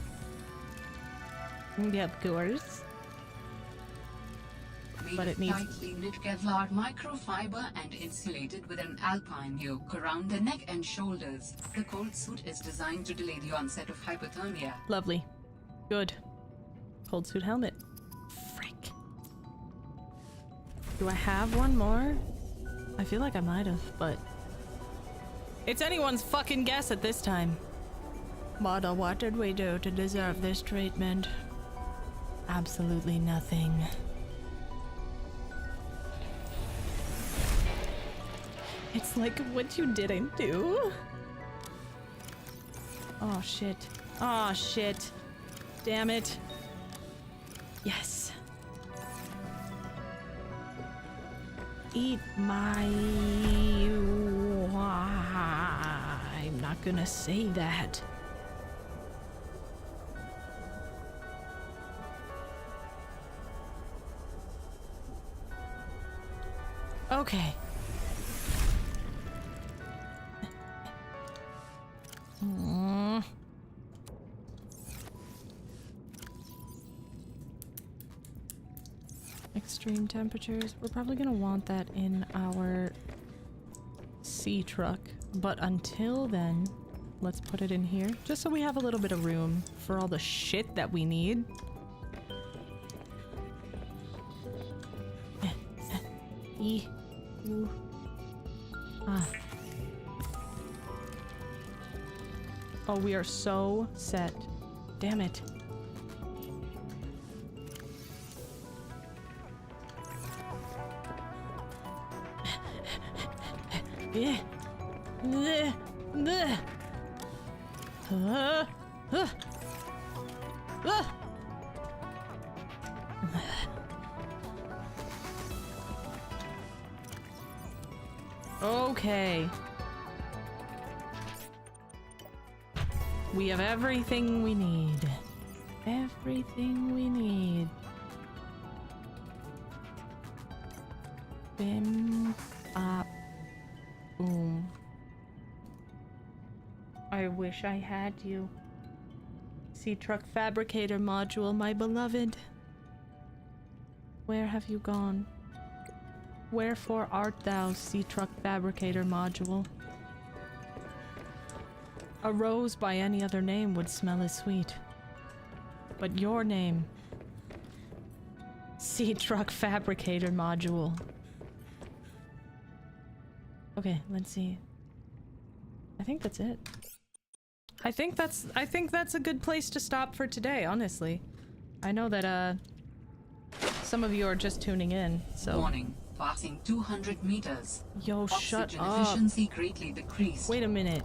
Speaker 1: Yep, yours. But it needs...
Speaker 3: tightly knit Kevlar microfiber and insulated with an alpine yoke around the neck and shoulders. The cold suit is designed to delay the onset of hypothermia.
Speaker 1: Lovely. Good. Cold suit helmet. Frick. Do I have one more? I feel like I might have, but... It's anyone's fucking guess at this time. Mother, what did we do to deserve this treatment? Absolutely nothing. It's like what you didn't do. Oh shit. Oh shit. Damn it. Yes. Eat my... I'm not gonna say that. Okay. Extreme temperatures. We're probably gonna want that in our sea truck, but until then, let's put it in here just so we have a little bit of room for all the shit that we need. Oh, we are so set. Damn it. Okay. We have everything we need. Everything we need. Bim, bop, boom. I wish I had you. Sea truck fabricator module, my beloved. Where have you gone? Wherefore art thou, sea truck fabricator module? A rose by any other name would smell as sweet. But your name, sea truck fabricator module. Okay, let's see. I think that's it. I think that's a good place to stop for today, honestly. I know that some of you are just tuning in, so.
Speaker 3: Warning, passing 200 meters.
Speaker 1: Yo, shut
Speaker 3: Oxygen
Speaker 1: up.
Speaker 3: efficiency greatly decreased.
Speaker 1: Wait a minute.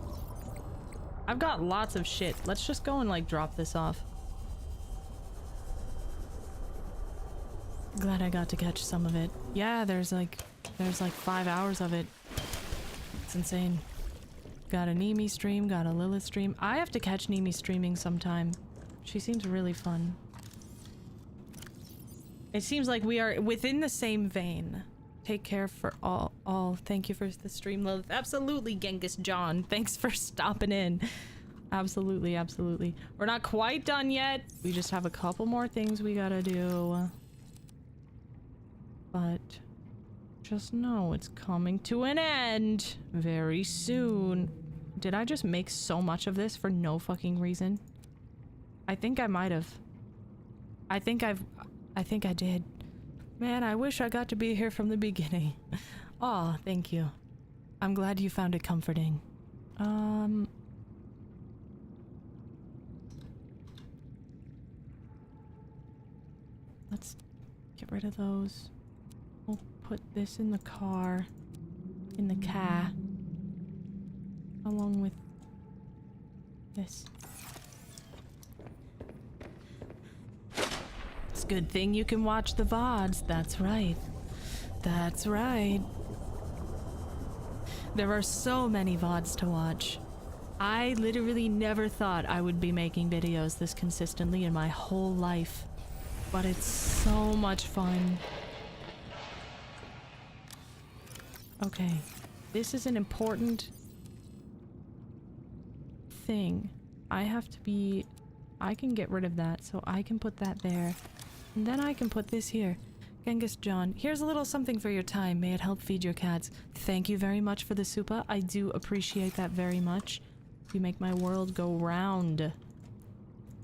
Speaker 1: I've got lots of shit. Let's just go and like drop this off. Glad I got to catch some of it. Yeah, there's like 5 hours of it. It's insane. Got a Nemi stream, got a Lilith stream. I have to catch Nemi streaming sometime. She seems really fun. It seems like we are within the same vein. Take care for all. Thank you for the stream, Lilith. Absolutely, Genghis John. Thanks for stopping in. Absolutely, absolutely. We're not quite done yet. We just have a couple more things we gotta do. But just know it's coming to an end very soon. Did I just make so much of this for no fucking reason? I think I might have. I think I did. Man, I wish I got to be here from the beginning. Aw, thank you. I'm glad you found it comforting. Let's get rid of those. We'll put this in the car. In the car. Along with this. It's a good thing you can watch the VODs. That's right. That's right. There are so many VODs to watch. I literally never thought I would be making videos this consistently in my whole life. But it's so much fun. Okay. This is an important thing. I have to be... I can get rid of that, so I can put that there. And then I can put this here. Genghis John, here's a little something for your time. May it help feed your cats. Thank you very much for the supa. I do appreciate that very much. You make my world go round.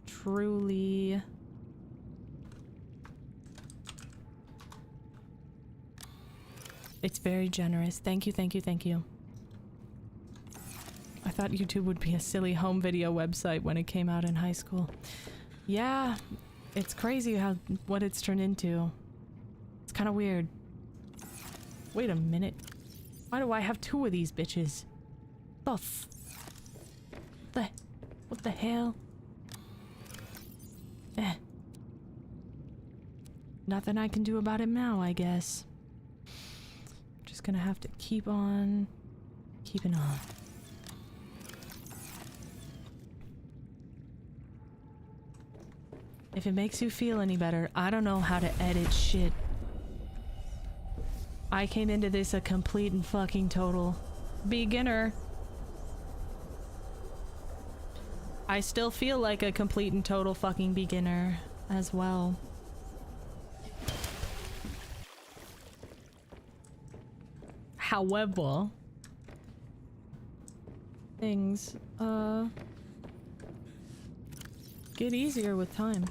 Speaker 1: Truly. It's very generous. Thank you, thank you, thank you. I thought YouTube would be a silly home video website when it came out in high school. Yeah, it's crazy what it's turned into. It's kind of weird. Wait a minute. Why do I have two of these bitches? What the hell? Nothing I can do about it now, I guess. Just gonna have to keep on keeping on. If it makes you feel any better, I don't know how to edit shit. I came into this a complete and fucking total beginner. I still feel like a complete and total fucking beginner as well. However, things get easier with time.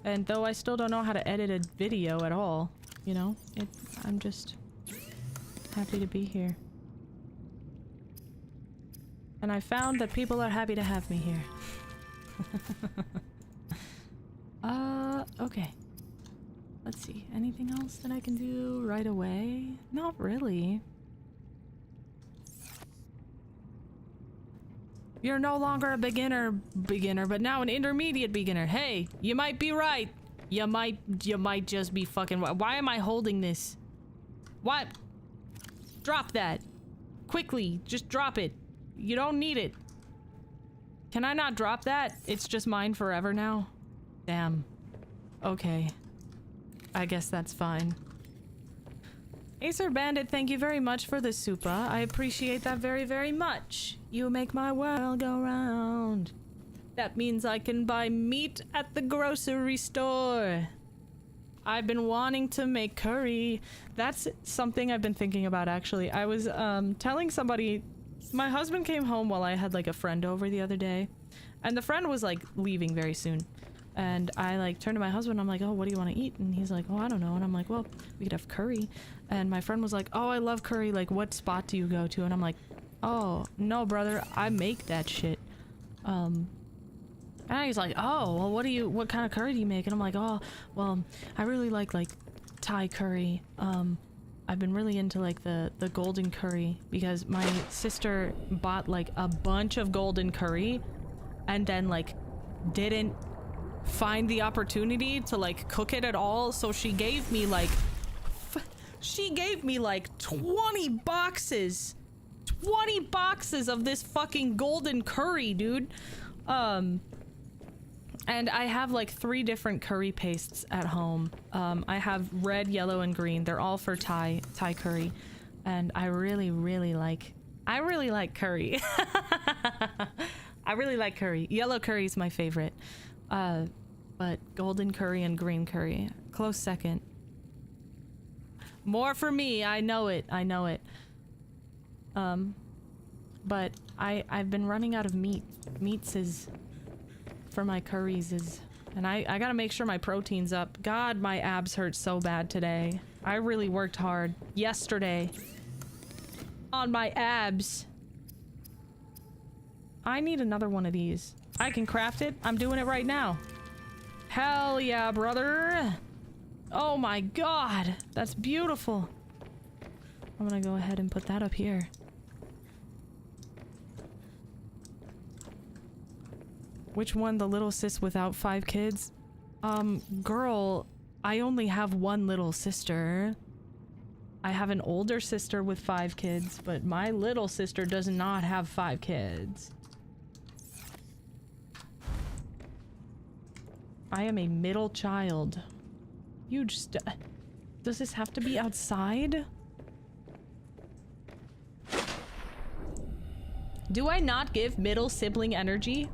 Speaker 1: And though I still don't know how to edit a video at all, you know, I'm just happy to be here. And I found that people are happy to have me here. Okay. Let's see. Anything else that I can do right away? Not really. You're no longer a beginner, but now an intermediate beginner. Hey, you might be right. You might just be fucking... Why am I holding this? What? Drop that. Quickly, just drop it. You don't need it. Can I not drop that? It's just mine forever now? Damn. Okay. I guess that's fine. Acer Bandit, thank you very much for the supa. I appreciate that very, very much. You make my world go round. That means I can buy meat at the grocery store. I've been wanting to make curry. That's something I've been thinking about, actually. I was telling somebody... My husband came home while I had like a friend over the other day. And the friend was like leaving very soon. And I like turned to my husband, I'm like, oh, what do you want to eat? And he's like, oh, I don't know. And I'm like, well, we could have curry. And my friend was like, oh, I love curry. Like, what spot do you go to? And I'm like, oh, no, brother, I make that shit. And he's like, oh, well, what kind of curry do you make? And I'm like, oh, well, I really like Thai curry. I've been really into like the golden curry because my sister bought like a bunch of golden curry and then like didn't find the opportunity to like cook it at all, so she gave me like 20 boxes of this fucking golden curry, dude. And I have like 3 different curry pastes at home. I have red, yellow, and green. They're all for Thai curry, and I really like curry. I really like curry. Yellow curry is my favorite. But golden curry and green curry, close second. More for me, I know it. But I've been running out of meat. Meats is for my curries is, and I gotta make sure my protein's up. God, my abs hurt so bad today. I really worked hard yesterday on my abs. I need another one of these. I can craft it. I'm doing it right now. Hell yeah, brother. Oh my god, that's beautiful. I'm gonna go ahead and put that up here. Which one? The little sis without 5 kids? Girl, I only have one little sister. I have an older sister with 5 kids, but my little sister does not have 5 kids. I am a middle child. Huge Does this have to be outside? Do I not give middle sibling energy?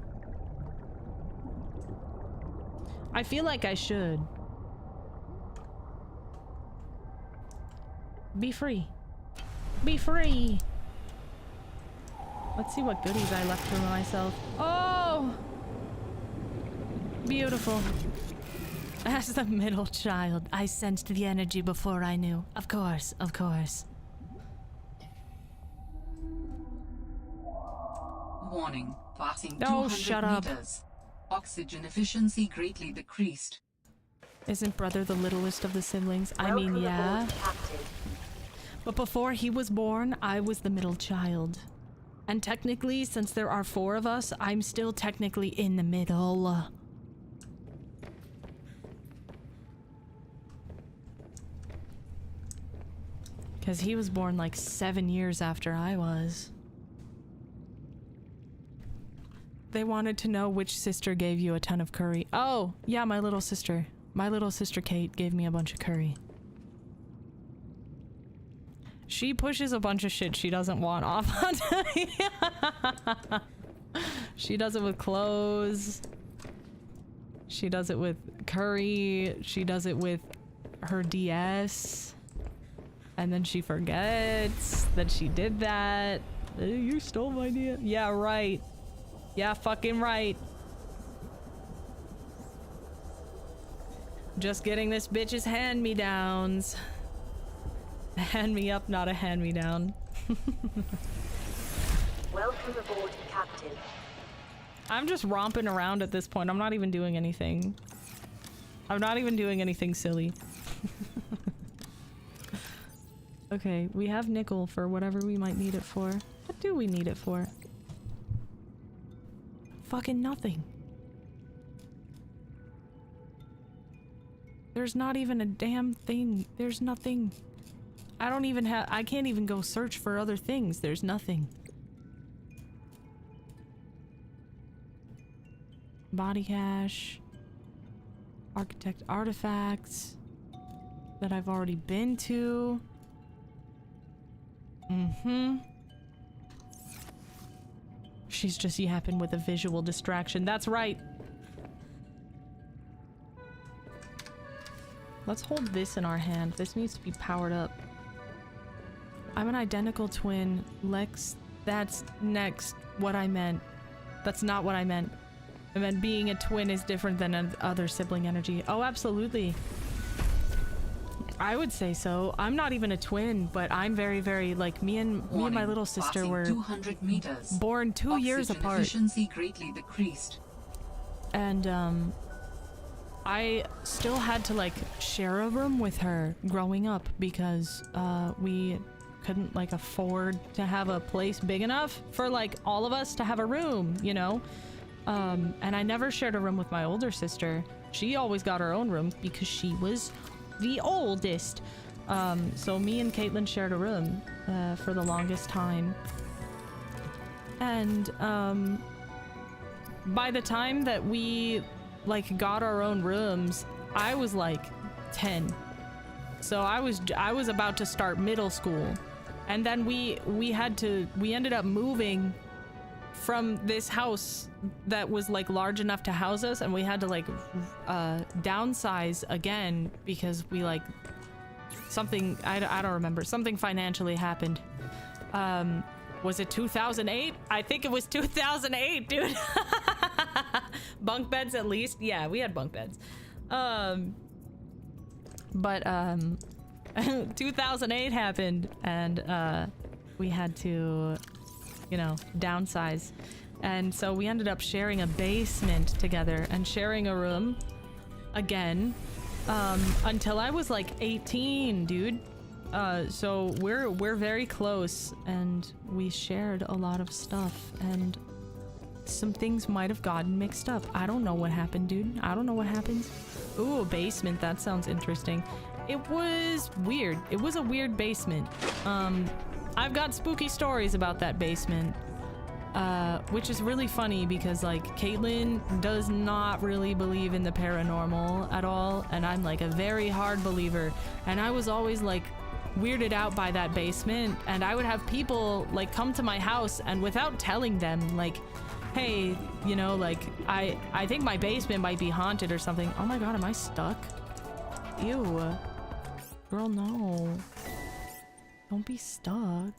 Speaker 1: I feel like I should. Be free. Be free! Let's see what goodies I left for myself. Oh! Beautiful. As the middle child, I sensed the energy before I knew. Of course, of course.
Speaker 3: Warning, passing
Speaker 1: Oh,
Speaker 3: 200
Speaker 1: shut up.
Speaker 3: meters. Oxygen efficiency greatly decreased.
Speaker 1: Isn't brother the littlest of the siblings? I mean, yeah. But before he was born, I was the middle child. And technically, since there are 4 of us, I'm still technically in the middle. Because he was born like 7 years after I was. They wanted to know which sister gave you a ton of curry. Oh, yeah, my little sister. My little sister Kate gave me a bunch of curry. She pushes a bunch of shit she doesn't want off onto me. She does it with clothes. She does it with curry. She does it with her DS. And then she forgets that she did that. You stole my DS. Yeah, right. Yeah, fucking right. Just getting this bitch's hand-me-downs. Hand-me-up, not a hand-me-down.
Speaker 2: Welcome aboard, Captain.
Speaker 1: I'm just romping around at this point. I'm not even doing anything. I'm not even doing anything silly. Okay, we have nickel for whatever we might need it for. What do we need it for? fucking nothing. There's not even a damn thing. There's nothing. I don't even have... I can't even go search for other things. There's nothing. Body cache. Architect artifacts. That I've already been to. Mm-hmm. She's just yapping with a visual distraction. That's right. Let's hold this in our hand. This needs to be powered up. I'm an identical twin. Lex, that's next what I meant. That's not what I meant. I meant being a twin is different than other sibling energy. Oh, absolutely. I would say so. I'm not even a twin, but I'm very, very, like, me and my little sister were
Speaker 3: 200 meters.
Speaker 1: Born 2 years apart.
Speaker 3: Efficiency greatly decreased.
Speaker 1: And, I still had to, like, share a room with her growing up because, we couldn't, like, afford to have a place big enough for, like, all of us to have a room, you know? And I never shared a room with my older sister. She always got her own room because she was the oldest. So me and Caitlin shared a room, for the longest time. And, by the time that we, like, got our own rooms, I was like 10. So I was about to start middle school. And then we ended up moving from this house that was, like, large enough to house us, and we had to, like, downsize again because we, like, something, I don't remember, something financially happened. Was it 2008? I think it was 2008, dude. Bunk beds at least. Yeah, we had bunk beds. But 2008 happened, and we had to, you know, downsize. And so we ended up sharing a basement together and sharing a room again, until I was like 18, dude. So we're very close, and we shared a lot of stuff, and some things might have gotten mixed up. I don't know what happened, dude. I don't know what happened. Ooh, a basement. That sounds interesting. It was weird. It was a weird basement. I've got spooky stories about that basement, which is really funny because, like, Caitlin does not really believe in the paranormal at all, and I'm, like, a very hard believer, and I was always, like, weirded out by that basement, and I would have people, like, come to my house, and without telling them, like, hey, you know, like, I think my basement might be haunted or something. Oh my god, am I stuck? Ew. Girl, no. Don't be stuck.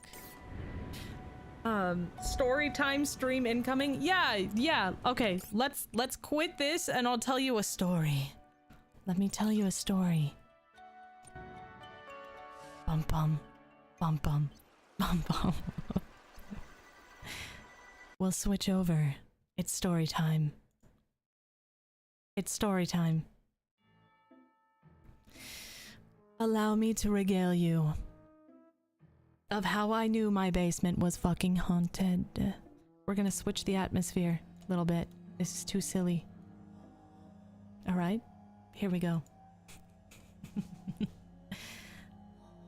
Speaker 1: Story time stream incoming? Yeah, okay. Let's quit this and I'll tell you a story. Let me tell you a story. Bum bum. Bum bum. Bum bum. We'll switch over. It's story time. It's story time. Allow me to regale you of how I knew my basement was fucking haunted. We're gonna switch the atmosphere a little bit. This is too silly. Alright, here we go.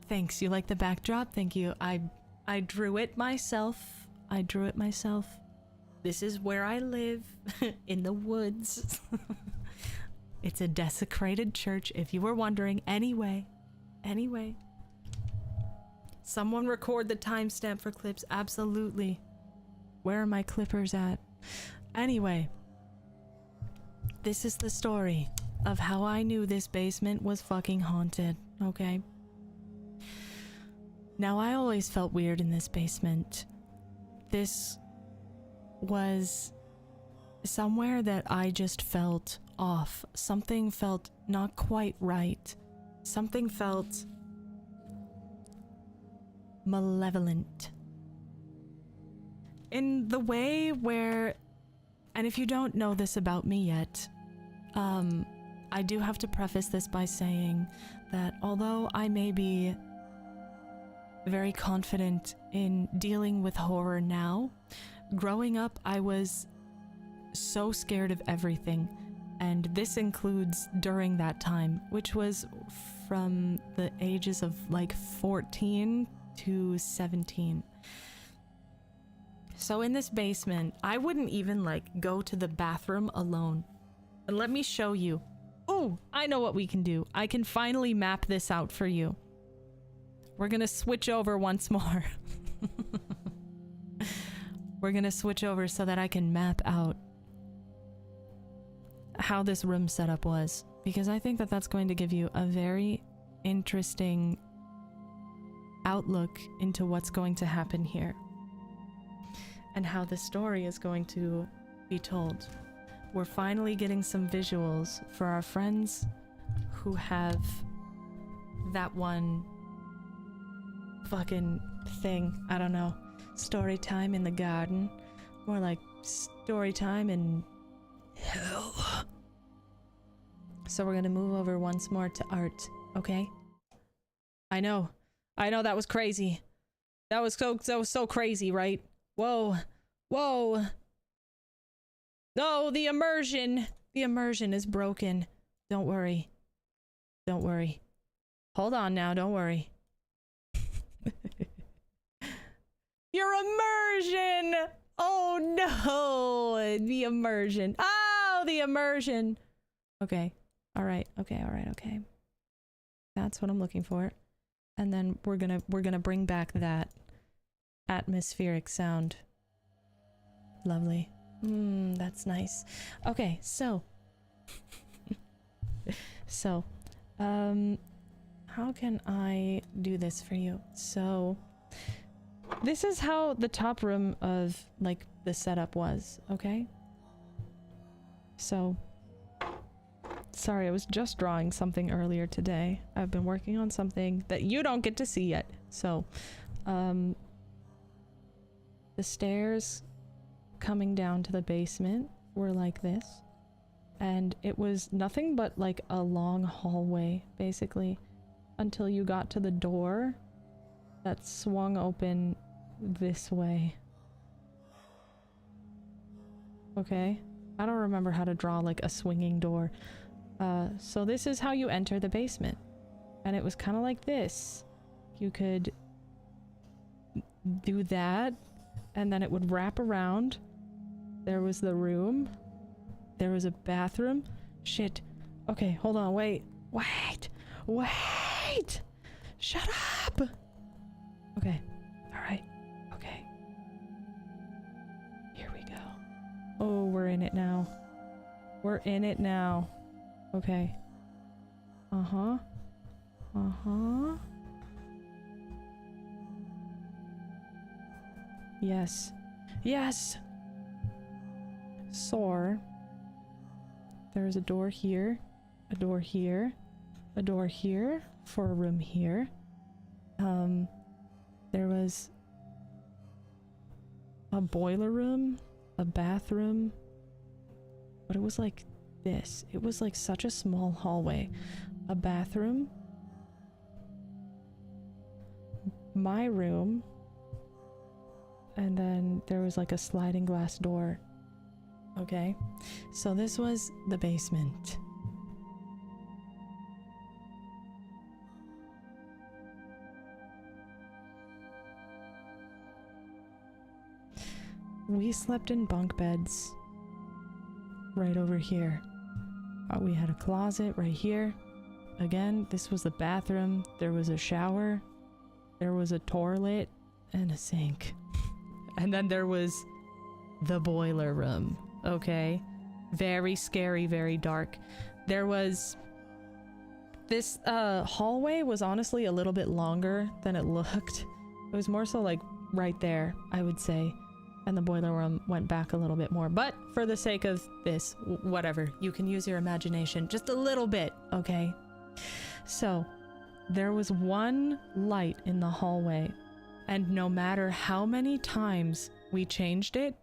Speaker 1: Thanks, you like the backdrop? Thank you. I drew it myself. I drew it myself. This is where I live, in the woods. It's a desecrated church, if you were wondering. Anyway. Someone record the timestamp for clips. Absolutely. Where are my clippers at? Anyway. This is the story of how I knew this basement was fucking haunted, okay? Now, I always felt weird in this basement. This was somewhere that I just felt off. Something felt not quite right. Something felt malevolent. In the way where, and if you don't know this about me yet, I do have to preface this by saying that although I may be very confident in dealing with horror now, growing up I was so scared of everything. And this includes during that time, which was from the ages of like 14 to 17. So in this basement, I wouldn't even like go to the bathroom alone. And let me show you. Oh, I know what we can do. I can finally map this out for you. We're gonna switch over once more. We're gonna switch over so that I can map out how this room setup was, because I think that that's going to give you a very interesting outlook into what's going to happen here and how the story is going to be told. We're finally getting some visuals for our friends who have that one fucking thing, I don't know, story time in the garden, more like story time in hell. So we're gonna move over once more to art, okay? I know that was crazy. That was so crazy, right? Whoa, whoa. No, the immersion is broken. Don't worry. Don't worry. Hold on now, don't worry. Your immersion! Oh no! The immersion. Oh, the immersion! Okay. Alright, okay. That's what I'm looking for. And then we're gonna bring back that atmospheric sound. Lovely. That's nice. Okay, so how can I do this for you? So this is how the top room of like the setup was, okay? So sorry, I was just drawing something earlier today. I've been working on something that you don't get to see yet. So the stairs coming down to the basement were like this, and it was nothing but like a long hallway basically until you got to the door that swung open this way. Okay, I don't remember how to draw like a swinging door. So this is how you enter the basement, and it was kind of like this. You could do that and then it would wrap around. There was the room. There was a bathroom. Shit. Okay, hold on. Wait. Shut up. Okay. All right. Okay. Here we go. Oh, we're in it now. Okay. Uh-huh. Yes. So, there's a door here, a door here, a door here for a room here. There was a boiler room, a bathroom, but it was like this. It was like such a small hallway. A bathroom, my room, and then there was like a sliding glass door. Okay, so this was the basement. We slept in bunk beds right over here. We had a closet right here. Again, this was the bathroom. There was a shower. There was a toilet and a sink. And then there was the boiler room. Okay, very scary, very dark. There was this hallway was honestly a little bit longer than it looked. It was more so like right there, I would say, and the boiler room went back a little bit more, but for the sake of this, whatever, you can use your imagination just a little bit. Okay, so there was one light in the hallway, and no matter how many times we changed it,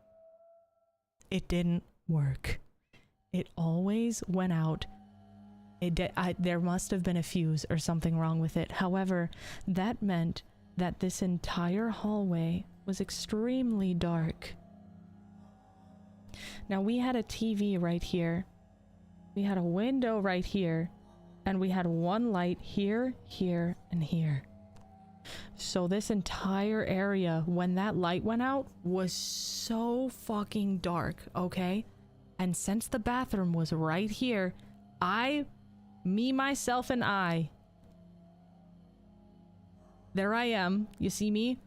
Speaker 1: it didn't work. It always went out. There must have been a fuse or something wrong with it. However, that meant that this entire hallway was extremely dark. Now we had a TV right here. We had a window right here. And we had one light here, here, and here. So this entire area, when that light went out, was so fucking dark, okay? And since the bathroom was right here, me, myself, and I... There I am. You see me?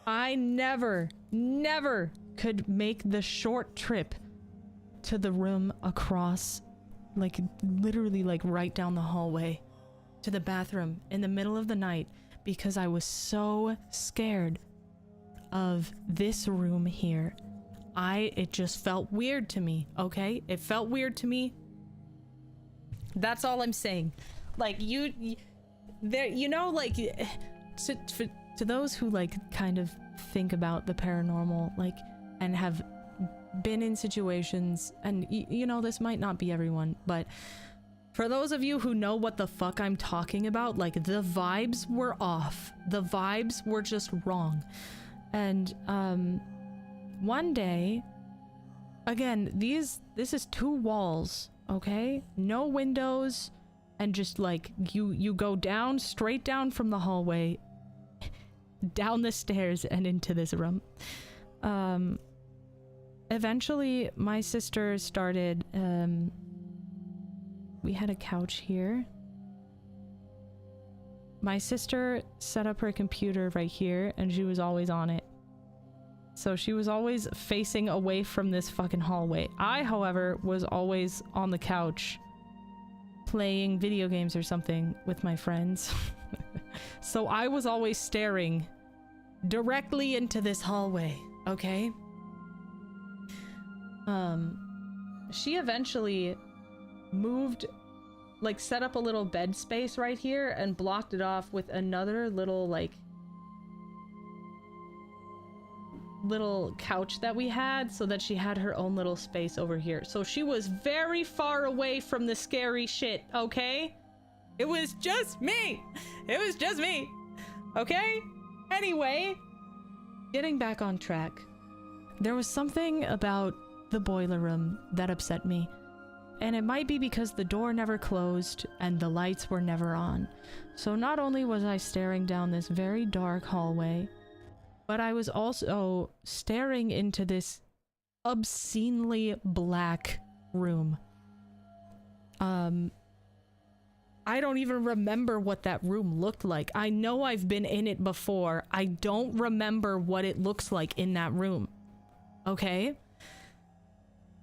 Speaker 1: I never could make the short trip to the room across, like literally like right down the hallway to the bathroom in the middle of the night because I was so scared of this room here. It just felt weird to me, okay? It felt weird to me. That's all I'm saying. Like, there, you know, like, to those who, like, kind of think about the paranormal, like, and have been in situations, and, you know, this might not be everyone, but for those of you who know what the fuck I'm talking about, like, the vibes were off. The vibes were just wrong. And, one day, again, this is 2 walls, okay? No windows, and just like, you go down, straight down from the hallway, down the stairs and into this room. Eventually, my sister started, we had a couch here. My sister set up her computer right here, and she was always on it. So she was always facing away from this fucking hallway. I, however, was always on the couch playing video games or something with my friends. So I was always staring directly into this hallway, okay? She eventually moved, like, set up a little bed space right here and blocked it off with another little, like, little couch that we had, so that she had her own little space over here. So she was very far away from the scary shit, okay? It was just me! It was just me! Okay? Anyway, getting back on track. There was something about the boiler room that upset me. And it might be because the door never closed and the lights were never on. So not only was I staring down this very dark hallway, but I was also staring into this obscenely black room. I don't even remember what that room looked like. I know I've been in it before. I don't remember what it looks like in that room. Okay?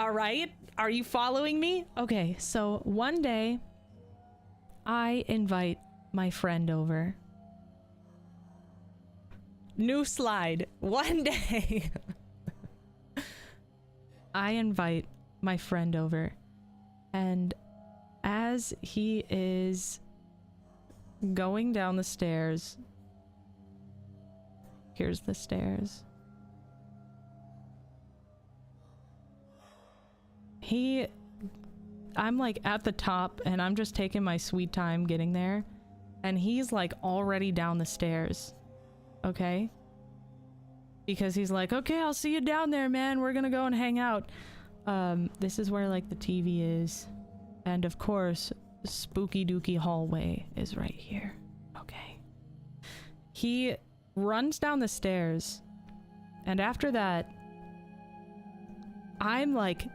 Speaker 1: Alright? Are you following me? Okay, so one day, I invite my friend over. New slide. One day, I invite my friend over, and as he is going down the stairs, here's the stairs. I'm like at the top, and I'm just taking my sweet time getting there, and he's like already down the stairs. Okay? Because he's like, okay, I'll see you down there, man. We're gonna go and hang out. This is where, like, the TV is. And, of course, spooky dooky hallway is right here. Okay. He runs down the stairs. And after that, I'm, like,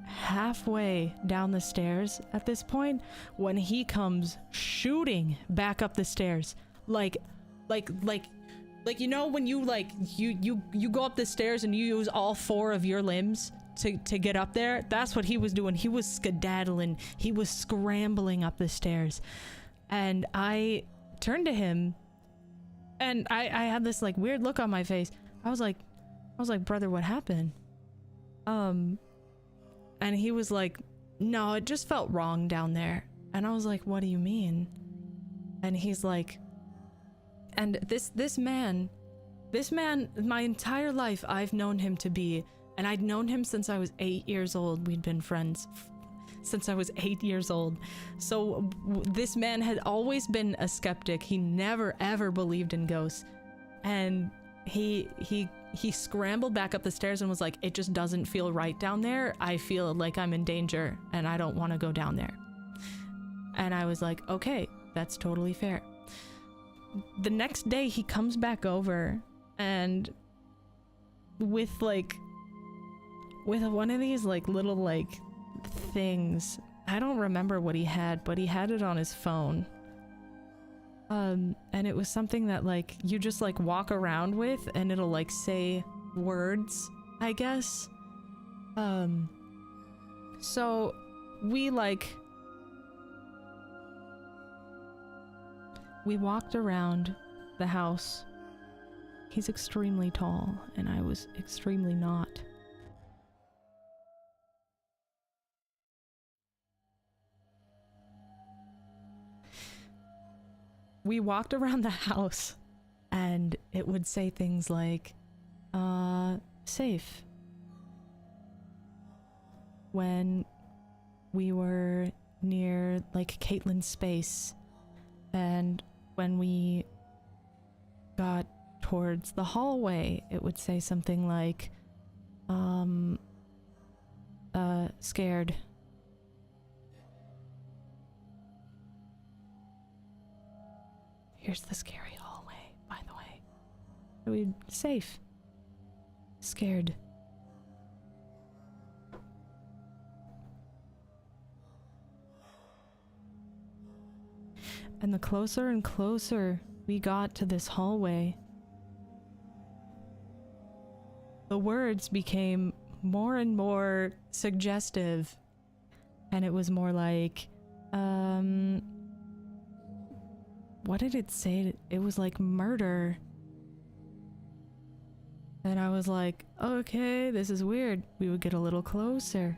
Speaker 1: halfway down the stairs at this point when he comes shooting back up the stairs. Like, you know when you, like, you go up the stairs and you use all 4 of your limbs to get up there? That's what he was doing. He was skedaddling. He was scrambling up the stairs. And I turned to him, and I had this, like, weird look on my face. I was like, brother, what happened? And he was like, no, it just felt wrong down there. And I was like, what do you mean? And he's like, and this man, my entire life, I've known him to be, and I'd known him since I was 8 years old. We'd been friends since I was 8 years old. So this man had always been a skeptic. He never ever believed in ghosts. And he scrambled back up the stairs and was like, it just doesn't feel right down there. I feel like I'm in danger and I don't want to go down there. And I was like, okay, that's totally fair. The next day he comes back over and with one of these like little like things. I don't remember what he had, but he had it on his phone. And it was something that like you just like walk around with and it'll like say words, I guess. So we walked around the house. He's extremely tall and I was extremely not. We walked around the house and it would say things like, safe. When we were near like Caitlin's space and when we got towards the hallway, it would say something like, scared. Here's the scary hallway, by the way. We safe. Scared. And the closer and closer we got to this hallway, the words became more and more suggestive. And it was more like, what did it say? It was like murder. And I was like, okay, this is weird. We would get a little closer.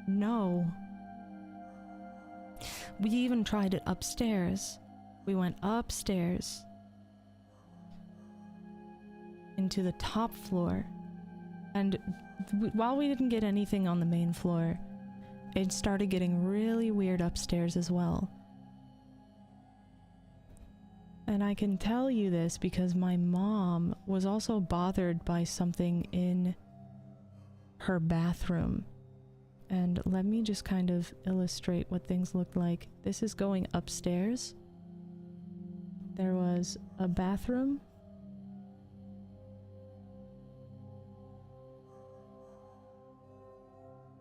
Speaker 1: No. We even tried it upstairs. We went upstairs into the top floor. And while we didn't get anything on the main floor, it started getting really weird upstairs as well. And I can tell you this because my mom was also bothered by something in her bathroom. And let me just kind of illustrate what things looked like. This is going upstairs. There was a bathroom.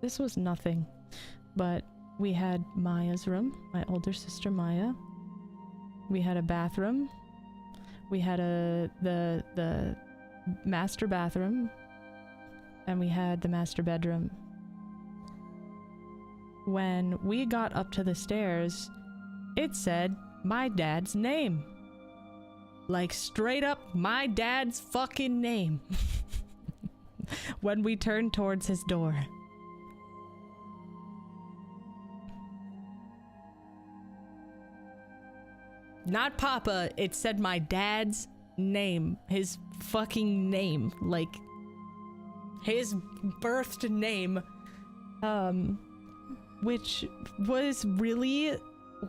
Speaker 1: This was nothing. But we had Maya's room, my older sister Maya. We had a bathroom. We had the master bathroom. And we had the master bedroom. When we got up to the stairs, it said my dad's name. Like straight up my dad's fucking name. When we turned towards his door. Not Papa, it said my dad's name. His fucking name. Like, his birthed name. Which was really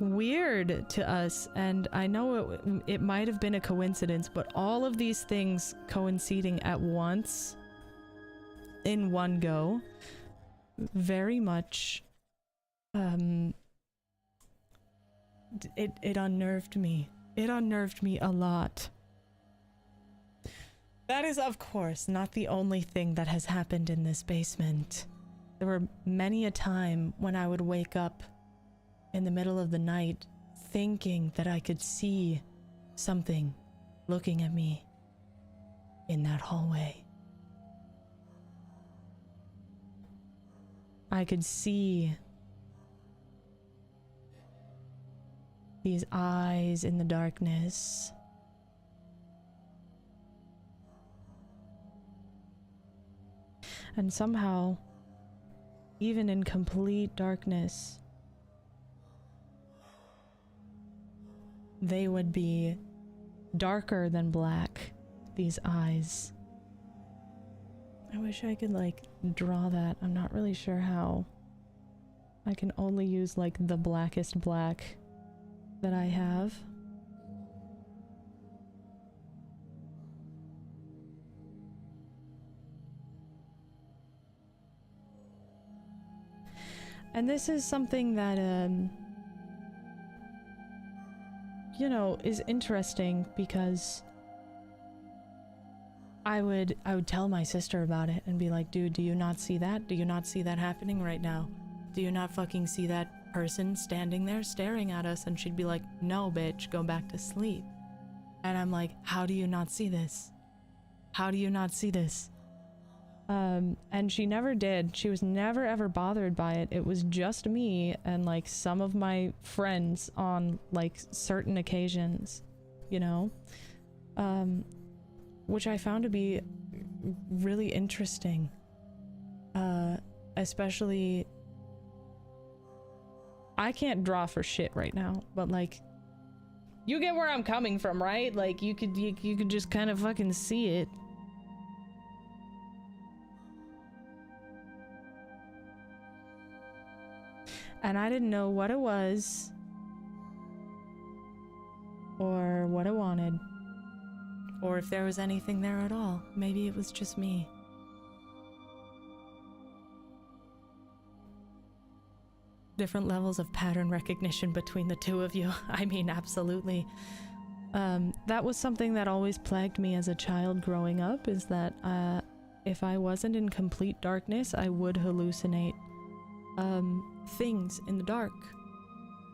Speaker 1: weird to us. And I know it might have been a coincidence, but all of these things coinciding at once, in one go, very much, it unnerved me. It unnerved me a lot. That is, of course, not the only thing that has happened in this basement. There were many a time when I would wake up in the middle of the night thinking that I could see something looking at me in that hallway. I could see these eyes in the darkness. And somehow, even in complete darkness, they would be darker than black, these eyes. I wish I could, like, draw that. I'm not really sure how. I can only use, like, the blackest black that I have. And this is something that, you know, is interesting because I would tell my sister about it and be like, dude, do you not see that? Do you not see that happening right now? Do you not fucking see that person standing there staring at us? And she'd be like, no, bitch, go back to sleep. And I'm like, how do you not see this? How do you not see this? And she never did. She was never ever bothered by it. It was just me and like some of my friends on like certain occasions, you know? Which I found to be really interesting. Especially, I can't draw for shit right now, but like, you get where I'm coming from, right? Like, you could just kind of fucking see it. And I didn't know what it was, or what I wanted, or if there was anything there at all. Maybe it was just me. Different levels of pattern recognition between the two of you. I mean, absolutely. That was something that always plagued me as a child growing up, is that if I wasn't in complete darkness, I would hallucinate things in the dark,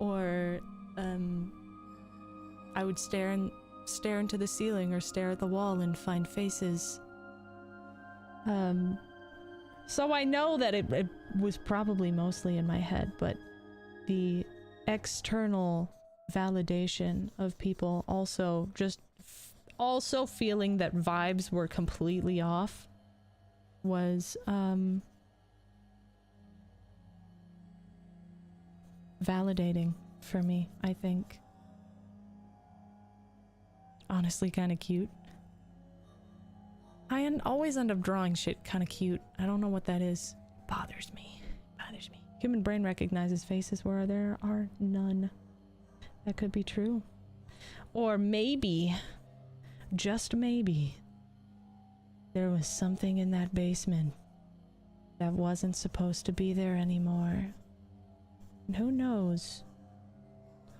Speaker 1: or I would stare into the ceiling or stare at the wall and find faces. So I know that it was probably mostly in my head, but the external validation of people also also feeling that vibes were completely off was validating for me, I think. Honestly, kind of cute. I always end up drawing shit kind of cute. I don't know what that is. Bothers me. Bothers me. Human brain recognizes faces where there are none. That could be true. Or maybe, just maybe, there was something in that basement that wasn't supposed to be there anymore. And who knows?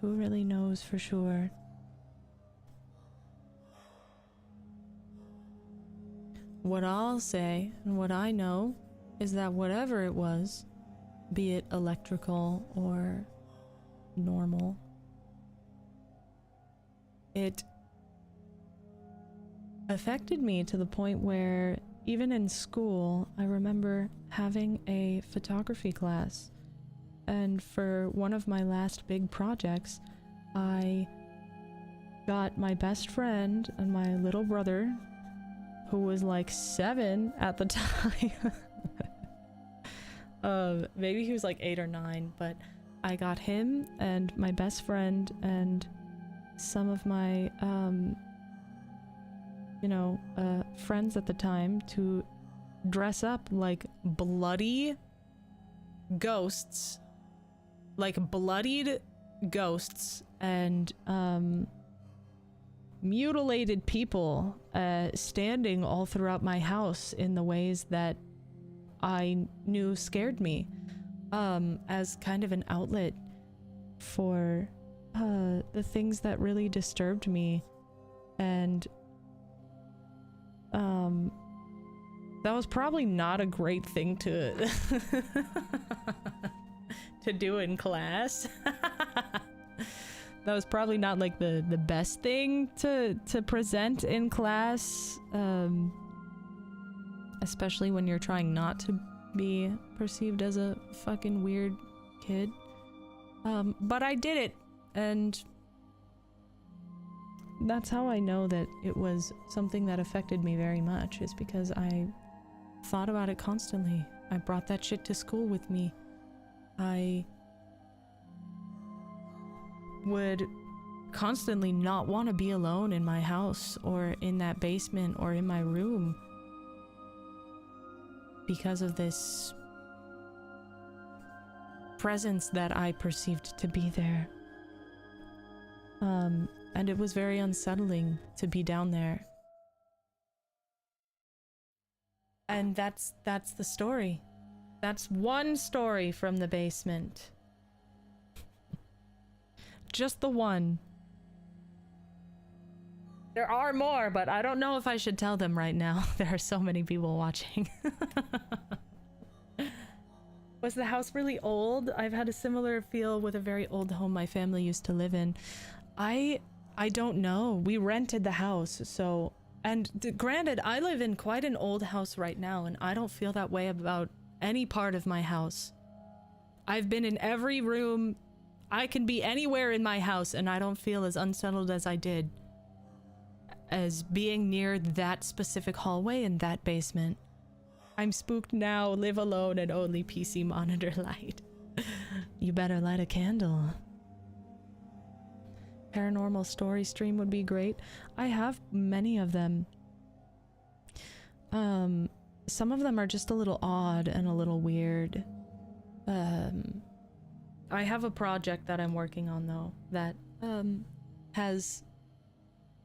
Speaker 1: Who really knows for sure? What I'll say, and what I know, is that whatever it was, be it electrical or normal, it affected me to the point where even in school, I remember having a photography class. And for one of my last big projects, I got my best friend and my little brother, who was like 7 at the time. Maybe he was like 8 or 9, but I got him and my best friend and some of my, friends at the time to dress up like bloody ghosts. Like bloodied ghosts and, mutilated people standing all throughout my house in the ways that I knew scared me, as kind of an outlet for the things that really disturbed me. And that was probably not a great thing to to do in class. That was probably not like the best thing to present in class, especially when you're trying not to be perceived as a fucking weird kid. But I did it, and that's how I know that it was something that affected me very much, is because I thought about it constantly. I brought that shit to school with me. I would constantly not want to be alone in my house or in that basement or in my room. because of this presence that I perceived to be there. And it was very unsettling to be down there. And that's the story. That's one story from the basement. Just the one. There are more, but I don't know if I should tell them right now. There are so many people watching. Was the house really old? I've had a similar feel with a very old home my family used to live in. I don't know. We rented the house, so... And granted, I live in quite an old house right now, and I don't feel that way about any part of my house. I've been in every room. I can be anywhere in my house, and I don't feel as unsettled as I did as being near that specific hallway in that basement. I'm spooked now, live alone, and only PC monitor light. You better light a candle. Paranormal story stream would be great. I have many of them. Some of them are just a little odd and a little weird. I have a project that I'm working on though that has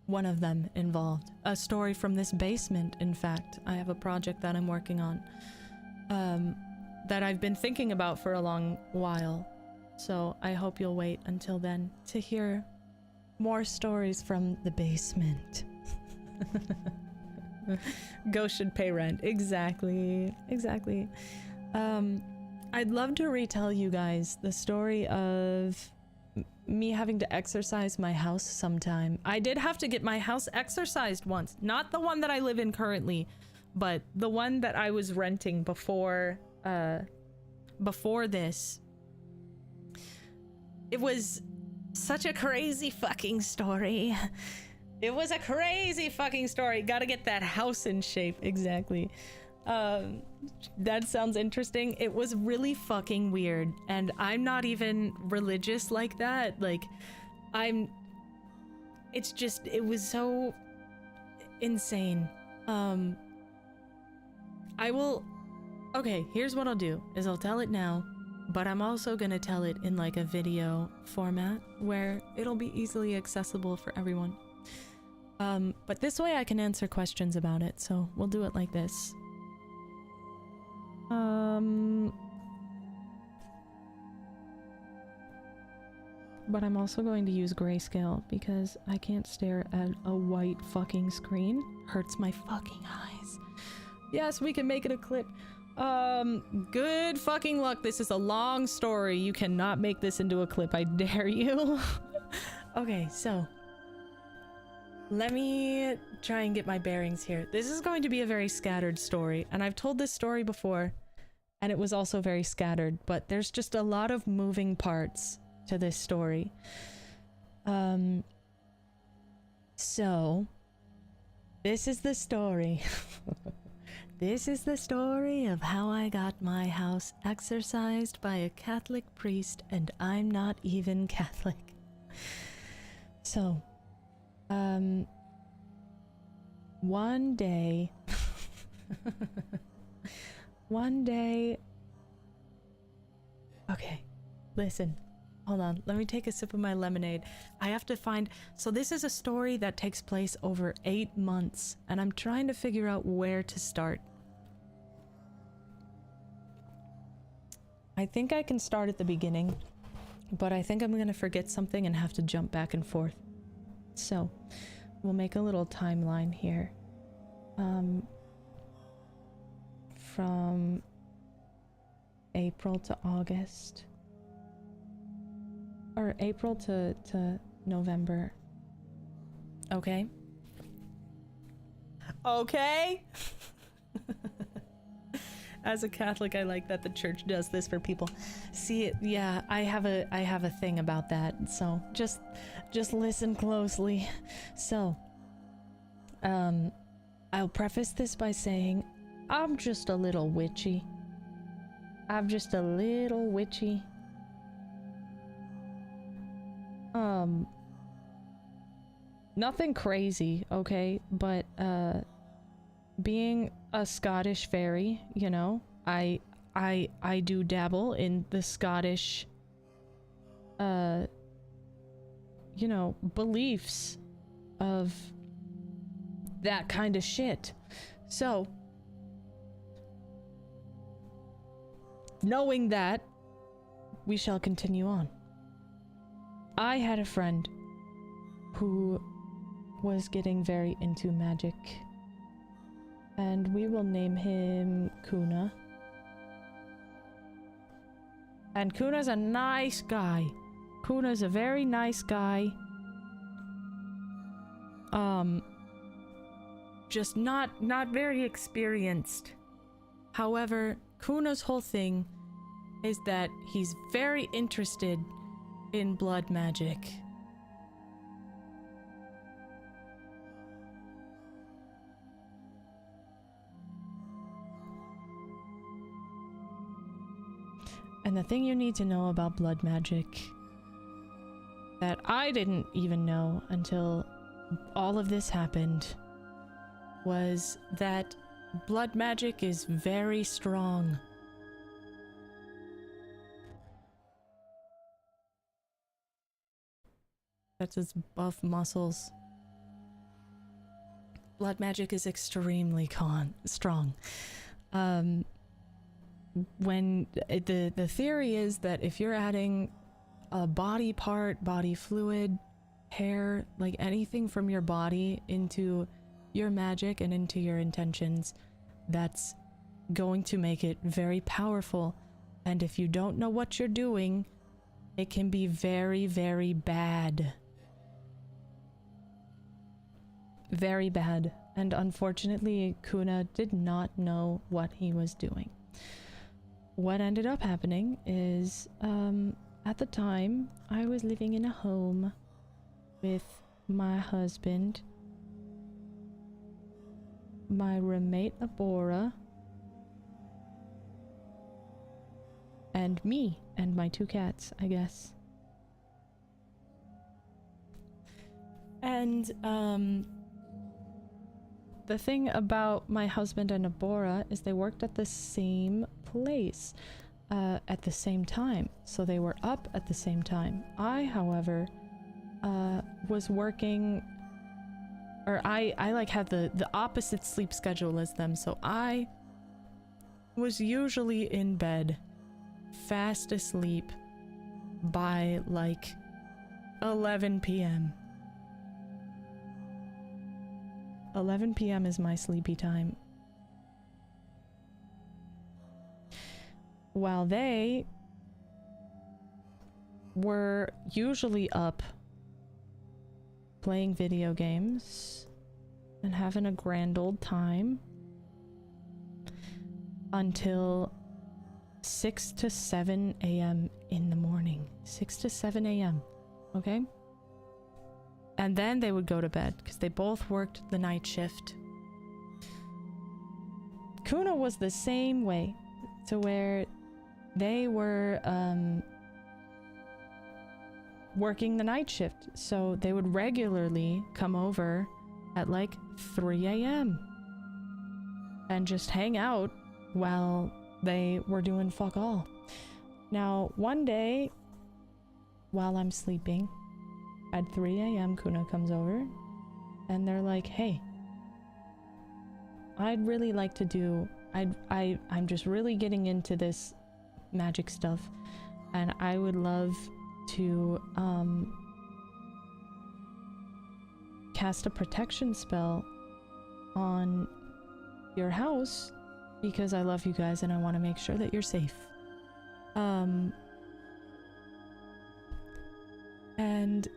Speaker 1: one of them involved. A story from this basement, in fact. I have a project that I'm working on that I've been thinking about for a long while. So I hope you'll wait until then to hear more stories from the basement. Ghost should pay rent. Exactly. Exactly. I'd love to retell you guys the story of me having to exorcise my house sometime. I did have to get my house exorcised once. Not the one that I live in currently, but the one that I was renting before this. It was such a crazy fucking story. It was a crazy fucking story. Gotta get that house in shape. Exactly. That sounds interesting. It was really fucking weird, and I'm not even religious like that. Like, it's just, it was so insane. Okay, here's what I'll do, is I'll tell it now, but I'm also gonna tell it in like a video format where it'll be easily accessible for everyone. But this way I can answer questions about it, so we'll do it like this. But I'm also going to use grayscale because I can't stare at a white fucking screen. Hurts my fucking eyes. Yes, we can make it a clip. Good fucking luck. This is a long story. You cannot make this into a clip. I dare you. Okay, so let me try and get my bearings here. This is going to be a very scattered story, and I've told this story before, and it was also very scattered, but there's just a lot of moving parts to this story. So, this is the story. This is the story of how I got my house exorcised by a Catholic priest, and I'm not even Catholic. So, one day, okay, listen, hold on, let me take a sip of my lemonade. I have to find, so this is a story that takes place over 8 months, and I'm trying to figure out where to start. I think I can start at the beginning, but I think I'm gonna forget something and have to jump back and forth. So, we'll make a little timeline here. From April to August. Or April to November. Okay? Okay? As a Catholic, I like that the church does this for people. See, yeah, I have a thing about that. So just listen closely. So, I'll preface this by saying I'm just a little witchy. I'm just a little witchy. Nothing crazy, okay? But being a Scottish fairy, you know, I do dabble in the Scottish, you know, beliefs of that kind of shit. So, knowing that, we shall continue on. I had a friend who was getting very into magic, and we will name him Kuno. And Kuno's a nice guy. Kuno's a very nice guy. Just not very experienced. However, Kuno's whole thing is that he's very interested in blood magic. And the thing you need to know about blood magic that I didn't even know until all of this happened was that blood magic is very strong. That's his buff muscles. Blood magic is extremely strong. When the theory is that if you're adding a body part, body fluid, hair, like anything from your body into your magic and into your intentions, that's going to make it very powerful. And if you don't know what you're doing, it can be very, very bad. Very bad. And unfortunately, Kuno did not know what he was doing. What ended up happening is, at the time, I was living in a home with my husband, my roommate Abora, and me, and my 2 cats, I guess. And, the thing about my husband and Abora is they worked at the same place at the same time. So they were up at the same time. I, however, was working, or I like had the opposite sleep schedule as them. So I was usually in bed, fast asleep by like 11 p.m. 11 p.m. is my sleepy time. While they were usually up playing video games and having a grand old time until 6 to 7 a.m. in the morning. 6 to 7 a.m. Okay? And then they would go to bed because they both worked the night shift. Kuno was the same way, to where they were working the night shift. So they would regularly come over at like 3 a.m. and just hang out while they were doing fuck all. Now, one day, while I'm sleeping, at 3 a.m. Kuno comes over and they're like, hey, I'd really like to do, I'm just really getting into this magic stuff, and I would love to cast a protection spell on your house because I love you guys and I want to make sure that you're safe. And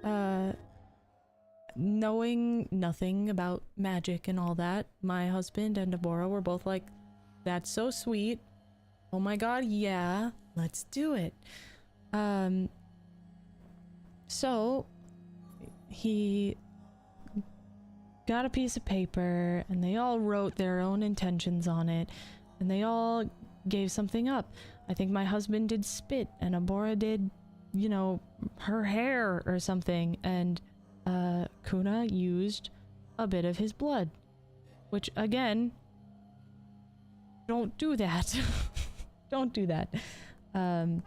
Speaker 1: knowing nothing about magic and all that, my husband and Deborah were both like, that's so sweet. Oh my god, yeah, let's do it. So he got a piece of paper and they all wrote their own intentions on it and they all gave something up. I think my husband did spit and Abora did, you know, her hair or something, and Kuno used a bit of his blood, which again don't do that. Don't do that. And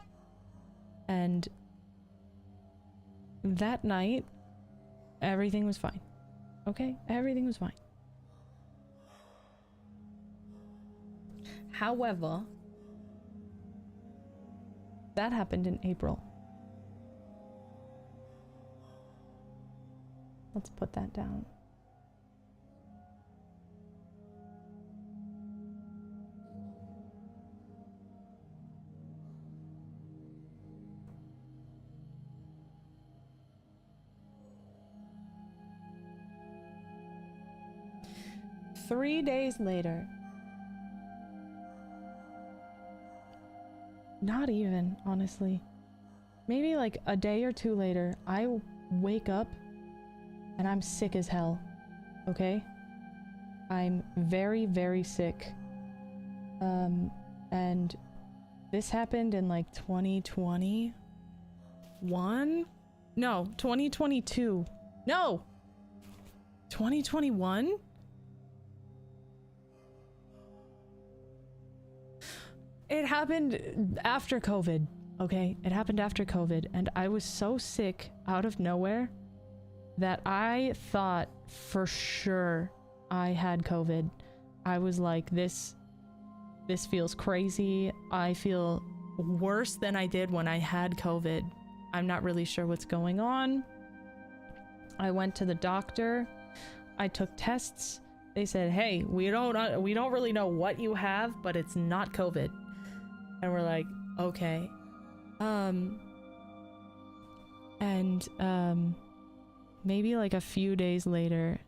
Speaker 1: that night, everything was fine. Okay? Everything was fine. However, that happened in April. Let's put that down. Three days later, not even, honestly, maybe like a day or two later, I wake up and I'm sick as hell, okay? I'm very, very sick. And this happened in like 2021? No, 2022. No! 2021? It happened after COVID, okay? It happened after COVID, and I was so sick out of nowhere that I thought for sure I had COVID. I was like, this feels crazy. I feel worse than I did when I had COVID. I'm not really sure what's going on. I went to the doctor. I took tests. They said, hey, we don't really know what you have, but it's not COVID. And we're like, okay. Maybe like a few days later,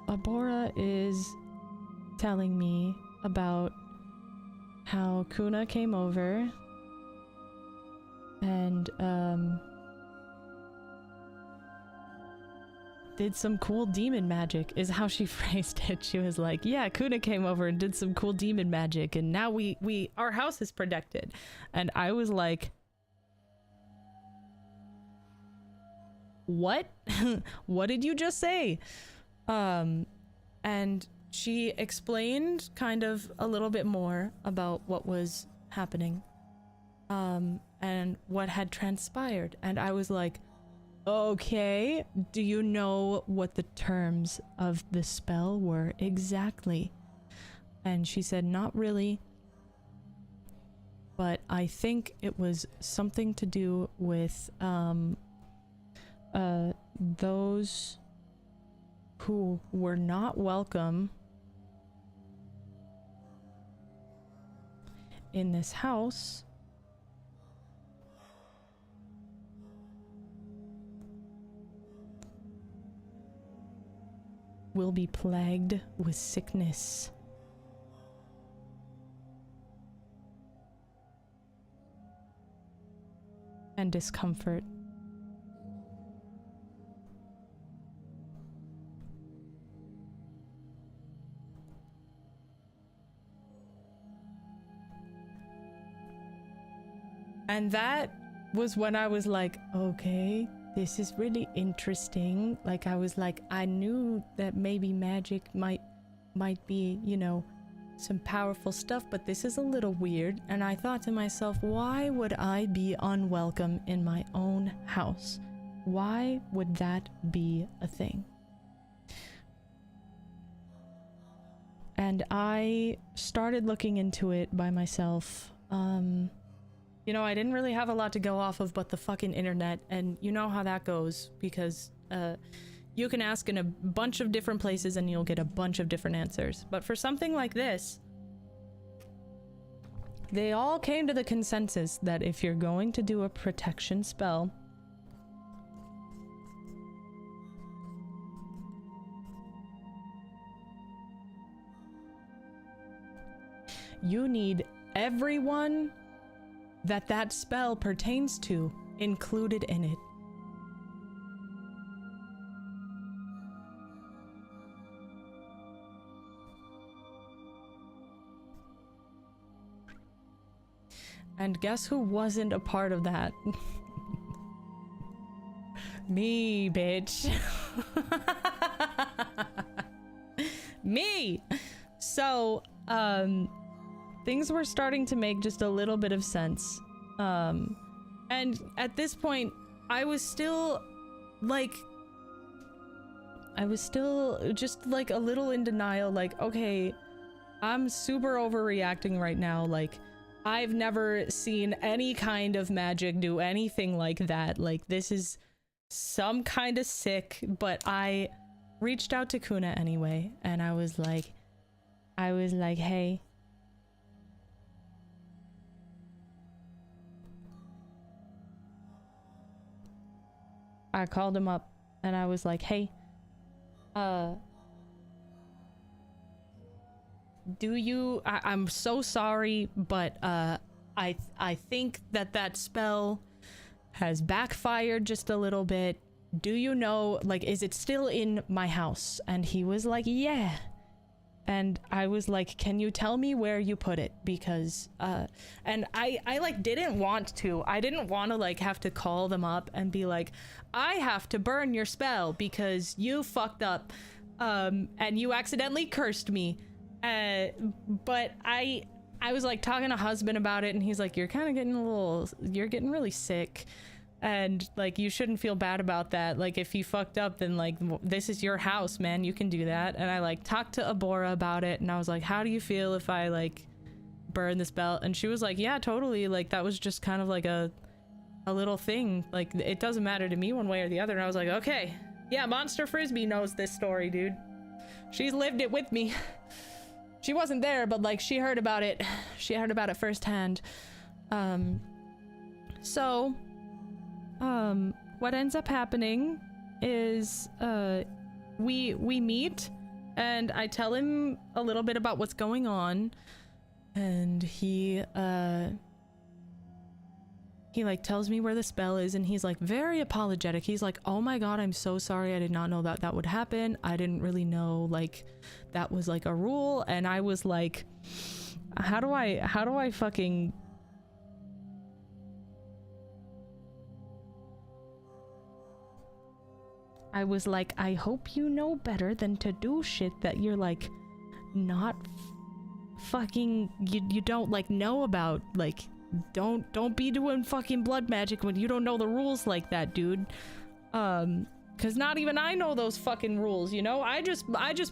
Speaker 1: Abora is telling me about how Kuno came over and did some cool demon magic, is how she phrased it. She was like, yeah, Kuno came over and did some cool demon magic, and now our house is protected. And I was like, what? What did you just say? And she explained kind of a little bit more about what was happening, and what had transpired. And I was like, okay, do you know what the terms of the spell were exactly? And she said, not really, but I think it was something to do with those who were not welcome in this house will be plagued with sickness. And discomfort. And that was when I was like, okay, this is really interesting. Like, I was like, I knew that maybe magic might be, you know, some powerful stuff, but this is a little weird. And I thought to myself, why would I be unwelcome in my own house? Why would that be a thing? And I started looking into it by myself. You know, I didn't really have a lot to go off of but the fucking internet, and you know how that goes, because you can ask in a bunch of different places and you'll get a bunch of different answers. But for something like this, they all came to the consensus that if you're going to do a protection spell, you need everyone that spell pertains to included in it. And guess who wasn't a part of that? Me, bitch. Me! So, things were starting to make just a little bit of sense. And at this point, I was still just like a little in denial, like, okay, I'm super overreacting right now, like, I've never seen any kind of magic do anything like that, like, this is some kind of sick, but I reached out to Kuno anyway, and I was like, hey, I called him up and I was like, hey, I'm so sorry, but I think that spell has backfired just a little bit. Do you know, like, is it still in my house? And he was like, yeah. And I was like, can you tell me where you put it? Because and I like didn't want to. I didn't want to like have to call them up and be like, I have to burn your spell because you fucked up and you accidentally cursed me. But I was like talking to husband about it, and he's like, you're kind of getting you're getting really sick, and like you shouldn't feel bad about that. Like if you fucked up, then like this is your house, man, you can do that. And I like talked to Abora about it, and I was like, how do you feel if I like burn the spell? And she was like, yeah, totally, like that was just kind of like a little thing, like it doesn't matter to me one way or the other. And I was like, okay, yeah, Monster Frisbee knows this story, dude. She's lived it with me. She wasn't there, but like she heard about it. She heard about it firsthand. So what ends up happening is we meet, and I tell him a little bit about what's going on, and he like tells me where the spell is, and he's like very apologetic. He's like, oh my god, I'm so sorry, I did not know that would happen. I didn't really know like that was like a rule. And I was like, how do I fucking I was like, I hope you know better than to do shit that you're like not fucking you don't like know about. Like don't be doing fucking blood magic when you don't know the rules like that, dude. Cause not even I know those fucking rules, you know? I just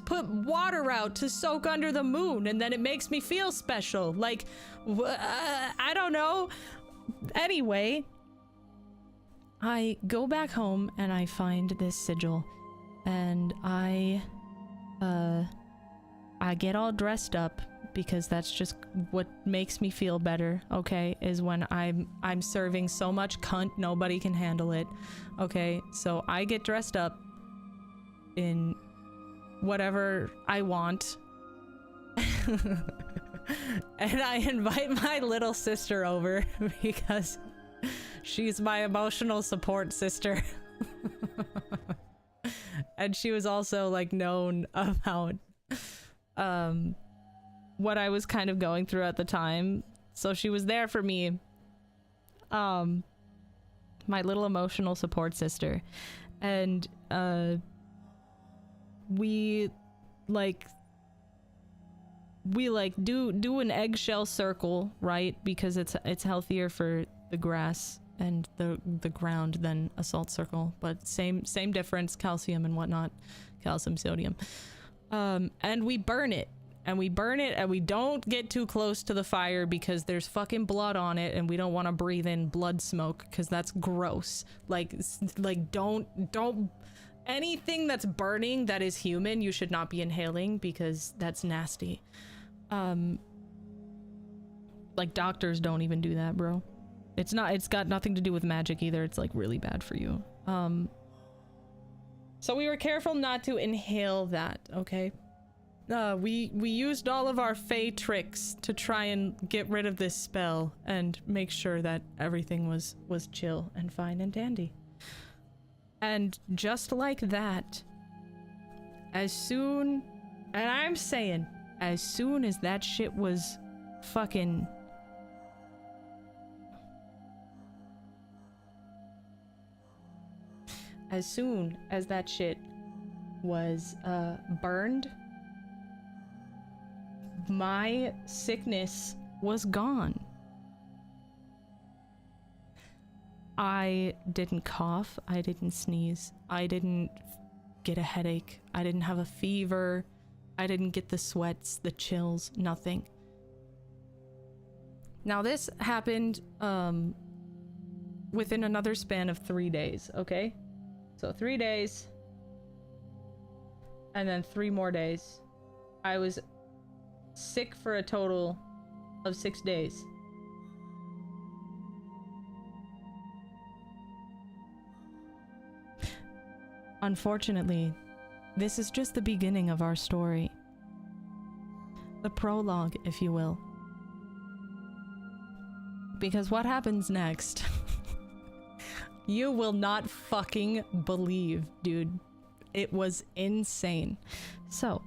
Speaker 1: put water out to soak under the moon, and then it makes me feel special. Like I don't know. Anyway, I go back home and I find this sigil, and I get all dressed up because that's just what makes me feel better, okay? Is when I'm serving so much cunt nobody can handle it. Okay, so I get dressed up in whatever I want. And I invite my little sister over because she's my emotional support sister. And she was also like known about what I was kind of going through at the time, so she was there for me. My little emotional support sister. And we do an eggshell circle, right? Because it's healthier for the grass and the ground than a salt circle, but same difference, calcium and whatnot, calcium, sodium. And we burn it. And we burn it, and we don't get too close to the fire because there's fucking blood on it, and we don't want to breathe in blood smoke because that's gross. Like don't anything that's burning that is human, you should not be inhaling because that's nasty. Like doctors don't even do that, bro. It's got nothing to do with magic either. It's like really bad for you. So we were careful not to inhale that, okay? We used all of our Fey tricks to try and get rid of this spell and make sure that everything was chill and fine and dandy. And just like that, as soon as that shit was fucking as soon as that shit was burned, my sickness was gone. I didn't cough, I didn't sneeze, I didn't get a headache, I didn't have a fever, I didn't get the sweats, the chills, nothing. Now this happened within another span of 3 days, okay? So 3 days, and then 3 more days. I was sick for a total of 6 days. Unfortunately, this is just the beginning of our story. The prologue, if you will. Because what happens next, you will not fucking believe, dude. It was insane. So,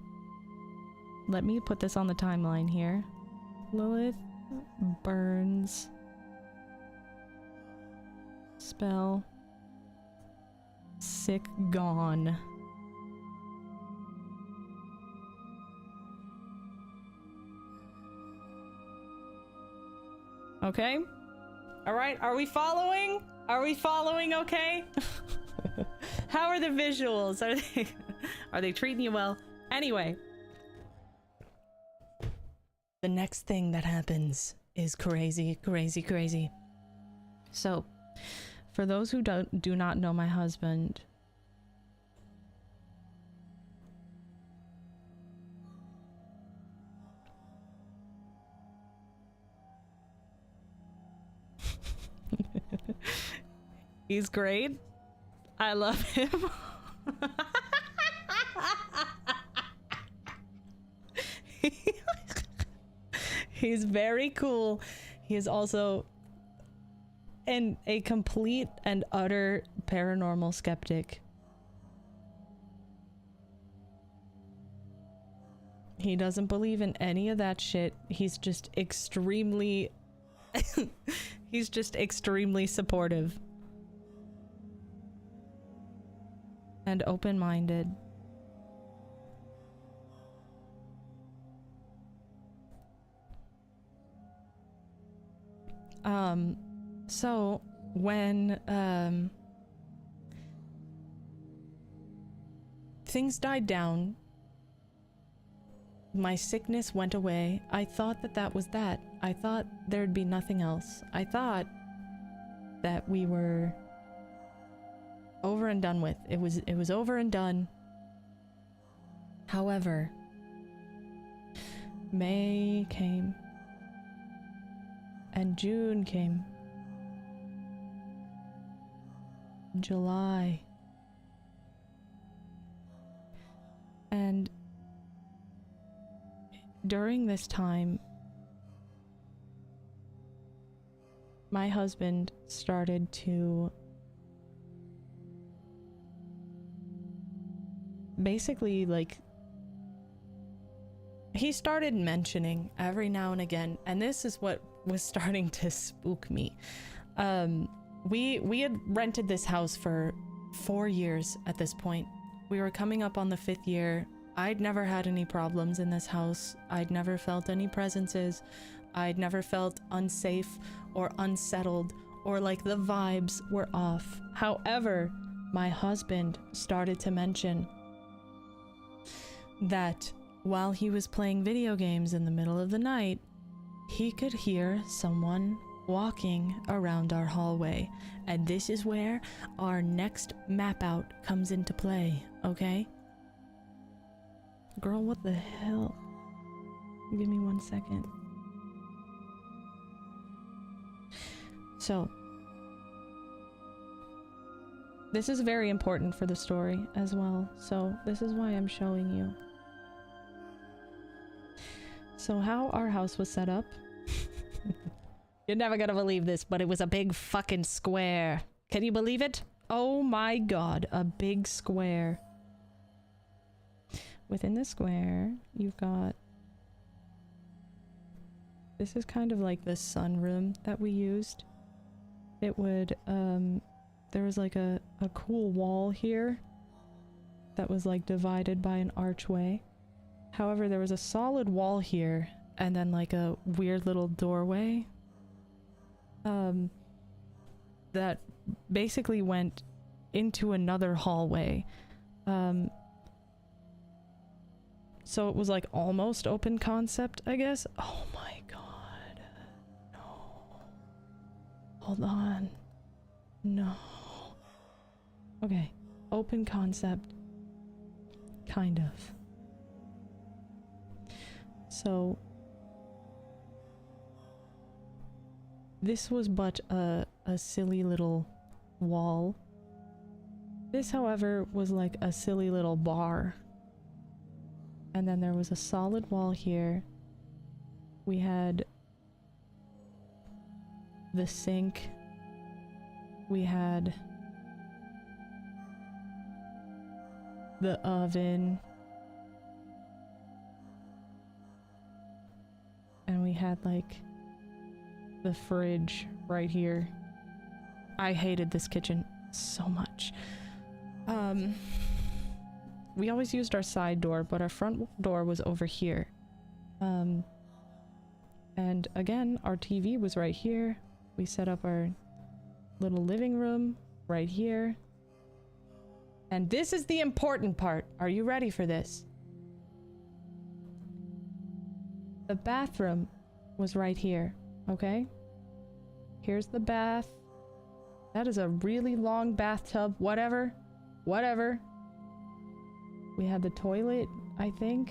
Speaker 1: let me put this on the timeline here. Lilith burns. Spell. Sick gone. Okay? Alright, are we following? Are we following okay? How are the visuals? Are they treating you well? Anyway. The next thing that happens is crazy, crazy, crazy. So, for those who do not know my husband, he's great. I love him. He's very cool. He is also a complete and utter paranormal skeptic. He doesn't believe in any of that shit. He's just extremely he's just extremely supportive and open-minded. So when things died down, my sickness went away. I thought that was that. I thought there'd be nothing else. I thought that we were over and done with. It was over and done. However, May came and June came. July. And during this time, my husband started to basically, like, he started mentioning every now and again, and this is what was starting to spook me. We had rented this house for 4 years at this point. We were coming up on the 5th year. I'd never had any problems in this house. I'd never felt any presences. I'd never felt unsafe or unsettled or like the vibes were off. However, my husband started to mention that while he was playing video games in the middle of the night, he could hear someone walking around our hallway. And this is where our next map out comes into play, okay? Girl, what the hell? Give me 1 second. So, this is very important for the story as well, so this is why I'm showing you. So how our house was set up, you're never gonna believe this, but it was a big fucking square. Can you believe it? Oh my god, a big square. Within the square, you've got... This is kind of like the sunroom that we used. It would, there was like a cool wall here that was like divided by an archway. However, there was a solid wall here and then like a weird little doorway that basically went into another hallway. So it was like almost open concept, I guess. Oh my god. No. Hold on. No. Okay. Open concept. Kind of. So this was but a silly little wall. This, however, was like a silly little bar. And then there was a solid wall here. We had the sink. We had the oven. And we had like the fridge right here. I hated this kitchen so much. We always used our side door, but our front door was over here. And again, our TV was right here. We set up our little living room right here. And this is the important part. Are you ready for this? The bathroom was right here, okay? Here's the bath. That is a really long bathtub. Whatever. We had the toilet, I think.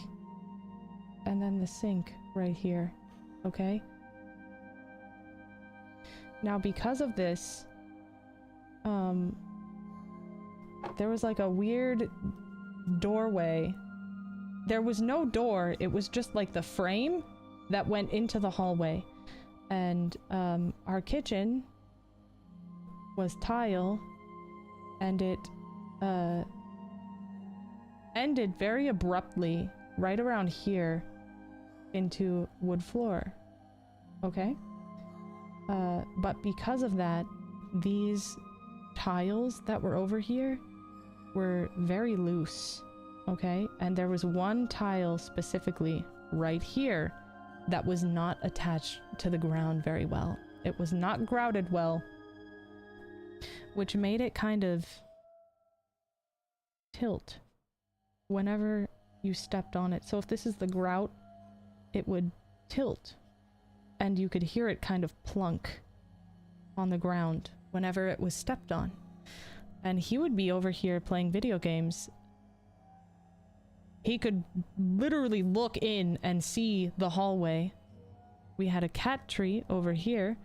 Speaker 1: And then the sink right here, okay? Now, because of this, there was like a weird doorway. There was no door, it was just like the frame that went into the hallway. And our kitchen was tile, and it ended very abruptly right around here into wood floor. Okay? But because of that, these tiles that were over here were very loose. Okay? And there was one tile specifically right here that was not attached to the ground very well. It was not grouted well, which made it kind of tilt whenever you stepped on it. So if this is the grout, it would tilt, and you could hear it kind of plunk on the ground whenever it was stepped on. And he would be over here playing video games. He could literally look in and see the hallway. We had a cat tree over here,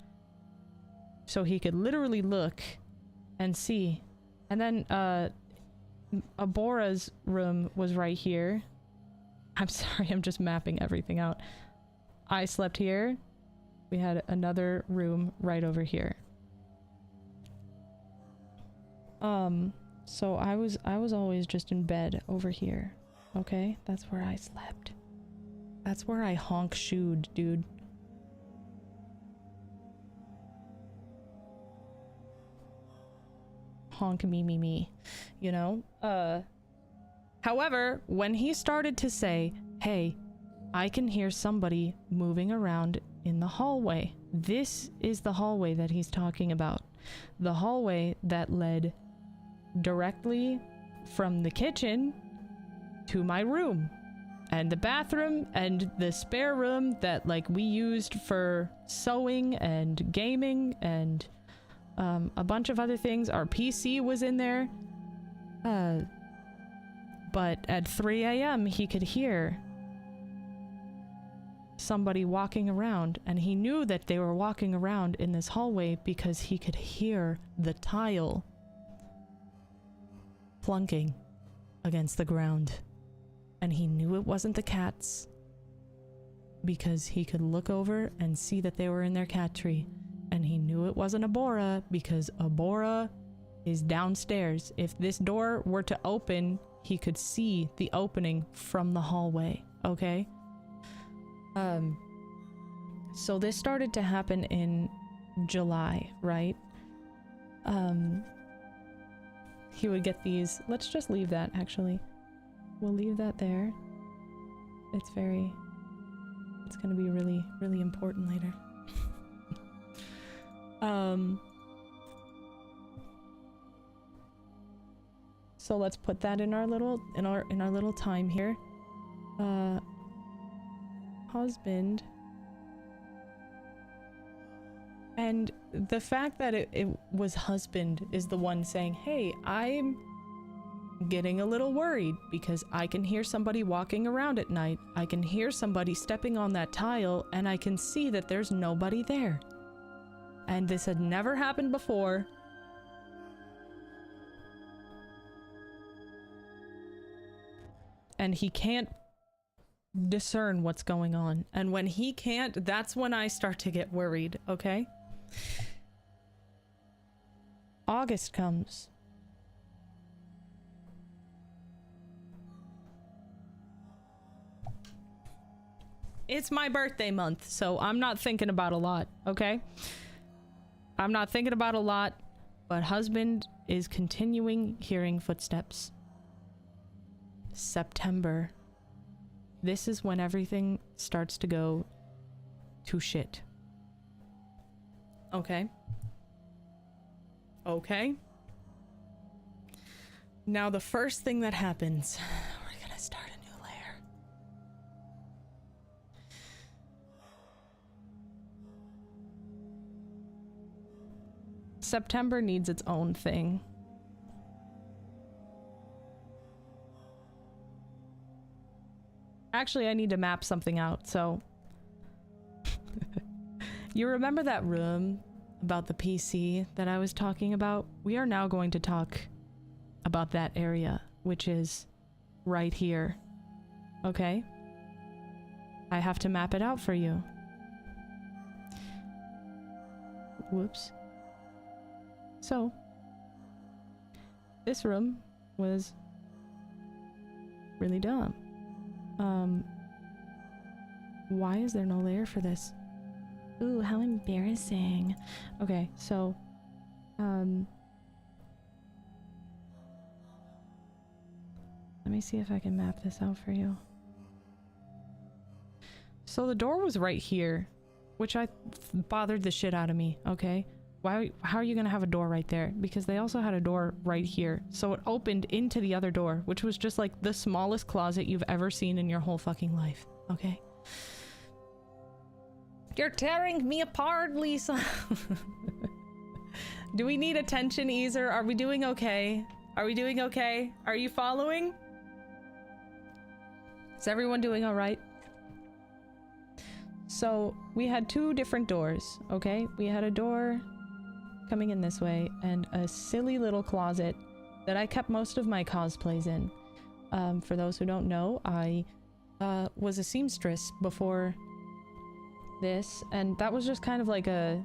Speaker 1: so he could literally look and see. And then Abora's room was right here. I'm sorry, I'm just mapping everything out. I slept here. We had another room right over here. So I was always just in bed over here. Okay? That's where I slept. That's where I honk-shooed, dude. Honk me, you know? However, when he started to say, hey, I can hear somebody moving around in the hallway. This is the hallway that he's talking about. The hallway that led directly from the kitchen to my room. And the bathroom and the spare room that, like, we used for sewing and gaming and a bunch of other things. Our PC was in there. But at 3 a.m. he could hear somebody walking around, and he knew that they were walking around in this hallway because he could hear the tile plunking against the ground. And he knew it wasn't the cats because he could look over and see that they were in their cat tree. And he knew it wasn't Abora because Abora is downstairs. If this door were to open, he could see the opening from the hallway, okay? So this started to happen in July, right? he would get these. Let's just leave that, actually. We'll leave that there. It's gonna be really, really important later. So let's put that in our little time here. Husband. And the fact that it was husband is the one saying, hey, I'm getting a little worried because I can hear somebody walking around at night. I can hear somebody stepping on that tile and I can see that there's nobody there. And this had never happened before. And he can't discern what's going on. And when he can't, that's when I start to get worried, okay? August comes. It's my birthday month, so I'm not thinking about a lot, okay? I'm not thinking about a lot, but husband is continuing hearing footsteps. September. This is when everything starts to go to shit. Okay. Okay. Now the first thing that happens, we're gonna start a new layer. September needs its own thing. Actually, I need to map something out, so... You remember that room about the PC that I was talking about? We are now going to talk about that area, which is right here. Okay? I have to map it out for you. Whoops. So, this room was really dumb. Why is there no layer for this? Ooh, how embarrassing. Okay, so, let me see if I can map this out for you. So the door was right here, which bothered the shit out of me, okay? How are you gonna have a door right there? Because they also had a door right here. So it opened into the other door, which was just like the smallest closet you've ever seen in your whole fucking life, okay? You're tearing me apart, Lisa. Do we need a tension easer? Are we doing okay? Are we doing okay? Are you following? Is everyone doing all right? So we had two different doors, okay? We had a door coming in this way and a silly little closet that I kept most of my cosplays in. For those who don't know, I was a seamstress before this, and that was just kind of like a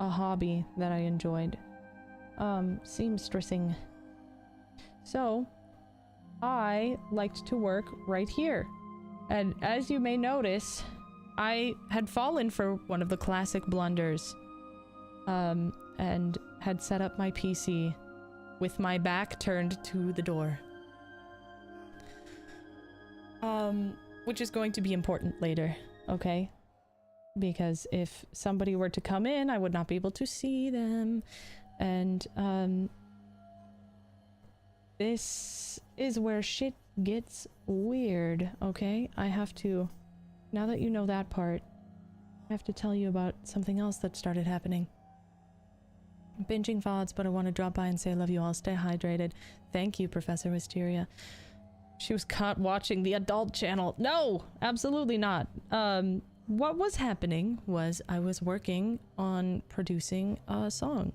Speaker 1: hobby that I enjoyed. Seamstressing. So, I liked to work right here. And as you may notice, I had fallen for one of the classic blunders. And had set up my PC with my back turned to the door. Which is going to be important later, okay? Because if somebody were to come in, I would not be able to see them. And, this is where shit gets weird, okay? I have to, now that you know that part, I have to tell you about something else that started happening. Binging VODs, but I want to drop by and say I love you all. Stay hydrated. Thank you, Professor Wisteria. She was caught watching the adult channel. No, absolutely not. What was happening was I was working on producing a song.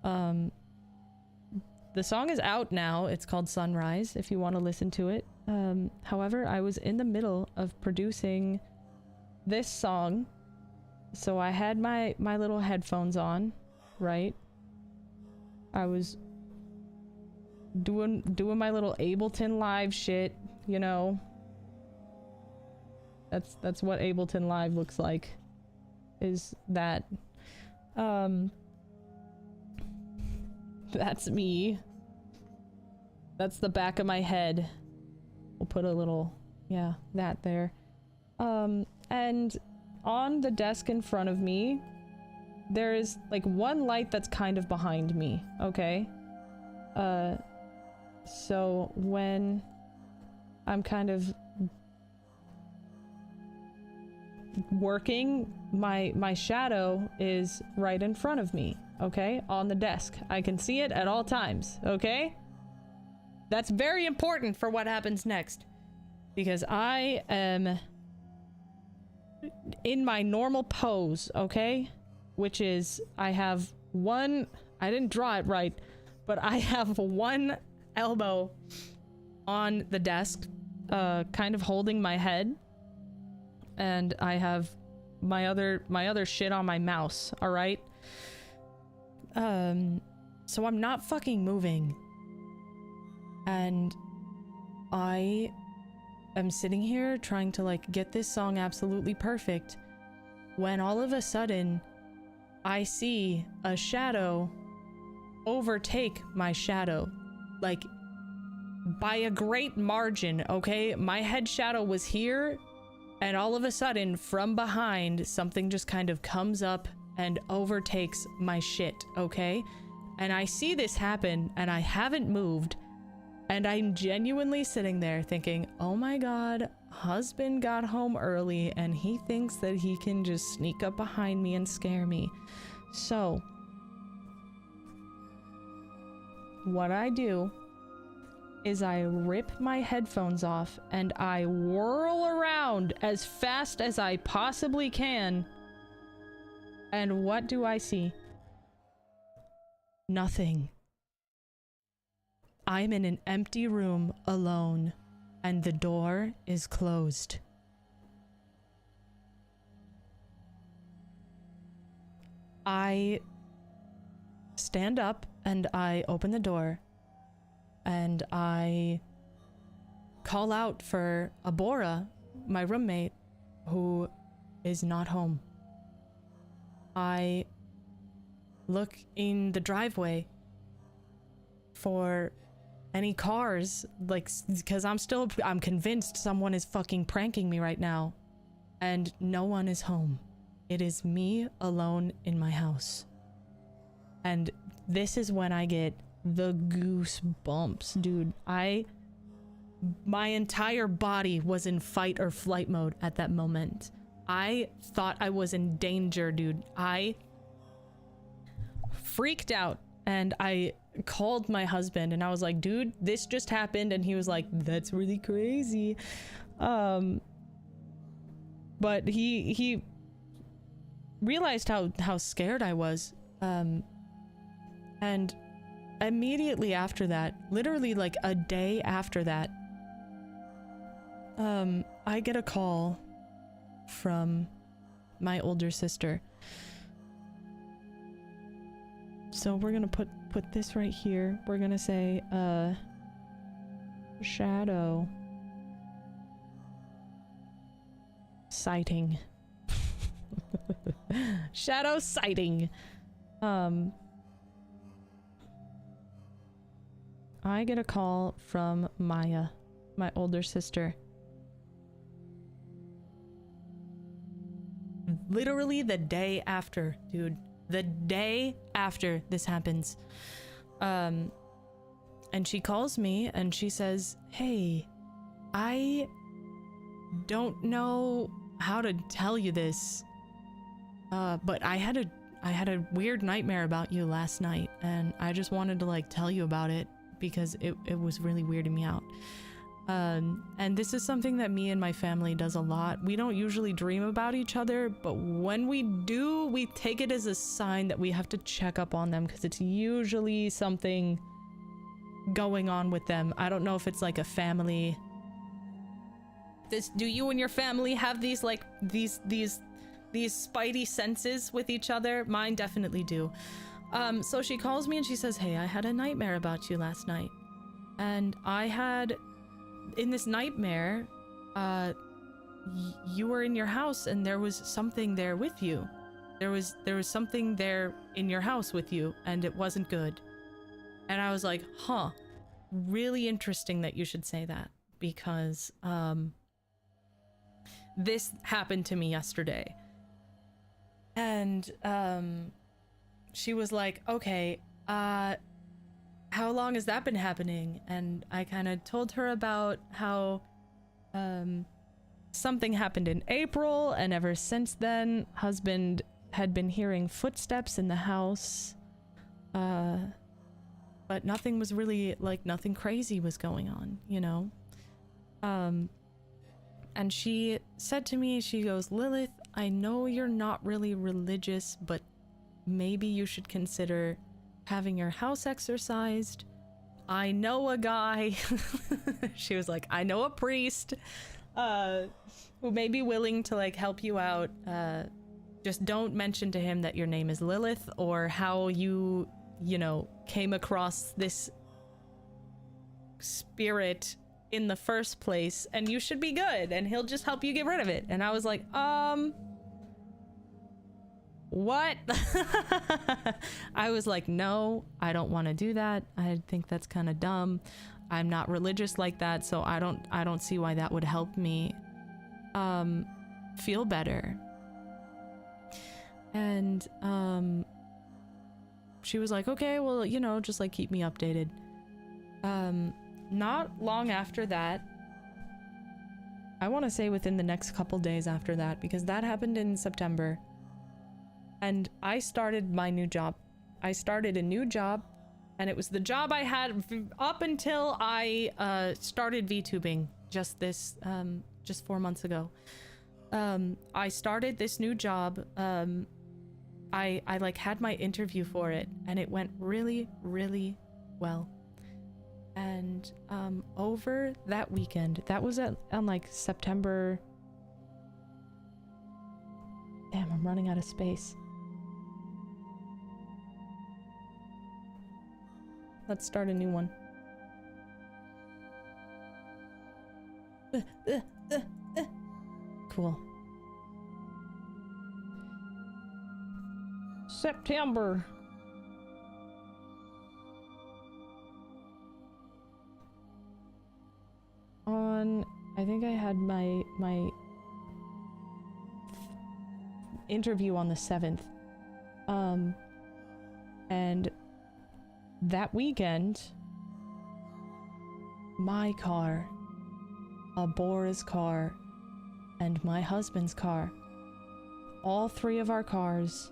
Speaker 1: The song is out now. It's called Sunrise, if you want to listen to it. However, I was in the middle of producing this song. So I had my little headphones on, right? I was doing my little Ableton Live shit, you know. That's what Ableton Live looks like. Is that that's me That's the back of my head. We'll put a little, yeah, that there. And on the desk in front of me, there is like one light that's kind of behind me, okay? So when I'm kind of working, my shadow is right in front of me, okay? On the desk. I can see it at all times, okay? That's very important for what happens next. Because I am in my normal pose, okay? Which is, I have one, I didn't draw it right, but I have one elbow on the desk, kind of holding my head. And I have my other shit on my mouse, alright? So I'm not fucking moving. And I am sitting here trying to like get this song absolutely perfect when all of a sudden I see a shadow overtake my shadow, like by a great margin, okay? My head shadow was here, and all of a sudden from behind something just kind of comes up and overtakes my shit, okay? And I see this happen and I haven't moved. And I'm genuinely sitting there thinking, oh my god, husband got home early and he thinks that he can just sneak up behind me and scare me. So, what I do is I rip my headphones off and I whirl around as fast as I possibly can. And what do I see? Nothing. I'm in an empty room alone, and the door is closed. I stand up and I open the door and I call out for Abora, my roommate, who is not home. I look in the driveway for any cars, like, because I'm convinced someone is fucking pranking me right now, and no one is home. It is me alone in my house. And this is when I get the goosebumps, dude. My entire body was in fight or flight mode at that moment. I thought I was in danger, dude. I freaked out and I called my husband and I was like, dude, this just happened. And he was like, that's really crazy. But he realized how scared I was. And immediately after that, literally like a day after that, I get a call from my older sister. So we're gonna put this right here. We're gonna say, shadow sighting. Shadow sighting. I get a call from Maya, my older sister. Literally the day after, dude. The day after this happens. And she calls me and she says, hey, I don't know how to tell you this, but I had a weird nightmare about you last night, and I just wanted to like tell you about it because it was really weirding me out. And this is something that me and my family does a lot. We don't usually dream about each other, but when we do, we take it as a sign that we have to check up on them because it's usually something going on with them. I don't know if it's like a family. Do you and your family have these like these spidey senses with each other? Mine definitely do. So she calls me and she says, hey, I had a nightmare about you last night. And I had, in this nightmare, you were in your house and there was something there with you. There was something there in your house with you and it wasn't good. And I was like, huh. really interesting that you should say that, because this happened to me yesterday. And she was like, okay, how long has that been happening? And I kind of told her about how something happened in April, and ever since then, husband had been hearing footsteps in the house, but nothing was really, like, nothing crazy was going on, you know? And she said to me, she goes, Lilith, I know you're not really religious, but maybe you should consider having your house exorcised. I know a guy. She was like, I know a priest who may be willing to, like, help you out. Just don't mention to him that your name is Lilith, or how you know, came across this spirit in the first place, and you should be good, and he'll just help you get rid of it. And I was like, what? I was like, no, I don't want to do that. I think that's kind of dumb. I'm not religious like that, so I don't see why that would help me feel better. And she was like, okay, well, you know, just like keep me updated. Not long after that, I want to say within the next couple days after that, because that happened in September, and I started my new job. I started a new job, and it was the job I had up until I started VTubing just 4 months ago. I started this new job. I like had my interview for it, and it went really, really well. And over that weekend, that was on like September. Damn, I'm running out of space. Let's start a new one. Cool. September. I think I had my interview on the 7th. And that weekend, my car, Abora's car, and my husband's car, all three of our cars,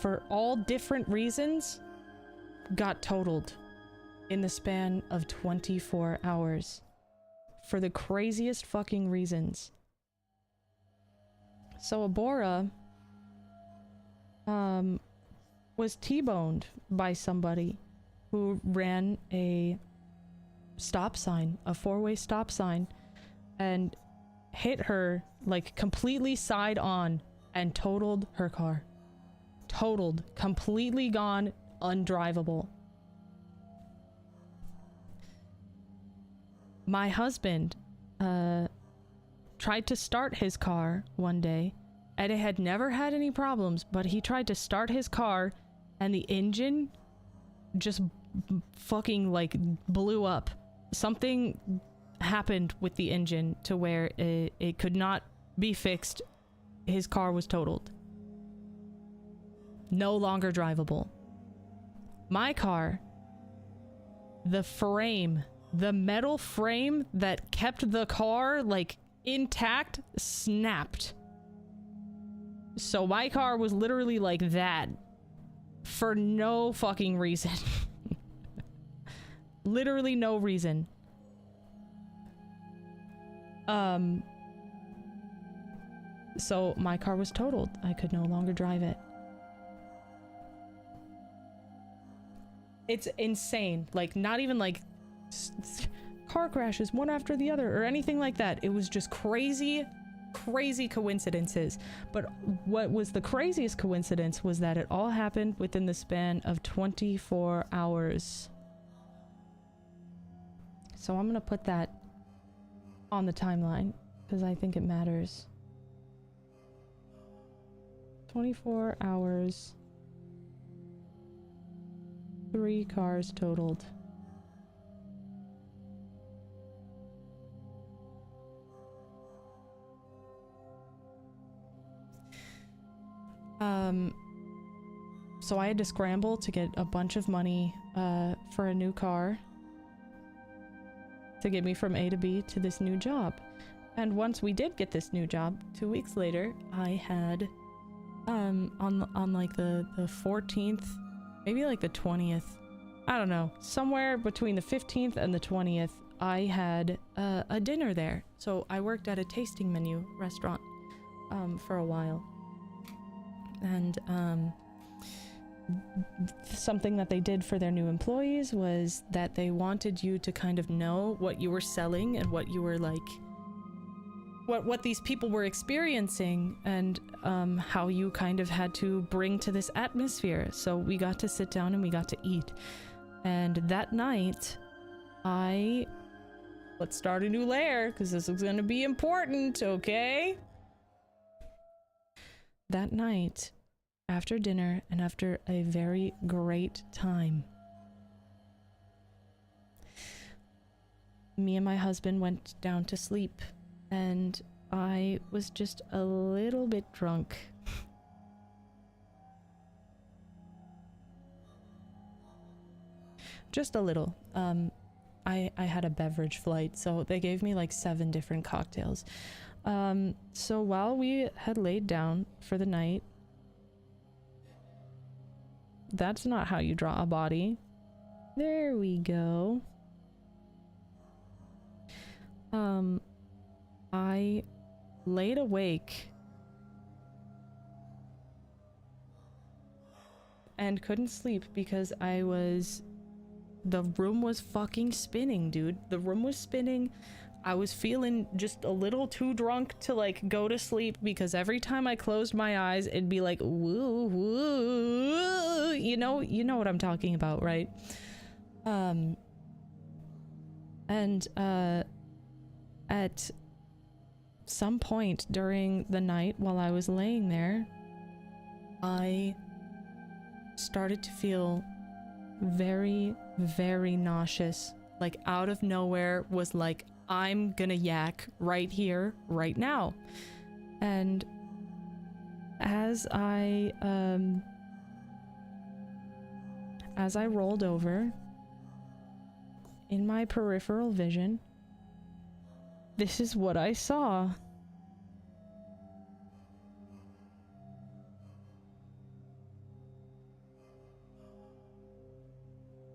Speaker 1: for all different reasons, got totaled in the span of 24 hours. For the craziest fucking reasons. So Abora was T-boned by somebody who ran a stop sign, a 4-way stop sign, and hit her like completely side on and totaled her car. Totaled, completely gone, undrivable. My husband tried to start his car one day, and it had never had any problems, but he tried to start his car and the engine just fucking like blew up. Something happened with the engine to where it could not be fixed. His car was totaled. No longer drivable. My car, the frame, the metal frame that kept the car like intact, snapped. So my car was literally like that for no fucking reason. Literally no reason. So my car was totaled. I could no longer drive it. It's insane. Like, not even like car crashes one after the other or anything like that. It was just crazy coincidences. But what was the craziest coincidence was that it all happened within the span of 24 hours. So I'm gonna put that on the timeline because I think it matters. 24 hours 3 cars totaled. So I had to scramble to get a bunch of money for a new car to get me from A to B to this new job. And once we did get this new job, 2 weeks later, I had on like the 14th, maybe like the 20th, I don't know, somewhere between the 15th and the 20th, I had a dinner there. So I worked at a tasting menu restaurant for a while. And something that they did for their new employees was that they wanted you to kind of know what you were selling and what you were like, what these people were experiencing, and how you kind of had to bring to this atmosphere. So we got to sit down and we got to eat. And that night, let's start a new layer, because this is going to be important, okay? That night, after dinner and after a very great time, me and my husband went down to sleep, and I was just a little bit drunk. Just a little. I had a beverage flight, so they gave me like 7 different cocktails. So while we had laid down for the night, that's not how you draw a body. There we go. I laid awake and couldn't sleep because the room was fucking spinning, dude. The room was spinning. I was feeling just a little too drunk to like go to sleep, because every time I closed my eyes, it'd be like, woo, woo, you know what I'm talking about, right? At some point during the night while I was laying there, I started to feel very, very nauseous. Like out of nowhere was like, I'm gonna yak right here, right now. And as I rolled over, in my peripheral vision, this is what I saw.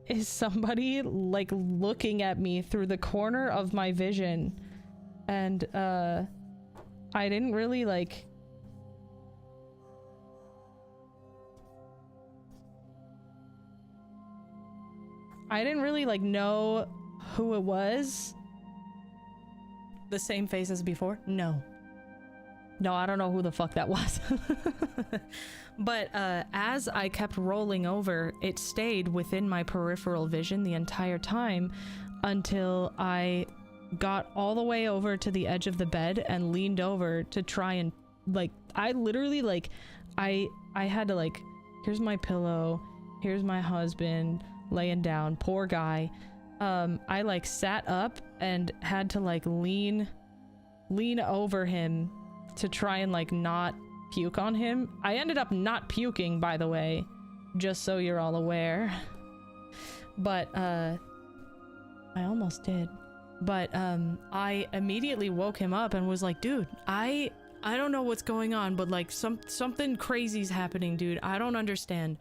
Speaker 1: Is somebody like looking at me through the corner of my vision, and I didn't really like know who it was. The same face as before? No, I don't know who the fuck that was. But as I kept rolling over, it stayed within my peripheral vision the entire time until I got all the way over to the edge of the bed and leaned over to try and like, I literally like, I had to like, here's my pillow, here's my husband laying down, poor guy. I like sat up and had to like lean over him to try and like not puke on him. I ended up not puking, by the way, just so you're all aware. But I almost did. But I immediately woke him up and was like, dude, I don't know what's going on, but like something crazy's happening, dude. I don't understand.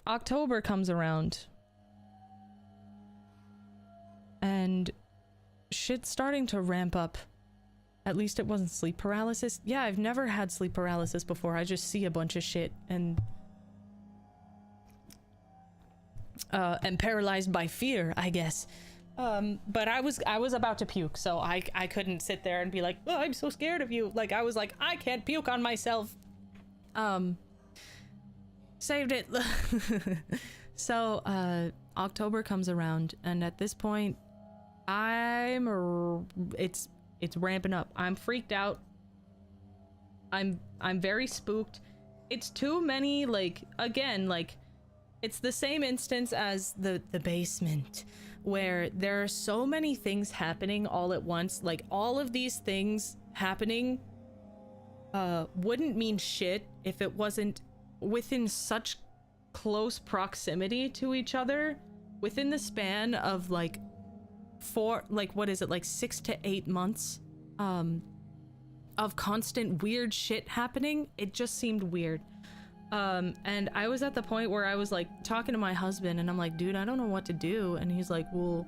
Speaker 1: October comes around, and shit's starting to ramp up. At least it wasn't sleep paralysis. Yeah, I've never had sleep paralysis before. I just see a bunch of shit and am paralyzed by fear, I guess. But I was about to puke, so I couldn't sit there and be like, oh, I'm so scared of you. Like, I was like, I can't puke on myself. Saved it. So October comes around, and at this point it's ramping up. I'm freaked out. I'm very spooked. It's too many, like, again, like, It's the same instance as the basement, where there are so many things happening all at once. Like, all of these things happening wouldn't mean shit if it wasn't within such close proximity to each other, within the span of like 6 to 8 months of constant weird shit happening. It just seemed weird. And I was at the point where I was like talking to my husband, and I'm like, dude, I don't know what to do. And he's like, well,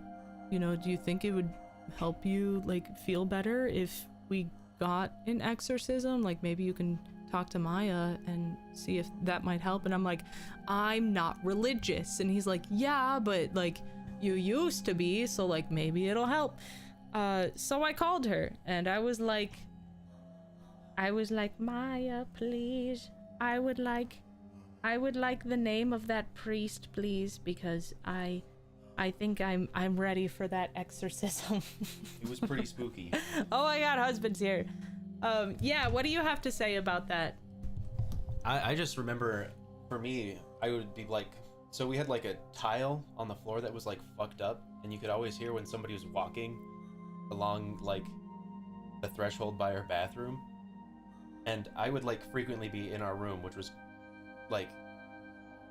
Speaker 1: you know, do you think it would help you like feel better if we got an exorcism? Like, maybe you can talk to Maya and see if that might help. And I'm like, I'm not religious. And he's like, yeah, but like you used to be, so like maybe it'll help. So I called her, and I was like, Maya, please, I would like the name of that priest, please, because I think I'm ready for that exorcism.
Speaker 16: It was pretty spooky.
Speaker 1: Oh my god, husband's here. Yeah, what do you have to say about that?
Speaker 16: I just remember, for me, I would be like, so we had like a tile on the floor that was like fucked up, and you could always hear when somebody was walking along like the threshold by our bathroom. And I would like frequently be in our room, which was like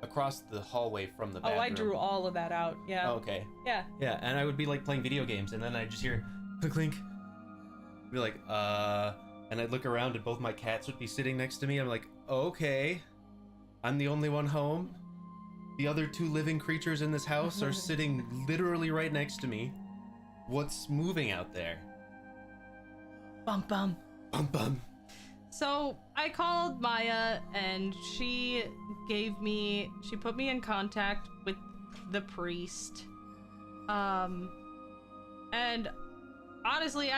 Speaker 16: across the hallway from the bathroom.
Speaker 1: Oh, I drew all of that out. Yeah.
Speaker 16: Oh, okay.
Speaker 1: Yeah.
Speaker 16: Yeah, and I would be like playing video games, and then I'd just hear clink clink. Be like, and I'd look around, and both my cats would be sitting next to me. I'm like, okay, I'm the only one home. The other 2 living creatures in this house are sitting literally right next to me. What's moving out there?
Speaker 1: Bum bum.
Speaker 16: Bum bum.
Speaker 1: So I called Maya, and she put me in contact with the priest. And honestly,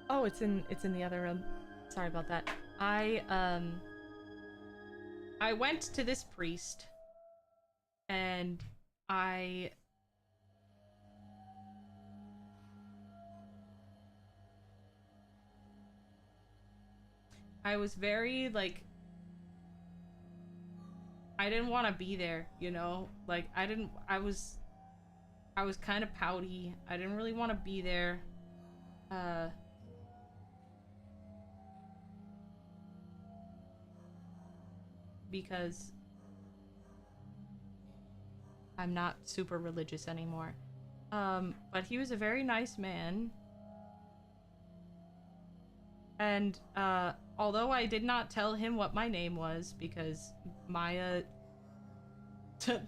Speaker 1: oh, it's in the other room. Sorry about that. I went to this priest, and I was very, like, I didn't want to be there, you know? Like, I was kind of pouty. I didn't really want to be there. Because I'm not super religious anymore. But he was a very nice man. And, although I did not tell him what my name was, because Maya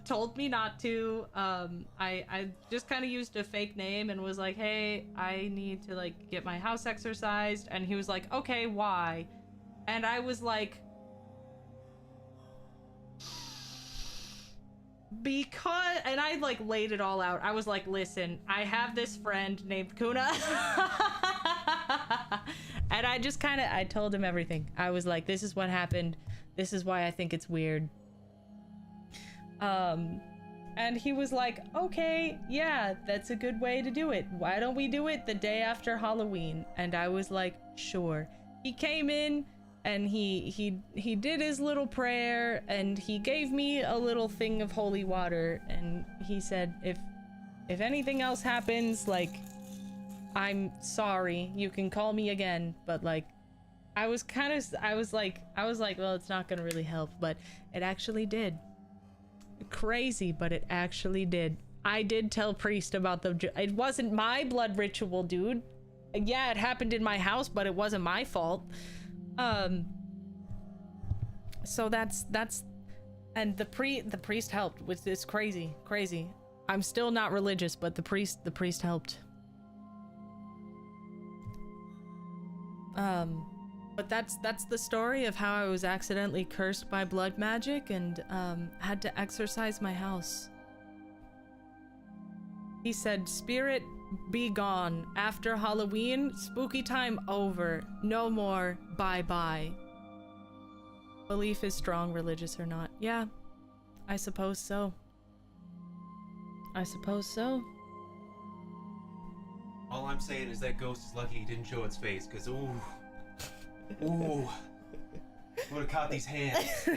Speaker 1: told me not to, I just kind of used a fake name and was like, hey, I need to, like, get my house exorcised. And he was like, okay, why? And I was like, because, and I, like, laid it all out. I was like, listen, I have this friend named Kuno. And I just kind of, I told him everything. I was like, this is what happened. This is why I think it's weird. And he was like, okay, yeah, that's a good way to do it. Why don't we do it the day after Halloween? And I was like, sure. He came in, and he did his little prayer, and he gave me a little thing of holy water, and he said, if anything else happens, like, I'm sorry, you can call me again. But like, I was like, well, it's not gonna really help, but it actually did. Crazy, but it actually did. I did tell priest about it wasn't my blood ritual, dude. Yeah, it happened in my house, but it wasn't my fault. So that's, and the priest helped, which is crazy. I'm still not religious, but the priest helped. But that's the story of how I was accidentally cursed by blood magic and had to exorcise my house. He said, spirit, be gone. After Halloween, spooky time over. No more. Bye-bye. Belief is strong, religious or not. Yeah, I suppose so.
Speaker 16: All I'm saying is that ghost is lucky he didn't show its face, because ooh. Ooh. Would have caught these hands.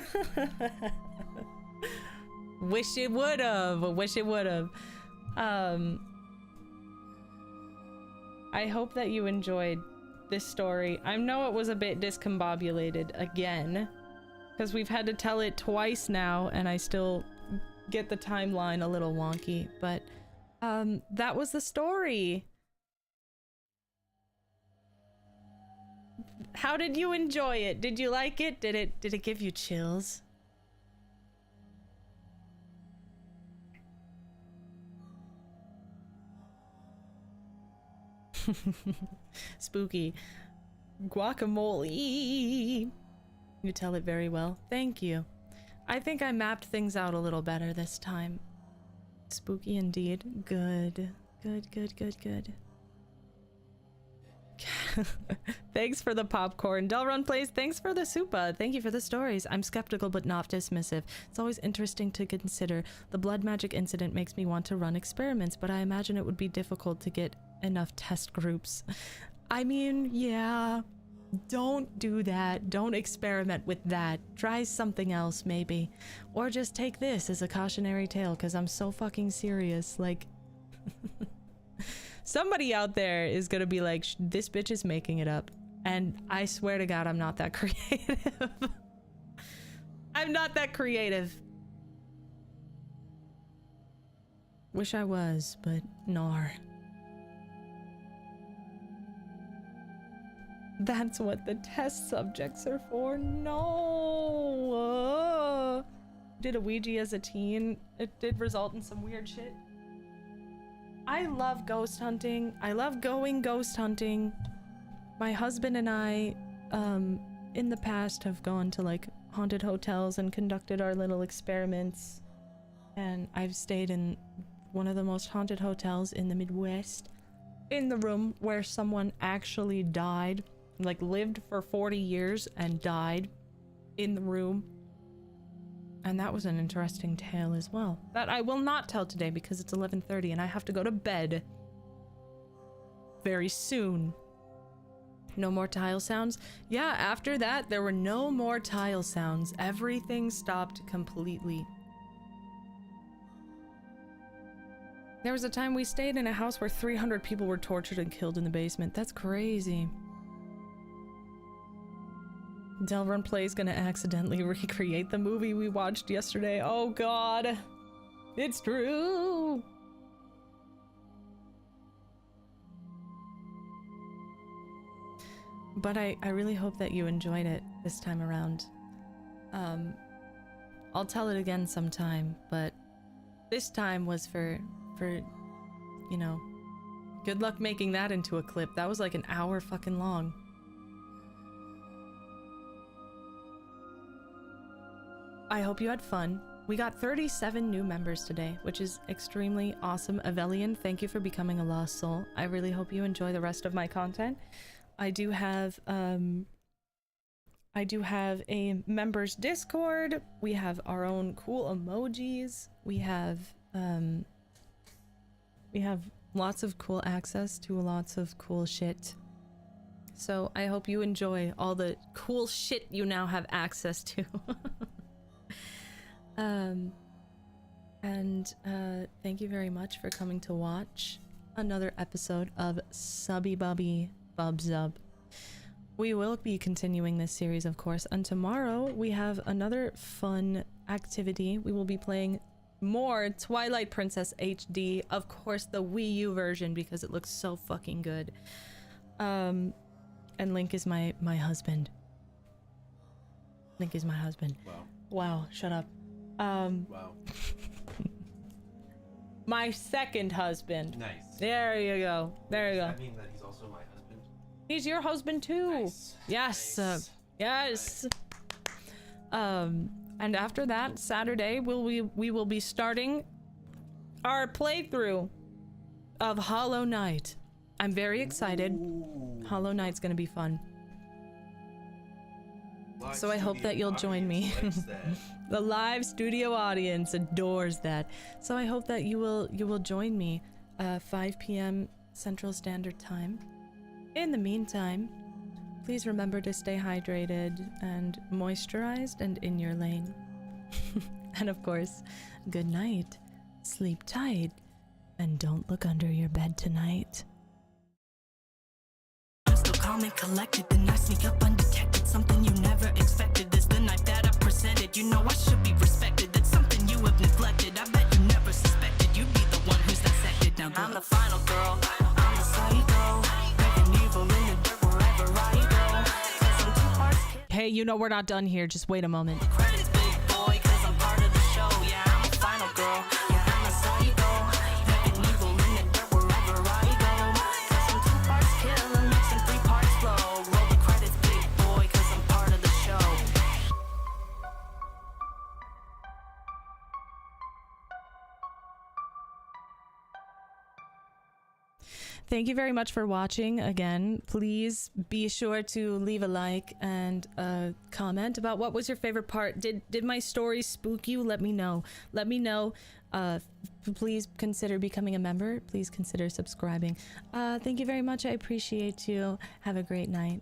Speaker 1: Wish it would have. Wish it would have. I hope that you enjoyed this story. I know it was a bit discombobulated again, because we've had to tell it twice now, and I still get the timeline a little wonky, but that was the story. How did you enjoy it? Did you like it? Did it give you chills? Spooky. Guacamole. You tell it very well. Thank you. I think I mapped things out a little better this time. Spooky indeed. Good. Good. Thanks for the popcorn. Delrun Plays, thanks for the supa. Thank you for the stories. I'm skeptical but not dismissive. It's always interesting to consider. The blood magic incident makes me want to run experiments, but I imagine it would be difficult to get enough test groups. I mean, yeah. Don't do that. Don't experiment with that. Try something else, maybe. Or just take this as a cautionary tale, because I'm so fucking serious. Like... Somebody out there is gonna be like, this bitch is making it up. And I swear to God, I'm not that creative. I'm not that creative. Wish I was, but nar. That's what the test subjects are for. No. Did a Ouija as a teen. It did result in some weird shit. I love ghost hunting. I love going ghost hunting. My husband and I, in the past have gone to like haunted hotels and conducted our little experiments. And I've stayed in one of the most haunted hotels in the Midwest. In the room where someone actually died. Like lived for 40 years and died in the room. And that was an interesting tale as well. That I will not tell today because it's 11:30 and I have to go to bed very soon. No more tile sounds? Yeah, after that, there were no more tile sounds. Everything stopped completely. There was a time we stayed in a house where 300 people were tortured and killed in the basement. That's crazy. Delrun Play's gonna accidentally recreate the movie we watched yesterday. Oh God. It's true. But I really hope that you enjoyed it this time around. I'll tell it again sometime, but this time was for, you know, good luck making that into a clip. That was like an hour fucking long. I hope you had fun. We got 37 new members today, which is extremely awesome. Avelian, thank you for becoming a lost soul. I really hope you enjoy the rest of my content. I do have a members Discord. We have our own cool emojis. We have lots of cool access to lots of cool shit. So I hope you enjoy all the cool shit you now have access to. Thank you very much for coming to watch another episode of Subby Bubby Bub Zub. We will be continuing this series, of course, and tomorrow we have another fun activity. We will be playing more Twilight Princess HD, of course the Wii U version, because it looks so fucking good. And Link is my husband. Link is my husband. Wow, shut up.
Speaker 16: Wow.
Speaker 1: My second husband.
Speaker 16: Nice.
Speaker 1: There you go. There you go.
Speaker 16: Does that mean that he's also my husband?
Speaker 1: He's your husband too.
Speaker 16: Nice.
Speaker 1: Yes.
Speaker 16: Nice.
Speaker 1: Yes. And after that, Saturday, we will be starting our playthrough of Hollow Knight. I'm very excited. Ooh. Hollow Knight's gonna be fun. So I hope that you'll join me. The live studio audience adores that. So I hope that you will join me 5 p.m. Central Standard Time. In the meantime, Please remember to stay hydrated and moisturized and in your lane. And of course, good night, sleep tight, and don't look under your bed tonight.
Speaker 17: I'm still calm and collected, then I sneak up undetected. Something you never expected is the knife that I presented. You know I should be respected, that's something you have neglected. I bet you never suspected you'd be the one who's dissected. Now I'm the final girl, I'm the psycho, making evil in the dirt wherever I go. 'Cause I'm two parts kid.
Speaker 1: Hey, you know we're not done here, just wait a moment.
Speaker 17: Credits big boy, 'cause I'm part of the show. Yeah, I'm a final girl, yeah, I'm a psycho, making evil in the dirt wherever I go. 'Cause I'm two parts kill and mixing 3 parts flow. Roll the credits big boy, 'cause I'm part of the show.
Speaker 1: Thank you very much for watching again. Please be sure to leave a like and a comment about what was your favorite part. Did my story spook you? Let me know. Let me know. Please consider becoming a member. Please consider subscribing. Thank you very much. I appreciate you. Have a great night.